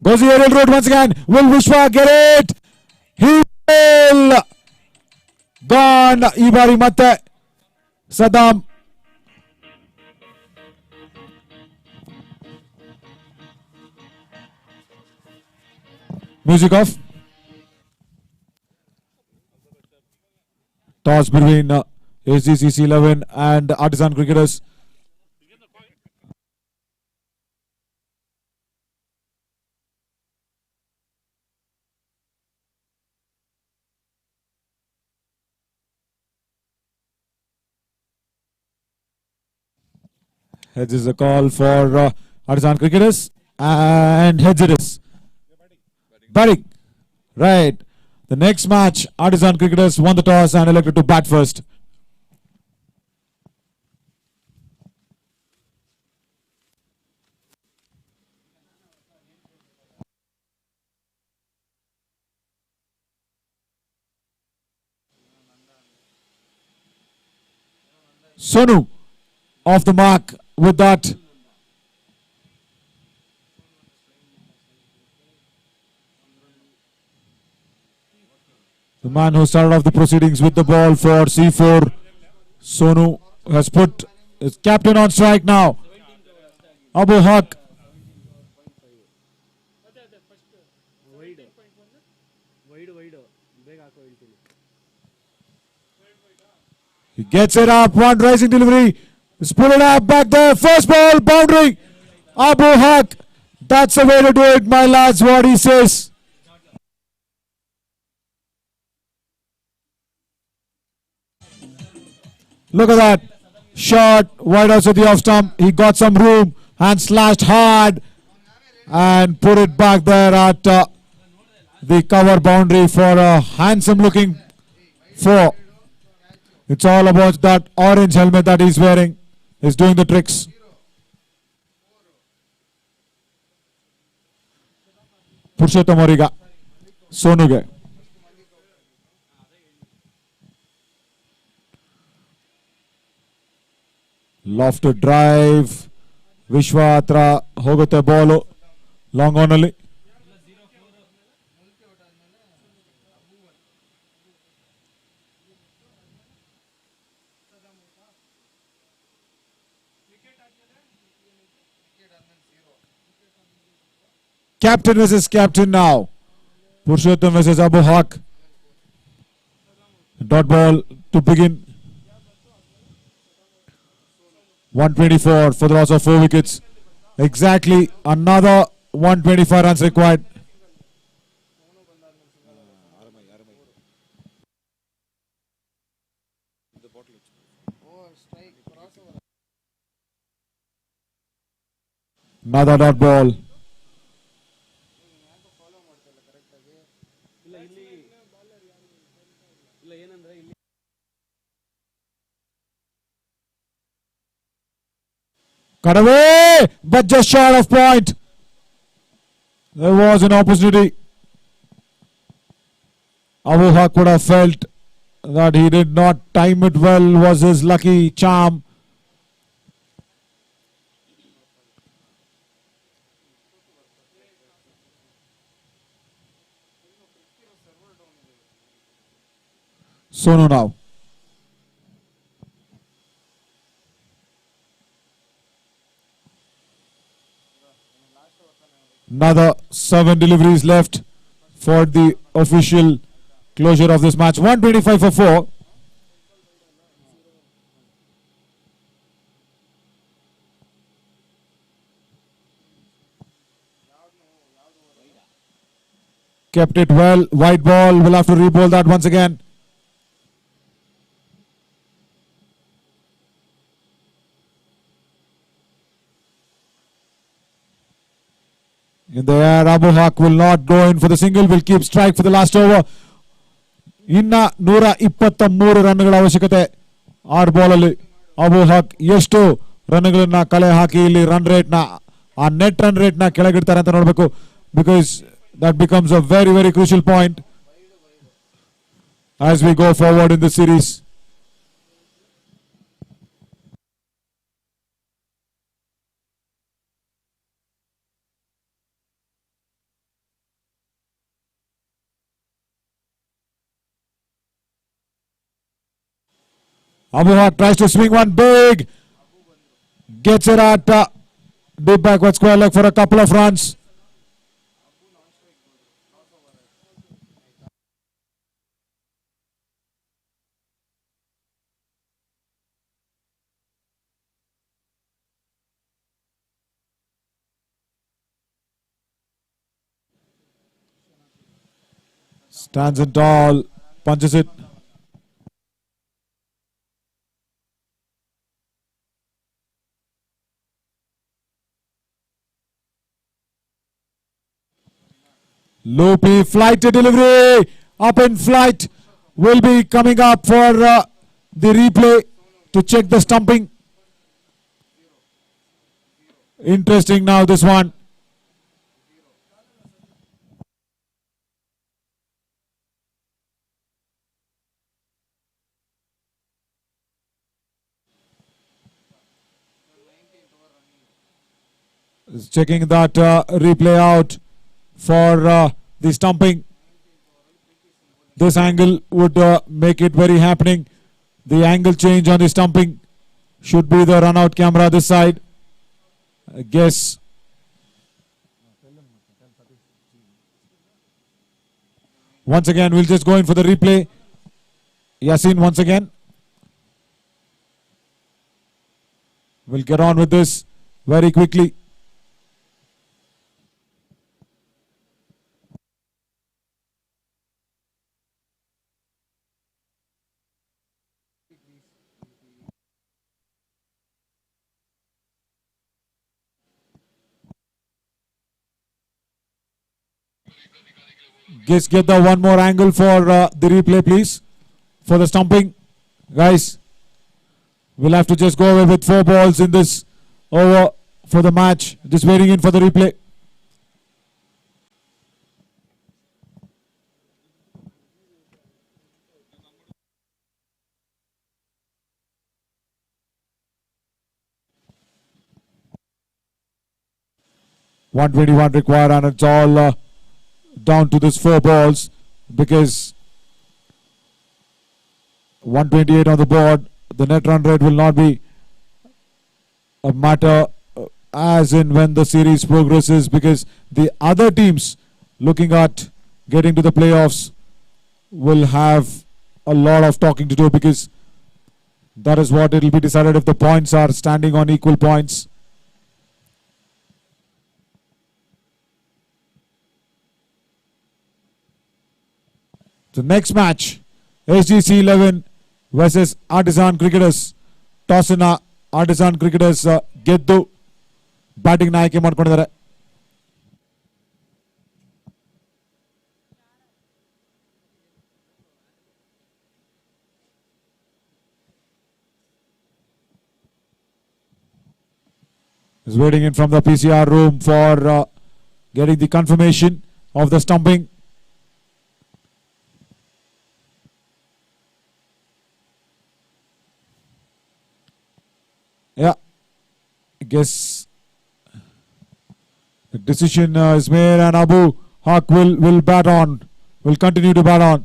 Speaker 1: Goes the aerial route once again. Will Vishwa get it? He will. Gone. Ibari Matte. Saddam. Music off. Toss between Sgcc 11 and Artisan Cricketers. Heads is a call for Artisan Cricketers, and heads it is. Batting. Right. The next match, Artisan Cricketers won the toss and elected to bat first. Sonu off the mark with that. The man who started off the proceedings with the ball for C4, Sonu, has put his captain on strike now. Abu Haq.
Speaker 4: Wide ಬೇಗ ಹಾಕೋ ಹೇಳ್ತೀನಿ.
Speaker 1: He gets it up. One rising delivery. He's pulled it up. Back there. First ball. Boundary. Abu Haq. That's the way to do it, my lads. What he says. Look at that. Shot. Wide out of the off stump. He got some room and slashed hard and put it back there at the cover boundary for a handsome looking 4. It's all about that orange helmet that he's wearing. He's doing the tricks. Purushottam Origa. Sonuge. Lofted drive. Vishwa hatra hoಗುತ್ತೆ ball long on ಅಲ್ಲಿ. Captain versus captain now. Purushottam versus Abu Haq. Dot ball to begin. 124 for the loss of 4 wickets. Exactly another 125 runs required. Another dot ball. Cut away, but just short of point. There was an opportunity. Abu Haq would have felt that he did not time it well, was his lucky charm. Sonu now. Another 7 deliveries left for the official closure of this match. 125 for 4. Kept it well. White ball. We'll have to re-ball that once again. In the air, Abu Haq will not go in for the single, will keep strike for the last over. Inna 123 ರನ್ಗಳ ಅವಶ್ಯಕತೆ 6 ball ಅಲ್ಲಿ. ಅಬು ಹಕ್ ಎಷ್ಟು ರನ್ಗಳನ್ನ ಕಲೆ ಹಾಕಿ ಇಲ್ಲಿ run rate ನ ಆ net run rate ನ ಕೆಳಗಿಡ್ತಾರೆ ಅಂತ ನೋಡಬೇಕು, because that becomes a very very crucial point as we go forward in the series. Abu Haq tries to swing one big, gets it at deep backward square leg for a couple of runs. Stands in tall, punches it. Loopy flight to delivery, up in flight, will be coming up for the replay to check the stumping. Interesting now this one. Is checking that replay out for the stumping. This angle would make it very happening. The angle change on the stumping should be the run out camera this side. I guess. Once again, we'll just go in for the replay. Yasin once again. We'll get on with this very quickly. Just get the one more angle for the replay, please. For the stumping. Guys, we'll have to just go away with 4 balls in this over for the match. Just waiting in for the replay. .121 required, and it's all down to this 4 balls because 128 on the board. The net run rate will not be a matter as in when the series progresses, because the other teams looking at getting to the playoffs will have a lot of talking to do, because that is what it will be decided if the points are standing on equal points. The next match, Sgcc 11 versus Artisan Cricketers. Toss in Artisan Cricketers ಗೆದ್ದು batting ಆಯ್ಕೆ ಮಾಡ್ಕೊಂಡಿದ್ದಾರೆ. Is waiting in from the PCR room for getting the confirmation of the stumping. Yeah, I guess the decision is made, and Abu Haq will bat on, will continue to bat on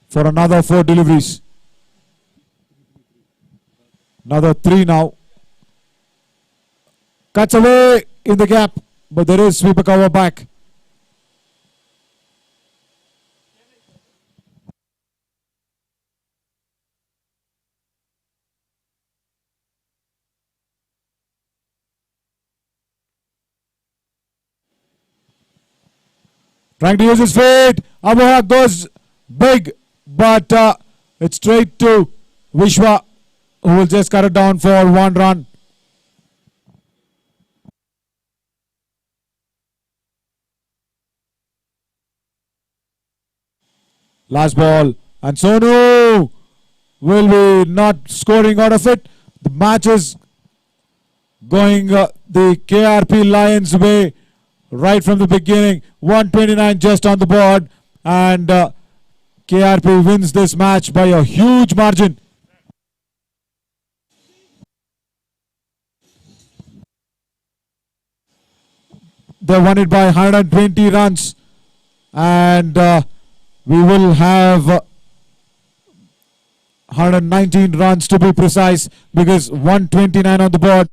Speaker 1: for another 4 deliveries. Another 3 now. Cuts away in the gap, but there is sweeper cover back. Trying to use his feet. Abu Haq goes big, but it's straight to Vishwa, who will just cut it down for 1 run. Last ball, and Sonu will be not scoring out of it. The match is going the KRP Lions way right from the beginning. 129 just on the board, and KRP wins this match by a huge margin. They won it by 120 runs, and we will have 119 runs to be precise, because 129 on the board.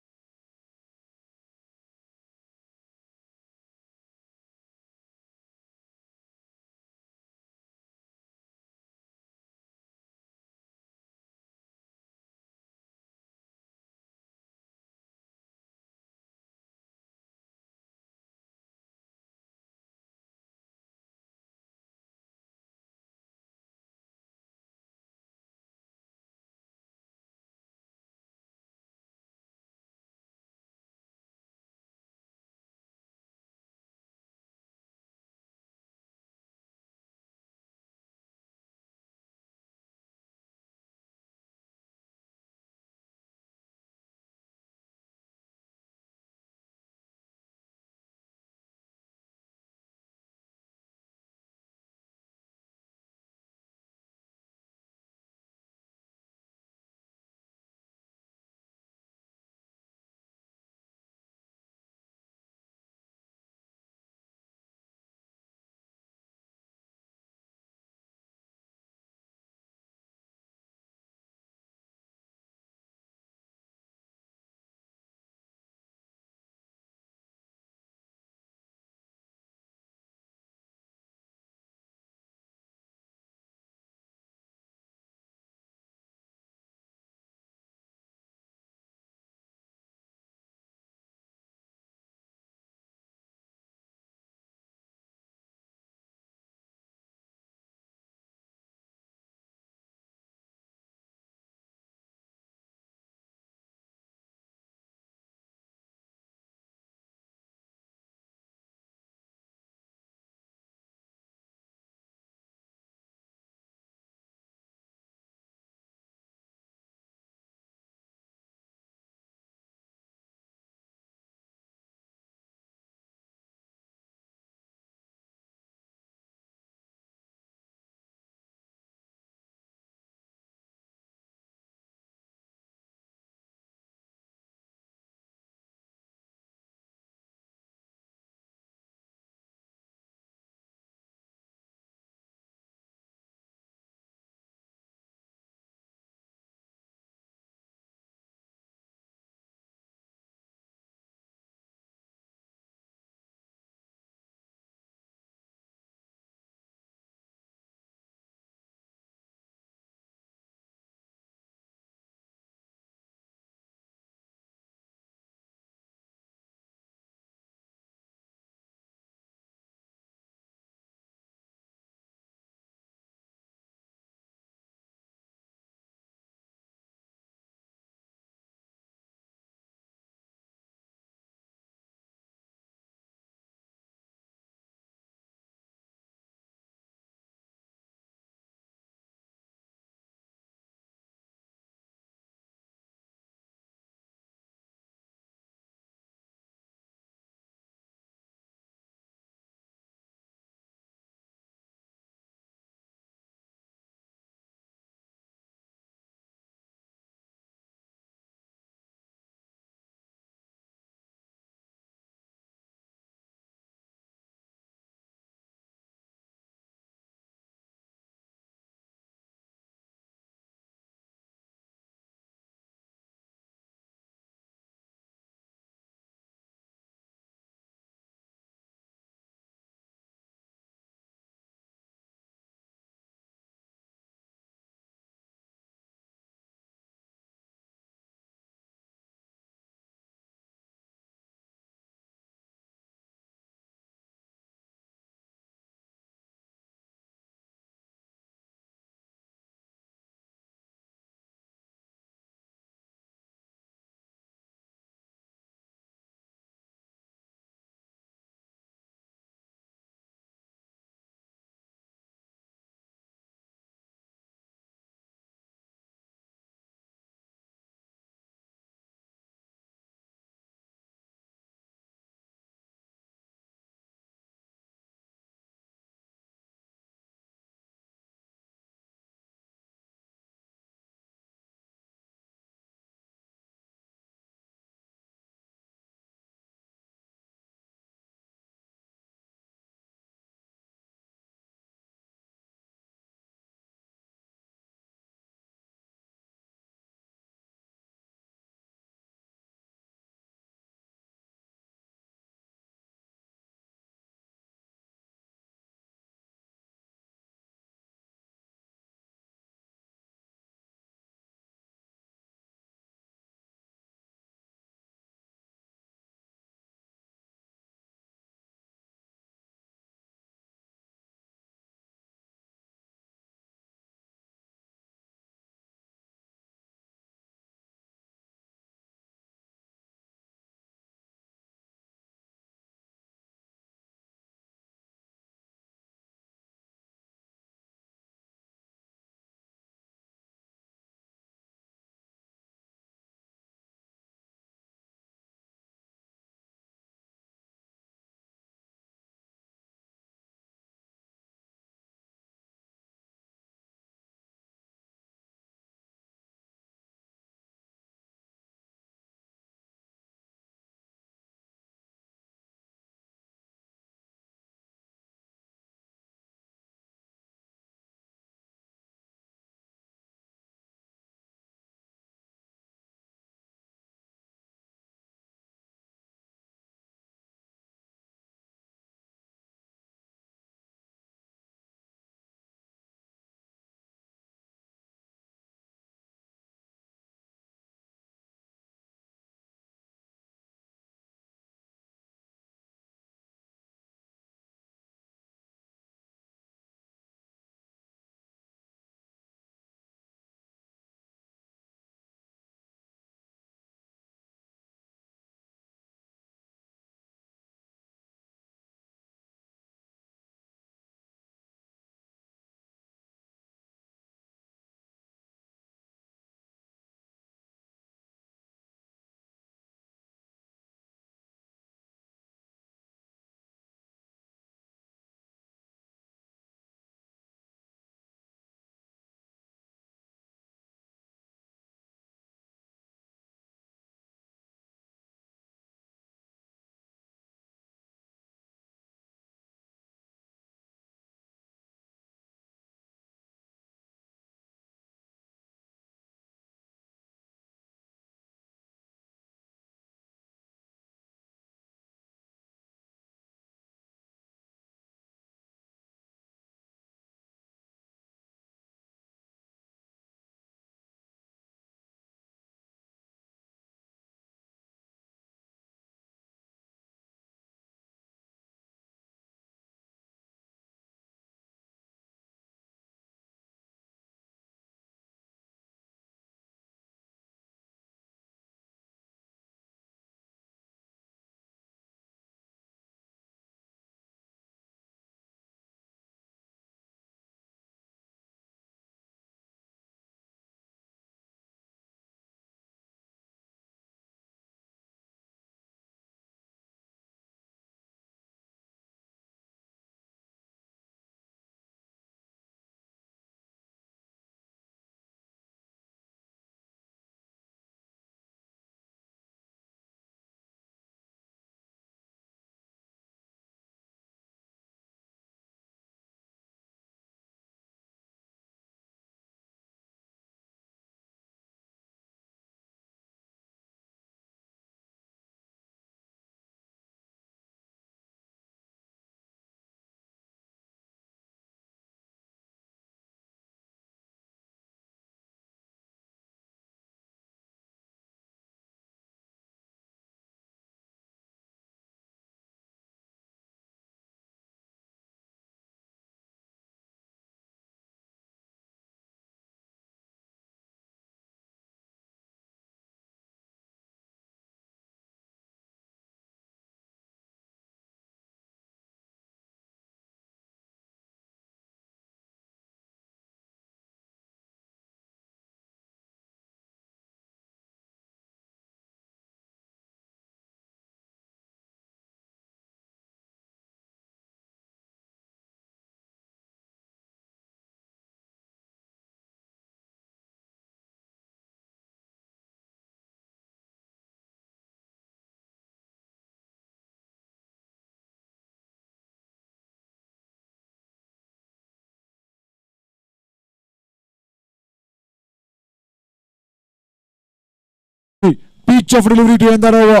Speaker 1: reach of delivery to end that over.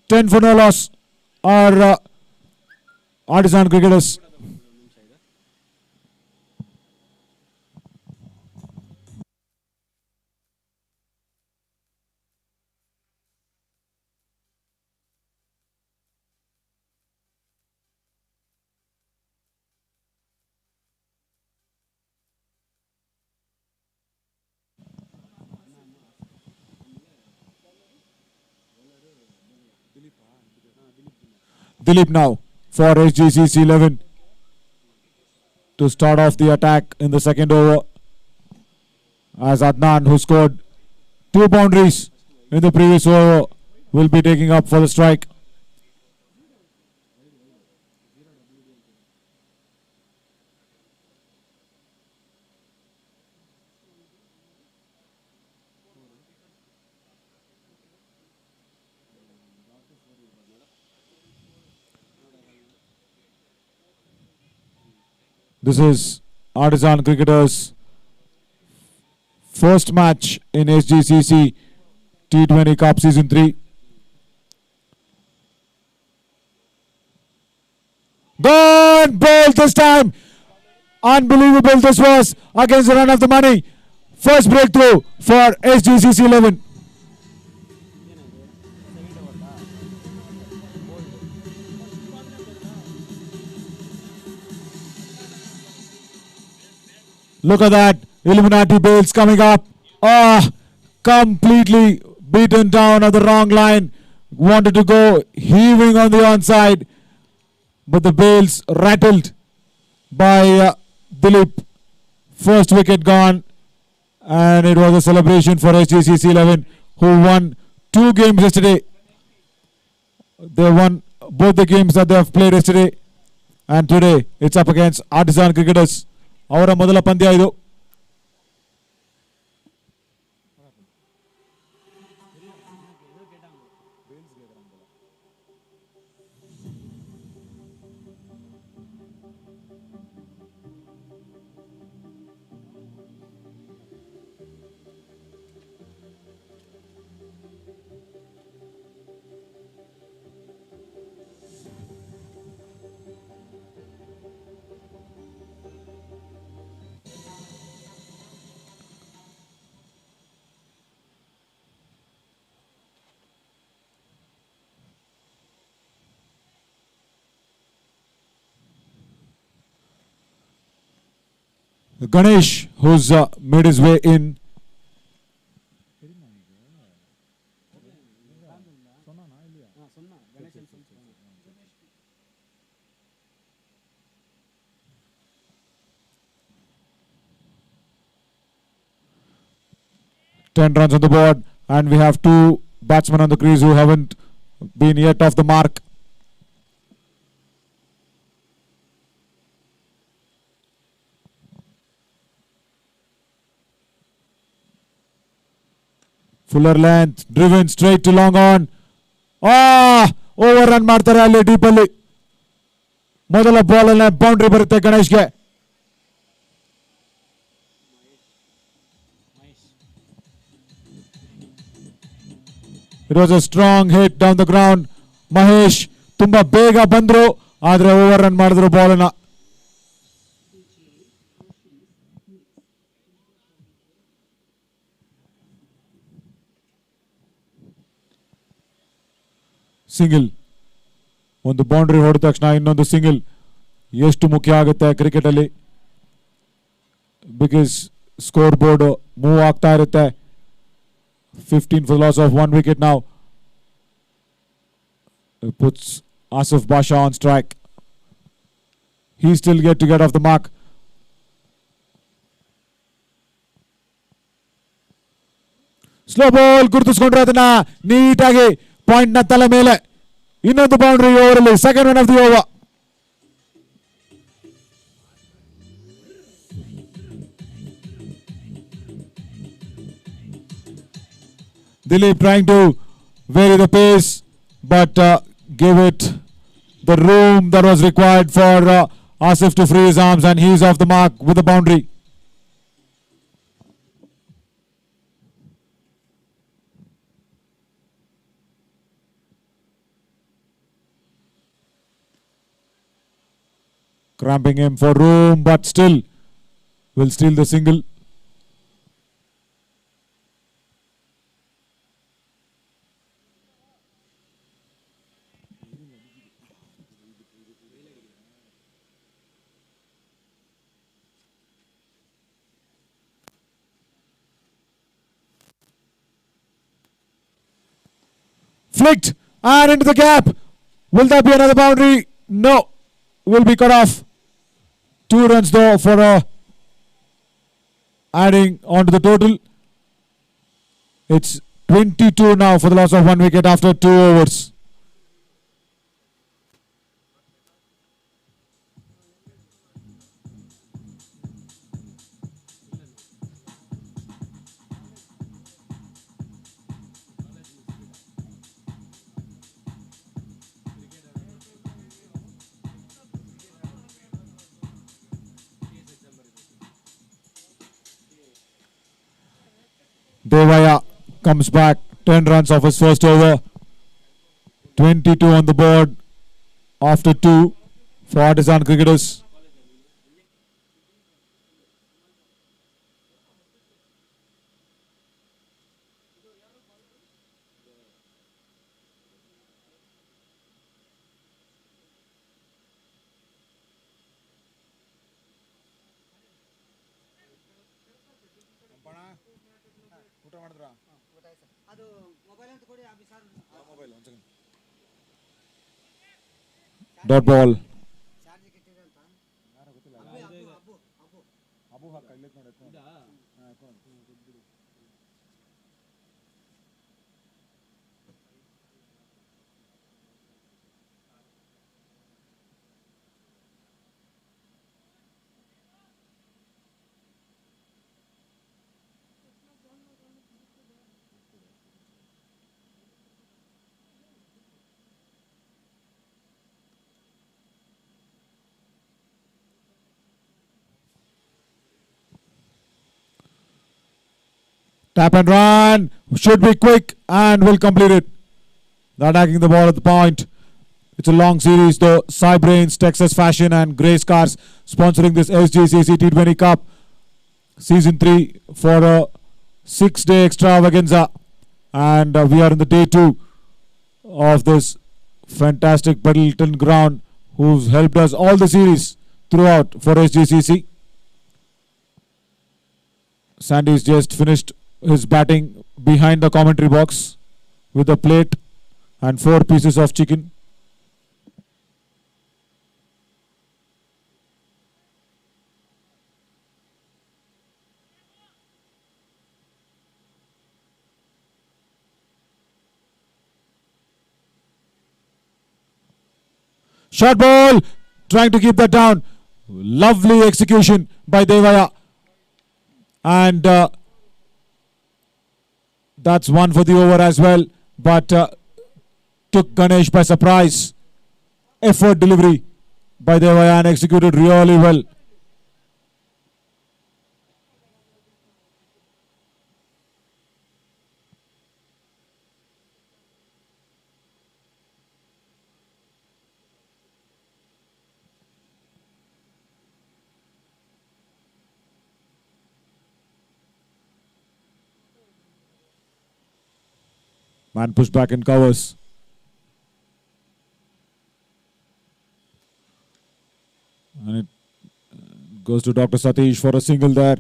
Speaker 1: 10 for no loss are Artisan Cricketers. Dilip now for Sgcc 11 to start off the attack in the second over, as Adnan, who scored 2 boundaries in the previous over, will be taking up for the strike. This is Artisan Cricketers' first match in Sgcc T20 Cup Season 3. Gone! Ball this time! Unbelievable this was against the run of the money. First breakthrough for Sgcc 11. Look at that. Illuminati Bales coming up. Completely beaten down at the wrong line. Wanted to go heaving on the onside, but the Bales rattled by Dilip. First wicket gone, and it was a celebration for Sgcc 11, who won 2 games yesterday. They won both the games that they have played yesterday, and today it's up against Artisan Cricketers. ಅವರ ಮೊದಲ ಪಂದ್ಯ ಇದು. Ganesh, who's made his way in. Ten runs on the board, and we have 2 batsmen on the crease who haven't been yet off the mark. Fuller length, driven straight to long on. Overrun ಮಾಡ್ತಾರೆ ಅಲ್ಲಿ deep ಅಲ್ಲಿ. ಮೊದಲ ball ಅಲ್ಲಿ boundary ಬರುತ್ತೆ ಗಣೇಶ್ಗೆ. It was a strong hit down the ground. Mahesh ತುಂಬಾ ಬೇಗ ಬಂದ್ರು, ಆದ್ರೆ ಓವರ್ರನ್ ಮಾಡಿದ್ರು ಬಾಲ್ ಅನ್ನ. ಸಿಂಗಲ್, ಒಂದು ಬೌಂಡ್ರಿ ಹೊಡೆದ ತಕ್ಷಣ ಇನ್ನೊಂದು ಸಿಂಗಲ್ ಎಷ್ಟು ಮುಖ್ಯ ಆಗುತ್ತೆ ಕ್ರಿಕೆಟ್ ಅಲ್ಲಿ, ಬಿಕಾಸ್ ಸ್ಕೋರ್ ಬೋರ್ಡ್ ಮೂವ್ ಆಗ್ತಾ ಇರುತ್ತೆ. 15 for the loss of 1 wicket now. It puts Asif Basha on strike. He still get to get off the mark. Slow ball ಗುರುತಿಸ್ಕೊಂಡ್ರೆ ಅದನ್ನ ನೀಟಾಗಿ ಪಾಯಿಂಟ್ ನ ತಲೆ ಮೇಲೆ. ಇನ್ನೊಂದು ಬೌಂಡ್ರಿ ಓವರ್ ಅಲ್ಲಿ, second one of the over. Dilip trying to vary the pace, but give it the room that was required for Asif to free his arms, and he's off the mark with the boundary. cramping him for room, but still will steal the single. Flicked and into the gap. Will that be another boundary? No. Will be cut off. 2 runs though for adding on to the total. It's 22 now for the loss of 1 wicket after 2 overs. Devaya comes back, 10 runs off his first over. 22 on the board after 2 for Artisan Cricketers. Dot ball. Tap and run. Should be quick and will complete it. Attacking the ball at the point. It's a long series though. Cybrains, Texas Fashion and Grey Scars sponsoring this Sgcc T20 Cup Season 3 for a 6-day extravaganza. And we are in the day 2 of this fantastic Middleton ground, who's helped us all the series throughout for Sgcc. Sandy's just finished his batting behind the commentary box with a plate and 4 pieces of chicken. Short ball, trying to keep that down. Lovely execution by Devaya. And that's one for the over as well, but took Ganesh by surprise. Effort delivery by Devaya and executed really well. Man pushed back and covers. And it goes to Dr. Satish for a single there.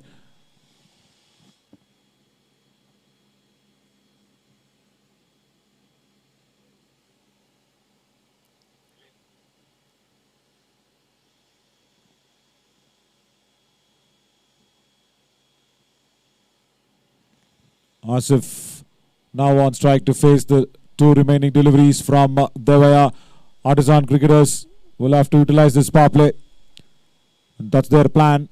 Speaker 1: Asif now on strike to face the 2 remaining deliveries from Devaya. Artisan Cricketers will have to utilize this power play. And that's their plan.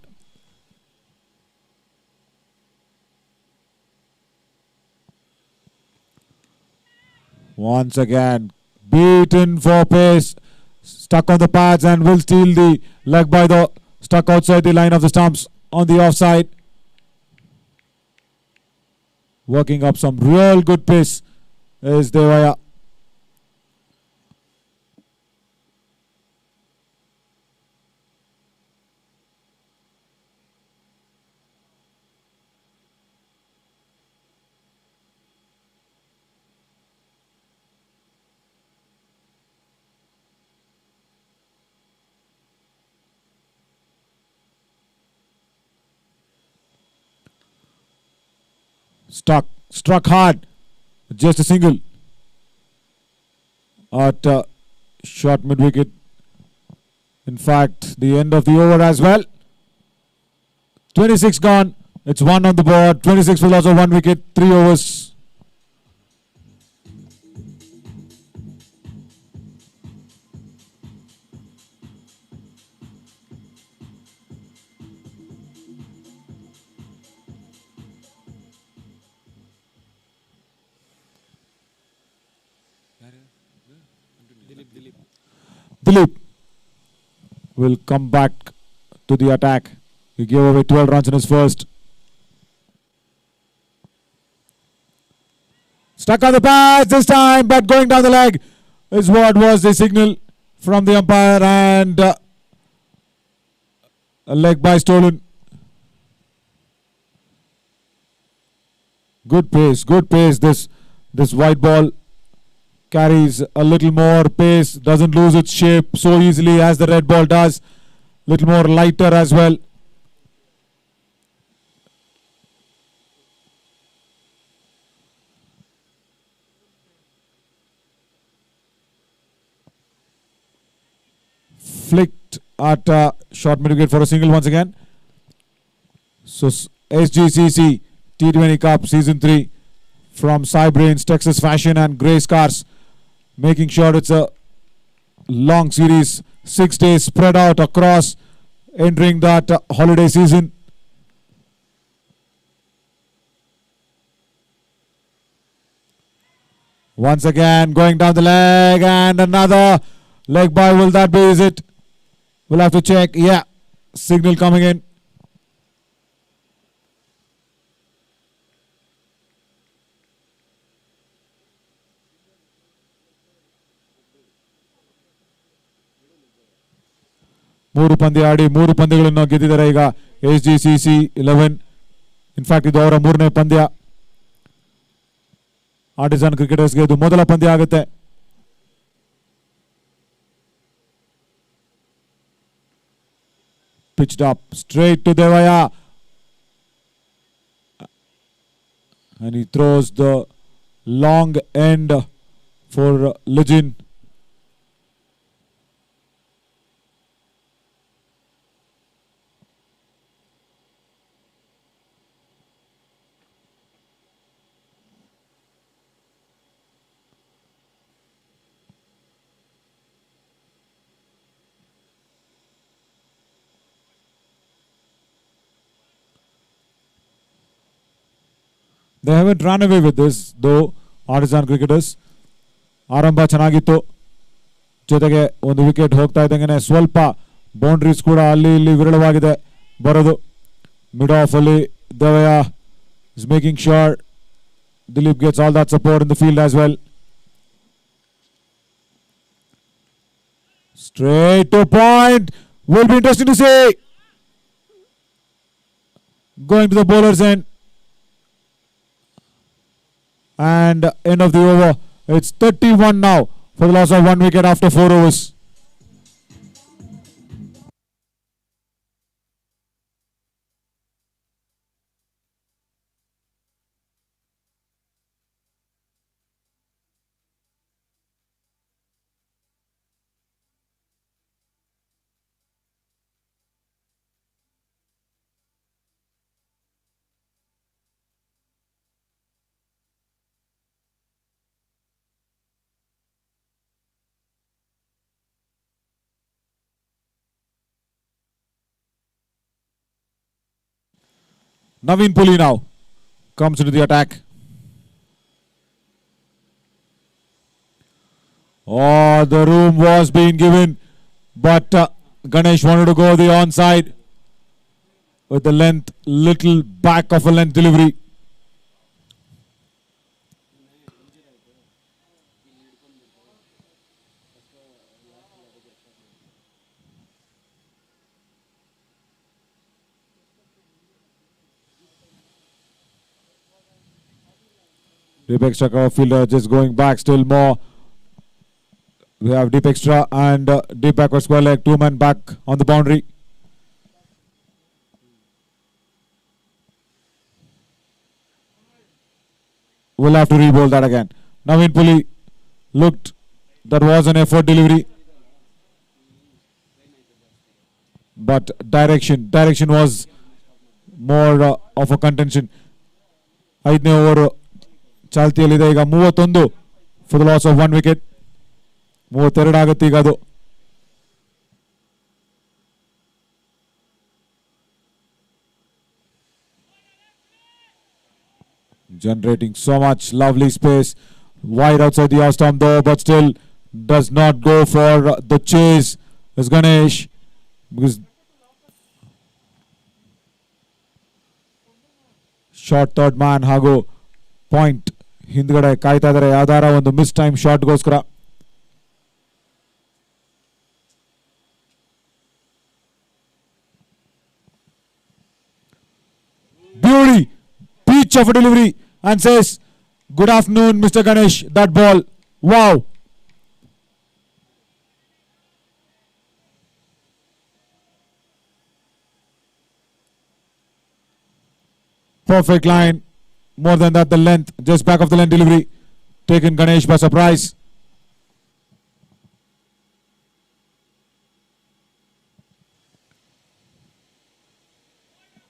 Speaker 1: Once again, beaten for pace. Stuck on the pads and will steal the leg by the stuck outside the line of the stumps on the offside. Working up some real good pace is Devaya. Struck hard. Just a single. At short mid wicket. In fact, the end of the over as well. 26 gone. It's 1 on the board. 26 for loss of 1 wicket. 3 overs. Dilip will come back to the attack. He gave away 12 runs in his first. Stuck on the pads this time, but going down the leg is what was the signal from the umpire, and a leg by stolen. Good pace, good pace. This white ball carries a little more pace, doesn't lose its shape so easily as the red ball does. Little more lighter as well. Flicked at short mid wicket for a single once again. So Sgcc T20 Cup Season 3 from Cybrains, Texas Fashion and Grey Scars, making sure it's a long series, 6 days spread out across, entering that holiday season. Once again going down the leg, and another leg by. Will that be, is it? We'll have to check. Yeah, signal coming in. ಮೂರು ಪಂದ್ಯ ಆಡಿ 3 ಪಂದ್ಯಗಳನ್ನು ಗೆದ್ದಿದ್ದಾರೆ ಈಗ SGCC 11. In fact ಇದು ಅವರ 3ನೇ ಪಂದ್ಯ. ಆರ್ಟಿಸನ್ ಕ್ರಿಕೆಟರ್ಸ್ಗೆ ಇದು ಮೊದಲ ಪಂದ್ಯ ಆಗುತ್ತೆ. Pitched up straight to Devaya, and he throws the long end for Lijin. They haven't run away with this though, Artisan Cricketers. ಆರಂಭ ಚೆನ್ನಾಗಿತ್ತು, ಜೊತೆಗೆ ಒಂದು ವಿಕೆಟ್ ಹೋಗ್ತಾ ಇದ್ದಂಗೆ ಸ್ವಲ್ಪ ಬೌಂಡ್ರೀಸ್ ಕೂಡ ಅಲ್ಲಿ ಇಲ್ಲಿ ವಿರಳವಾಗಿದೆ ಬರೋದು. ಮಿಡ್ ಆಫ್ ಅಲ್ಲಿ Devaiah is making sure Dilip gets all that support in the field as well. Straight to point, will be interesting to see. Going to the bowler's end. And end of the over. It's 31 now for the loss of 1 wicket after 4 overs. Naveen Puli now comes into the attack. Oh, the room was being given, but Ganesh wanted to go the onside with the length, little back of a length delivery. Deep extra cover fielder just going back still more. We have deep extra and deep backward square leg, 2 men back on the boundary. we'll have to re-bowl that again. Naveen Puli looked, that was an effort delivery. But direction was more of a contention. 5ನೇ over ಚಾಲ್ತಿಯಲ್ಲಿದೆ ಈಗ. 31 for the loss of 1 wicket. 32 ಆಗುತ್ತೆ ಈಗ ಅದು. Generating so much lovely space wide outside the off stump though, but still does not go for the chase as Ganesh, because short third man ಹಾಗೂ point ಹಿಂದ್ಗಡೆ ಕಾಯ್ತಾ ಇದ್ದಾರೆ ಯಾವ್ದಾರ ಒಂದು mistime ಶಾಟ್ಗೋಸ್ಕರ. Beauty, peach of a delivery, and says, "Good afternoon, Mr. Ganesh." That ball, wow. Perfect line. More than that, the length, just back of the length delivery, taken Ganesh by surprise.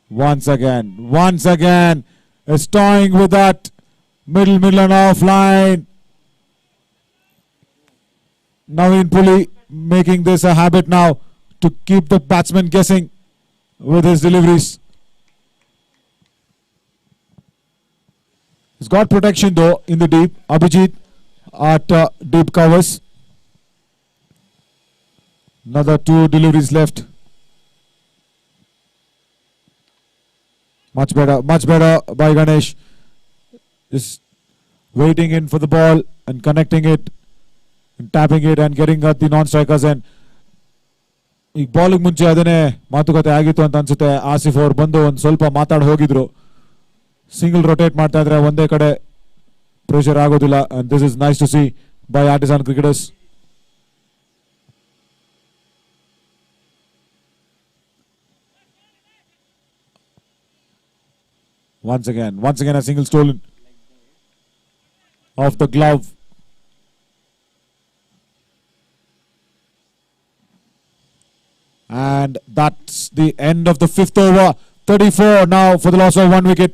Speaker 1: Once again, is toying with that middle and off line. Naveen Puli making this a habit now to keep the batsman guessing with his deliveries. He's got protection though in the deep. Abhijit at deep covers. Another 2 deliveries left. Much better by Ganesh. Just waiting in for the ball and connecting it and tapping it and getting at the non-strikers end. ಈ bowling ಮುಂಚೆ ಅದನ್ನೇ ಮಾತುಕತೆ ಆಗಿತ್ತು ಅಂತ ಅನ್ಸುತ್ತೆ. ಆಸಿಫ್ ಅವರು ಬಂದು ಒಂದು ಸ್ವಲ್ಪ ಮಾತಾಡಿ ಹೋಗಿದ್ರು. ಸಿಂಗಲ್ ರೊಟೇಟ್ ಮಾಡ್ತಾ ಇದ್ರೆ ಒಂದೇ ಕಡೆ ಪ್ರೆಷರ್ ಆಗೋದಿಲ್ಲ. and this is nice to see by Artisan Cricketers. Once again a single stolen off the glove. And that's the end of the 5th over. 34 now for the loss of 1 wicket.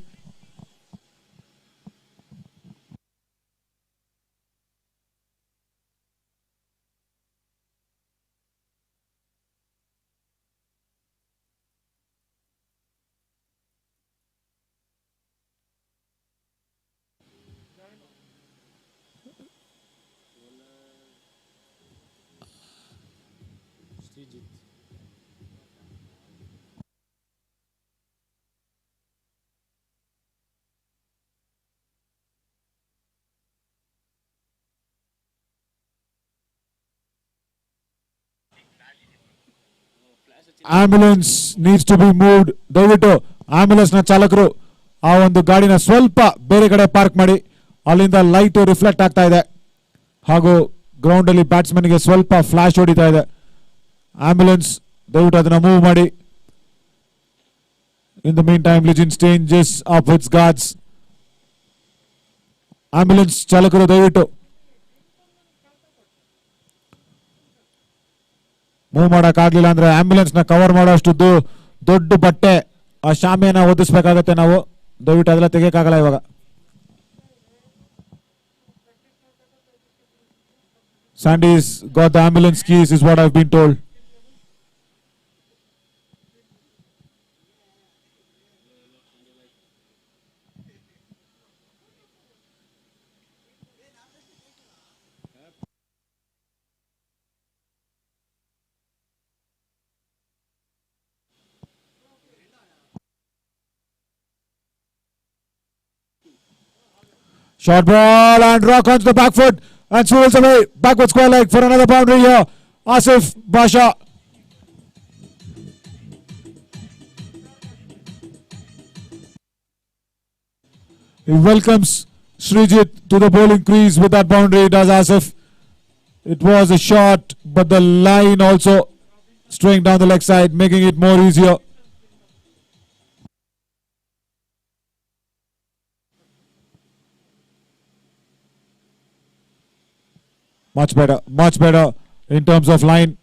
Speaker 1: Ambulance needs to be moved. ದಯವಿಟ್ಟು ambulance ನ ಚಾಲಕರು ಆ ಒಂದು ಗಾಡಿನ ಸ್ವಲ್ಪ ಬೇರೆ ಕಡೆ park ಮಾಡಿ. ಅಲ್ಲಿಂದ ಲೈಟ್ ರಿಫ್ಲೆಕ್ಟ್ ಆಗ್ತಾ ಇದೆ ಹಾಗೂ ಗ್ರೌಂಡ್ ಅಲ್ಲಿ ಬ್ಯಾಟ್ಸ್ಮನ್ ಗೆ ಸ್ವಲ್ಪ ಫ್ಲಾಶ್ ಹೊಡಿತಾ ಇದೆ. ಆಂಬ್ಯುಲೆನ್ಸ್ ದಯವಿಟ್ಟು ಅದನ್ನ ಮೂವ್ ಮಾಡಿ. In the meantime, Legends changes up its guards. Ambulance ಚಾಲಕರು ದಯವಿಟ್ಟು ಮೂವ್ ಮಾಡಕ್ ಆಗ್ಲಿಲ್ಲ ಅಂದ್ರೆ ಆಂಬ್ಯುಲೆನ್ಸ್ ನ ಕವರ್ ಮಾಡೋಷ್ಟು ದೊಡ್ಡ ಬಟ್ಟೆ ಆ ಶಾಮಿಯಾನ ಒದಿಸ್ಬೇಕಾಗತ್ತೆ ನಾವು. ದಯವಿಟ್ಟು ಅದೆಲ್ಲ ತೆಗಿಯಕ್ಕಾಗಲ್ಲ ಇವಾಗ. Sandy's got the ambulance keys is what I've been told. Short ball and rock onto the back foot and swivels away. Backward square leg for another boundary here. Asif Basha. He welcomes Srijit to the bowling crease with that boundary, does Asif. It was a shot, but the line also straying down the leg side, making it more easier. Much better in terms of line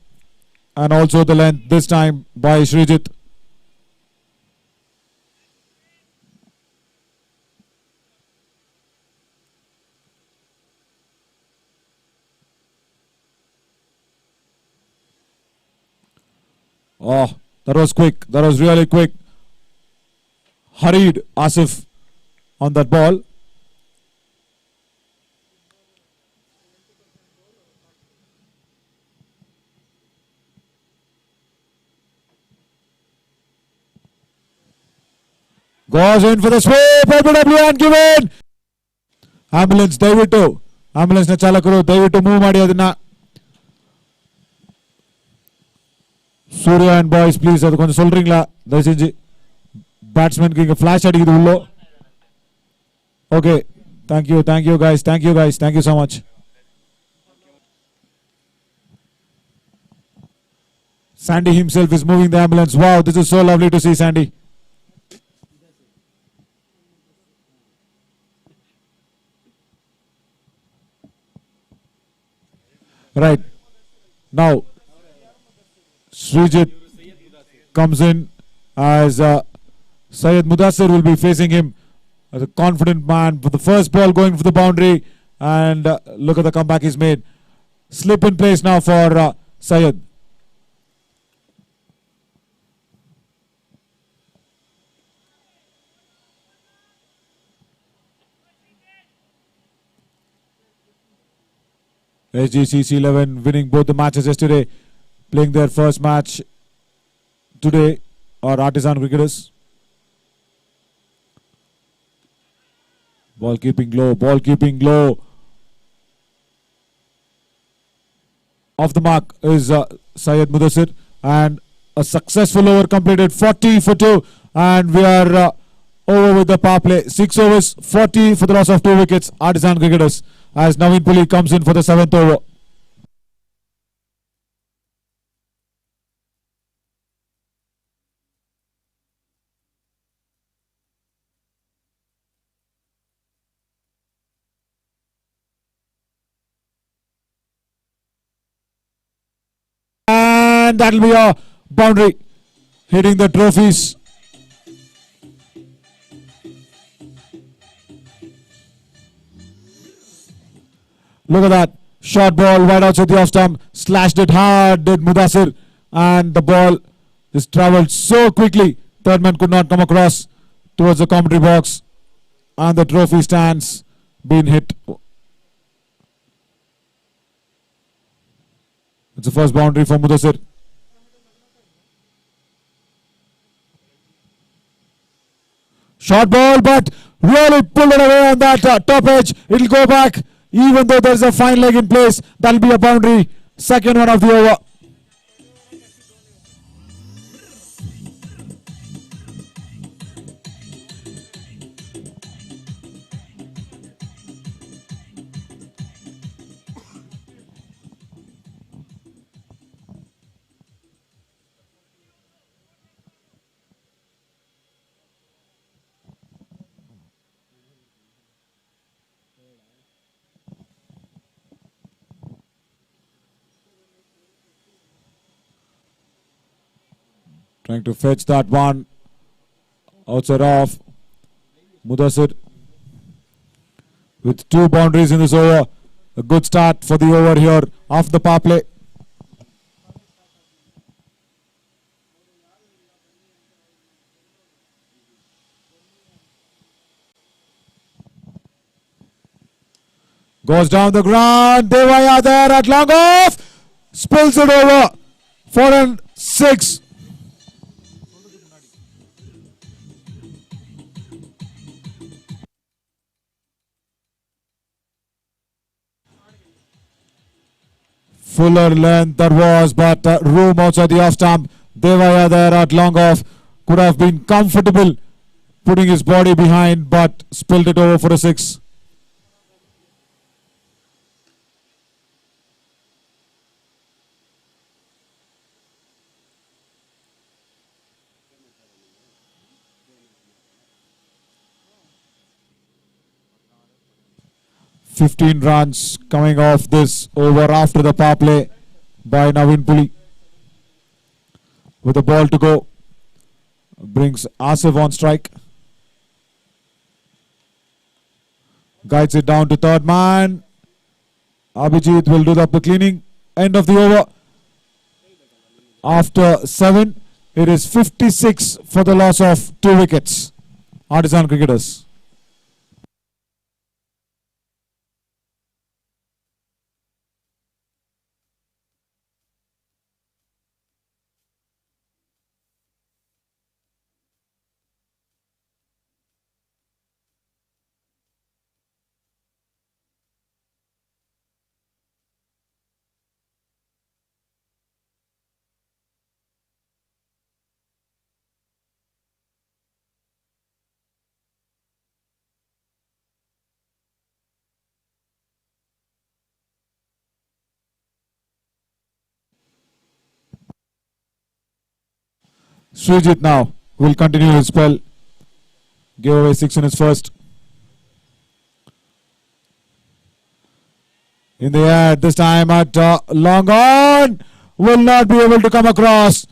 Speaker 1: and also the length this time by Srijit. Oh, that was quick. That was really quick. Hurried Asif on that ball. Goes in for the sweep. LBW and given. Ambulance ದಯವಿಟ್ಟು ambulance ನ ಚಾಲಕರು ದಯವಿಟ್ಟು move ಮಾಡಿ ಅದನ್ನ. ಸೂರ್ಯ and boys please ಅದು ಕೊಂಚம் சொல்றீங்களா தயவு செஞ்சு பேட்ஸ்மேனுக்கு இங்க ஃபிளாஷ் அடிக்குது உள்ள. Okay thank you guys so much. Sandy himself is moving the ambulance. Wow, this is so lovely to see Sandy. Right now Srijit comes in as Syed Mudasir will be facing him as a confident man for the first ball going for the boundary, and look at the comeback he's made. Slip in place now for Syed. Sgcc 11 winning both the matches yesterday, playing their first match today, or Artisan Cricketers. Ball keeping low. Off the mark is Syed Mudasir, and a successful over completed, 40 for 2, and we are over with the power play. 6 overs, 40 for the loss of 2 wickets. Artisan Cricketers as Naveen Puli comes in for the 7th over. And that'll be a boundary, hitting the trophies. Look at that. Short ball right outside the off stump. Slashed it hard, did Mudasir. And the ball just travelled so quickly. Third man could not come across towards the commentary box. And the trophy stands being hit. It's the first boundary for Mudasir. Short ball, but really pulled it away on that top edge. It'll go back. Even though there's a fine leg in place, that'll be a boundary. Second one of the over. Trying to fetch that one outside off. Mudasir with 2 boundaries in this over. A good start for the over here off the power play. Goes down the ground. Devaya there at long off. Spills it over. 4 and 6. Fuller length that was, but room outside the off stump. Devaya there at long off. Could have been comfortable putting his body behind, but spilled it over for a 6. 15 runs coming off this over after the power play by Naveen Puli. With the ball to go, brings Asif on strike. Guides it down to third man. Abhijit will do the cleaning. End of the over. After 7, it is 56 for the loss of 2 wickets. Artisan Cricketers. Srijit now will continue his spell. Gave away 6 in his first. In the air, this time at long on. Will not be able to come across.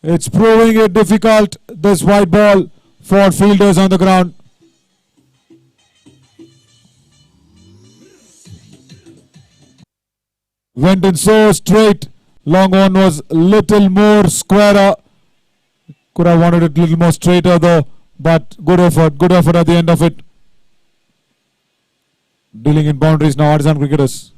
Speaker 1: It's proving it difficult, this white ball, for fielders on the ground. Went in so straight. Long on was little more squarer. Could have wanted it a little more straighter though, but good effort at the end of it. Dealing in boundaries now, Artisan Cricketers.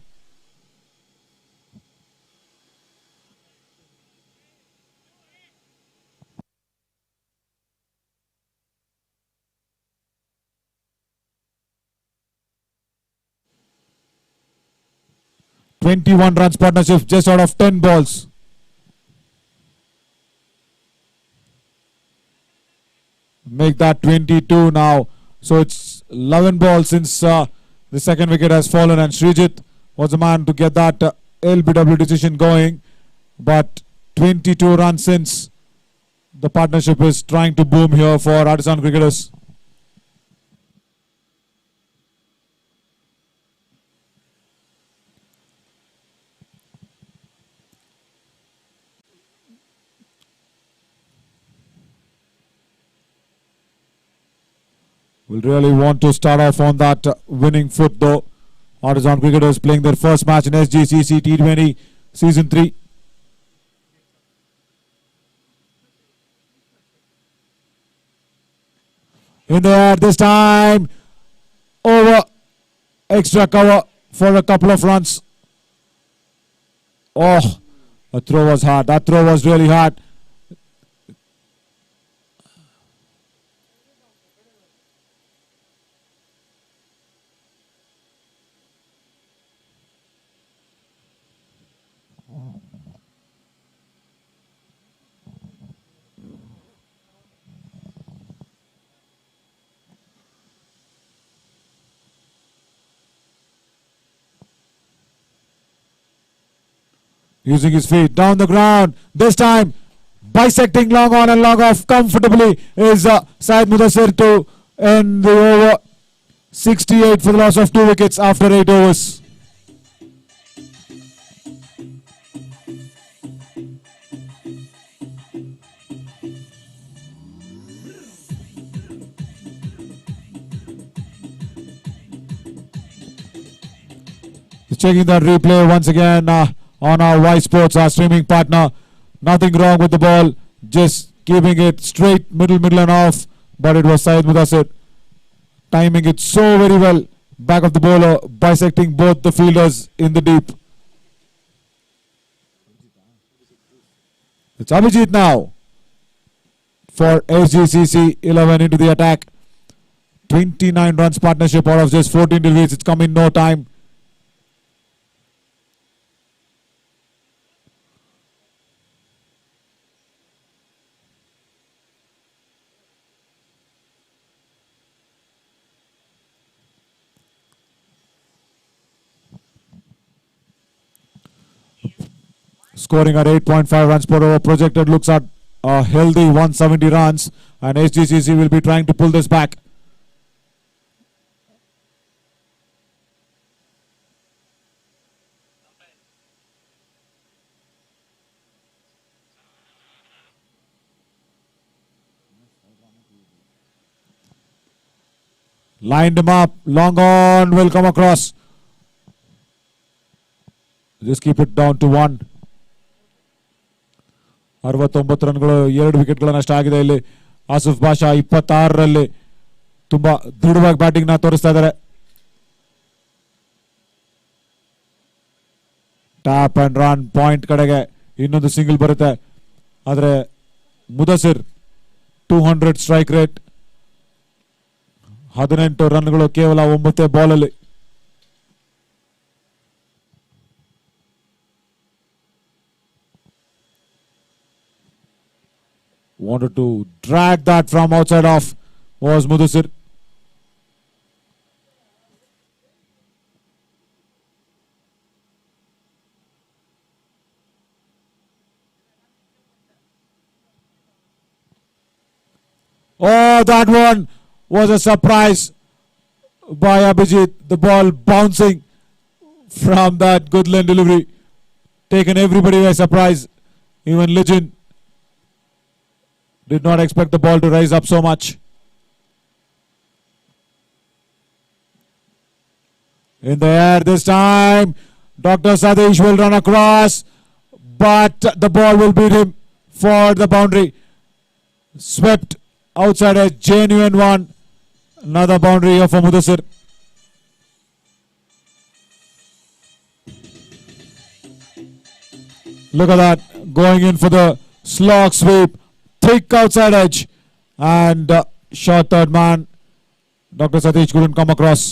Speaker 1: "21 runs partnership just out of 10 balls. Make that 22 now. So it's 11 balls since the second wicket has fallen, and Srijit was the man to get that LBW decision going. But 22 runs since the partnership is trying to boom here for Artisan Cricketers. Will really want to start off on that winning foot though. Artisan Cricketers playing their first match in Sgcc T20 Season 3. In the air this time. Over. Extra cover for a couple of runs. Oh, the throw was hard. That throw was really hard. Using his feet down the ground. This time bisecting long on and long off comfortably is Syed Mudasir to end the over. 68 for the loss of 2 wickets after 8 overs. Checking that replay once again on our Ysports, our streaming partner. Nothing wrong with the ball, just keeping it straight, middle and off. But it was Syed Mudasir timing it so very well. Back of the bowler, bisecting both the fielders in the deep. It's Abhijit now for Sgcc 11 into the attack. 29 runs partnership out of just 14 deliveries. It's come in no time. Scoring at 8.5 runs per over. Projected looks at a healthy 170 runs, and Sgcc will be trying to pull this back. Lined him up. Long on will come across. Just keep it down to 1. 69 ರನ್ಗಳು 2 ವಿಕೆಟ್ಗಳ ನಷ್ಟ ಆಗಿದೆ ಇಲ್ಲಿ. ಆಸಿಫ್ ಬಾಷಾ 26ರಲ್ಲಿ ತುಂಬಾ ದೃಢವಾಗಿ batting ನ ತೋರಿಸ್ತಾ ಇದ್ದಾರೆ. Tap and run point ಕಡೆಗೆ ಇನ್ನೊಂದು ಸಿಂಗಲ್ ಬರುತ್ತೆ. ಆದರೆ ಮುದಸಿರ್ 200 ಸ್ಟ್ರೈಕ್ ರೇಟ್, 18 ರನ್ಗಳು ಕೇವಲ 9 ಬಾಲ್ ಅಲ್ಲಿ. Wanted to drag that from outside off was Mudasir. Oh, that one was a surprise by Abhijit. The ball bouncing from that good lane delivery. Taken everybody by surprise. Even Legend did not expect the ball to rise up so much. In the air this time. Dr. Sadish will run across, but the ball will beat him for the boundary. Swept outside, a genuine one. Another boundary here for Mudasir. Look at that. Going in for the slog sweep. Thick outside edge. And short third man. Dr. Satish couldn't come across.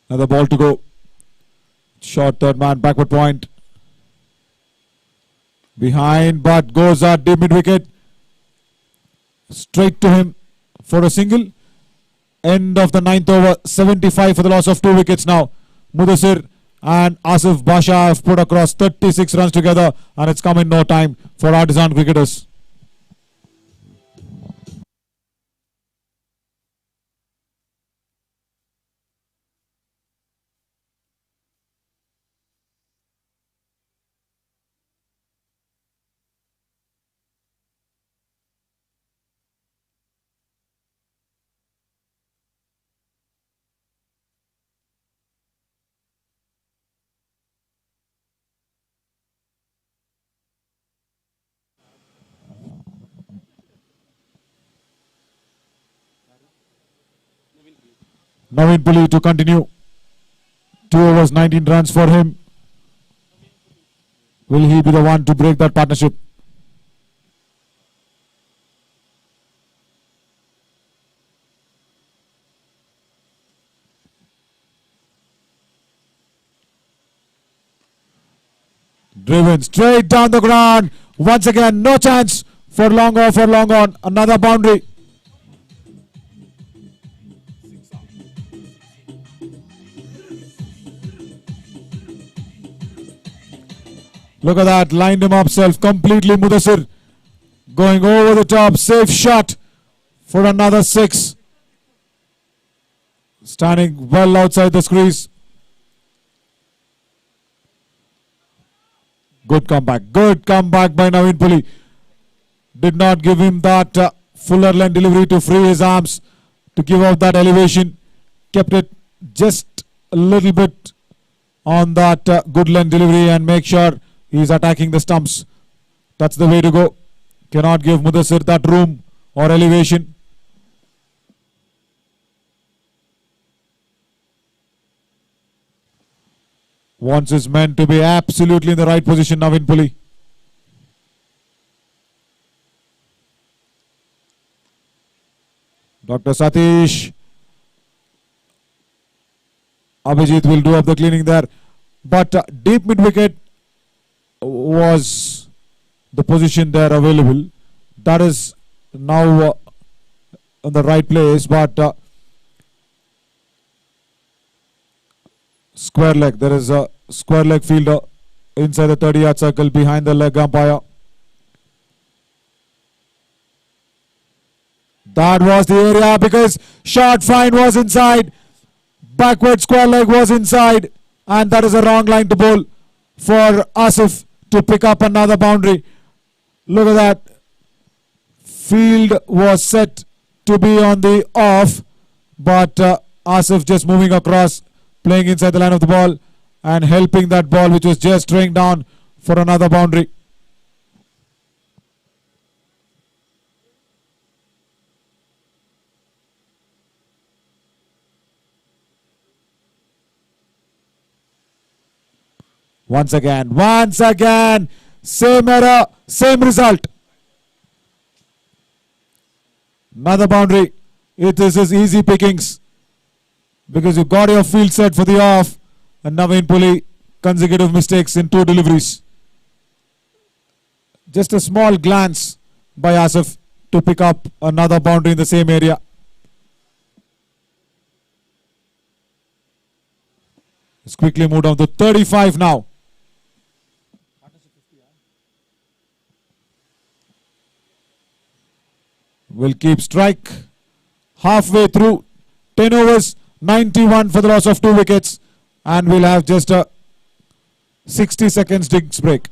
Speaker 1: Another ball to go. Short third man, backward point. Behind, but goes at deep mid wicket. Straight to him for a single. End of the 9th over. 75 for the loss of 2 wickets now. Mudasir and Asif Basha have put across 36 runs together, and it's come in no time for Artisan Cricketers. Naveen Puli to continue. 2 overs, 19 runs for him. Will he be the one to break that partnership? Driven straight down the ground. Once again, no chance for long on. Another boundary. Look at that, lined him up self completely. Mudasir going over the top, safe shot for another 6. Standing well outside the crease. Good comeback by Naveen Puli. Did not give him that fuller line delivery to free his arms, to give out that elevation. Kept it just a little bit on that good line delivery and make sure he's attacking the stumps. That's the way to go. Cannot give Mudasir that room or elevation. Wants his men to be absolutely in the right position, Naveen Puli. Dr. Satish. Abhijit will do up the cleaning there. But deep mid wicket was the position there available. That is now in the right place, but square leg. There is a square leg fielder inside the 30-yard circle behind the leg umpire. That was the area because short fine was inside. Backward square leg was inside. And that is a wrong line to bowl for Asif to pick up another boundary. Look at that. Field was set to be on the off. But Asif just moving across, playing inside the line of the ball and helping that ball which was just straying down for another boundary. Once again, same error, same result. Another boundary. This is easy pickings because you got your field set for the off, and Naveen Puli consecutive mistakes in 2 deliveries. Just a small glance by Asif to pick up another boundary in the same area. It's quickly moved on to 35 now. Will keep strike halfway through 10 overs, 91 for the loss of 2 wickets, and we'll have just a 60 seconds drinks break.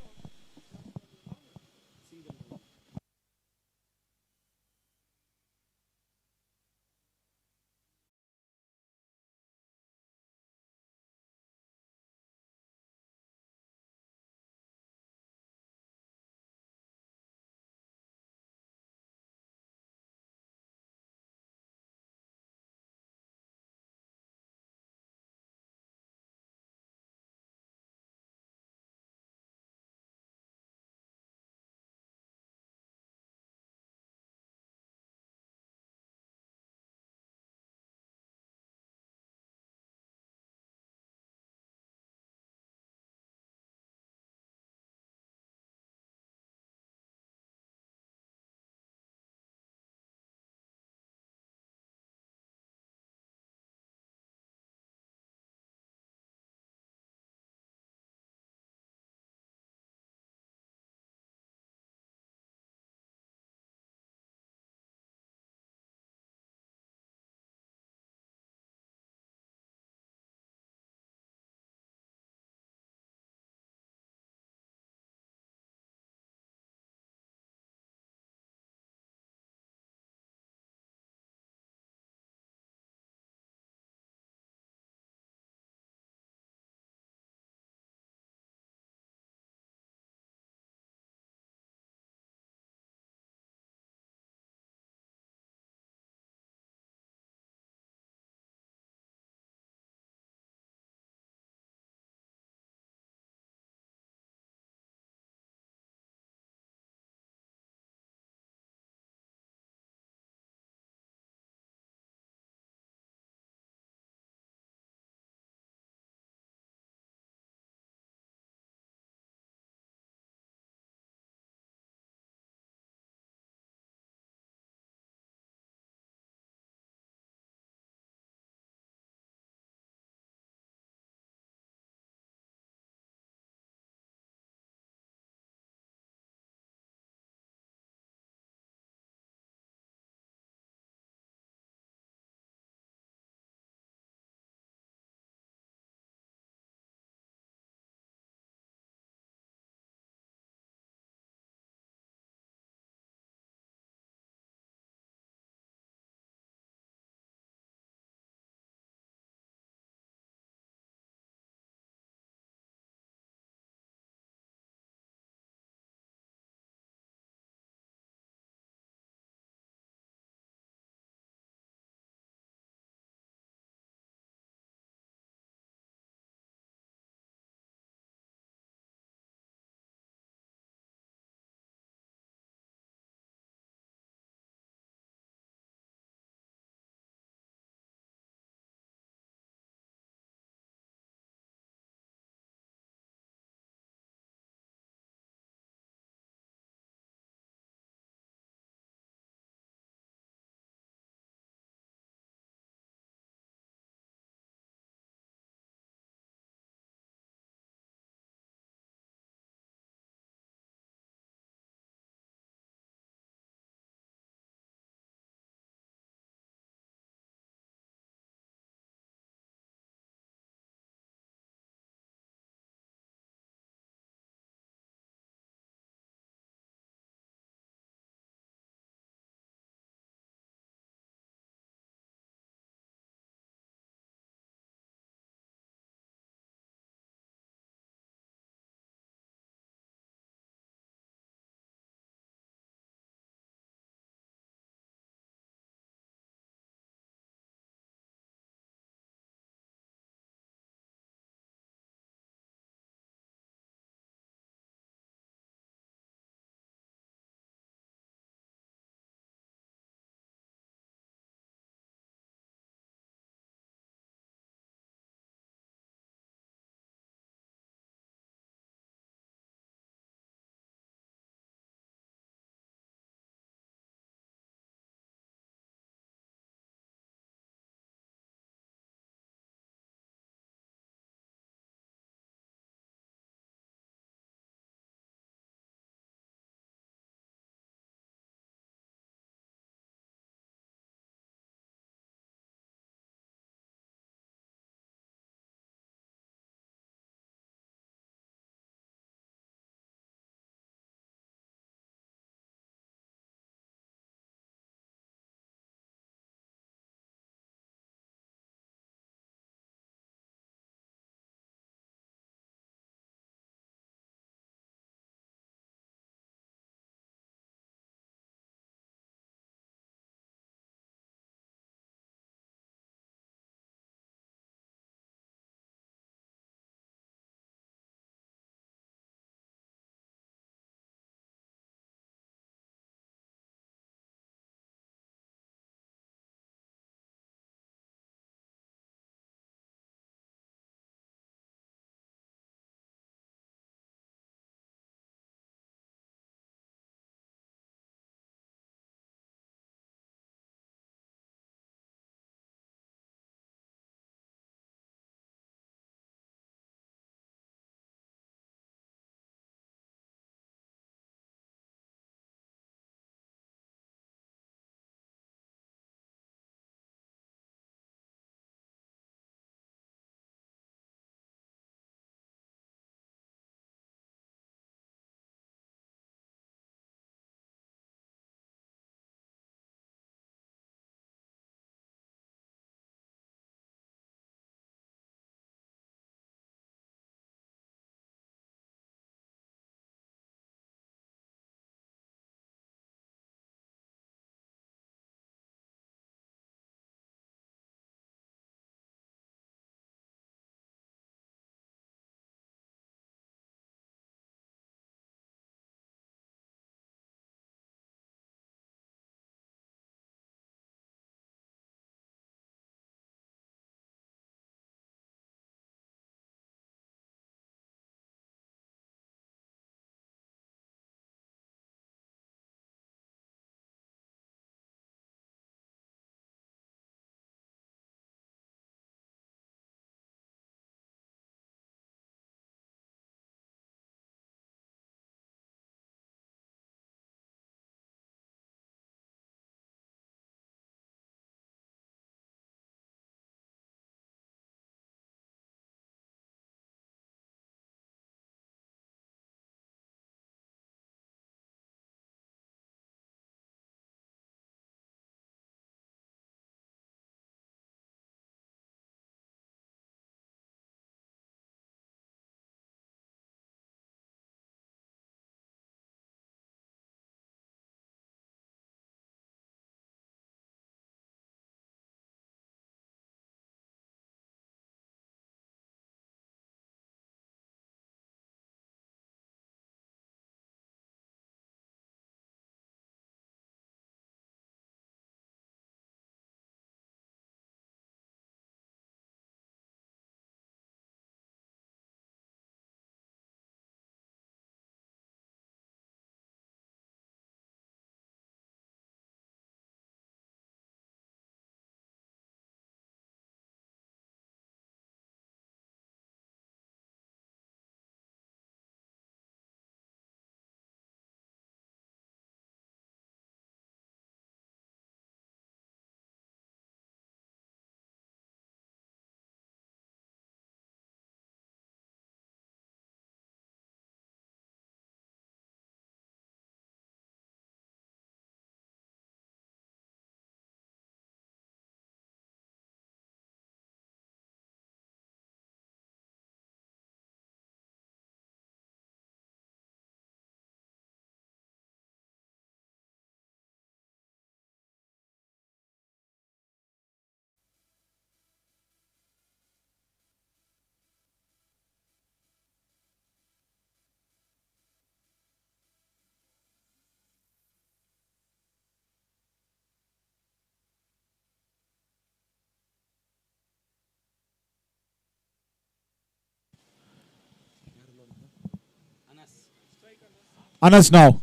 Speaker 1: Anas now,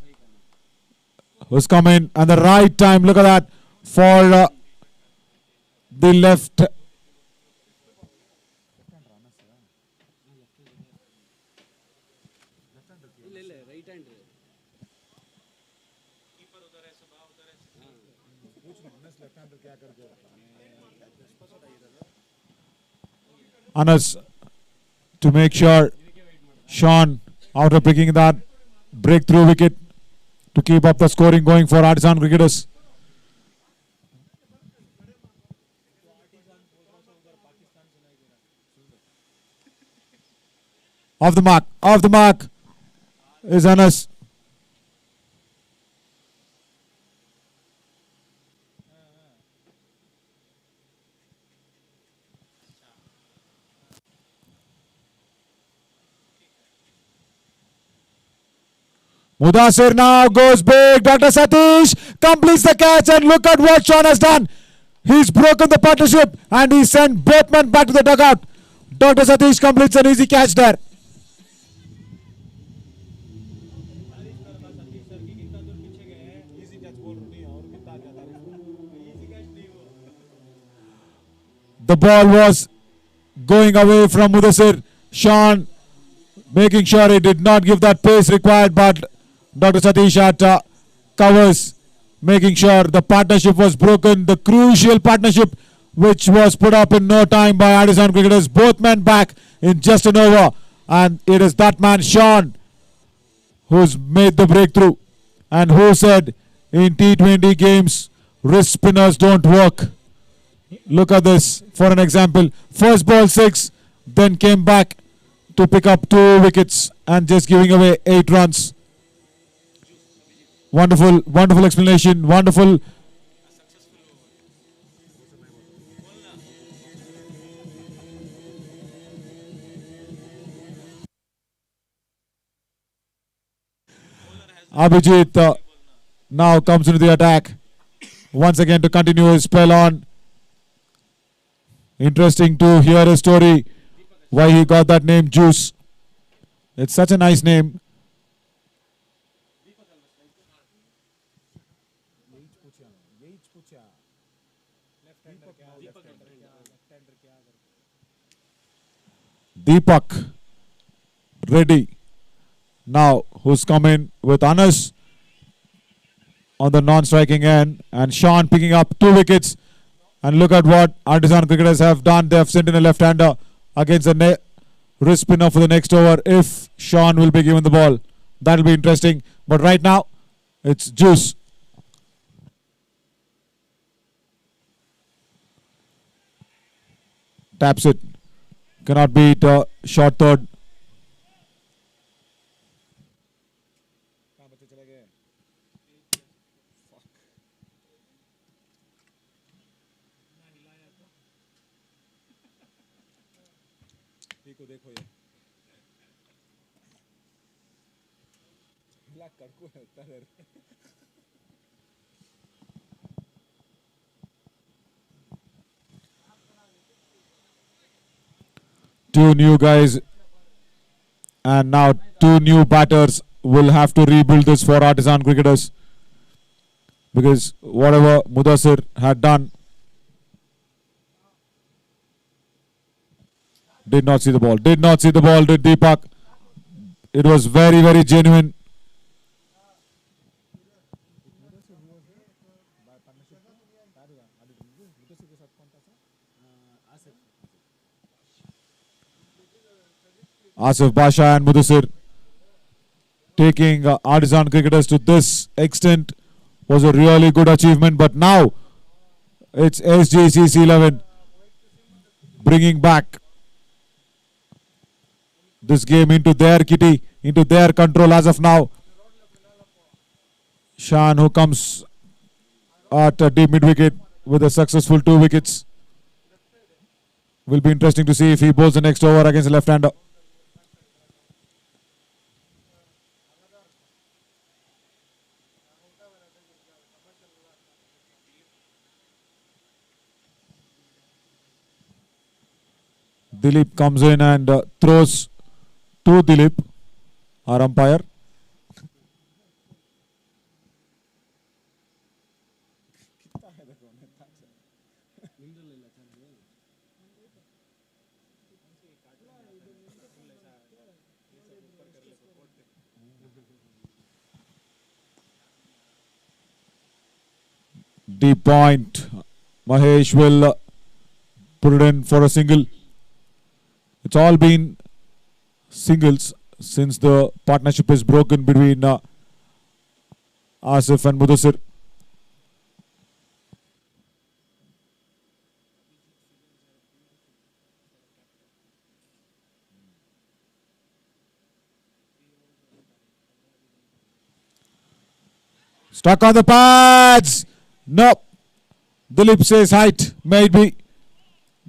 Speaker 1: who's come in, and the right time, look at that, for the left. Anas to make sure Sean, after picking that breakthrough wicket, to keep up the scoring going for Artisan Cricketers. Off the mark is Anas. Mudasir now goes big. Dr. Satish completes the catch, and look at what Sean has done. He's broken the partnership and he sent both men back to the dugout. Dr. Satish completes an easy catch there. The ball was going away from Mudasir. Sean making sure he did not give that pace required, but Dr. Satish at covers, making sure the partnership was broken. The crucial partnership which was put up in no time by Artisan Cricketers. Both men back in just an over, and it is that man Sean who's made the breakthrough, and who said in T20 games wrist spinners don't work. Look at this for an example. First ball 6, then came back to pick up 2 wickets and just giving away 8 runs. Wonderful, wonderful explanation. Wonderful. Abhijit now comes into the attack once again to continue his spell on. Interesting to hear his story, why he got that name Juice. It's such a nice name. Deepak ready now, who's come in with Anas on the non-striking end, and Sean picking up 2 wickets. And look at what Artisan Cricketers have done. They have sent in a left-hander against the wrist spinner for the next over. If Sean will be given the ball, that will be interesting. But right now, it's Juice. Taps it. Cannot beat short third. Two new guys, and now 2 new batters will have to rebuild this for Artisan Cricketers, because whatever Mudasir had done, did not see the ball, did Deepak. It was very, very genuine. Asif Basha and Mudasir taking Artisan Cricketers to this extent was a really good achievement. But now it's Sgcc 11 bringing back this game into their kitty, into their control as of now. Shan, who comes at a deep mid wicket with a successful 2 wickets. Will be interesting to see if he bowls the next over against a left-hander. Dilip comes in and throws to Dilip, our umpire. Deep point. Mahesh will put it in for a single. It's all been singles since the partnership is broken between Asif and Mudasir. Stuck on the pads. Nope. Dilip says height. Maybe.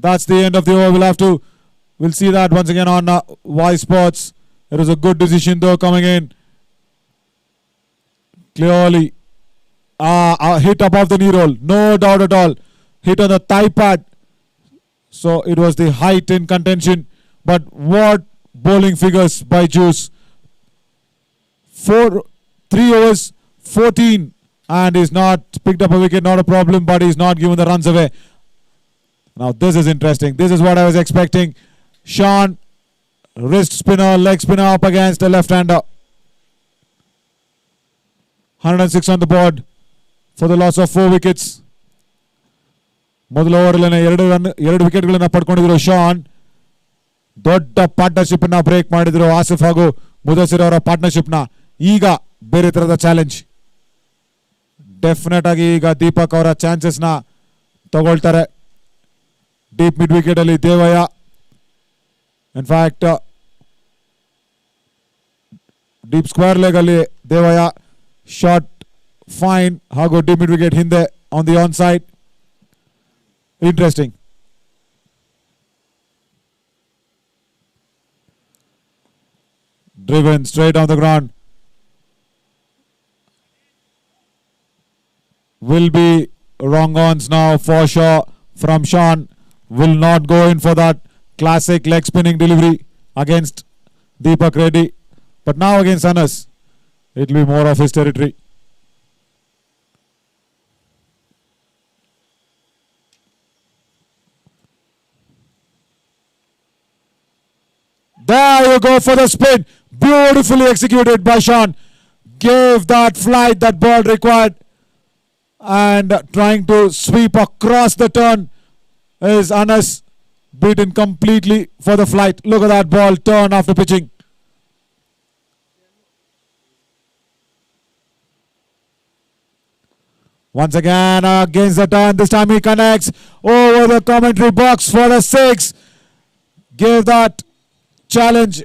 Speaker 1: That's the end of the over. We'll see that once again on Ysports. It was a good decision though coming in. Clearly. A hit above the knee roll. No doubt at all. Hit on the thigh pad. So it was the height in contention. But what bowling figures by Juice. 3 overs. 14 and he's not picked up a wicket, not a problem, but he's not given the runs away. Now this is interesting. This is what I was expecting. Sean, wrist spinner, leg spinner up against a left-hander. 106 on the board for the loss of 4 wickets. ಮೊದಲ ಓವರಲ್ಲೇ 2 ವಿಕೆಟ್ಗಳನ್ನು ಪಡ್ಕೊಂಡಿದ್ರು ಶಾನ್. ದೊಡ್ಡ partnership ನ break ಮಾಡಿದ್ರು ಆಸಿಫ್ ಹಾಗೂ ಮುದಸಿರ್ ಅವರ partnership ನ. ಈಗ ಬೇರೆ ತರದ ಚಾಲೆಂಜ್. ಡೆಫಿನೆಟ್ ಆಗಿ ಈಗ ದೀಪಕ್ ಅವರ ಚಾನ್ಸಸ್ ನ ತಗೊಳ್ತಾರೆ. ಡೀಪ್ ಮಿಡ್ ವಿಕೆಟ್ ಅಲ್ಲಿ Devaiah. In fact deep square leg ಅಲ್ಲಿ ದೇವಯ್ಯ ಶಾಟ್ ಫೈನ್ ಹಾಗೂ ಡೀಪ್ ಮಿಡ್ ವಿಕೆಟ್ ಹಿಂದೆ on the on side. Interesting. Driven straight on the ground. Will be wrong ons now for sure from Sean. Will not go in for that classic leg spinning delivery against Deepak Reddy. But now against Anas, it will be more of his territory. There you go for the spin. Beautifully executed by Sean. Gave that flight that ball required. And trying to sweep across the turn is Anas. Beaten completely for the flight. Look at that ball turn after pitching. Once again against the turn. This time he connects over the commentary box for a 6. Gave that challenge.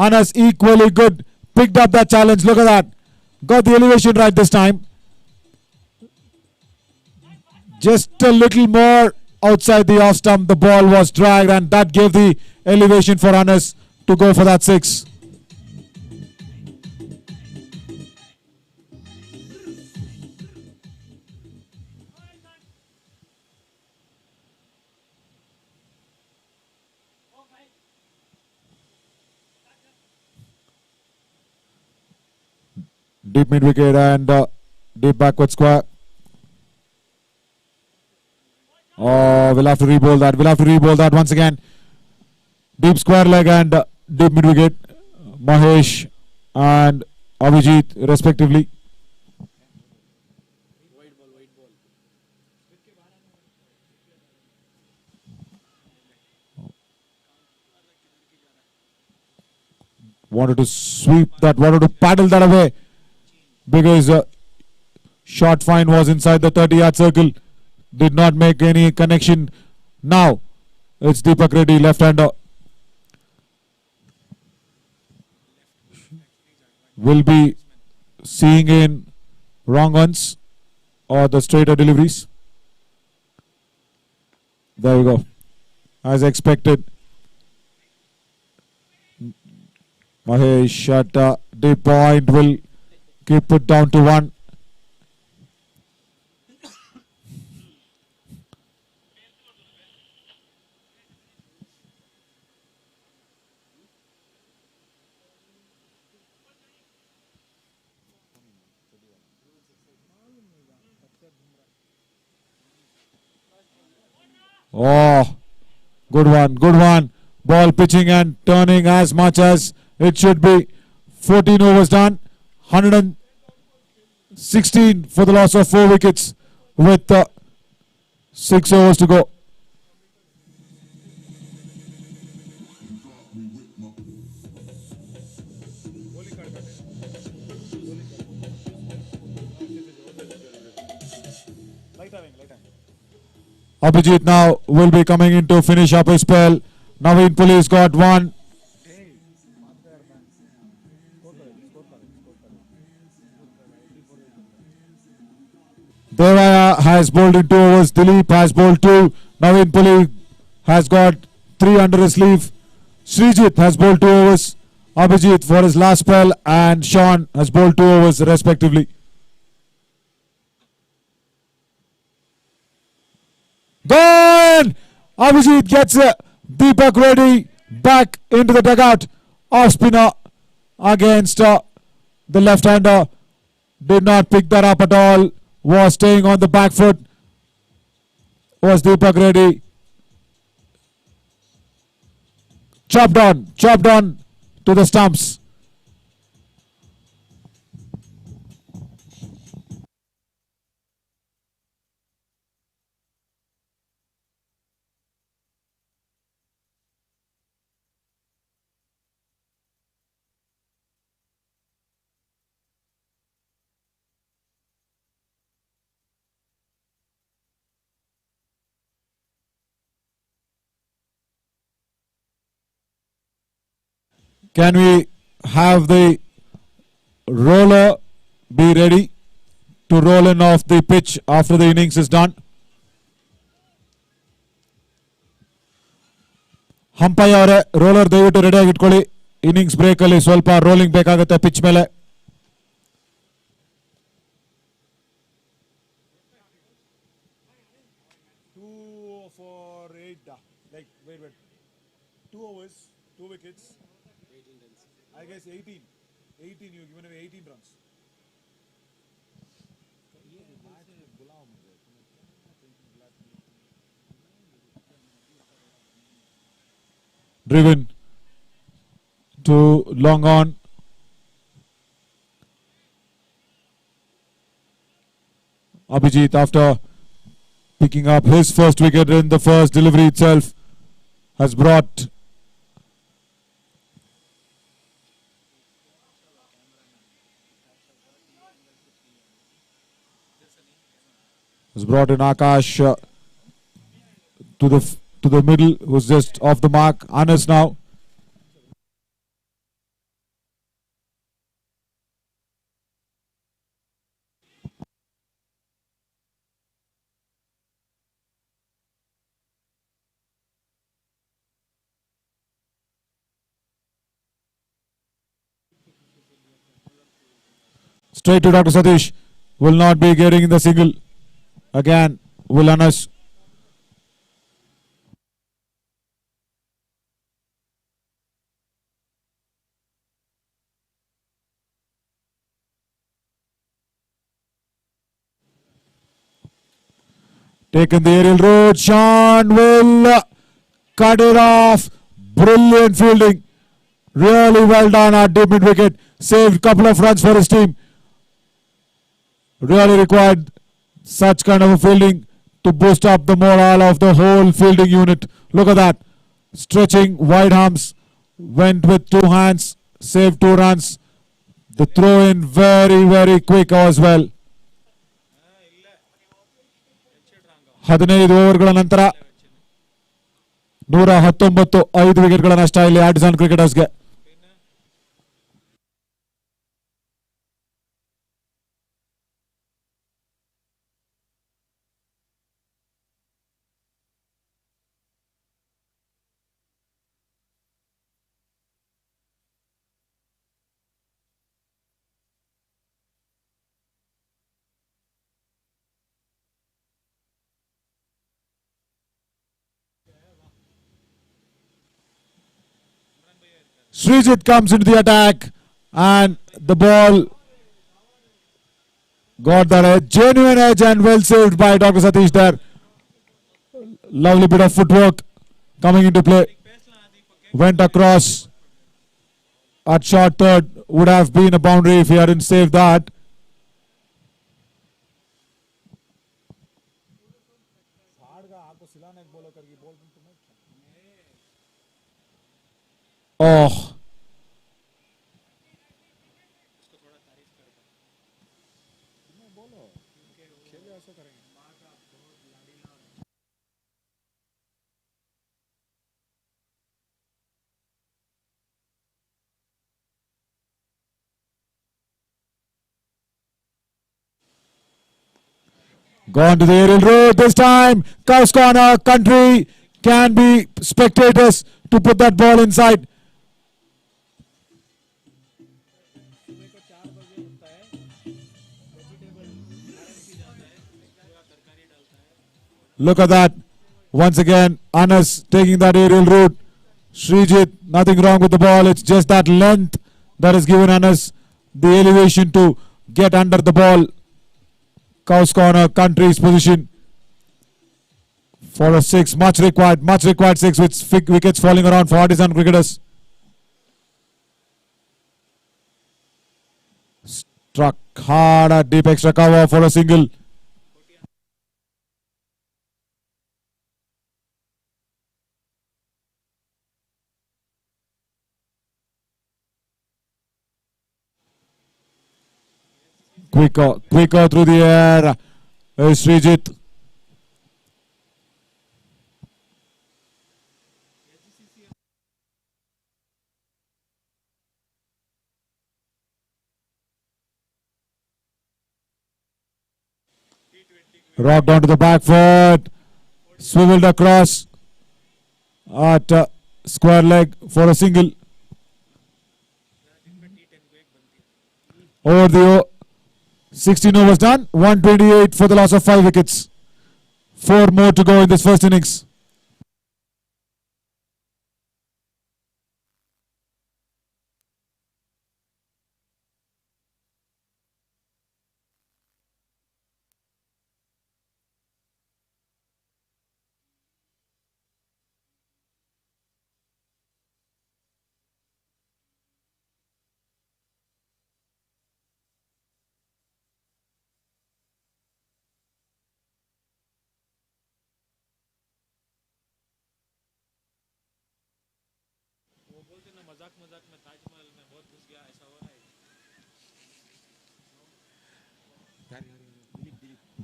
Speaker 1: Anas equally good. Picked up that challenge. Look at that. Got the elevation right this time. Just a little more outside the off stump. The ball was dragged and that gave the elevation for Anas to go for that 6. Deep mid wicket and deep backward square. Oh, we'll have to re-bowl that. We'll have to re-bowl that once again. Deep square leg and deep mid wicket. Mahesh and Abhijit respectively. Wanted to sweep that, wanted to paddle that away because short fine was inside the 30-yard circle. Did not make any connection. Now it's Deepak Reddy, left-hander. Will be seeing in wrong ones or the straighter deliveries. There we go. As expected. Mahesh at deep point will keep it down to 1. Oh, good one, good one. Ball pitching and turning as much as it should be. 14 overs done. 116 for the loss of 4 wickets with 6 overs to go. Abhijit now will be coming in to finish up his spell. Naveen Police got one. Devaya has bowled in 2 overs. Dilip has bowled 2. Naveen Puli has got 3 under his sleeve. Srijit has bowled 2 overs. Abhijit for his last spell, and Sean has bowled 2 overs respectively. Gone! Abhijit gets Deepak Reddy back into the dugout. Off spinner against the left-hander. Did not pick that up at all. Was staying on the back foot. Was Deepak Reddy. Chopped on to the stumps. Can we have the roller be ready to roll in off the pitch after the innings is done? Umpire ಅವರೇ roller ದಯವಿಟ್ಟು ready ಆಗಿ ಇಟ್ಕೊಳ್ಳಿ. Innings break ಅಲ್ಲಿ ಸ್ವಲ್ಪ rolling ಬೇಕಾಗುತ್ತೆ pitch ಮೇಲೆ.
Speaker 6: Wait. 2 overs, 2 wickets. I guess 18. 18, you've given away 18 runs.
Speaker 1: Driven to long on. Abhijit, after picking up his first wicket in the first delivery itself, has brought in Akash to the middle, who's just off the mark. Anas now. Straight to Dr. Satish. Will not be getting in the single. Again, will Anas. Taken the aerial road. Sean will cut it off. Brilliant fielding. Really well done at deep mid wicket. Saved a couple of runs for his team. Really required such kind of a fielding to boost up the morale of the whole fielding unit. Look at that. Stretching wide arms. Went with 2 hands. Saved 2 runs. The throw in very quick as well. 15 ಓವರ್ಗಳ ನಂತರ 119 5 ವಿಕೆಟ್ಗಳ ನಷ್ಟ ಇಲ್ಲಿ artisan ಕ್ರಿಕೆಟರ್ಸ್ಗೆ. Srijit comes into the attack and the ball got that genuine edge and well saved by Dr. Satish there. Lovely bit of footwork coming into play. Went across at short third. Would have been a boundary if he hadn't saved that. Oh. Gone to the aerial route this time. Cows corner. Country can be spectators to put that ball inside. Look at that. Once again, Anas taking that aerial route. Srijit, nothing wrong with the ball. It's just that length that has given Anas the elevation to get under the ball. Cows corner, Country's position for a 6. Much required 6 with wickets falling around for Artisan Cricketers. Struck hard at deep extra cover for a single. Quicker through the air is Srijit. Rocked onto the back foot, swiveled across at square leg for a single. Over the 16 overs done, 128 for the loss of 5 wickets. 4 more to go in this first innings.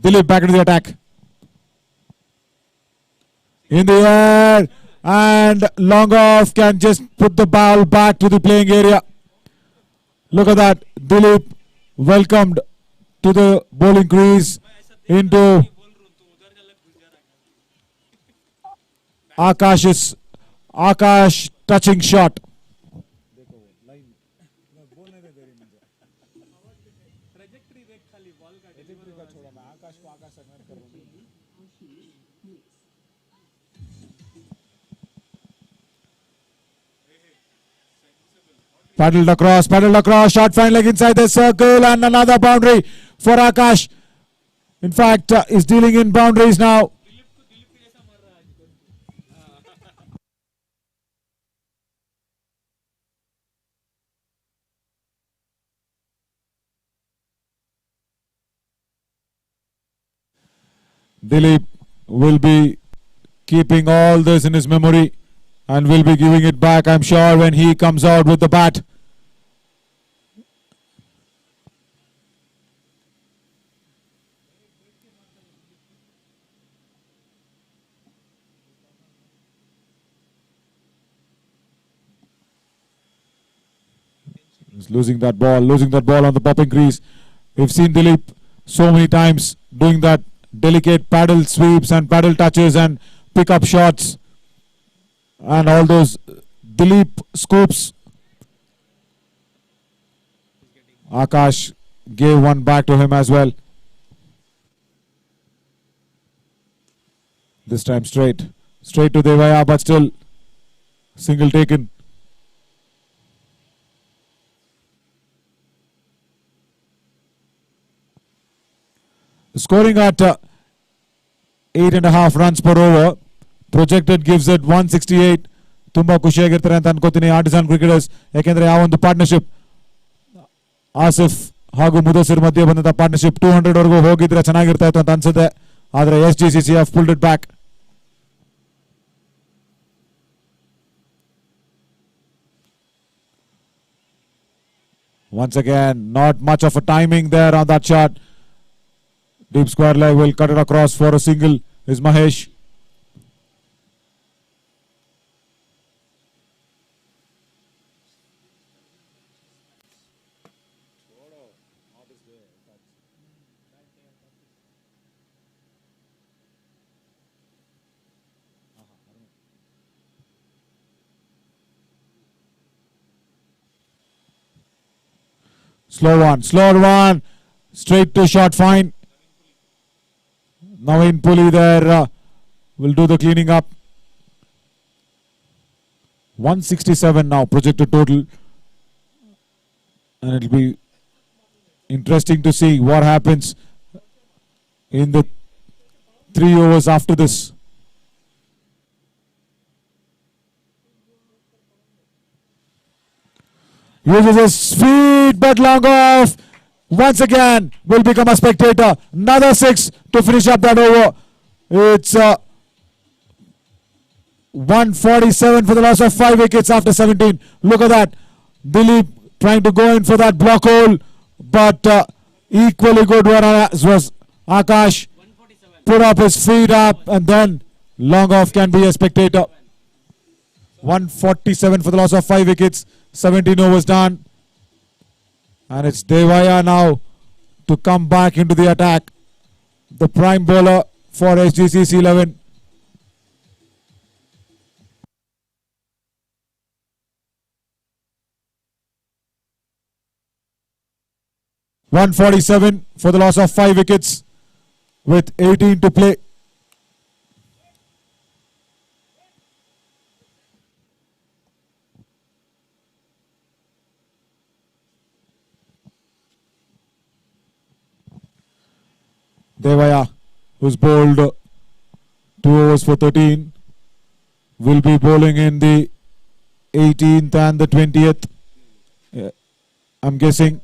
Speaker 1: Dilip back into the attack. In the air and long off, can just put the ball back to the playing area. Look at that. Dilip welcomed to the bowling crease into Akash touching shot. Paddled across, shot fine leg inside the circle and another boundary for Akash. In fact, is dealing in boundaries now. Dilip will be keeping all this in his memory and will be giving it back, I'm sure, when he comes out with the bat. He's losing that ball on the popping crease. We've seen Dilip so many times doing that delicate paddle sweeps and paddle touches and pick up shots and all those Dilip scoops. Akash gave one back to him as well. This time straight to Devaya, but still single taken. Scoring at 8.5 runs per over. Projected gives it 168. ತುಂಬಾ ಖುಷಿಯಾಗಿರ್ತಾರೆ ಅಂತ ಅನ್ಕೋತೀನಿ artisan cricketers, ಯಾಕೆಂದ್ರೆ ಆ ಒಂದು partnership Asif ಹಾಗೂ ಮುದಸಿರ್ ಮಧ್ಯೆ ಬಂದಂತ partnership 200 ವರೆಗೂ ಹೋಗಿದ್ರೆ ಚೆನ್ನಾಗಿರ್ತಾ ಇತ್ತು ಅಂತ ಅನ್ಸುತ್ತೆ. ಆದ್ರೆ SGCC have pulled it back. Once again, not much of a timing there on that shot. Deep square leg will cut it across for a single. Is Mahesh. Slow one, straight to short fine. Naveen Puli there will do the cleaning up. 167 now projected total, and it'll be interesting to see what happens in the 3 overs after this. Uses his feet but long off. Once again will become a spectator. Another 6 to finish up that over. It's 147 for the loss of 5 wickets after 17. Look at that. Dilip trying to go in for that block hole, but equally good one was Akash. Put up his feet up and then long off can be a spectator. 147 for the loss of 5 wickets. 17 overs done, and it's Devaya now to come back into the attack. The prime bowler for SGCC 11. .147 for the loss of 5 wickets with 18 to play. Devaya, who's bowled 2 overs for 13, will be bowling in the 18th and the 20th. I'm guessing.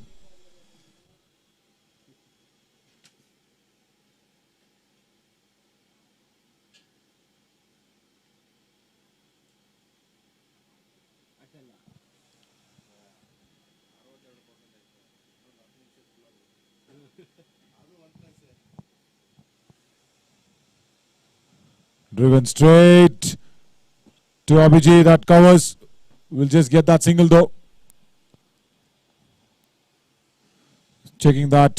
Speaker 1: Driven straight to Abhijit, that covers. We'll just get that single though. Checking that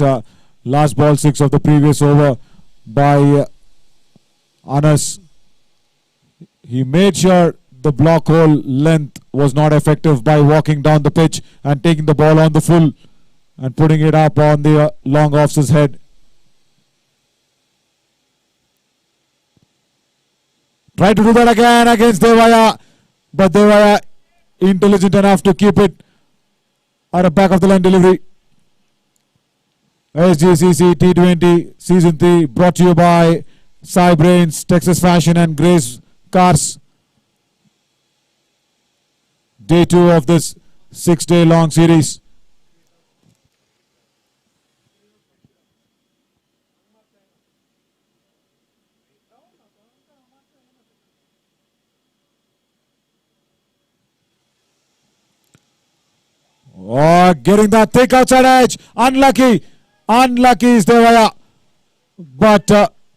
Speaker 1: last ball 6 of the previous over by Anas. He made sure the block hole length was not effective by walking down the pitch and taking the ball on the full and putting it up on the long off's head. Try to do that again against Devaya, but Devaya intelligent enough to keep it at a back of the line delivery. Sgcc T20 Season 3 brought to you by Sai Brains, Texas Fashion and Grace Cars. Day 2 of this 6-day long series. Oh, getting that thick outside edge. Unlucky. Unlucky is Devaya. But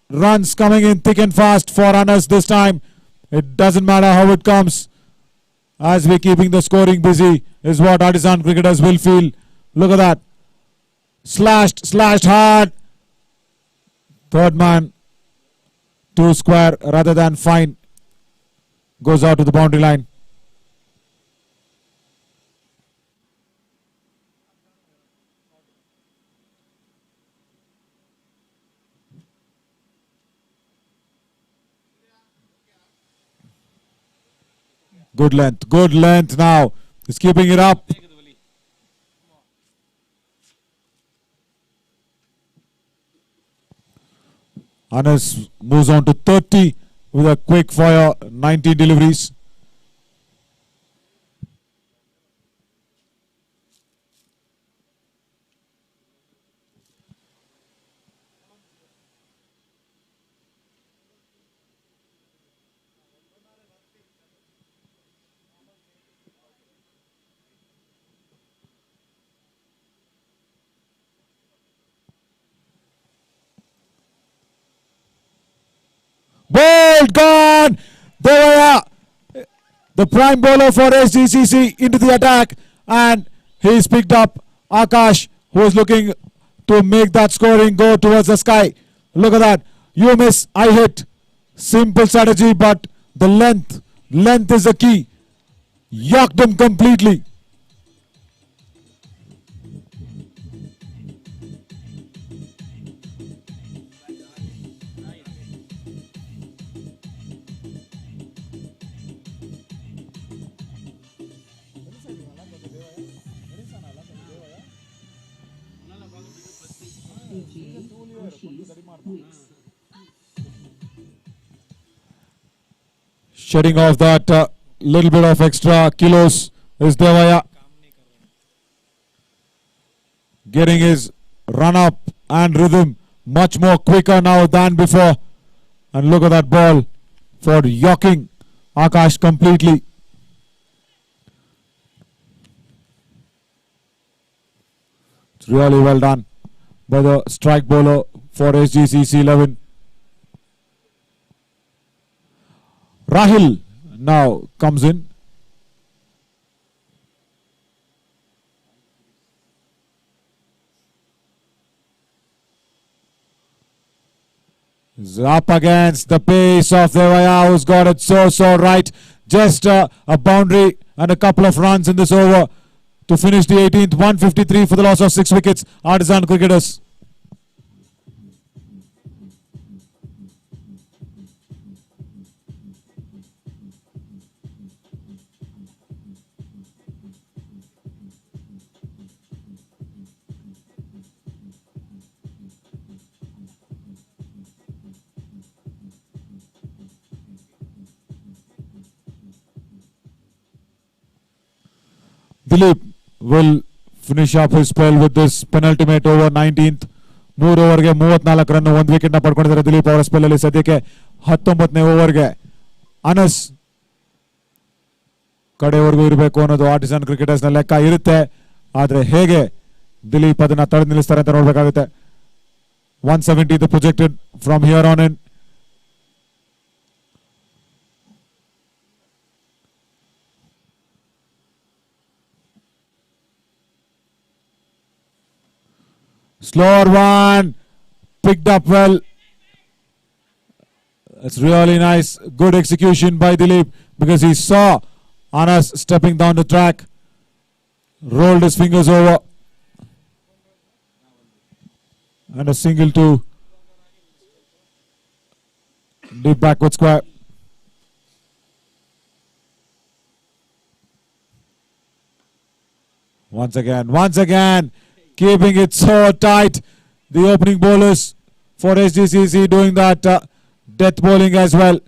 Speaker 1: runs coming in thick and fast for Anas this time. It doesn't matter how it comes. As we're keeping the scoring busy is what Artisan Cricketers will feel. Look at that. Slashed hard. Third man. 2 square rather than fine. Goes out to the boundary line. Good length now. He's keeping it up. Anas moves on to 30 with a quick fire 19 deliveries. Ball gone! There the prime bowler for Sgcc into the attack, and he's picked up Akash, who is looking to make that scoring go towards the sky. Look at that. You miss, I hit. Simple strategy, but the length is the key. Yacked him completely. Shedding off that little bit of extra kilos is Devaya. Getting his run up and rhythm much more quicker now than before. And look at that ball for yocking Akash completely. It's really well done by the strike bowler for Sgcc 11. Rahil now comes in. Is up against the pace of Devaya, who's got it so right. Just a boundary and a couple of runs in this over to finish the 18th. 153 for the loss of 6 wickets. Artisan Cricketers. Dilip will finish up his spell with this penultimate over 19th. 3 ಓವರ್ಗೆ 34 run 1 wicket ನ ಪಡ್ಕೊಂಡಿದ್ದಾರೆ ದಿಲೀಪ್ ಅವರ spell ಅಲ್ಲಿ. ಸದ್ಯಕ್ಕೆ 19ನೇ ಓವರ್ಗೆ ಅನಸ್ ಕಡೆವರೆಗೂ ಇರಬೇಕು ಅನ್ನೋದು artisan cricketers ನ ಲೆಕ್ಕ ಇರುತ್ತೆ. ಆದ್ರೆ ಹೇಗೆ ದಿಲೀಪ್ ಅದನ್ನ ತಡೆದು ನಿಲ್ಲಿಸ್ತಾರೆ ಅಂತ ನೋಡಬೇಕಾಗುತ್ತೆ. 170 the projected from here on in. Slower one, picked up well. It's really nice, good execution by Dilip because he saw Anas stepping down the track, rolled his fingers over, and a single to deep backward square. Once again. Keeping it so tight. The opening bowlers for Sgcc doing that death bowling as well.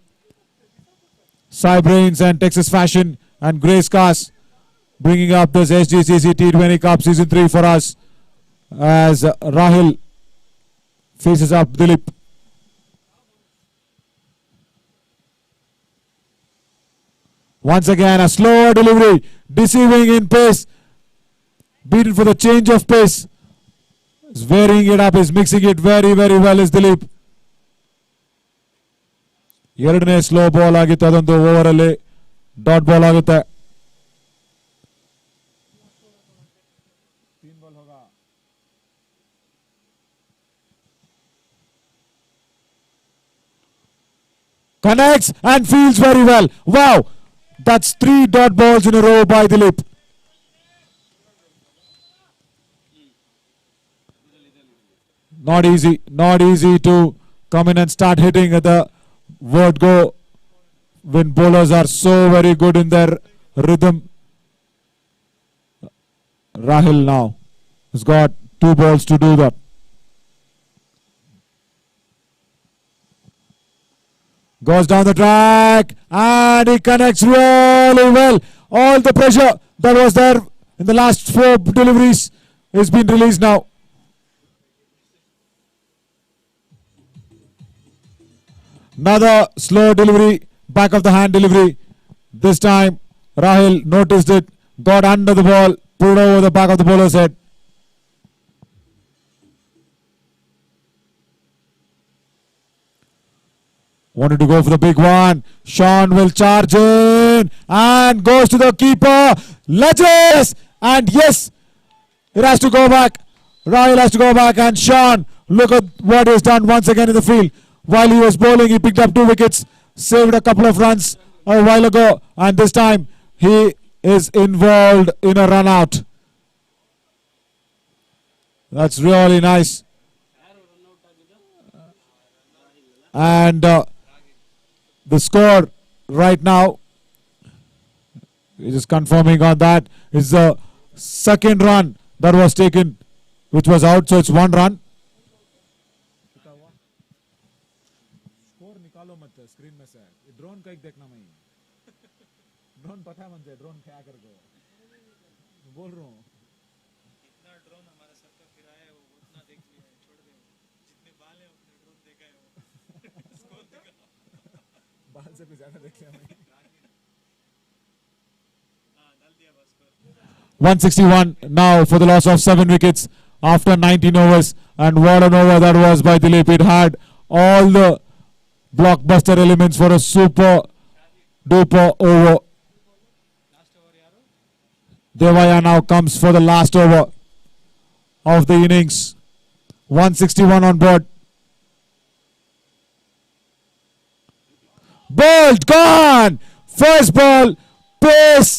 Speaker 1: Sai Brains and Texas Fashion and Grace Cars bringing up this Sgcc T20 Cup Season 3 for us as Rahil faces up Dilip. Once again a slower delivery, deceiving in pace. Beaten for the change of pace. Is varying it up, is mixing it very well is Dilip. ಎರಡನೇ slow ball ಆಗಿತ್ತು, ಅದೊಂದು over ಅಲ್ಲಿ dot ball ಆಗುತ್ತೆ. Connects and feels very well. Wow, that's 3 dot balls in a row by Dilip. Not easy to come in and start hitting at the word go when bowlers are so very good in their rhythm. Rahil now has got 2 balls to do that. Goes down the track and he connects really well. All the pressure that was there in the last 4 deliveries is been released now. Another slow delivery, back of the hand delivery. This time Rahil noticed it, got under the ball, put it over the back of the bowler's head. Wanted to go for the big one. Sean will charge in and goes to the keeper. Legends! And yes, it has to go back. Rahil has to go back, and Sean, look at what he's done once again in the field. While he was bowling, he picked up 2 wickets, saved a couple of runs a while ago, and this time he is involved in a run out. That's really nice. And the score right now, just confirming on that, is the second run that was taken, which was out, so it's 1 run.
Speaker 6: Score निकालो मत screen में से, drone का एक देखना मैं, drone पता है मुझे ड्रोन क्या कर गो, बोल रहा हूँ,
Speaker 5: इतना ड्रोन हमारा सर का किराया है, वो उतना देख लिया है, छोड़ दे, जितने बाल है उतने ड्रोन देखा है वो, स्कोर देखा,
Speaker 6: बाल से भी ज़्यादा देख लिया मैं,
Speaker 5: हाँ डाल दिया बस score,
Speaker 1: 161 now for the loss of 7 wickets after 19 overs, and what an over that was by Dilip. It had all the blockbuster elements for a super duper over. Devaya now comes for the last over of the innings. 161 on board. Bowled, gone! First ball, pace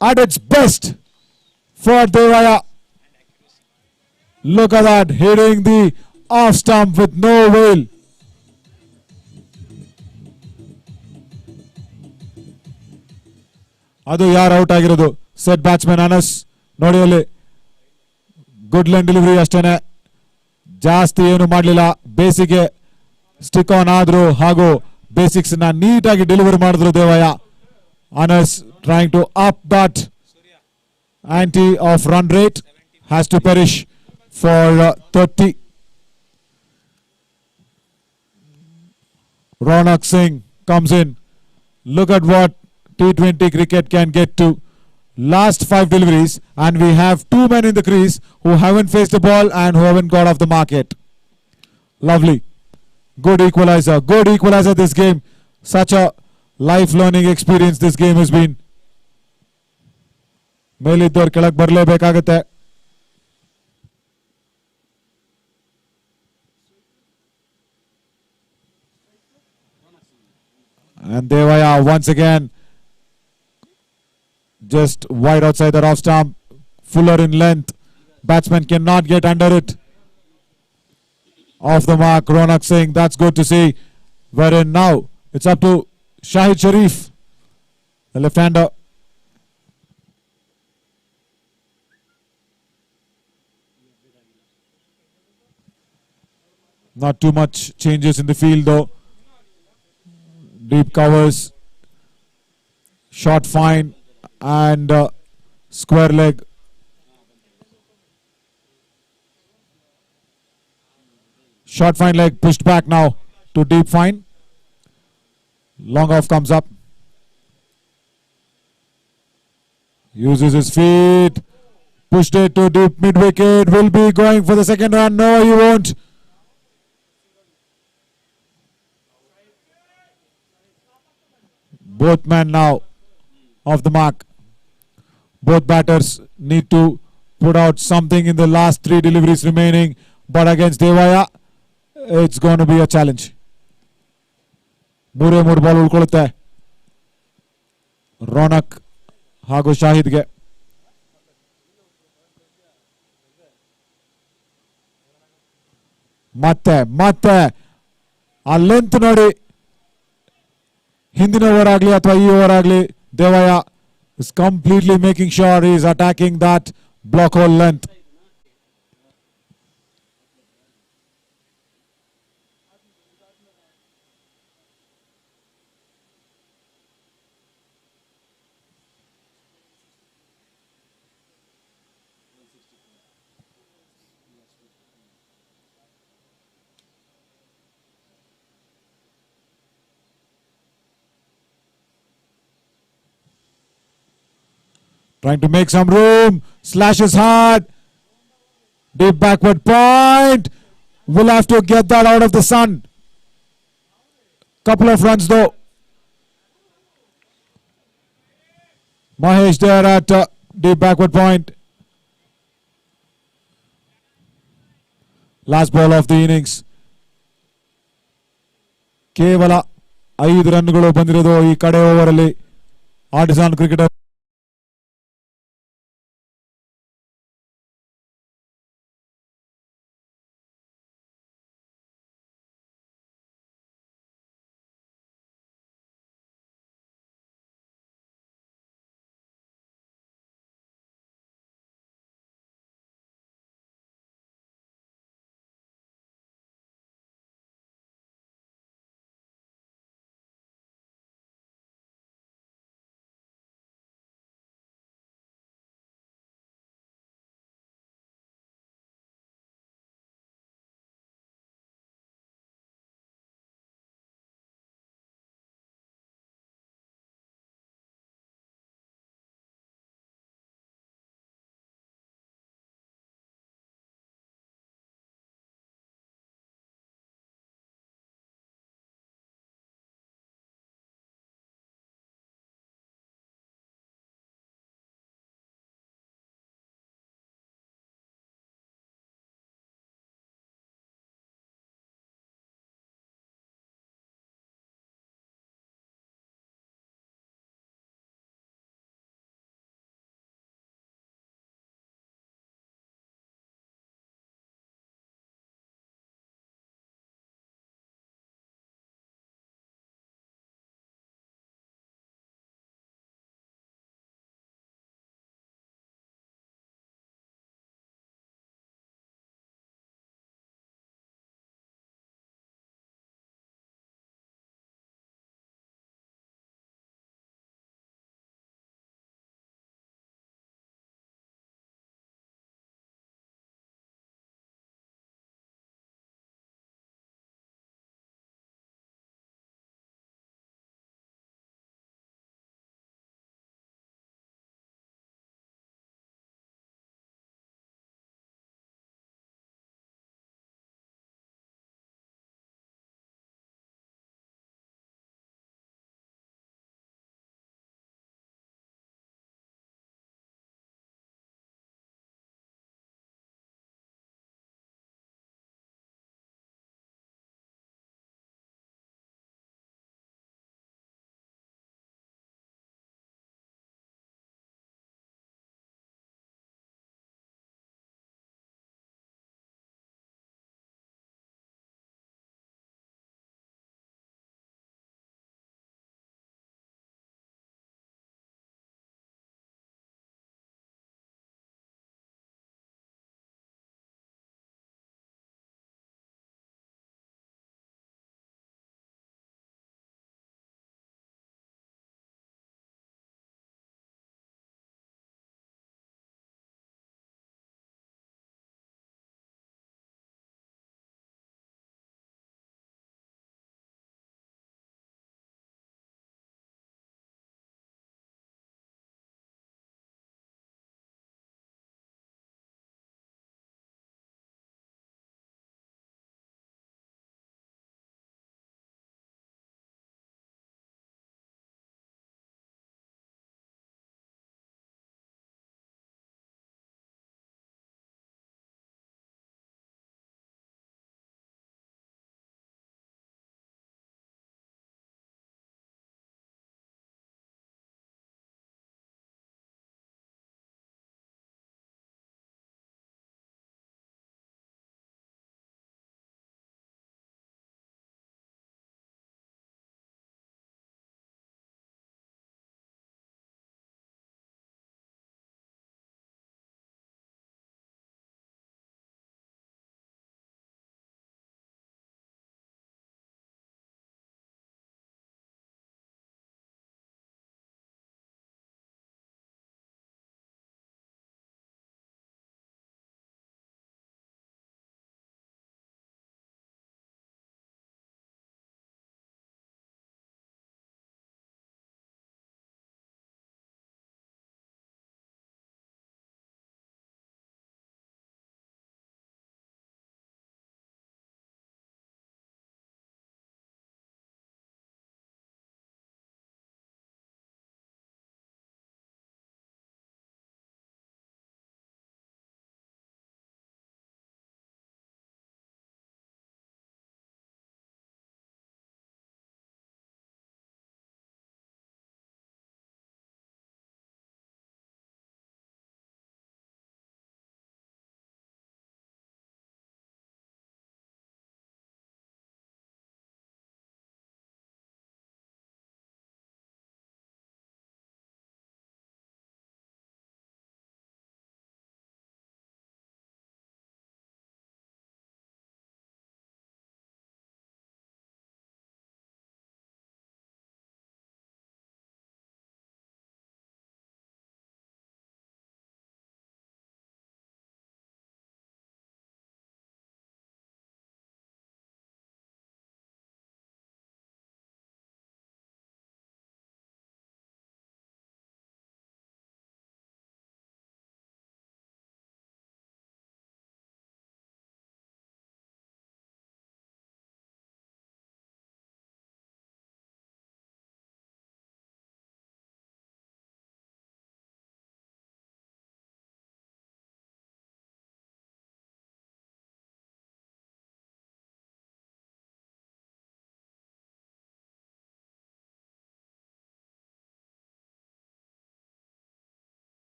Speaker 1: at its best for Devaya. Look at that, hitting the off stump with no wheel. ಅದು ಯಾರು out ಆಗಿರೋದು? Set batsman ಅನಸ್. ನೋಡಿ ಅಲ್ಲಿ good line delivery ಅಷ್ಟೇನೆ, ಜಾಸ್ತಿ ಏನು ಮಾಡಲಿಲ್ಲ. ಬೇಸಿಗೆ ಸ್ಟಿಕ್ ಆನ್ ಆದ್ರು ಹಾಗೂ ಬೇಸಿಕ್ಸ್ ನ ನೀಟಾಗಿ ಡೆಲಿವರಿ ಮಾಡಿದ್ರು Devaiah. Anas trying to up that ante of run rate, has to perish for 30. Ronak Singh comes in. Look at what T20 cricket can get to. Last 5 deliveries and we have 2 men in the crease who haven't faced the ball and who haven't got off the market. Lovely. Good equalizer this game. Such a life learning experience this game has been. ಮೇಲಿದ್ದವ್ರು ಕೆಳಗೆ ಬರಲೇಬೇಕಾಗತ್ತೆ. And Devaya once again just wide outside the off stump, fuller in length. Batsman cannot get under it. Off the mark, Ronak Singh, that's good to see. Wherein now it's up to Shahid Sharif, the left-hander. Not too much changes in the field though. Deep covers, short fine and square leg. Short fine leg pushed back now to deep fine. Long off comes up. Uses his feet. Pushed it to deep mid wicket. Will be going for the second run. No, he won't. Both men now off the mark. Both batters need to put out something in the last 3 deliveries remaining. But against Devaya, it's going to be a challenge. ಮೂರೇ ball ಉಳ್ಕೊಳ್ಳುತ್ತೆ ರೋನಕ್ ಹಾಗೂ ಶಾಹಿದ್ಗೆ. ಮತ್ತೆ ಆ length ನೋಡಿ, ಹಿಂದಿನ over ಆಗಲಿ ಅಥವಾ ಈ over ಆಗಲಿ, Devaiah is completely making sure he is attacking that block hole length. Trying to make some room. Slashes hard. Deep backward point. Will have to get that out of the sun. Couple of runs though. Mahesh there at deep backward point. Last ball of the innings. ಕೇವಲ 5 ರನ್ಗಳು ಬಂದಿರೋದು ಈ ಕಡೆ over ಅಲ್ಲಿ. Artisan cricketer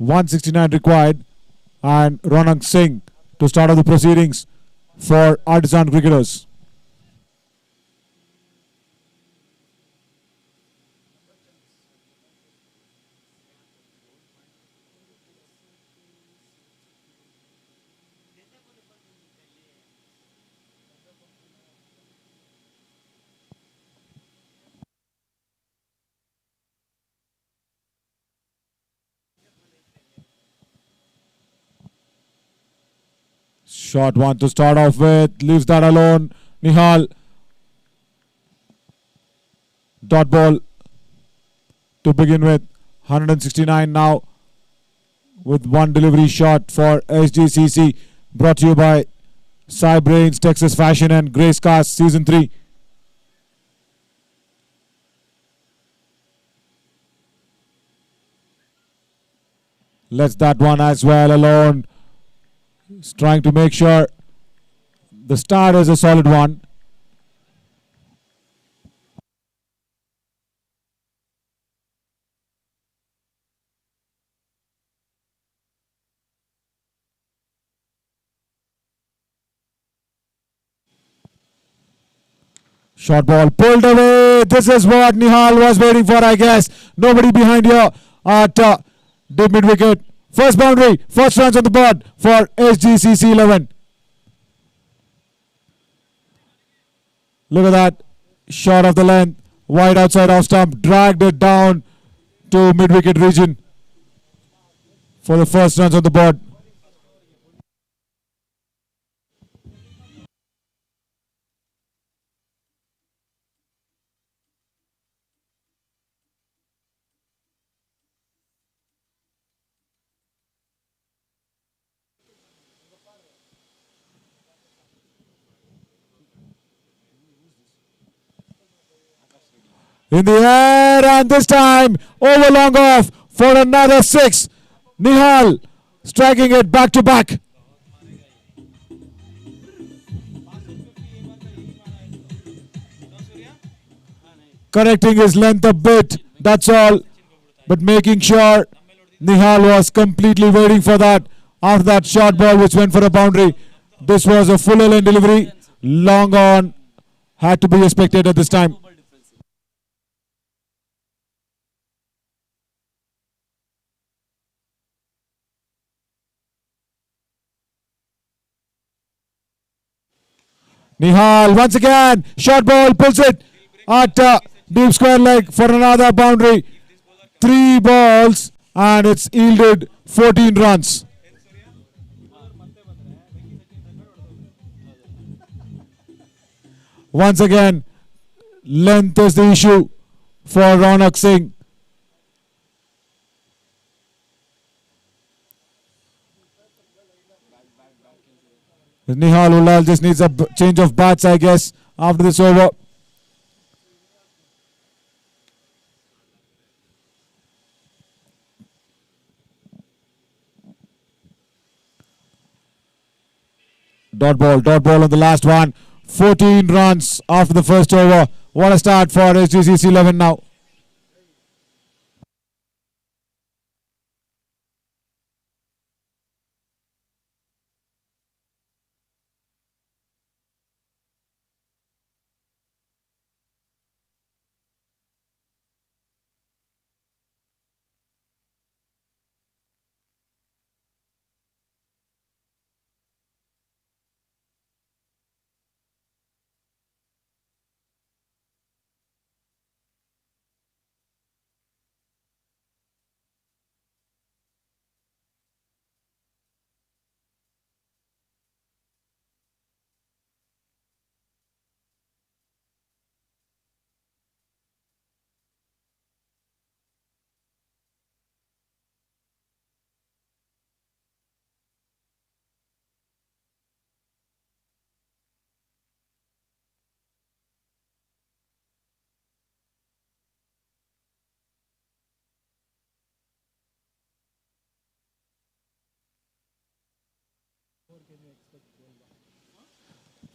Speaker 1: 169 required, and Ronak Singh to start off the proceedings for Artisan Cricketers. Short one to start off with, leaves that alone. Nihal. Dot ball to begin with. 169 now with one delivery shot for Sgcc. Brought to you by Sai Brains, Texas Fashion and Grace Cast Season 3. Lets that one as well alone. He's trying to make sure the start is a solid one. Short ball pulled away. This is what Nihal was waiting for, I guess. Nobody behind here at deep mid wicket. First boundary, first runs on the board for Sgcc 11. Look at that. Shot of the length. Wide outside off stump. Dragged it down to mid wicket region for the first runs on the board. In the air, and this time over long off for another 6. Nihal striking it back to back. Correcting his length a bit, that's all. But making sure Nihal was completely waiting for that after that short ball which went for a boundary. This was a fuller lane delivery. Long on. Had to be expected at this time. Nihal once again, short ball, pulls it at deep square leg for another boundary. 3 balls and it's yielded 14 runs. Once again, length is the issue for Ronak Singh. Nihal Ulal just needs a change of bats, I guess, after this over. Dot ball on the last one. 14 runs after the first over. What a start for Sgcc 11 now.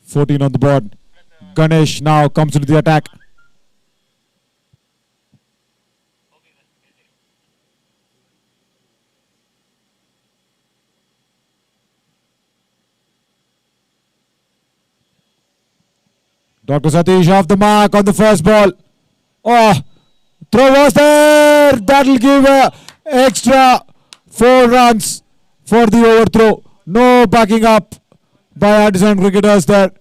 Speaker 1: .14 on the board. Ganesh now comes into the attack. Dr. Satish off the mark on the first ball. Oh, throw was there. That'll give extra 4 runs for the overthrow. No backing up by Artisan Cricketers there.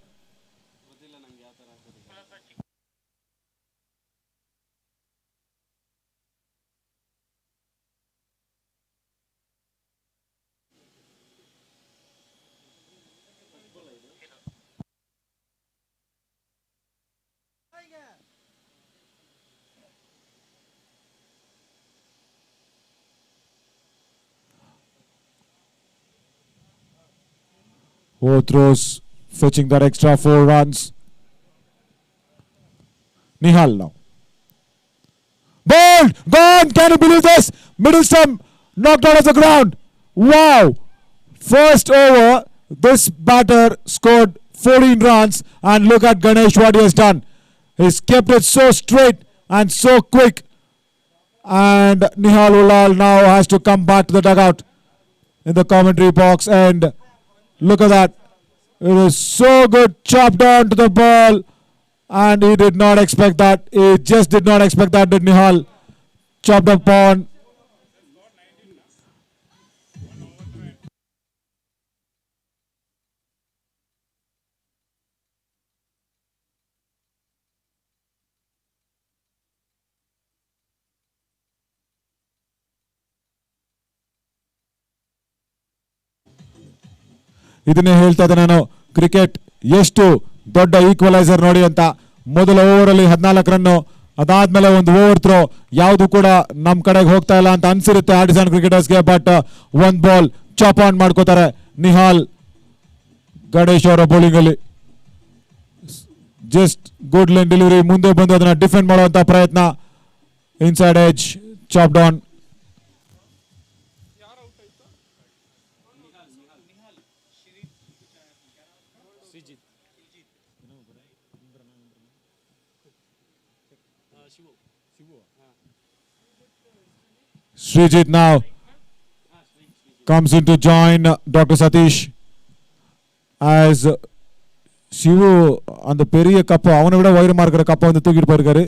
Speaker 1: Overthrows fetching that extra 4 runs. Nihal now. Ball! Gone! Can you believe this? Middle stump knocked out of the ground. Wow! First over, this batter scored 14 runs, and look at Ganesh what he has done. He's kept it so straight and so quick. And Nihal Ulal now has to come back to the dugout in the commentary box, and look at that. It was so good, chopped down to the ball, and he did not expect that. He just did not expect that, did Nihal. Chopped up on. ಇದನ್ನೇ ಹೇಳ್ತಾ ಇದ್ದೆ ನಾನು, cricket ಎಷ್ಟು ದೊಡ್ಡ equaliser ನೋಡಿ ಅಂತ. ಮೊದಲ ಓವರಲ್ಲಿ 14 run, ಅದಾದ್ಮೇಲೆ ಒಂದು ಓವರ್ ಥ್ರೋ. ಯಾವುದು ಕೂಡ ನಮ್ಮ ಕಡೆಗೆ ಹೋಗ್ತಾ ಇಲ್ಲ ಅಂತ ಅನ್ಸಿರುತ್ತೆ ಆರ್ಟಿಸನ್ ಕ್ರಿಕೆಟರ್ಸ್ಗೆ. ಬಟ್ ಒಂದು ಬಾಲ್ ಚಾಪ್ ಆನ್ ಮಾಡ್ಕೋತಾರೆ ನಿಹಾಲ್ ಗಣೇಶ್ ಅವರ ಬೌಲಿಂಗ್ ಅಲ್ಲಿ. ಜಸ್ಟ್ ಗುಡ್ ಲೈನ್ ಡೆಲಿವರಿ, ಮುಂದೆ ಬಂದು ಅದನ್ನ ಡಿಫೆಂಡ್ ಮಾಡುವಂತ ಪ್ರಯತ್ನ. Inside edge, chop down. Srijit now comes in to join Dr. Satish as Shivu அந்த பெரிய கப்பை அவனை விட உயரமா இருக்கிற கப்பை வந்து தூக்கிட்டு போயிருக்காரு.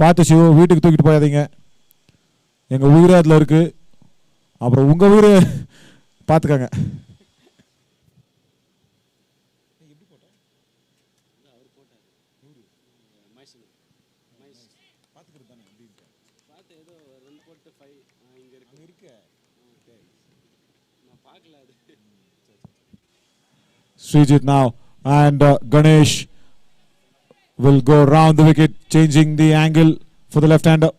Speaker 1: பார்த்து சிவு, வீட்டுக்கு தூக்கிட்டு போயாதீங்க, எங்க உயிரே அதுல இருக்கு, அப்புறம் உங்க உயிரை பார்த்துக்கங்க. Srijit now, and Ganesh will go round the wicket, changing the angle for the left-hander.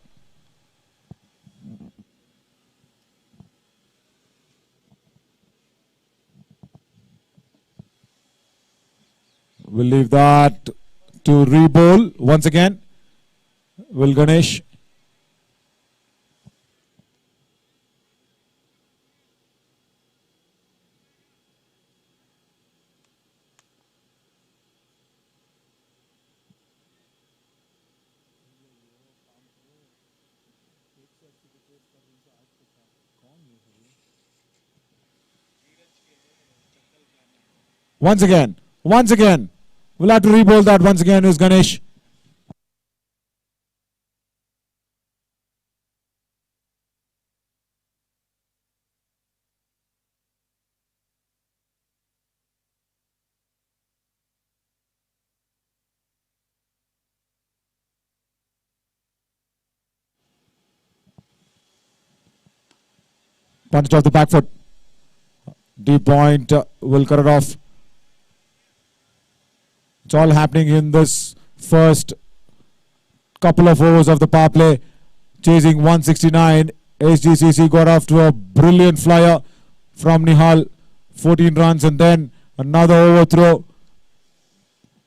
Speaker 1: We'll leave that to re-bowl once again. Will Ganesh. Once again, we'll have to re-bowl that once again is Ganesh. Punched off the back foot. Deep point will cut it off. It's all happening in this first couple of overs of the power play. Chasing 169, Sgcc got off to a brilliant flyer from Nihal, 14 runs, and then another overthrow,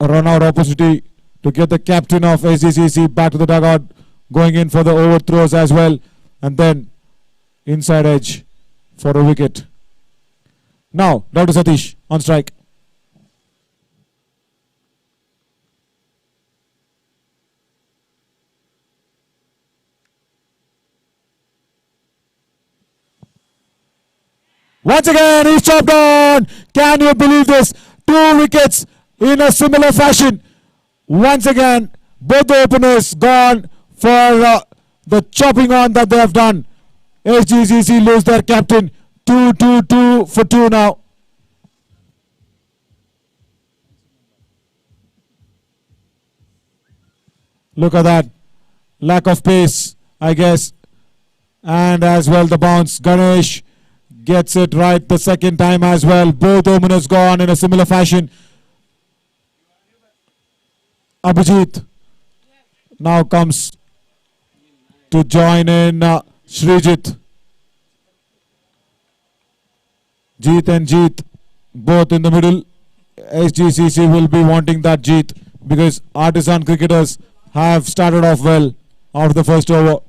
Speaker 1: a run-out opportunity to get the captain of Sgcc back to the dugout, going in for the overthrows as well, and then inside edge for a wicket. Now, Dr. Satish on strike. Once again, he's chopped on. Can you believe this? 2 wickets in a similar fashion. Once again, both the openers gone for the chopping on that they have done. Sgcc lose their captain. 2 for 2 now. Look at that. Lack of pace, I guess. And as well the bounce. Ganesh gets it right the second time as well. Both openers gone in a similar fashion. Abhijit now comes to join in Srijit. Jeet and Jeet both in the middle. Sgcc will be wanting that Jeet because Artisan Cricketers have started off well out of the first over.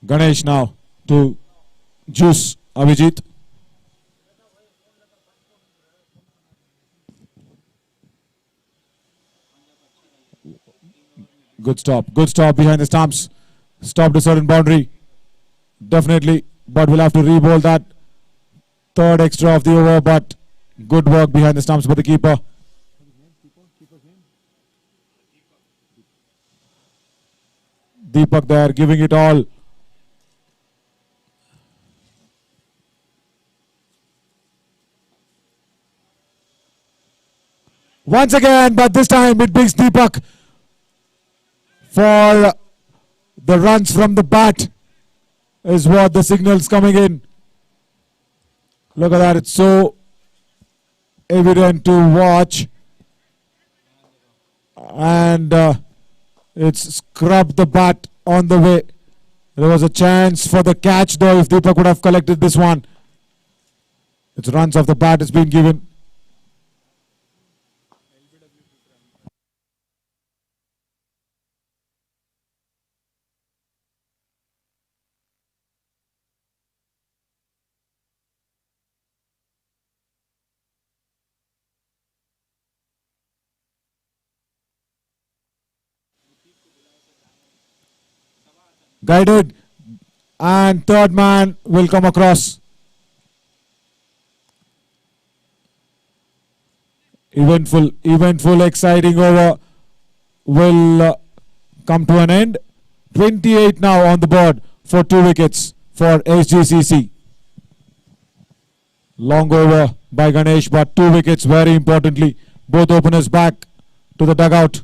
Speaker 1: Ganesh now to juice Abhijit. Good stop behind the stumps. Stopped a certain boundary. Definitely, but we'll have to re-bowl that. Third extra of the over, but good work behind the stumps by the keeper. Deepak there giving it all. Once again, but this time it brings Deepak for the runs from the bat is what the signal's coming in. Look at that, it's so evident to watch. And it's scrubbed the bat on the way. There was a chance for the catch though if Deepak would have collected this one. It's runs off the bat has been given. Guided, and third man will come across. Eventful, exciting over will come to an end. 28 now on the board for 2 wickets for Sgcc. Long over by Ganesh, but 2 wickets very importantly. Both openers back to the dugout.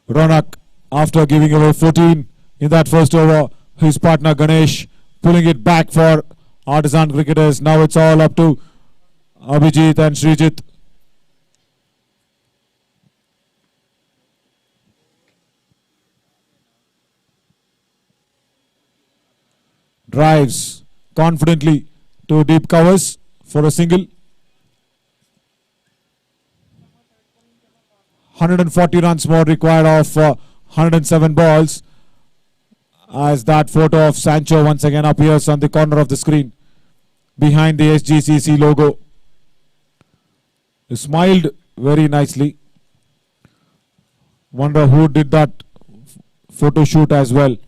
Speaker 1: Ronak, after giving away 14 in that first over, his partner Ganesh pulling it back for Artisan Cricketers. Now it's all up to Abhijit and Srijit. Drives confidently to deep covers for a single. 140 runs more required of 107 balls as that photo of Sancho once again appears on the corner of the screen behind the Sgcc logo. He smiled very nicely. Wonder who did that photo shoot as well.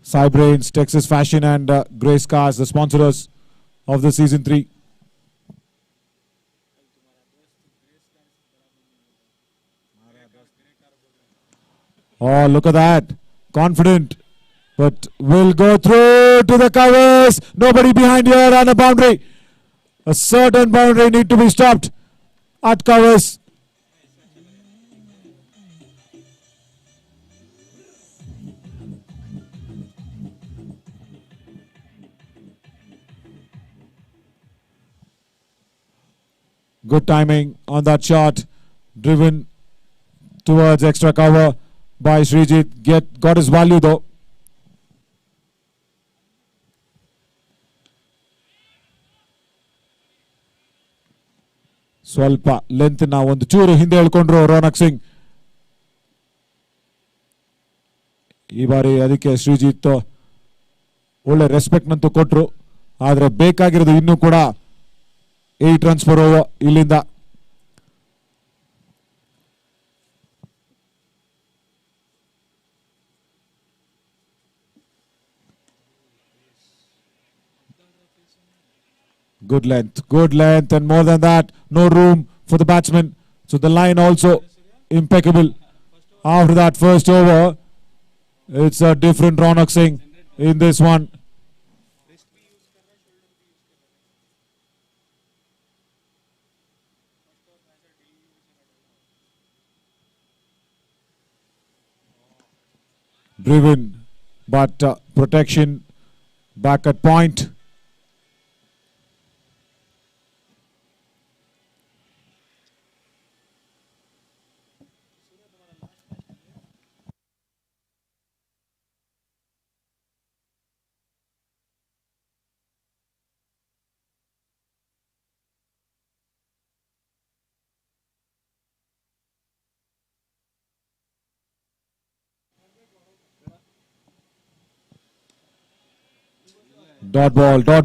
Speaker 1: Cybrains, Texas Fashion and Grace Cars, the sponsors of the season 3. Oh, look at that. Confident. But will go through to the covers. Nobody behind here on a boundary. A certain boundary need to be stopped at covers. Good timing on that shot. Driven towards extra cover by Srijit. Got his value though. ಸ್ವಲ್ಪ ಲೆಂತ್ನ ಒಂದು ಚೂರು ಹಿಂದೆ ಹೇಳ್ಕೊಂಡ್ರು ರೋನಕ್ ಸಿಂಗ್. ಈ ಬಾರಿ ಅದಕ್ಕೆ ಶ್ರೀಜಿತ್ ಒಳ್ಳೆ respect ನಂತೂ ಕೊಟ್ರು. ಆದರೆ ಬೇಕಾಗಿರೋದು ಇನ್ನೂ ಕೂಡ 8 runs per over ಇಲ್ಲಿಂದ. Good length, and more than that, no room for the batsman. So the line also impeccable. After that first over, it's a different Ronak Singh in this one. Driven, but protection back at point. Dot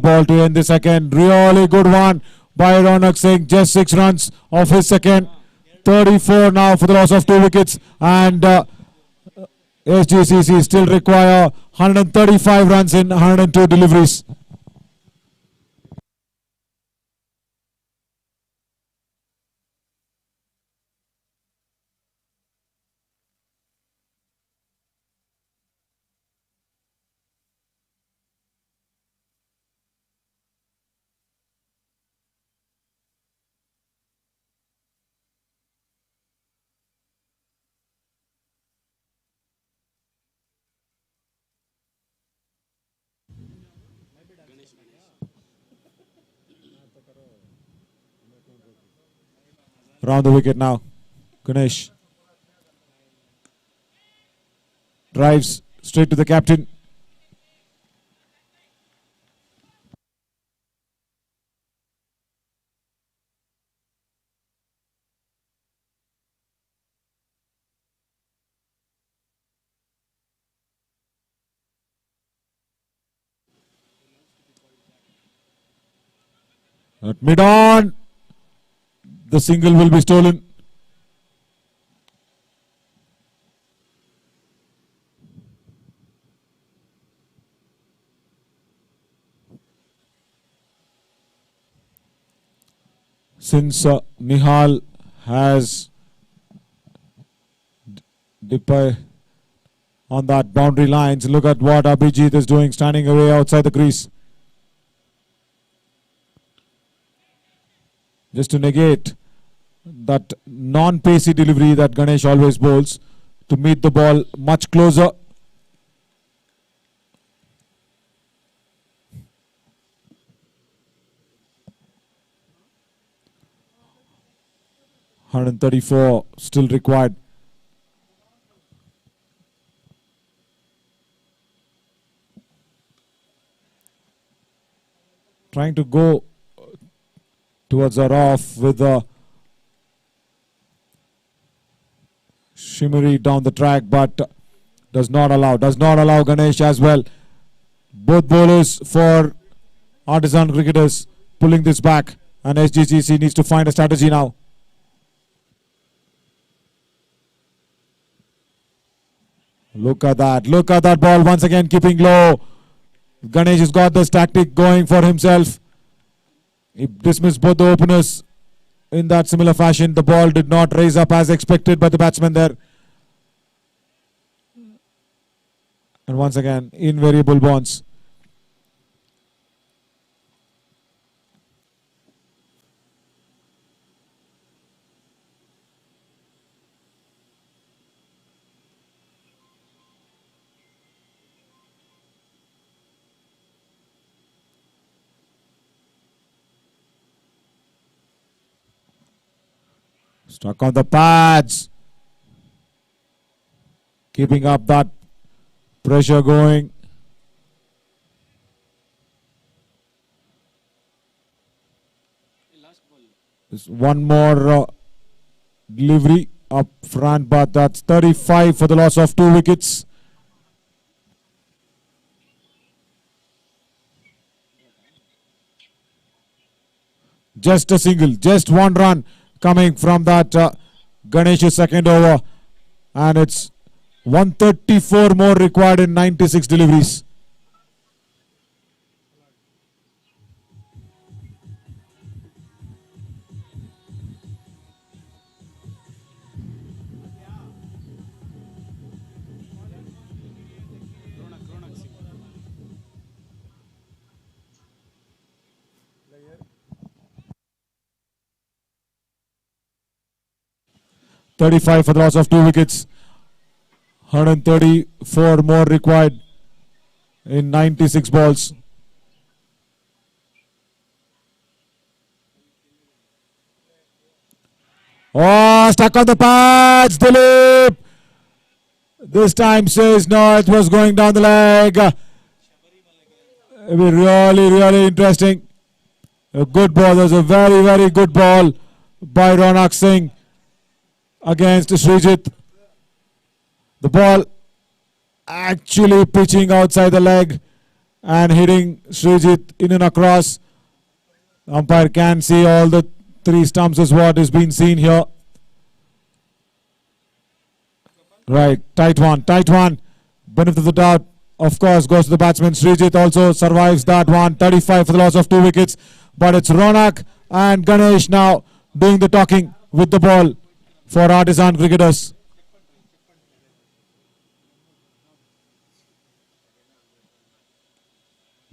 Speaker 1: ball to end the second. Really good one by Ronak Singh. Just 6 runs of his second. 34 now for the loss of 2 wickets. And Sgcc still require 135 runs in 102 deliveries. Round the wicket now. Ganesh drives straight to the captain. At mid-on, the single will be stolen. Since Nihal has dipped on that boundary lines, look at what Abhijit is doing, standing away outside the crease. Just to negate that non-pacey delivery that Ganesh always bowls, to meet the ball much closer. $134 still required. Trying to go towards our off with a shimmery down the track, but does not allow Ganesh as well. Both bowlers for Artisan Cricketers pulling this back, and Sgcc needs to find a strategy now. Look at that ball once again keeping low. Ganesh has got this tactic going for himself. He dismissed both the openers in that similar fashion. The ball did not raise up as expected by the batsman there. And once again, invariable bonds. Stuck on the pads. Keeping up that pressure going. There's one more delivery up front, but that's 35 for the loss of 2 wickets. Just a single, just one run coming from that Ganesh's second over, and it's 134 more required in 96 deliveries.
Speaker 5: Ronak Singh.
Speaker 1: 35 for the loss of 2 wickets. 134 more required in 96 balls. Oh, stuck on the pads, Dilip. This time says no, it was going down the leg. It'll be really interesting. A good ball. There's a very good ball by Ronak Singh against Srijit. The ball actually pitching outside the leg and hitting Srijit in and across. Umpire can see all the 3 stumps is what is being seen here. Right, tight one. Benefit of the doubt, of course, goes to the batsman. Srijit also survives that one. 35 for the loss of 2 wickets. But it's Ronak and Ganesh now doing the talking with the ball for Artisan Cricketers.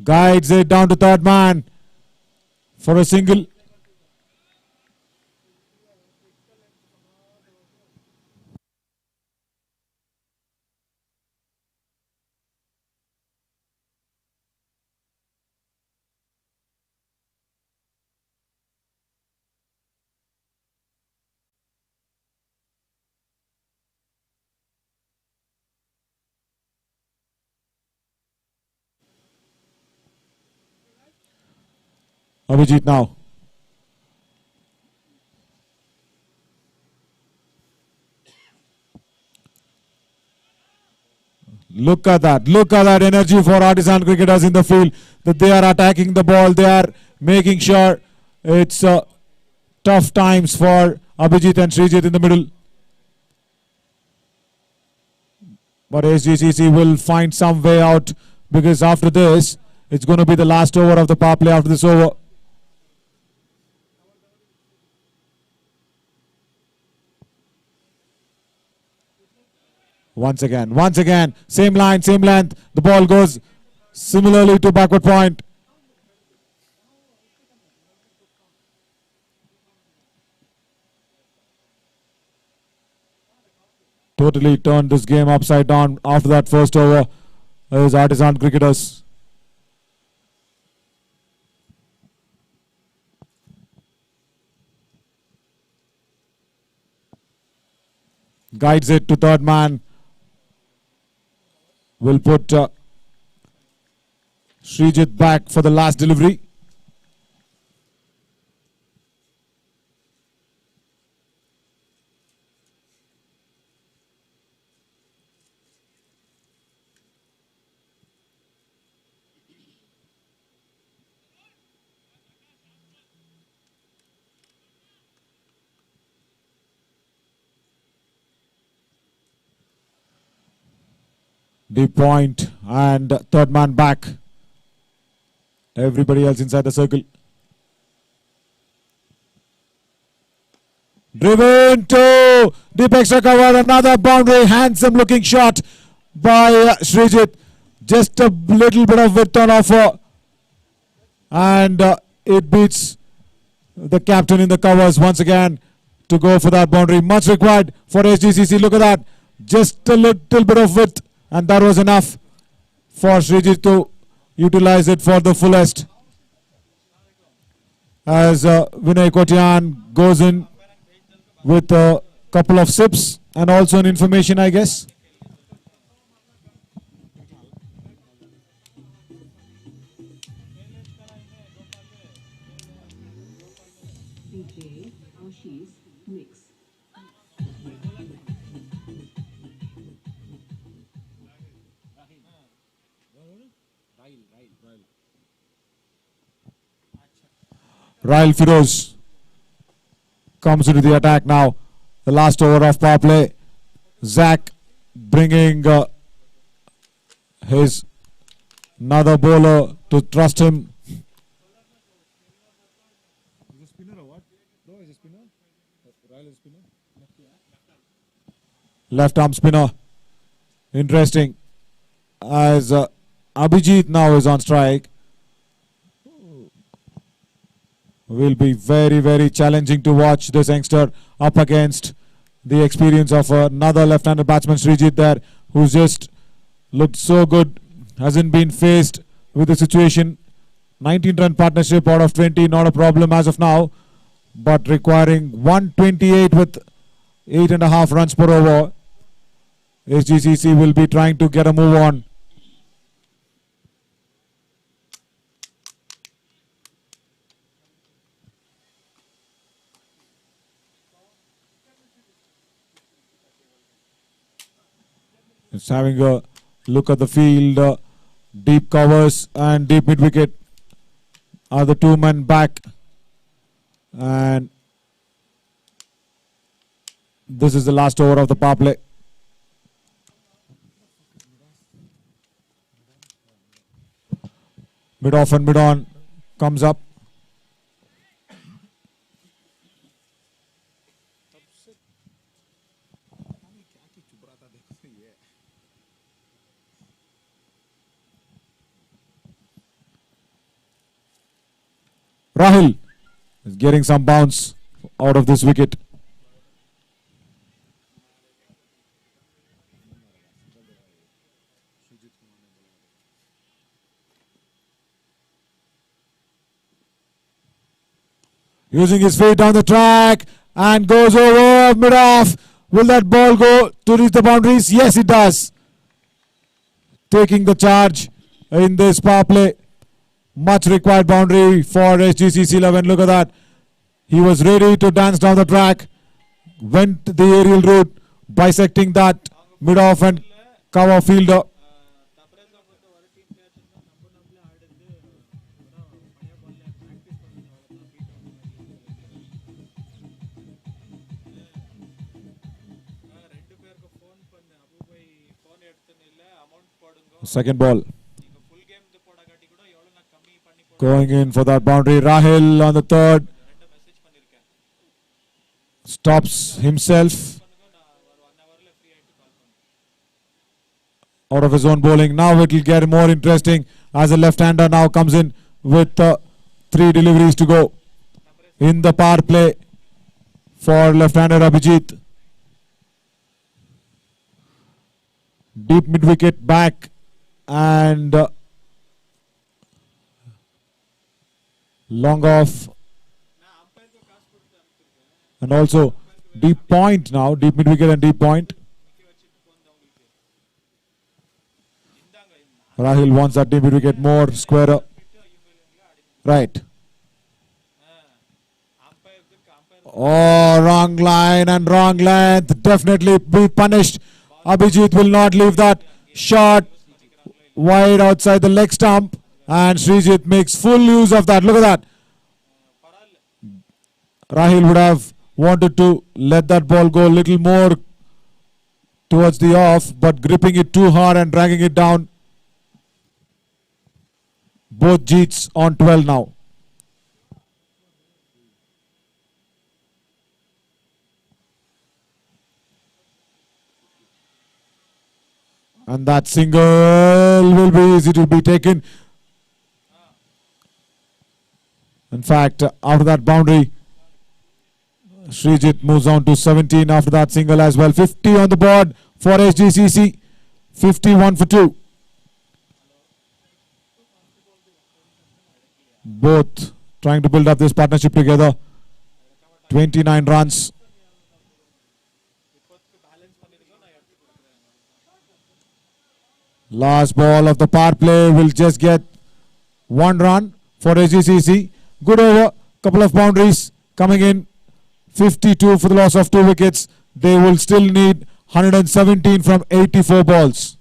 Speaker 1: Guides it down to third man for a single. Abhijit now. Look at that energy for Artisan Cricketers in the field, that they are attacking the ball, they are making sure it's tough times for Abhijit and Srijit in the middle. But Sgcc will find some way out, because after this, it's going to be the last over of the power play after this over. Once again, same line, same length. The ball goes similarly to backward point. Totally turned this game upside down after that first over. Is Artisan Cricketers. Guides it to third man. Will put Srijit back for the last delivery. Deep point and third man back. Everybody else inside the circle. Driven to deep extra cover. Another boundary. Handsome looking shot by Srijit. Just a little bit of width on offer. And it beats the captain in the covers once again to go for that boundary. Much required for Sgcc. Look at that. Just a little bit of width. And that was enough for Srijit to utilize it for the fullest. As Vinay Kotian goes in with a couple of sips and also an information, I guess.
Speaker 7: DJ Ashish Mix.
Speaker 1: Rail Firoz comes into the attack now. The last over of power play. Zach bringing his another bowler to trust him.
Speaker 6: Is a spinner or what? No, is a spinner. Royal is spinner.
Speaker 1: Left arm spinner. Interesting. As Abhijit now is on strike. Will be very, very challenging to watch this youngster up against the experience of another left-handed batsman, Srijit, there, who's just looked so good. Hasn't been faced with the situation. 19-run partnership out of 20, not a problem as of now, but requiring 128 with 8.5 runs per over. Sgcc will be trying to get a move on. Just having a look at the field. Deep covers and deep mid wicket are the two men back. And this is the last over of the power play. Mid off and mid on comes up. Rahul is getting some bounce out of this wicket. Using his feet down the track and goes over mid-off. Will that ball go to reach the boundaries? Yes, it does. Taking the charge in this power play. Much required boundary for Sgcc 11. Look at that. He was ready to dance down the track. Went the aerial route, bisecting that mid-off and cover fielder. Second ball. Going in for that boundary. Rahul on the third. Stops himself out of his own bowling. Now it will get more interesting as a left-hander now comes in with 3 deliveries to go in the power play for left-hander Abhijit. Deep mid-wicket back and long off. And also deep point now, deep mid wicket and deep point. Rahul wants that deep mid wicket more squarer. Right. Oh, wrong line and wrong length. Definitely be punished. Abhijit will not leave that shot wide outside the leg stump. And Srijit makes full use of that. Look at that. Rahul would have wanted to let that ball go a little more towards the off, but gripping it too hard and dragging it down. Both Jeets on 12 now. And that single will be easy to be taken. In fact, after that boundary, Srijit moves on to 17 after that single as well. 50 on the board for Sgcc. 51 for 2. Both trying to build up this partnership together. 29 runs Last ball of the power play will just get 1 run for Sgcc. Good over, couple of boundaries coming in. 52 for the loss of 2 wickets. They will still need 117 from 84 balls.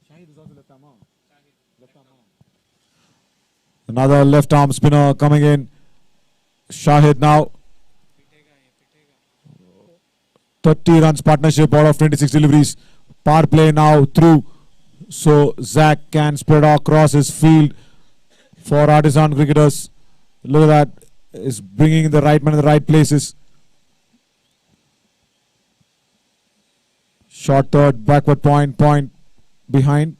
Speaker 6: Shahid is also left arm. Left arm.
Speaker 1: Another left arm spinner coming in. Shahid now. 30 runs partnership out of 26 deliveries. Power play now through. So Zach can spread across his field for Artisan Cricketers. Look at that. Is bringing the right man in the right places. Short third, backward point behind.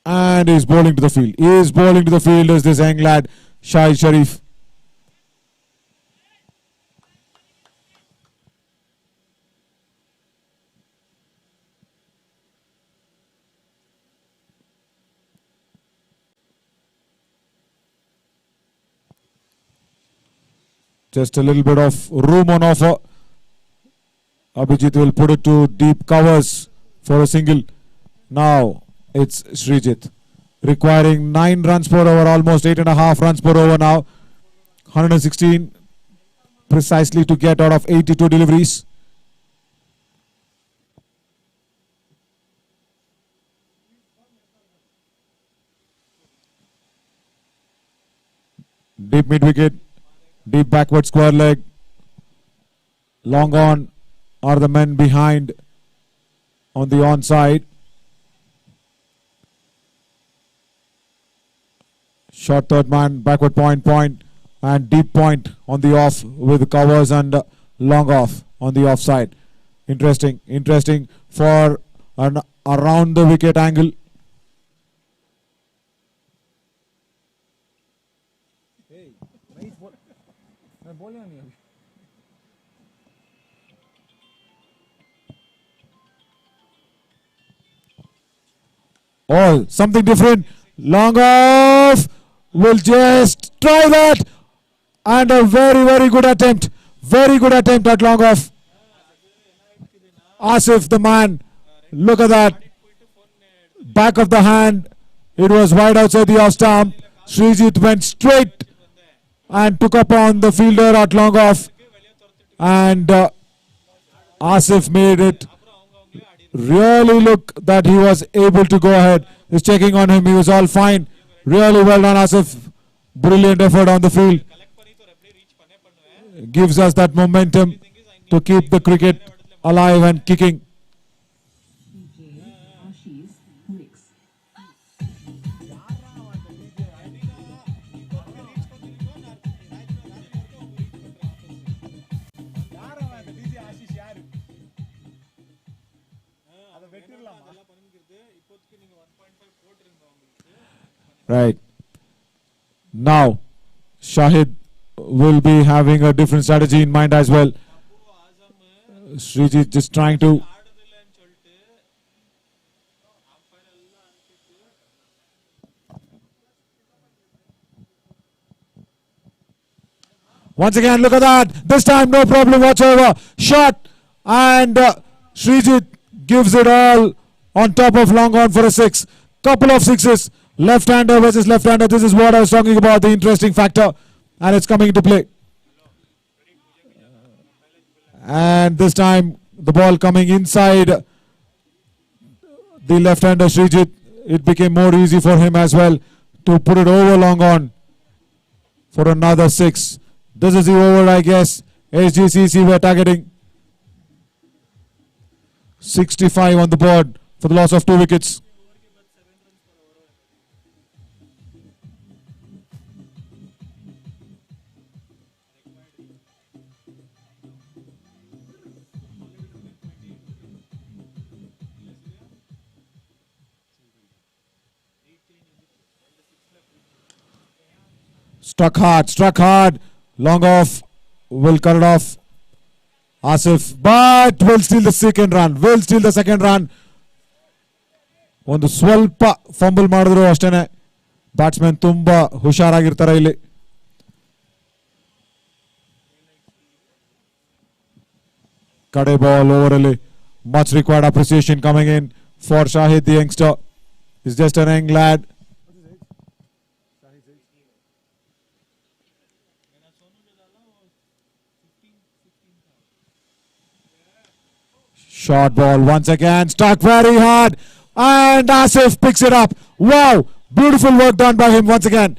Speaker 1: And he's bowling to the field. He is bowling to the field as this young lad, Shahid Sharif. Just a little bit of room on offer. Abhijit will put it to deep covers for a single. Now it's Srijit requiring 9 runs per over, almost 8.5 runs per over now. 116 precisely to get out of 82 deliveries. Deep mid wicket, deep backward square leg. Long on are the men behind on the onside. Short third man, backward point, and deep point on the off with covers and long off on the offside. Interesting for an around the wicket angle.
Speaker 6: Hey, nice ball. मैं बोल नहीं अभी.
Speaker 1: Oh, something different. Long off. Will just try that. And a very good attempt. Very good attempt at long off. Asif, the man. Look at that. Back of the hand. It was wide outside the off stump. Srijit went straight and took up on the fielder at long off. And Asif made it really look that he was able to go ahead. He's checking on him. He was all fine. Really well done, Asif. Brilliant effort on the field. Gives us that momentum to keep the cricket alive and kicking.
Speaker 7: Ashies mix.
Speaker 1: Right. Now, Shahid will be having a different strategy in mind as well. Srijit just trying to once again, look at that. This time no problem whatsoever. Shot and Srijit gives it all on top of long on for a 6. Couple of sixes. Left-hander versus left-hander. This is what I was talking about, the interesting factor. And it's coming into play. And this time the ball coming inside the left-hander Srijit. It became more easy for him as well to put it over long on for another 6. This is the over, I guess. Sgcc were targeting. 65 on the board for the loss of 2 wickets. Struck hard, long off will cut it off. Asif, but will steal the second run. Will steal the second run. ಒಂದು ಸ್ವಲ್ಪ fumble ಮಾಡಿದ್ರು ಅಷ್ಟೇನೆ. Batsman ತುಂಬಾ ಹುಷಾರಾಗಿರ್ತಾರೆ ಇಲ್ಲಿ. ಕಡೆ ball over ಅಲ್ಲಿ much required appreciation coming in for Shahid, the youngster. He's just an young lad. Short ball once again, stuck very hard, and Asif picks it up. Wow, beautiful work done by him once again.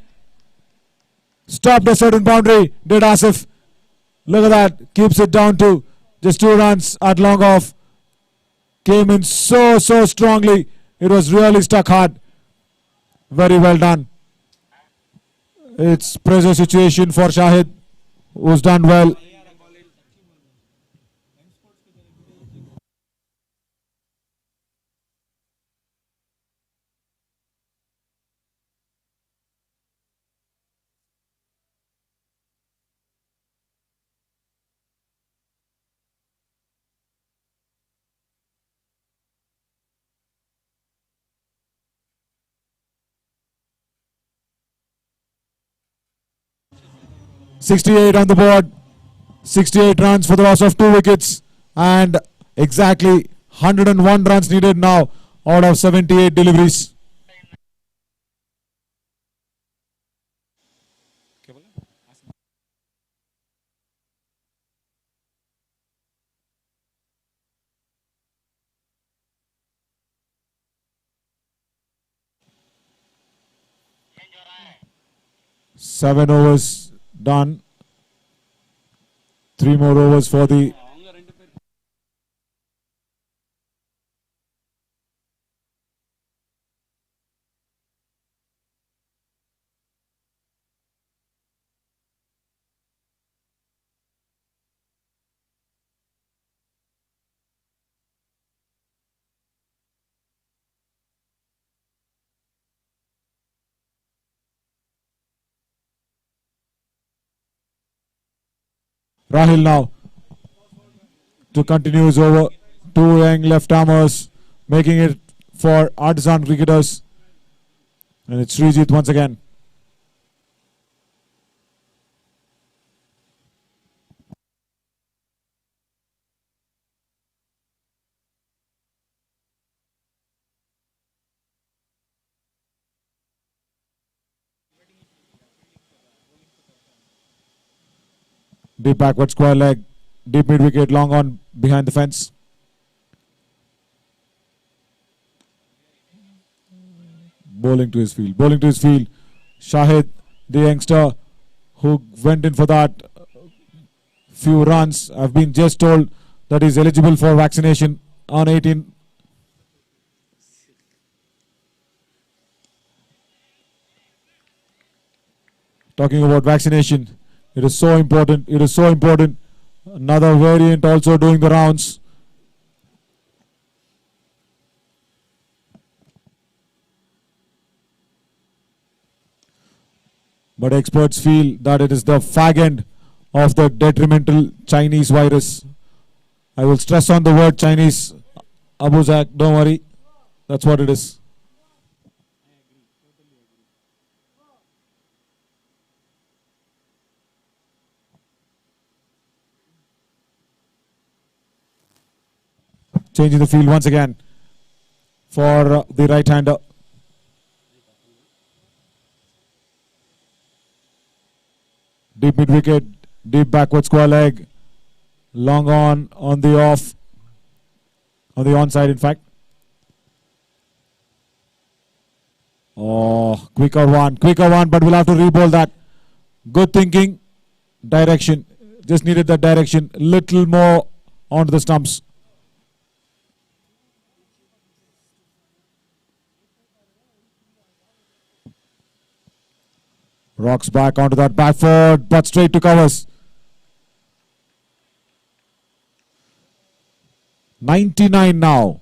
Speaker 1: Stopped a certain boundary, did Asif. Look at that, keeps it down to just 2 runs at long off. Came in so strongly. It was really stuck hard. Very well done. It's pressure situation for Shahid, who's done well. .68 on the board, 68 runs for the loss of 2 wickets, and exactly 101 runs needed now out of 78 deliveries. Seven overs done. 3 more overs for the Rahil now to continue his over. 2 young left armers making it for Artisan Cricketers, and it's Srijit once again. Deep backward square leg, deep mid wicket, long on behind the fence. Bowling to his field, Shahid, the youngster who went in for that few runs. I've been just told that he's eligible for vaccination on 18. Talking about vaccination, it is so important. Another variant also doing the rounds. But experts feel that it is the fag end of the detrimental Chinese virus. I will stress on the word Chinese, Abu Zak, don't worry. That's what it is. Changing the field once again for the right-hander. Deep mid-wicket, deep backward square leg, long on the off, on the onside in fact. Oh, quicker one, but we'll have to re-bowl that. Good thinking, direction, just needed that direction, little more onto the stumps. Rocks back onto that back foot, but straight to covers. 99 now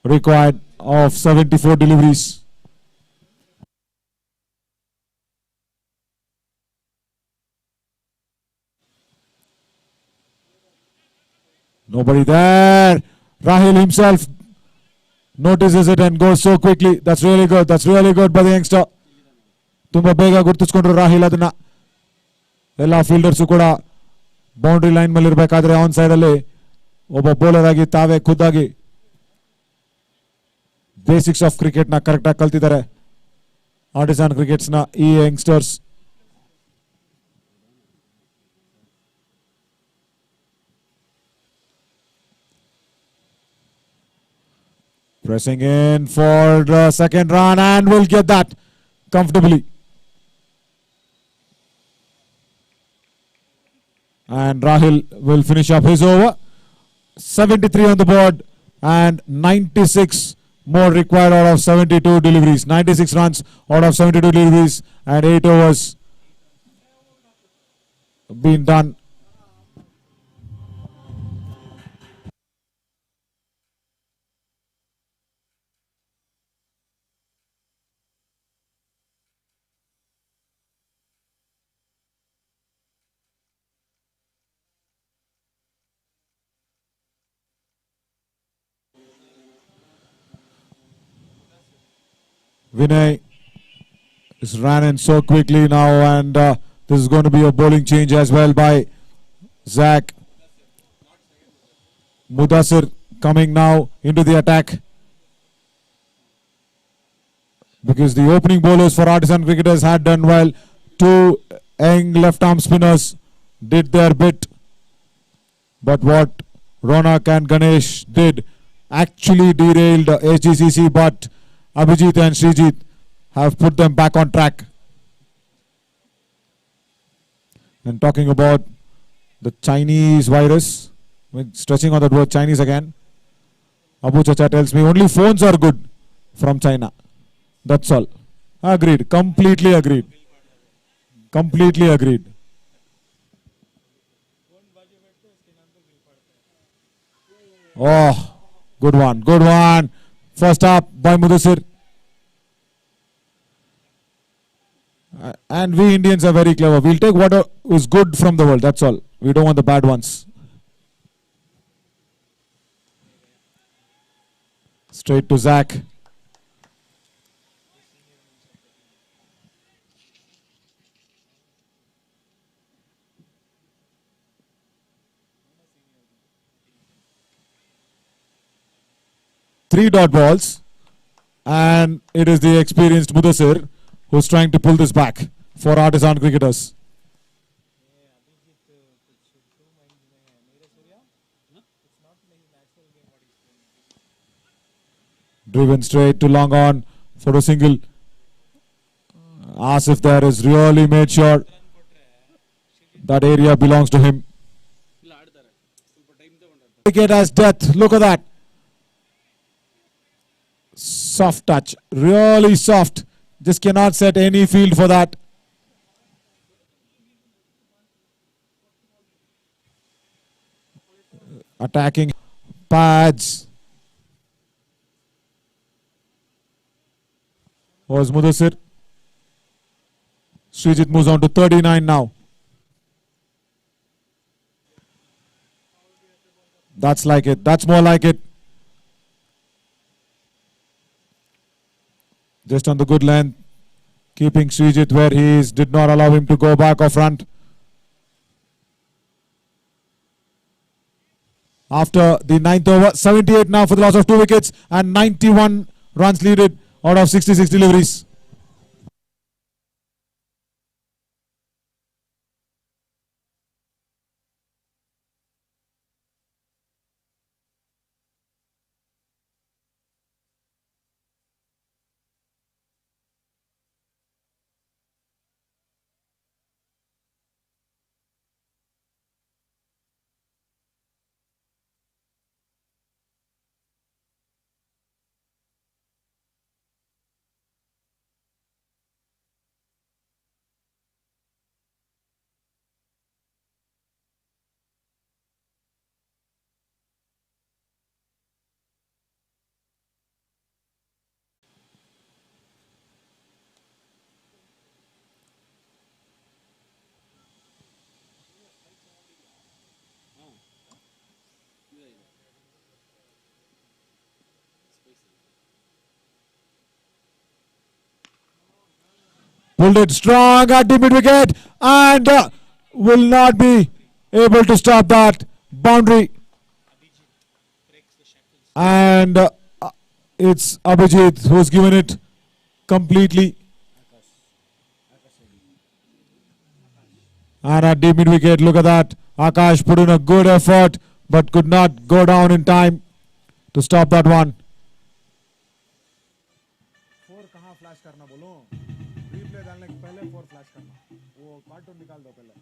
Speaker 1: required of 74 deliveries. Nobody there. Rahil himself notices it and goes so quickly. That's really good. That's really good by the youngster. ತುಂಬಾ ಬೇಗ ಗುರ್ತಿಸ್ಕೊಂಡ್ರು ರಾಹಿಲ್ ಅದನ್ನ. ಎಲ್ಲ ಫೀಲ್ಡರ್ಸು ಕೂಡ boundary line ಮೇಲೆ ಇರಬೇಕಾದ್ರೆ on side ಅಲ್ಲಿ ಒಬ್ಬ bowler ಆಗಿ ತಾವೇ ಖುದ್ದಾಗಿ ಬೇಸಿಕ್ಸ್ ಆಫ್ ಕ್ರಿಕೆಟ್ ನ ಕರೆಕ್ಟ್ ಆಗಿ ಕಲ್ತಿದ್ದಾರೆ ಆರ್ಟಿಸನ್ ಕ್ರಿಕೆಟ್ಸ್ ನ ಈ youngsters. Pressing in for the second run and will get that comfortably. And Rahil will finish up his over. 73 on the board and 96 more required out of 72 deliveries. 96 runs out of 72 deliveries and 8 overs been done. Vinay is ran in so quickly now, and this is going to be a bowling change as well by Zach. Mudasir coming now into the attack, because the opening bowlers for Artisan Cricketers had done well. Two young left arm spinners did their bit, but what Ronak and Ganesh did actually derailed Sgcc, but Abhijit and Srijit have put them back on track. And talking about the Chinese virus, stretching on that word Chinese again, Abu Chacha tells me only phones are good from China. That's all. Agreed. Completely agreed. Completely agreed. Oh, good one. Good one. First up by Mudasir. And we Indians are very clever. We'll take what is good from the world. That's all. We don't want the bad ones. Straight to Zach. Three dot balls, and it is the experienced Mudasir who's trying to pull this back for Artisan Cricketers. Driven straight to long on for a single. Asif there is really made sure that area belongs to him. Wicket as death. Look at that. Soft touch, really soft. Just cannot set any field for that. Attacking pads. Was Mudasir. Srijit moves on to 39 now. That's like it. That's more like it. Just on the good length, keeping Srijit where he is, did not allow him to go back or front. After the 9th over, 78 now for the loss of 2 wickets and 91 runs needed out of 66 deliveries. Pulled it strong at the mid wicket and will not be able to stop that boundary. And it's Abhijit who's given it completely. And at the mid wicket, look at that. Akash put in a good effort but could not go down in time to stop that one.
Speaker 6: 4 कहाँ flash करना बोलो, replay डालने के पहले 4 flash करना, वो cartoon निकाल दो पहले,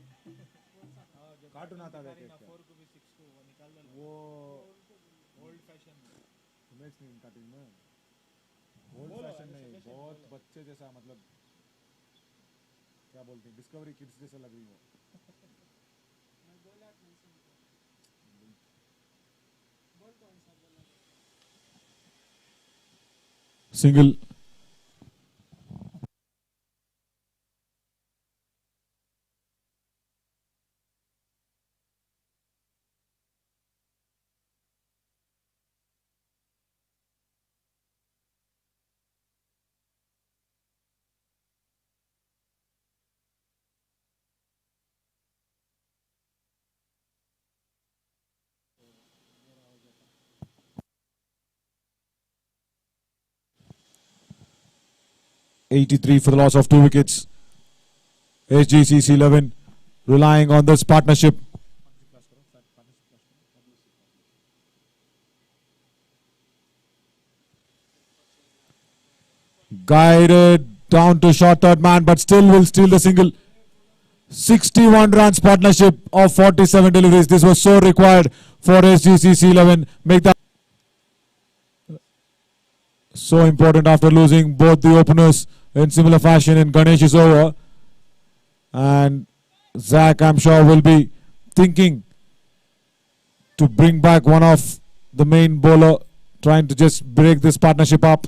Speaker 6: कार्टून आता है क्या, 4 को भी 6 को निकाल दो, वो ओल्ड फैशन मैच नहीं कार्टून में, ओल्ड फैशन नहीं, बहुत बच्चे जैसा, मतलब क्या बोलते हैं, डिस्कवरी किड्स जैसा लग रही हो.
Speaker 1: Single. $83 for the loss of 2 wickets. Sgcc 11 relying on this partnership. Guided down to short third man, but still will steal the single. 61 runs partnership of 47 deliveries. This was so required for Sgcc 11. Make that so important after losing both the openers in similar fashion in Ganesh's over. And Zach, I'm sure, will be thinking to bring back one of the main bowler, trying to just break this partnership up.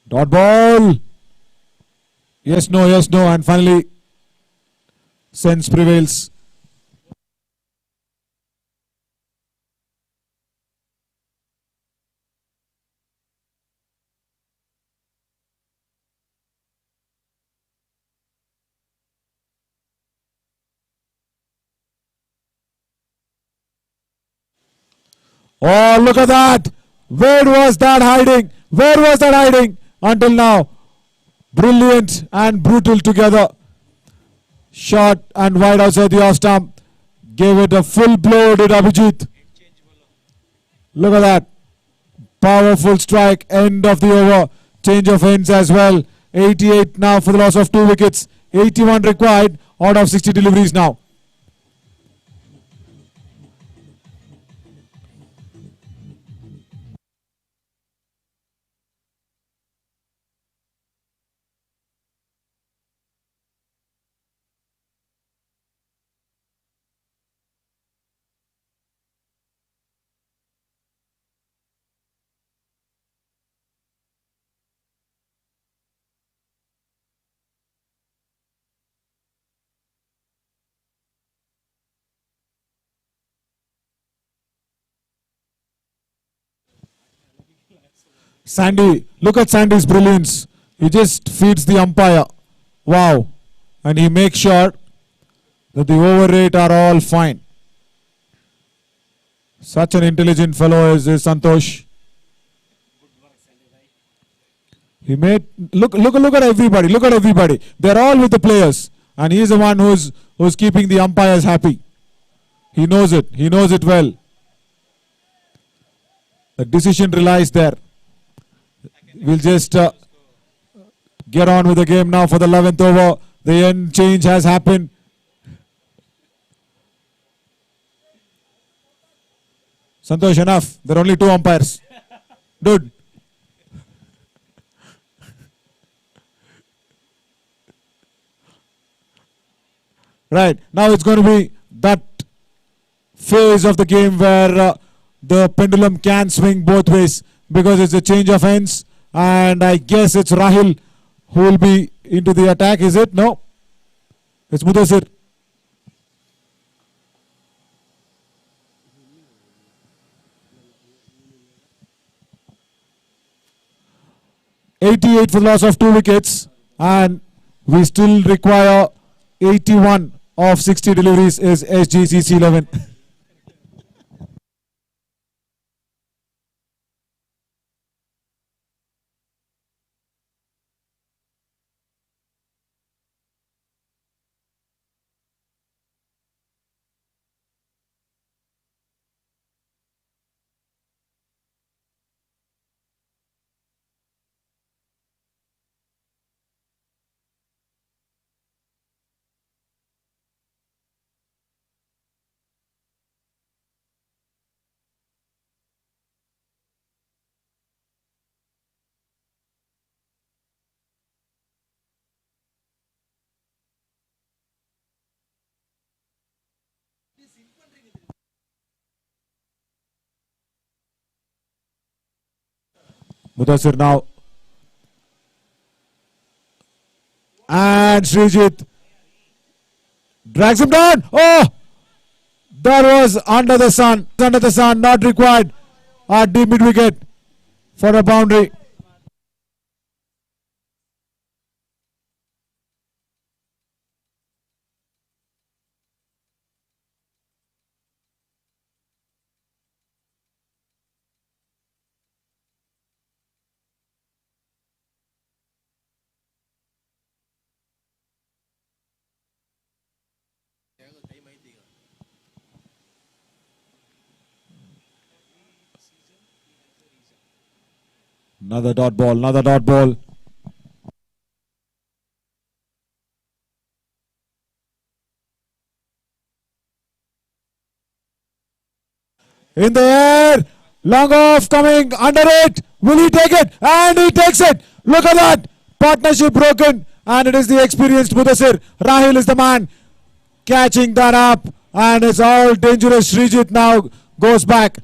Speaker 1: Dot ball. Yes, no, and finally sense prevails. Oh, look at that. Where was that hiding? Where was that hiding until now? Brilliant and brutal together. Short and wide outside the off stump. Gave it a full blow, did Abhijit. Look at that. Powerful strike. End of the over. Change of ends as well. 88 now for the loss of 2 wickets. 81 required out of 60 deliveries now. Sandy, look at Sandy's brilliance. He just feeds the umpire. Wow. And he makes sure that the over rate are all fine. Such an intelligent fellow is Santosh. He made look at everybody. Look at everybody. They're all with the players, and he's the one who's keeping the umpires happy. He knows it. He knows it well. The decision relies there. We'll just get on with the game now for the 11th over. The end change has happened. Santosh, enough. There are only 2 umpires. Dude. Right. Now it's going to be that phase of the game where the pendulum can swing both ways, because it's a change of ends. And I guess it's Rahil who will be into the attack, is it? No. It's Mudasir. 88 for the loss of 2 wickets, and we still require 81 of 60 deliveries is Sgcc 11. Mudasir now. And Srijit drags him down. Oh! That was under the sun. Under the sun, not required. At deep mid wicket for a boundary. Another dot ball, another dot ball. In the air, long off coming, under it. Will he take it? And he takes it. Look at that. Partnership broken. And it is the experienced Mudasir. Rahil is the man catching that up. And it's all dangerous. Srijit now goes back.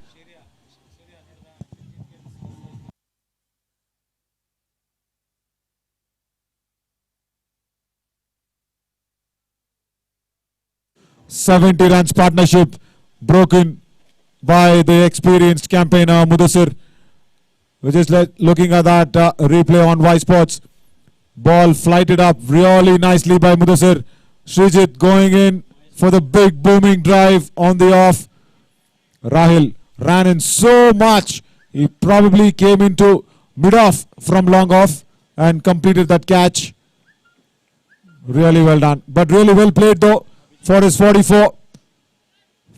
Speaker 1: "70 runs partnership broken by the experienced campaigner Mudasir." We're just looking at that replay on Ysports. Ball flighted up really nicely by Mudasir. Srijit going in for the big booming drive on the off. Rahil ran in so much. He probably came into mid-off from long off and completed that catch. Really well done. But really well played though for his 44.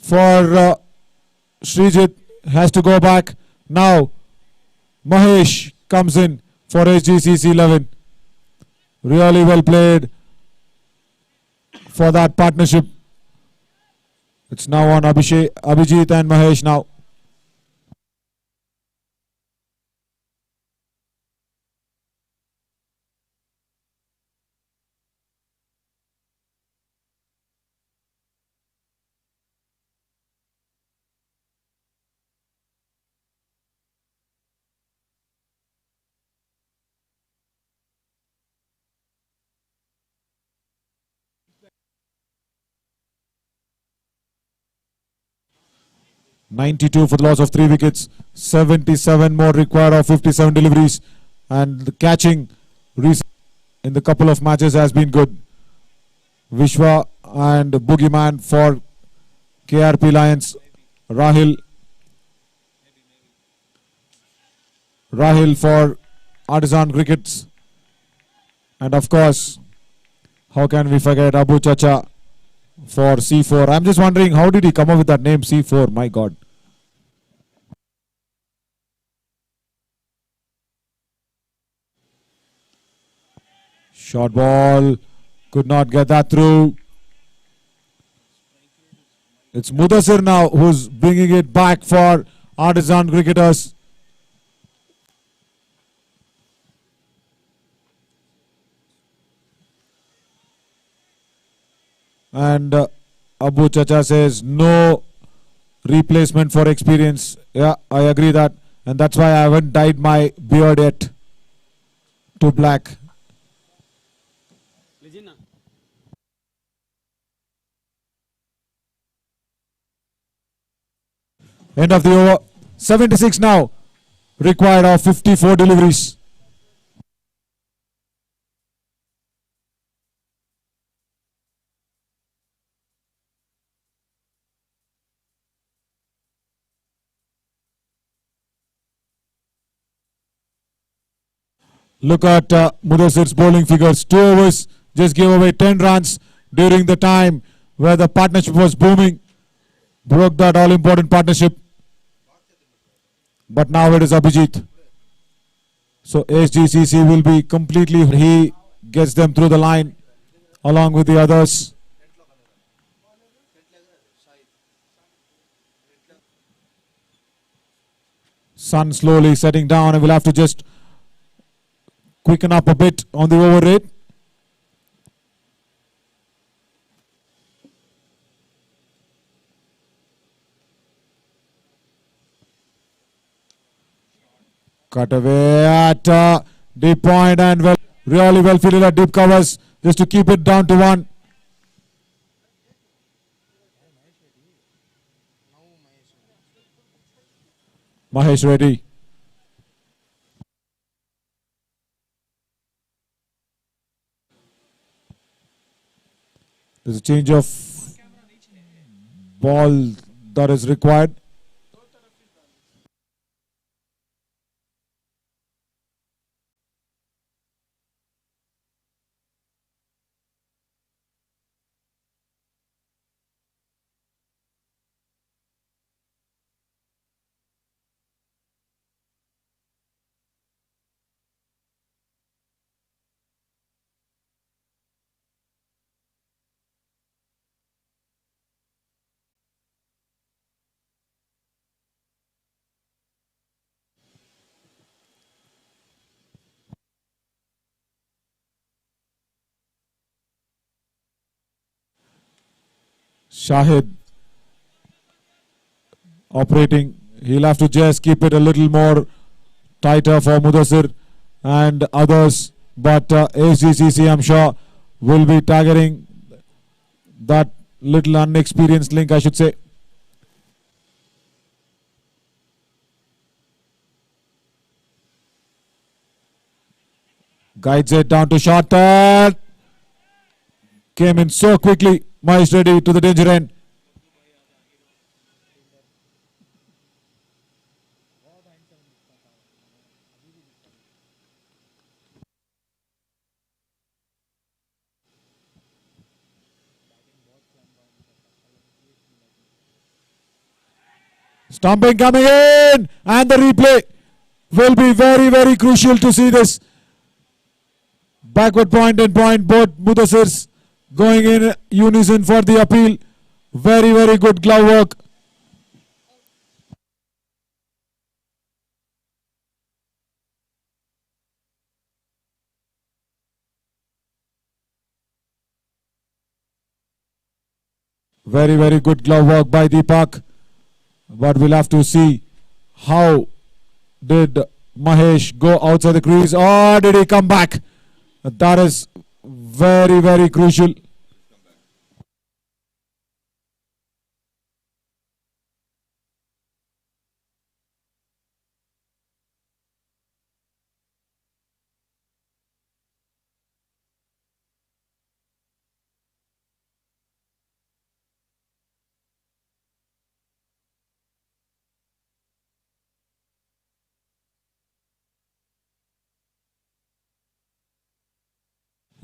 Speaker 1: For Srijit has to go back. Now Mahesh comes in for Sgcc 11. Really well played for that partnership. It's now on Abhijit and Mahesh now. "92 for the loss of 3 wickets, 77 more required of 57 deliveries, and the catching in the couple of matches has been good. Vishwa and Boogeyman for KRP Lions, Rahil for Artisan Cricketers, and of course, how can we forget Abu Chacha for C4. I'm just wondering, how did he come up with that name C4? My God. Short ball, could not get that through. It's Mudasir now who's bringing it back for Artisan Cricketers. And Abu Chacha says no replacement for experience. Yeah, I agree that. And that's why I haven't dyed my beard yet to black. End of the over. 76 now. Required of 54 deliveries. Look at Mudasir's bowling figures. 2 overs just gave away 10 runs during the time where the partnership was booming. Broke that all-important partnership. But now it is Abhijit. So Sgcc will be completely... He gets them through the line along with the others. Sun slowly setting down, and we'll have to just quicken up a bit on the over rate. Cut away at deep point, and really well fielded at deep covers just to keep it down to 1. Mahesh Reddy. There's a change of ball that is required. Shahid operating. He'll have to just keep it a little more tighter for Mudasir and others. But Sgcc, I'm sure, will be targeting that little unexperienced link, I should say. Guides it down to short third. Came in so quickly. Mahesh Reddy to the danger end. Stumping coming in, and the replay will be very, very crucial to see this. Backward point and point, both Mudasirs going in unison for the appeal. Very, very good glove work. Very, very good glove work by Deepak. But we'll have to see how did Mahesh go outside the crease, or did he come back? That is very, very crucial.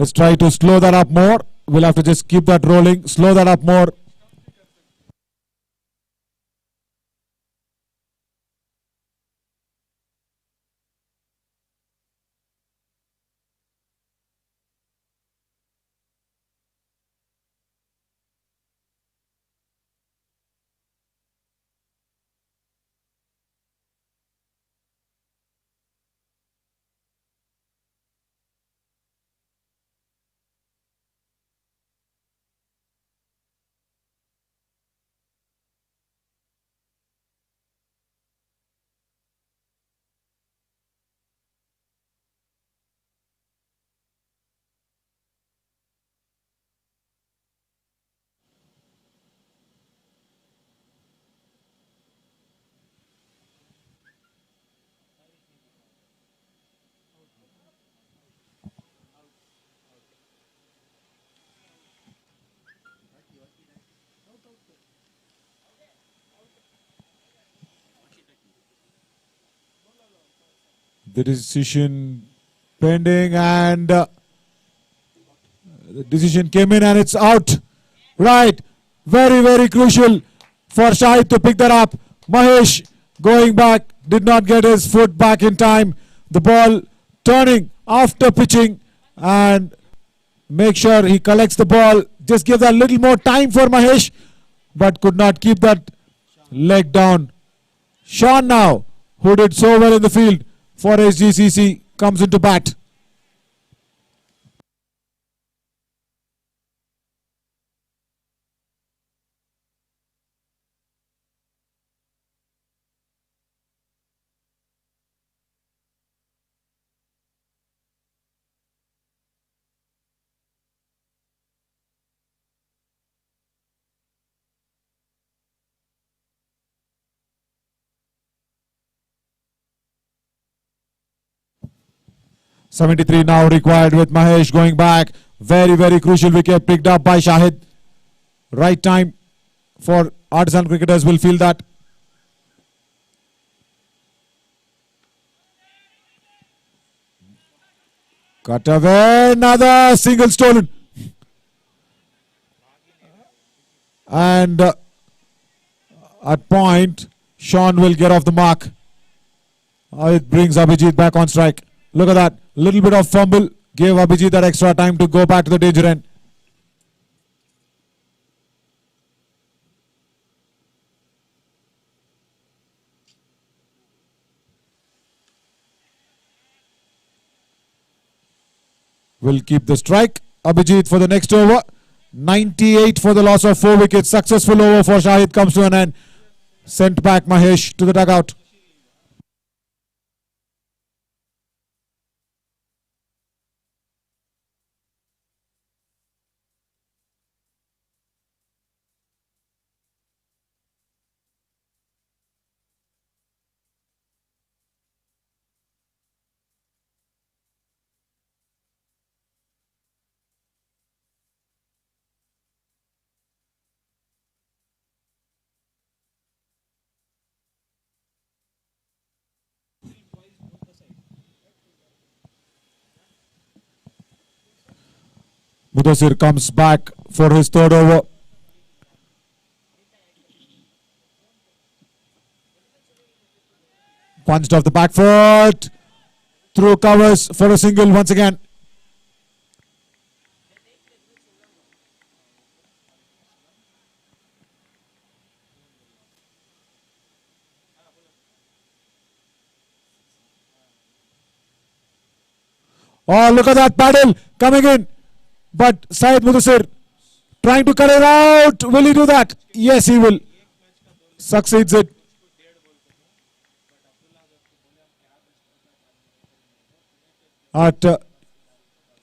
Speaker 1: Let's try to slow that up more. We'll have to just keep that rolling, slow that up more. The decision pending, and the decision came in and it's out. Right. Very, very crucial for Shahid to pick that up. Mahesh going back, did not get his foot back in time. The ball turning after pitching, and make sure he collects the ball. Just give that little more time for Mahesh, but could not keep that leg down. Sean now, who did so well in the field for Sgcc, comes into bat. .73 now required with Mahesh going back. Very, very crucial wicket picked up by Shahid. Right time for Artisan Cricketers will feel that. Cut away, another single stolen. And at point, Sean will get off the mark. It brings Abhijit back on strike. Look at that. Little bit of fumble. Gave Abhijit that extra time to go back to the danger end. Will keep the strike. Abhijit for the next over. 98 for the loss of 4 wickets. Successful over for Shahid comes to an end. Sent back Mahesh to the dugout. Mudasir comes back for his third over. Punched off the back foot. Through covers for a single once again. Oh, look at that paddle coming in. But Syed Mudasir trying to cut it out. Will he do that? Yes, he will. Succeeds it. At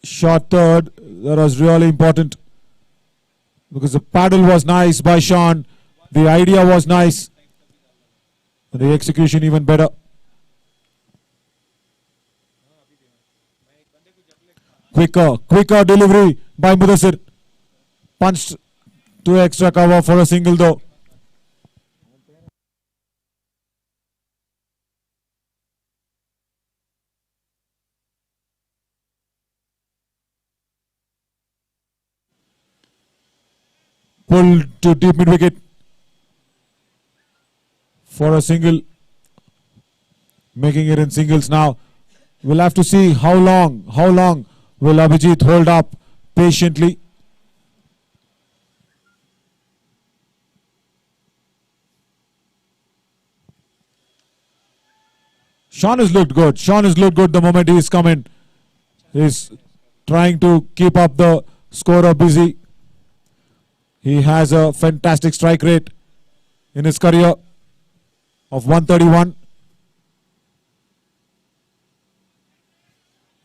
Speaker 1: short third, that was really important because the paddle was nice by Sean. The idea was nice. The execution even better. Quicker delivery by Mudasir. Punched to extra cover for a single though. Pulled to deep mid wicket for a single. Making it in singles now. We'll have to see how long will Abhijit hold up patiently. Sean has looked good. The moment he's come in. He's trying to keep up the scorer busy. He has a fantastic strike rate in his career of 131.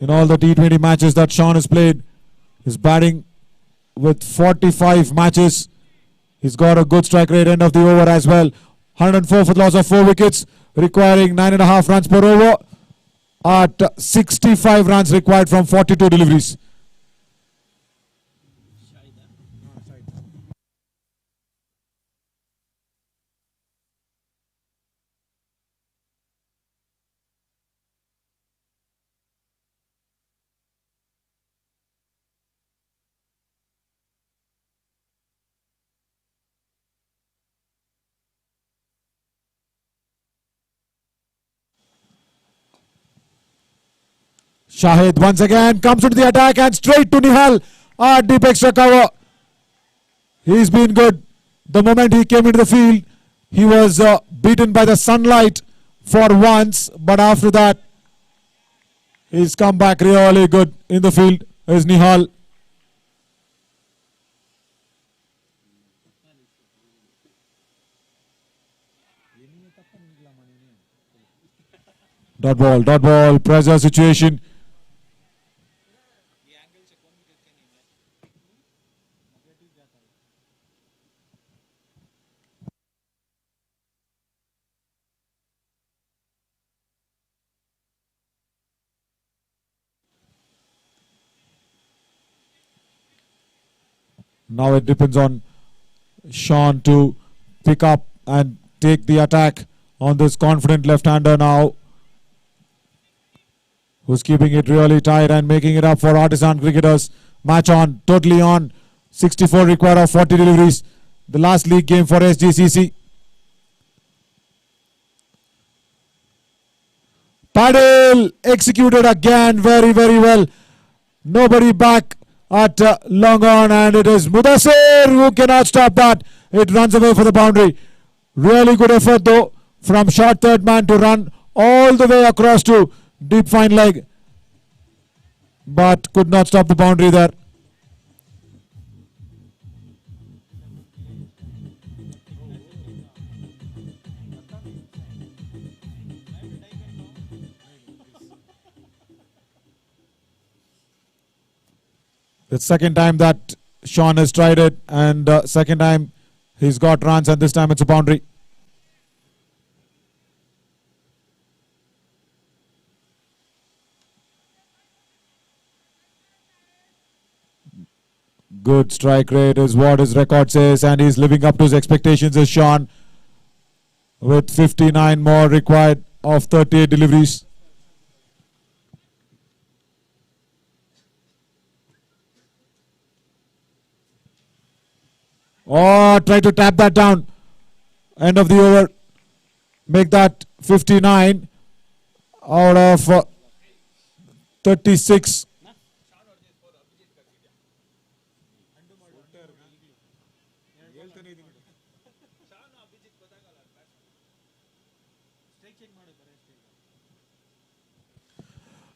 Speaker 1: In all the T20 matches that Sean has played, he's batting with 45 matches. He's got a good strike rate end of the over as well. 104 for the loss of 4 wickets, requiring 9.5 runs per over at 65 runs required from 42 deliveries. Shahid once again comes into the attack and straight to Nihal. Deep extra cover. He's been good. The moment he came into the field, he was beaten by the sunlight for once, but after that, he's come back really good in the field. Is Nihal. Dot ball, pressure situation. Now it depends on Sean to pick up and take the attack on this confident left-hander now, who's keeping it really tight and making it up for Artisan Cricketers. Match on, totally on. 64 required of 40 deliveries. The last league game for Sgcc. Paddle executed again very, very well. Nobody back at long on, and it is Mudasir who cannot stop that. It runs away for the boundary. Really good effort though from short third man to run all the way across to deep fine leg, but could not stop the boundary there. The second time that Sean has tried it, and second time he's got runs, and this time it's a boundary. Good strike rate is what his record says, and he's living up to his expectations as Sean, with 59 more required of 38 deliveries. Oh, try to tap that down. End of the over. Make that 59 out of 36.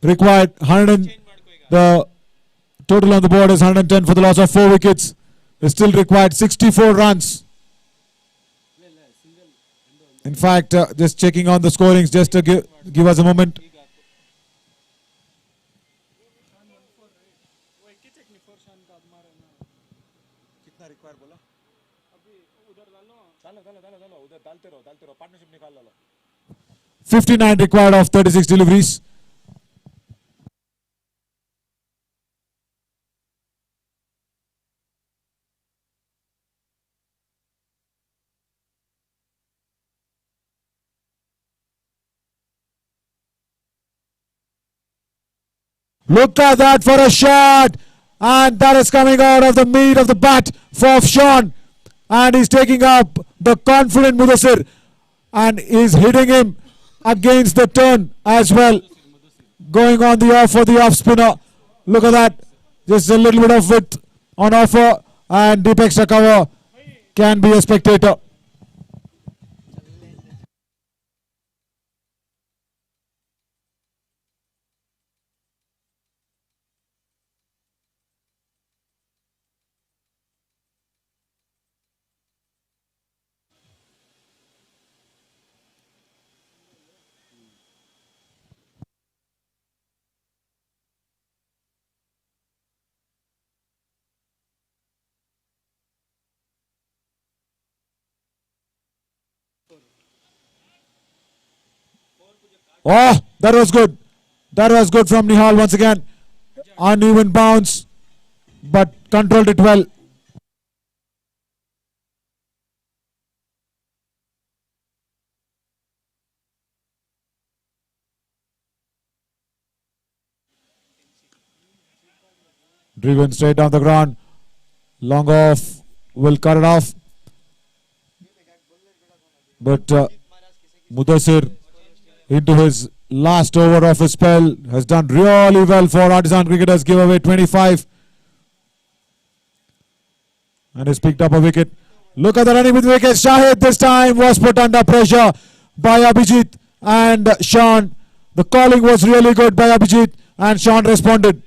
Speaker 1: Required 100. The total on the board is 110 for the loss of 4 wickets. Still required 64 runs. In fact, just checking on the scorings just to give us a moment.
Speaker 6: कितना require बोला? अभी उधर डालो, डालो उधर डालते रहो partnership निकाल लो.
Speaker 1: 59 required of 36 deliveries. Look at that for a shot, and that is coming out of the meat of the bat for Sean, and he's taking up the confident Mudasir and is hitting him against the turn as well, going on the off for the off spinner. Look at that, just a little bit of width on offer, and deep extra cover can be a spectator. Oh, that was good. That was good from Nihal once again. Uneven bounce, but controlled it well. Driven straight down the ground. Long off, will cut it off. But Mudasir into his last over of his spell has done really well for Artisan Cricketers. Give away 25. And has picked up a wicket. Look at the running with wicket. Shahid this time was put under pressure by Abhijit and Sean. The calling was really good by Abhijit and Sean responded.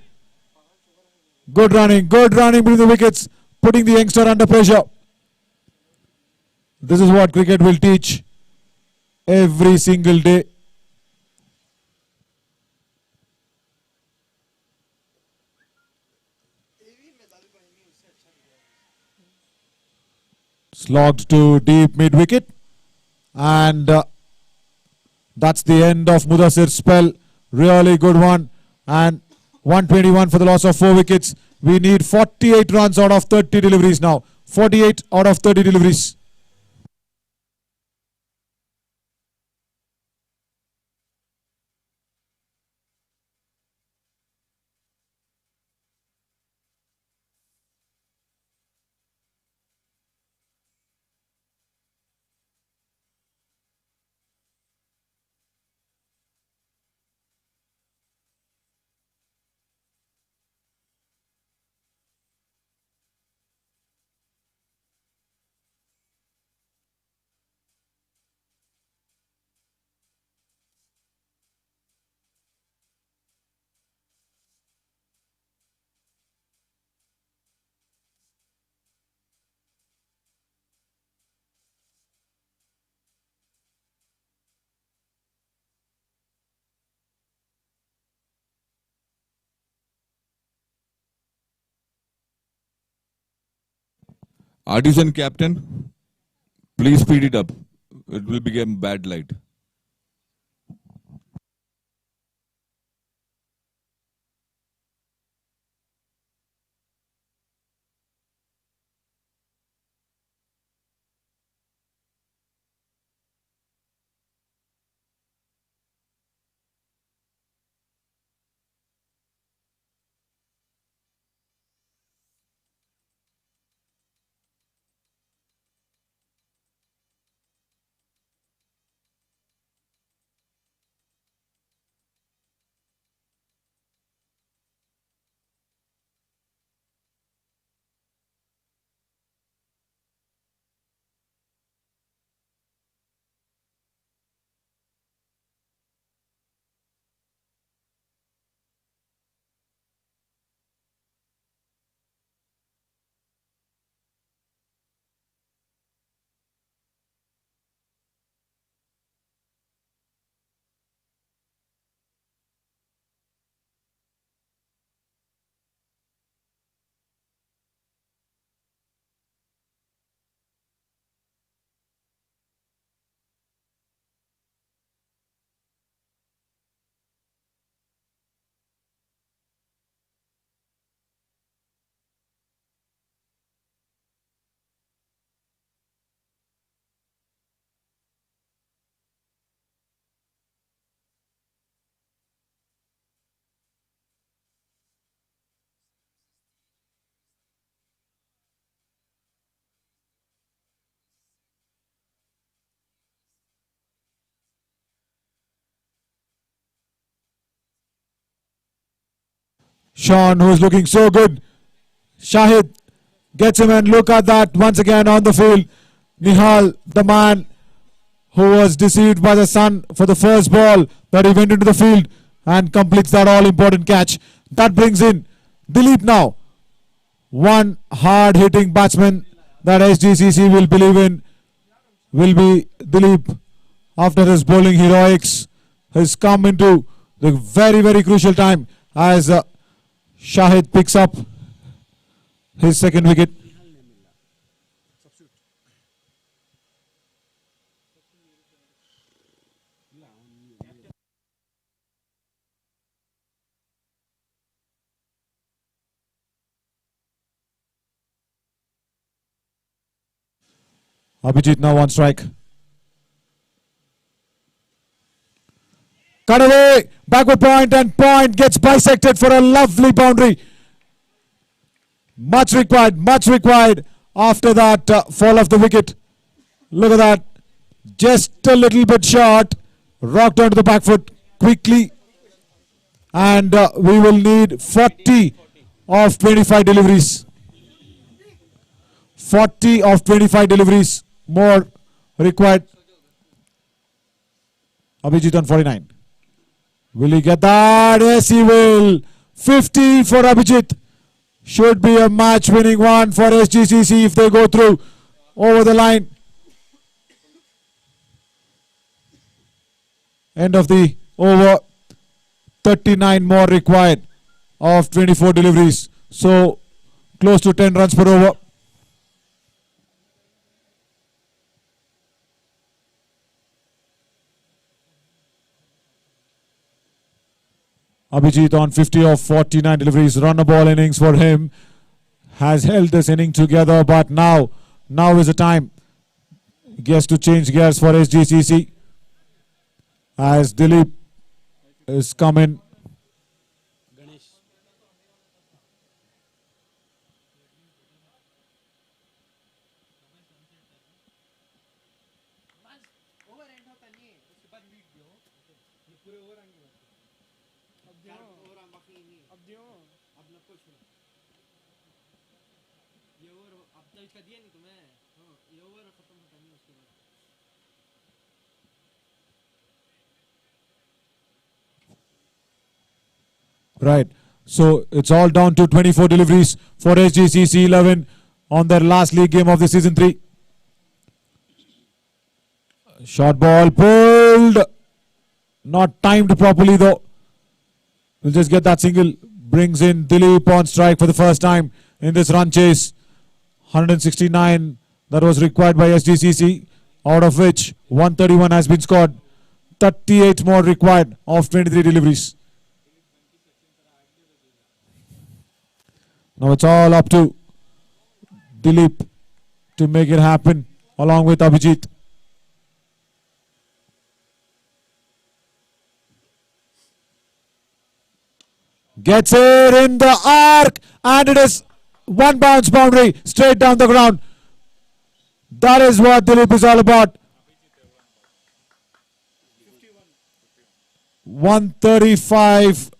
Speaker 1: Good running between the wickets, putting the youngster under pressure. This is what cricket will teach every single day. Slogged to deep mid wicket, and that's the end of Mudasir's spell. Really good one, and 121 for the loss of 4 wickets. We need 48 runs out of 30 deliveries now. 48 out of 30 deliveries.
Speaker 3: Artisan captain, please speed it up. It will become bad light.
Speaker 1: Sean, who is looking so good. Shahid gets him, and look at that once again on the field. Nihal, the man who was deceived by the sun for the first ball, but he went into the field and completes that all-important catch. That brings in Dilip now. One hard-hitting batsman that Sgcc will believe in will be Dilip. After his bowling heroics has come into the very, very crucial time as Shahid picks up his second wicket. Abhijit now on strike. Cut away, backward point, and point gets bisected for a lovely boundary. Much required after that fall of the wicket. Look at that, just a little bit short, rocked onto the back foot. quickly. And we will need 40 of 25 deliveries. 40 of 25 deliveries more required. Abhijit on 49. Will he get that? Yes, he will. 50 for Abhijit. Should be a match-winning one for Sgcc if they go through over the line. End of the over. 39 more required of 24 deliveries. So close to 10 runs per over. Abhijit on 50 of 49 deliveries. Run a ball innings for him. Has held this inning together, but now is the time. He has to change gears for Sgcc. As Dilip is coming. Right. So it's all down to 24 deliveries for Sgcc 11 on their last league game of the season 3. Short ball pulled. Not timed properly though. We'll just get that single. Brings in Dilip on strike for the first time in this run chase. 169 that was required by Sgcc, out of which 131 has been scored. 38 more required of 23 deliveries. Now it's all up to Dilip to make it happen along with Abhijit. Gets it in the arc and it is one bounce boundary straight down the ground. That is what Dilip is all about. 135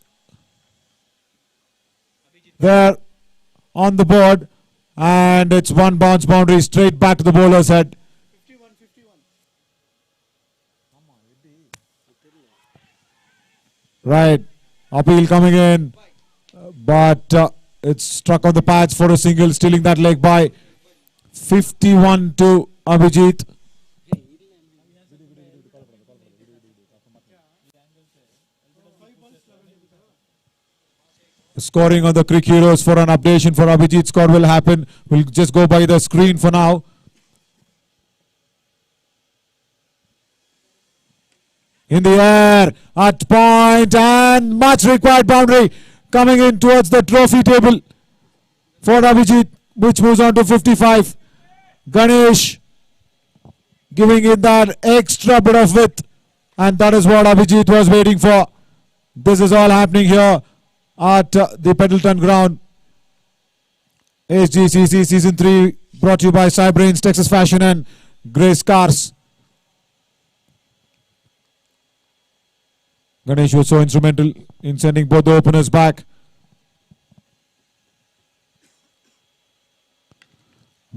Speaker 1: there on the board, and it's one bounce boundary straight back to the bowler's head.
Speaker 5: 51.
Speaker 1: Right, appeal coming in, but it's struck on the pads for a single, stealing that leg by 51 to Abhijit. Scoring on the Crick Heroes for an updation for Abhijit. Score will happen. We'll just go by the screen for now. In the air, at point, and much required boundary coming in towards the trophy table for Abhijit, which moves on to 55. Ganesh giving it that extra bit of width, and that is what Abhijit was waiting for. This is all happening here at the Pendleton ground. Sgcc Season 3 brought to you by Cybrains, Texas Fashion and Grace Cars. Ganesh was so instrumental in sending both the openers back.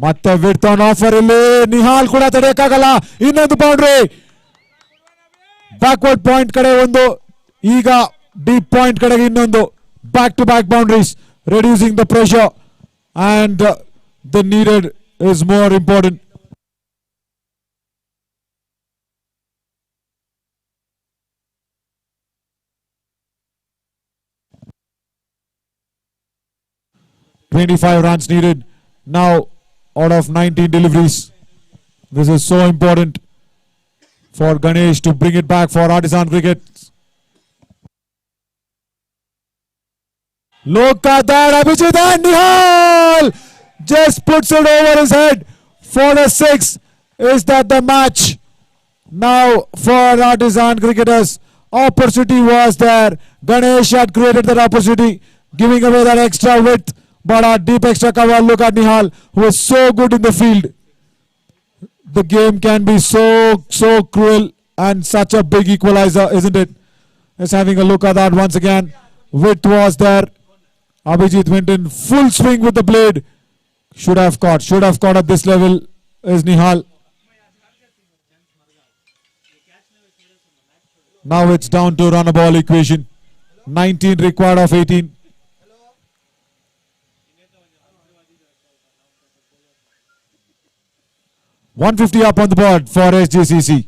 Speaker 1: ಮತ್ತೆ width on offer ಇಲ್ಲಿ ನಿಹಾಲ್ ಕೂಡ ತಡೆಯಕ್ಕಾಗಲ್ಲ. ಇನ್ನೊಂದು boundary backward point ಕಡೆ ಒಂದು, ಈಗ deep point ಕಡೆಗೆ ಇನ್ನೊಂದು. Back to back boundaries, reducing the pressure, and the needed is more important. "25 runs needed now out of 19 deliveries. This is so important for Ganesh to bring it back for Artisan Cricket. Look at that, Abhijit, and Nihal just puts it over his head for a 6. Is that the match now for Artisan Cricketers? Opportunity was there. Ganesh had created that opportunity, giving away that extra width, but a deep extra cover. Look at Nihal, who is so good in the field. The game can be so cruel and such a big equalizer, isn't it? is having a look at that once again. Width was there. Abhijit went in full swing with the blade. Should have caught at this level is Nihal. Now it's down to run a ball equation. 19 required of 18. $150 up on the board for SGCC.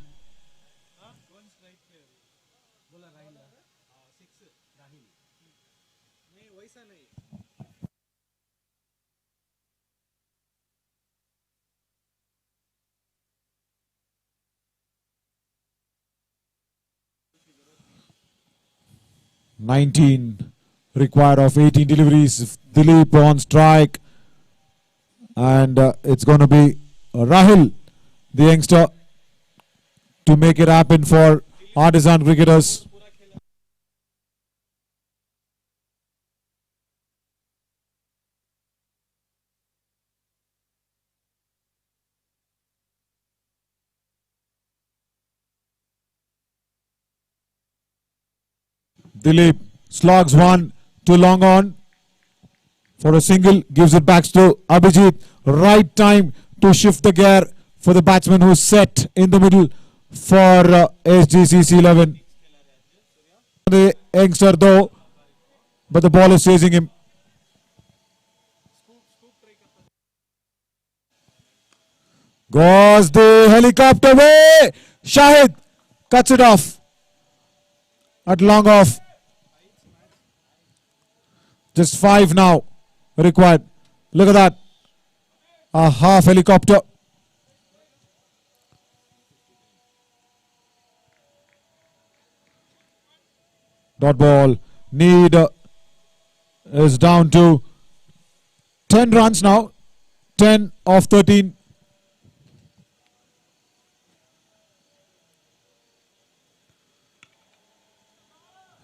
Speaker 1: $19 required of 18 deliveries. Dilip on strike, and it's going to be Rahul, the youngster, to make it happen for Artisan Cricketers. Dilip slogs one to long on for a single, gives it back to Abhijit. Right time to shift the gear for the batsman who's set in the middle for SGCC 11. The youngster though, but the ball is chasing him. Goes the helicopter way. Shahid cuts it off at long off. Just 5 now required. Look at that. A half helicopter. Dot ball. Need is down to 10 runs now. 10 of 13.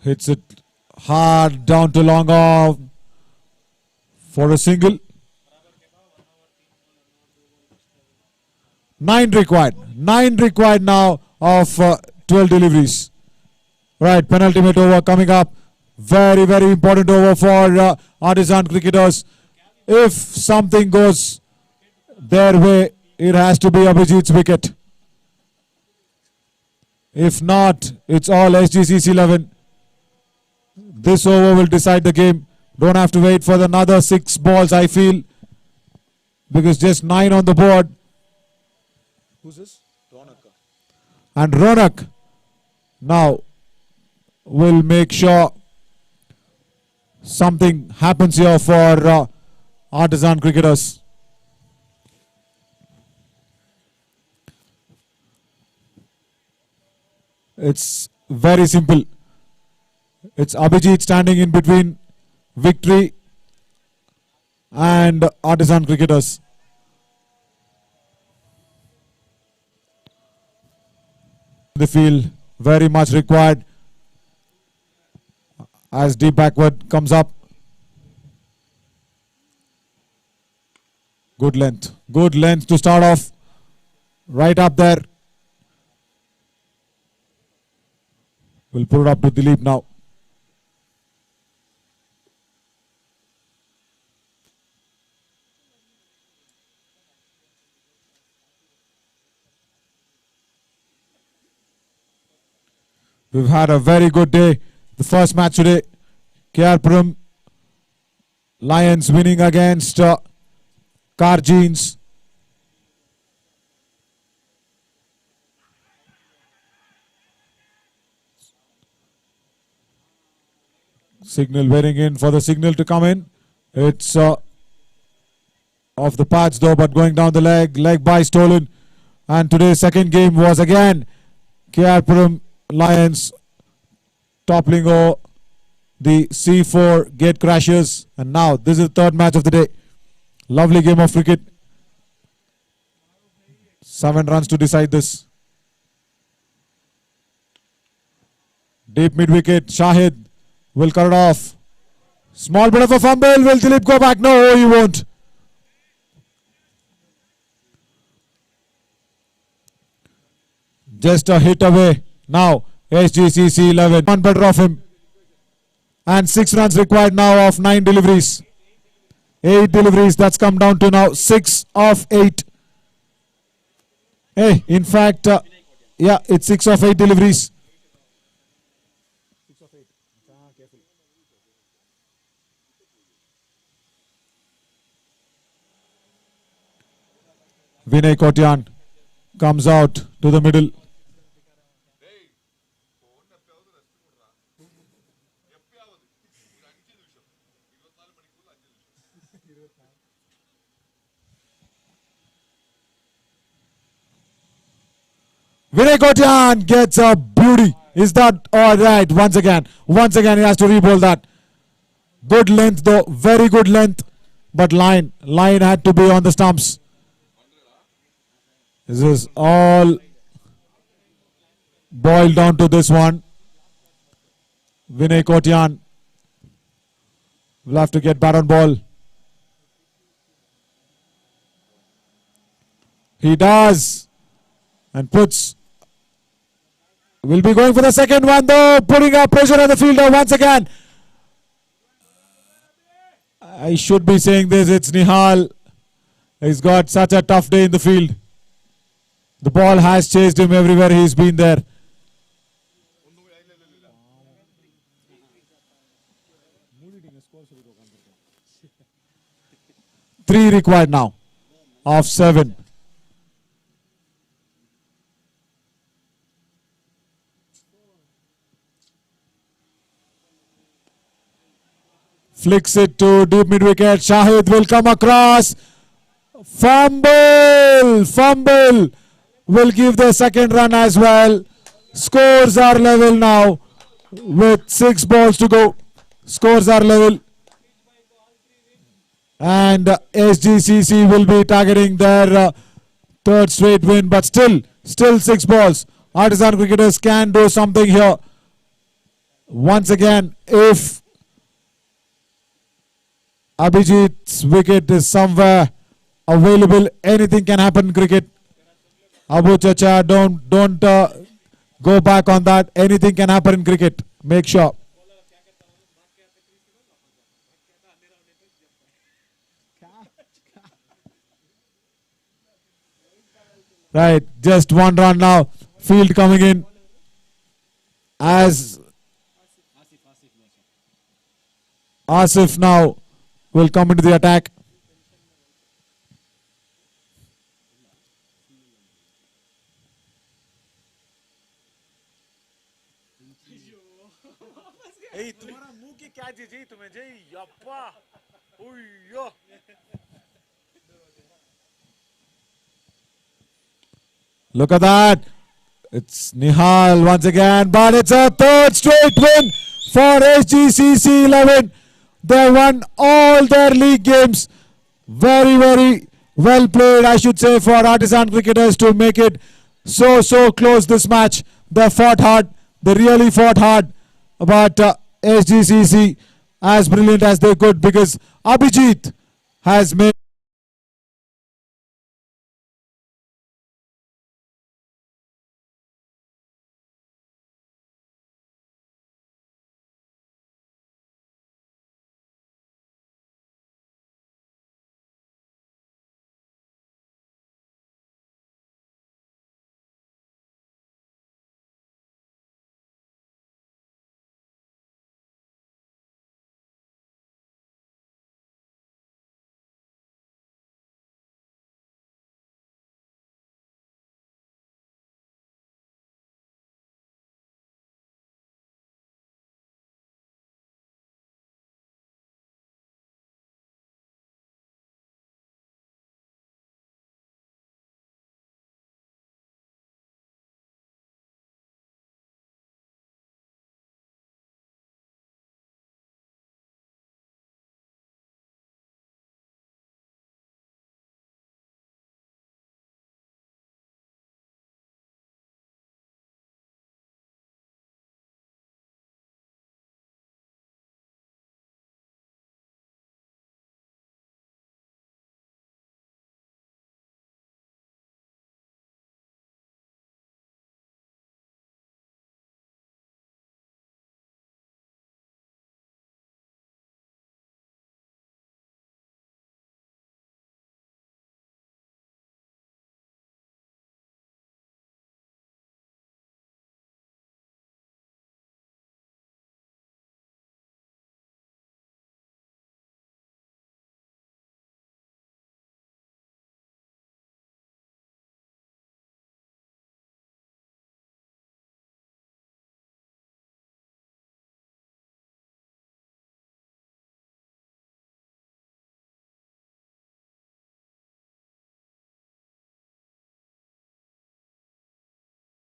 Speaker 1: Hits it hard down to long off for a single. 9 required. 9 required now of 12 deliveries. Right, penultimate over coming up. Very, very important over for Artisan Cricketers. If something goes their way, it has to be Abhijit's wicket. If not, it's all SGCC 11. This over will decide the game. Don't have to wait for another 6 balls, I feel, because just 9 on the board. Who's this? Ronak. And Ronak now will make sure something happens here for Artisan Cricketers. It's very simple. It's Abhijit standing in between Victory and Artisan Cricketers. They feel very much required as deep backward comes up. Good length. Good length to start off. Right up there. We'll put it up to Dilip now. We've had a very good day. The first match today, KRP Lions winning against Karjeans. Signal wearing in for the signal to come in. It's off the pads though, but going down the leg by Stolen. And today's second game was again KRP Lions toppling over the C4 gate crashers, and now this is the third match of the day. Lovely game of cricket. 7 runs to decide this. Deep mid wicket. Shahid will cut it off. Small bit of a fumble. Will Dilip go back? No, he won't. Just a hit away. Now SGCC 11. One better of him. And 6 runs required now of 9 deliveries. 8 deliveries. That's come down to now 6 of 8. Hey, in fact, yeah, it's 6 of 8 deliveries.
Speaker 6: 6 of 8. Careful.
Speaker 1: Vinay Kotian comes out to the middle. Vinay Kotian gets a beauty. Is that all right? Once again he has to re-bowl that. Good length though, very good length. But line had to be on the stumps. This is all boiled down to this one. Vinay Kotian will have to get bat on ball. He does. And puts. Will be going for the second one though. Putting up pressure on the fielder once again. I should be saying this. It's Nihal. He's got such a tough day in the field. The ball has chased him everywhere he's been there. Three required now of 7. Flicks it to deep mid wicket. Shahid will come across. Fumble. Will give the second run as well. Scores are level now with 6 balls to go. Scores are level. And SGCC will be targeting their third straight win, but still 6 balls. Artisan Cricketers can do something here. Once again, if Abhijit's wicket is somewhere available, anything can happen in cricket. Abu Chacha, don't go back on that. Anything can happen in cricket. Make sure. Right, just 1 run now. Field coming in as Asif now will come into the attack.
Speaker 6: तुम्हारा मुंह की क्या चीज है तुम्हें जी यप्पा OYO
Speaker 1: Look at that. It's Nihal once again, but it's a third straight win for SGCC 11. They won all their league games. Very, very well played, I should say, for Artisan Cricketers to make it so close this match. They fought hard. They really fought hard. But SGCC as brilliant as they could, because Abhijit has made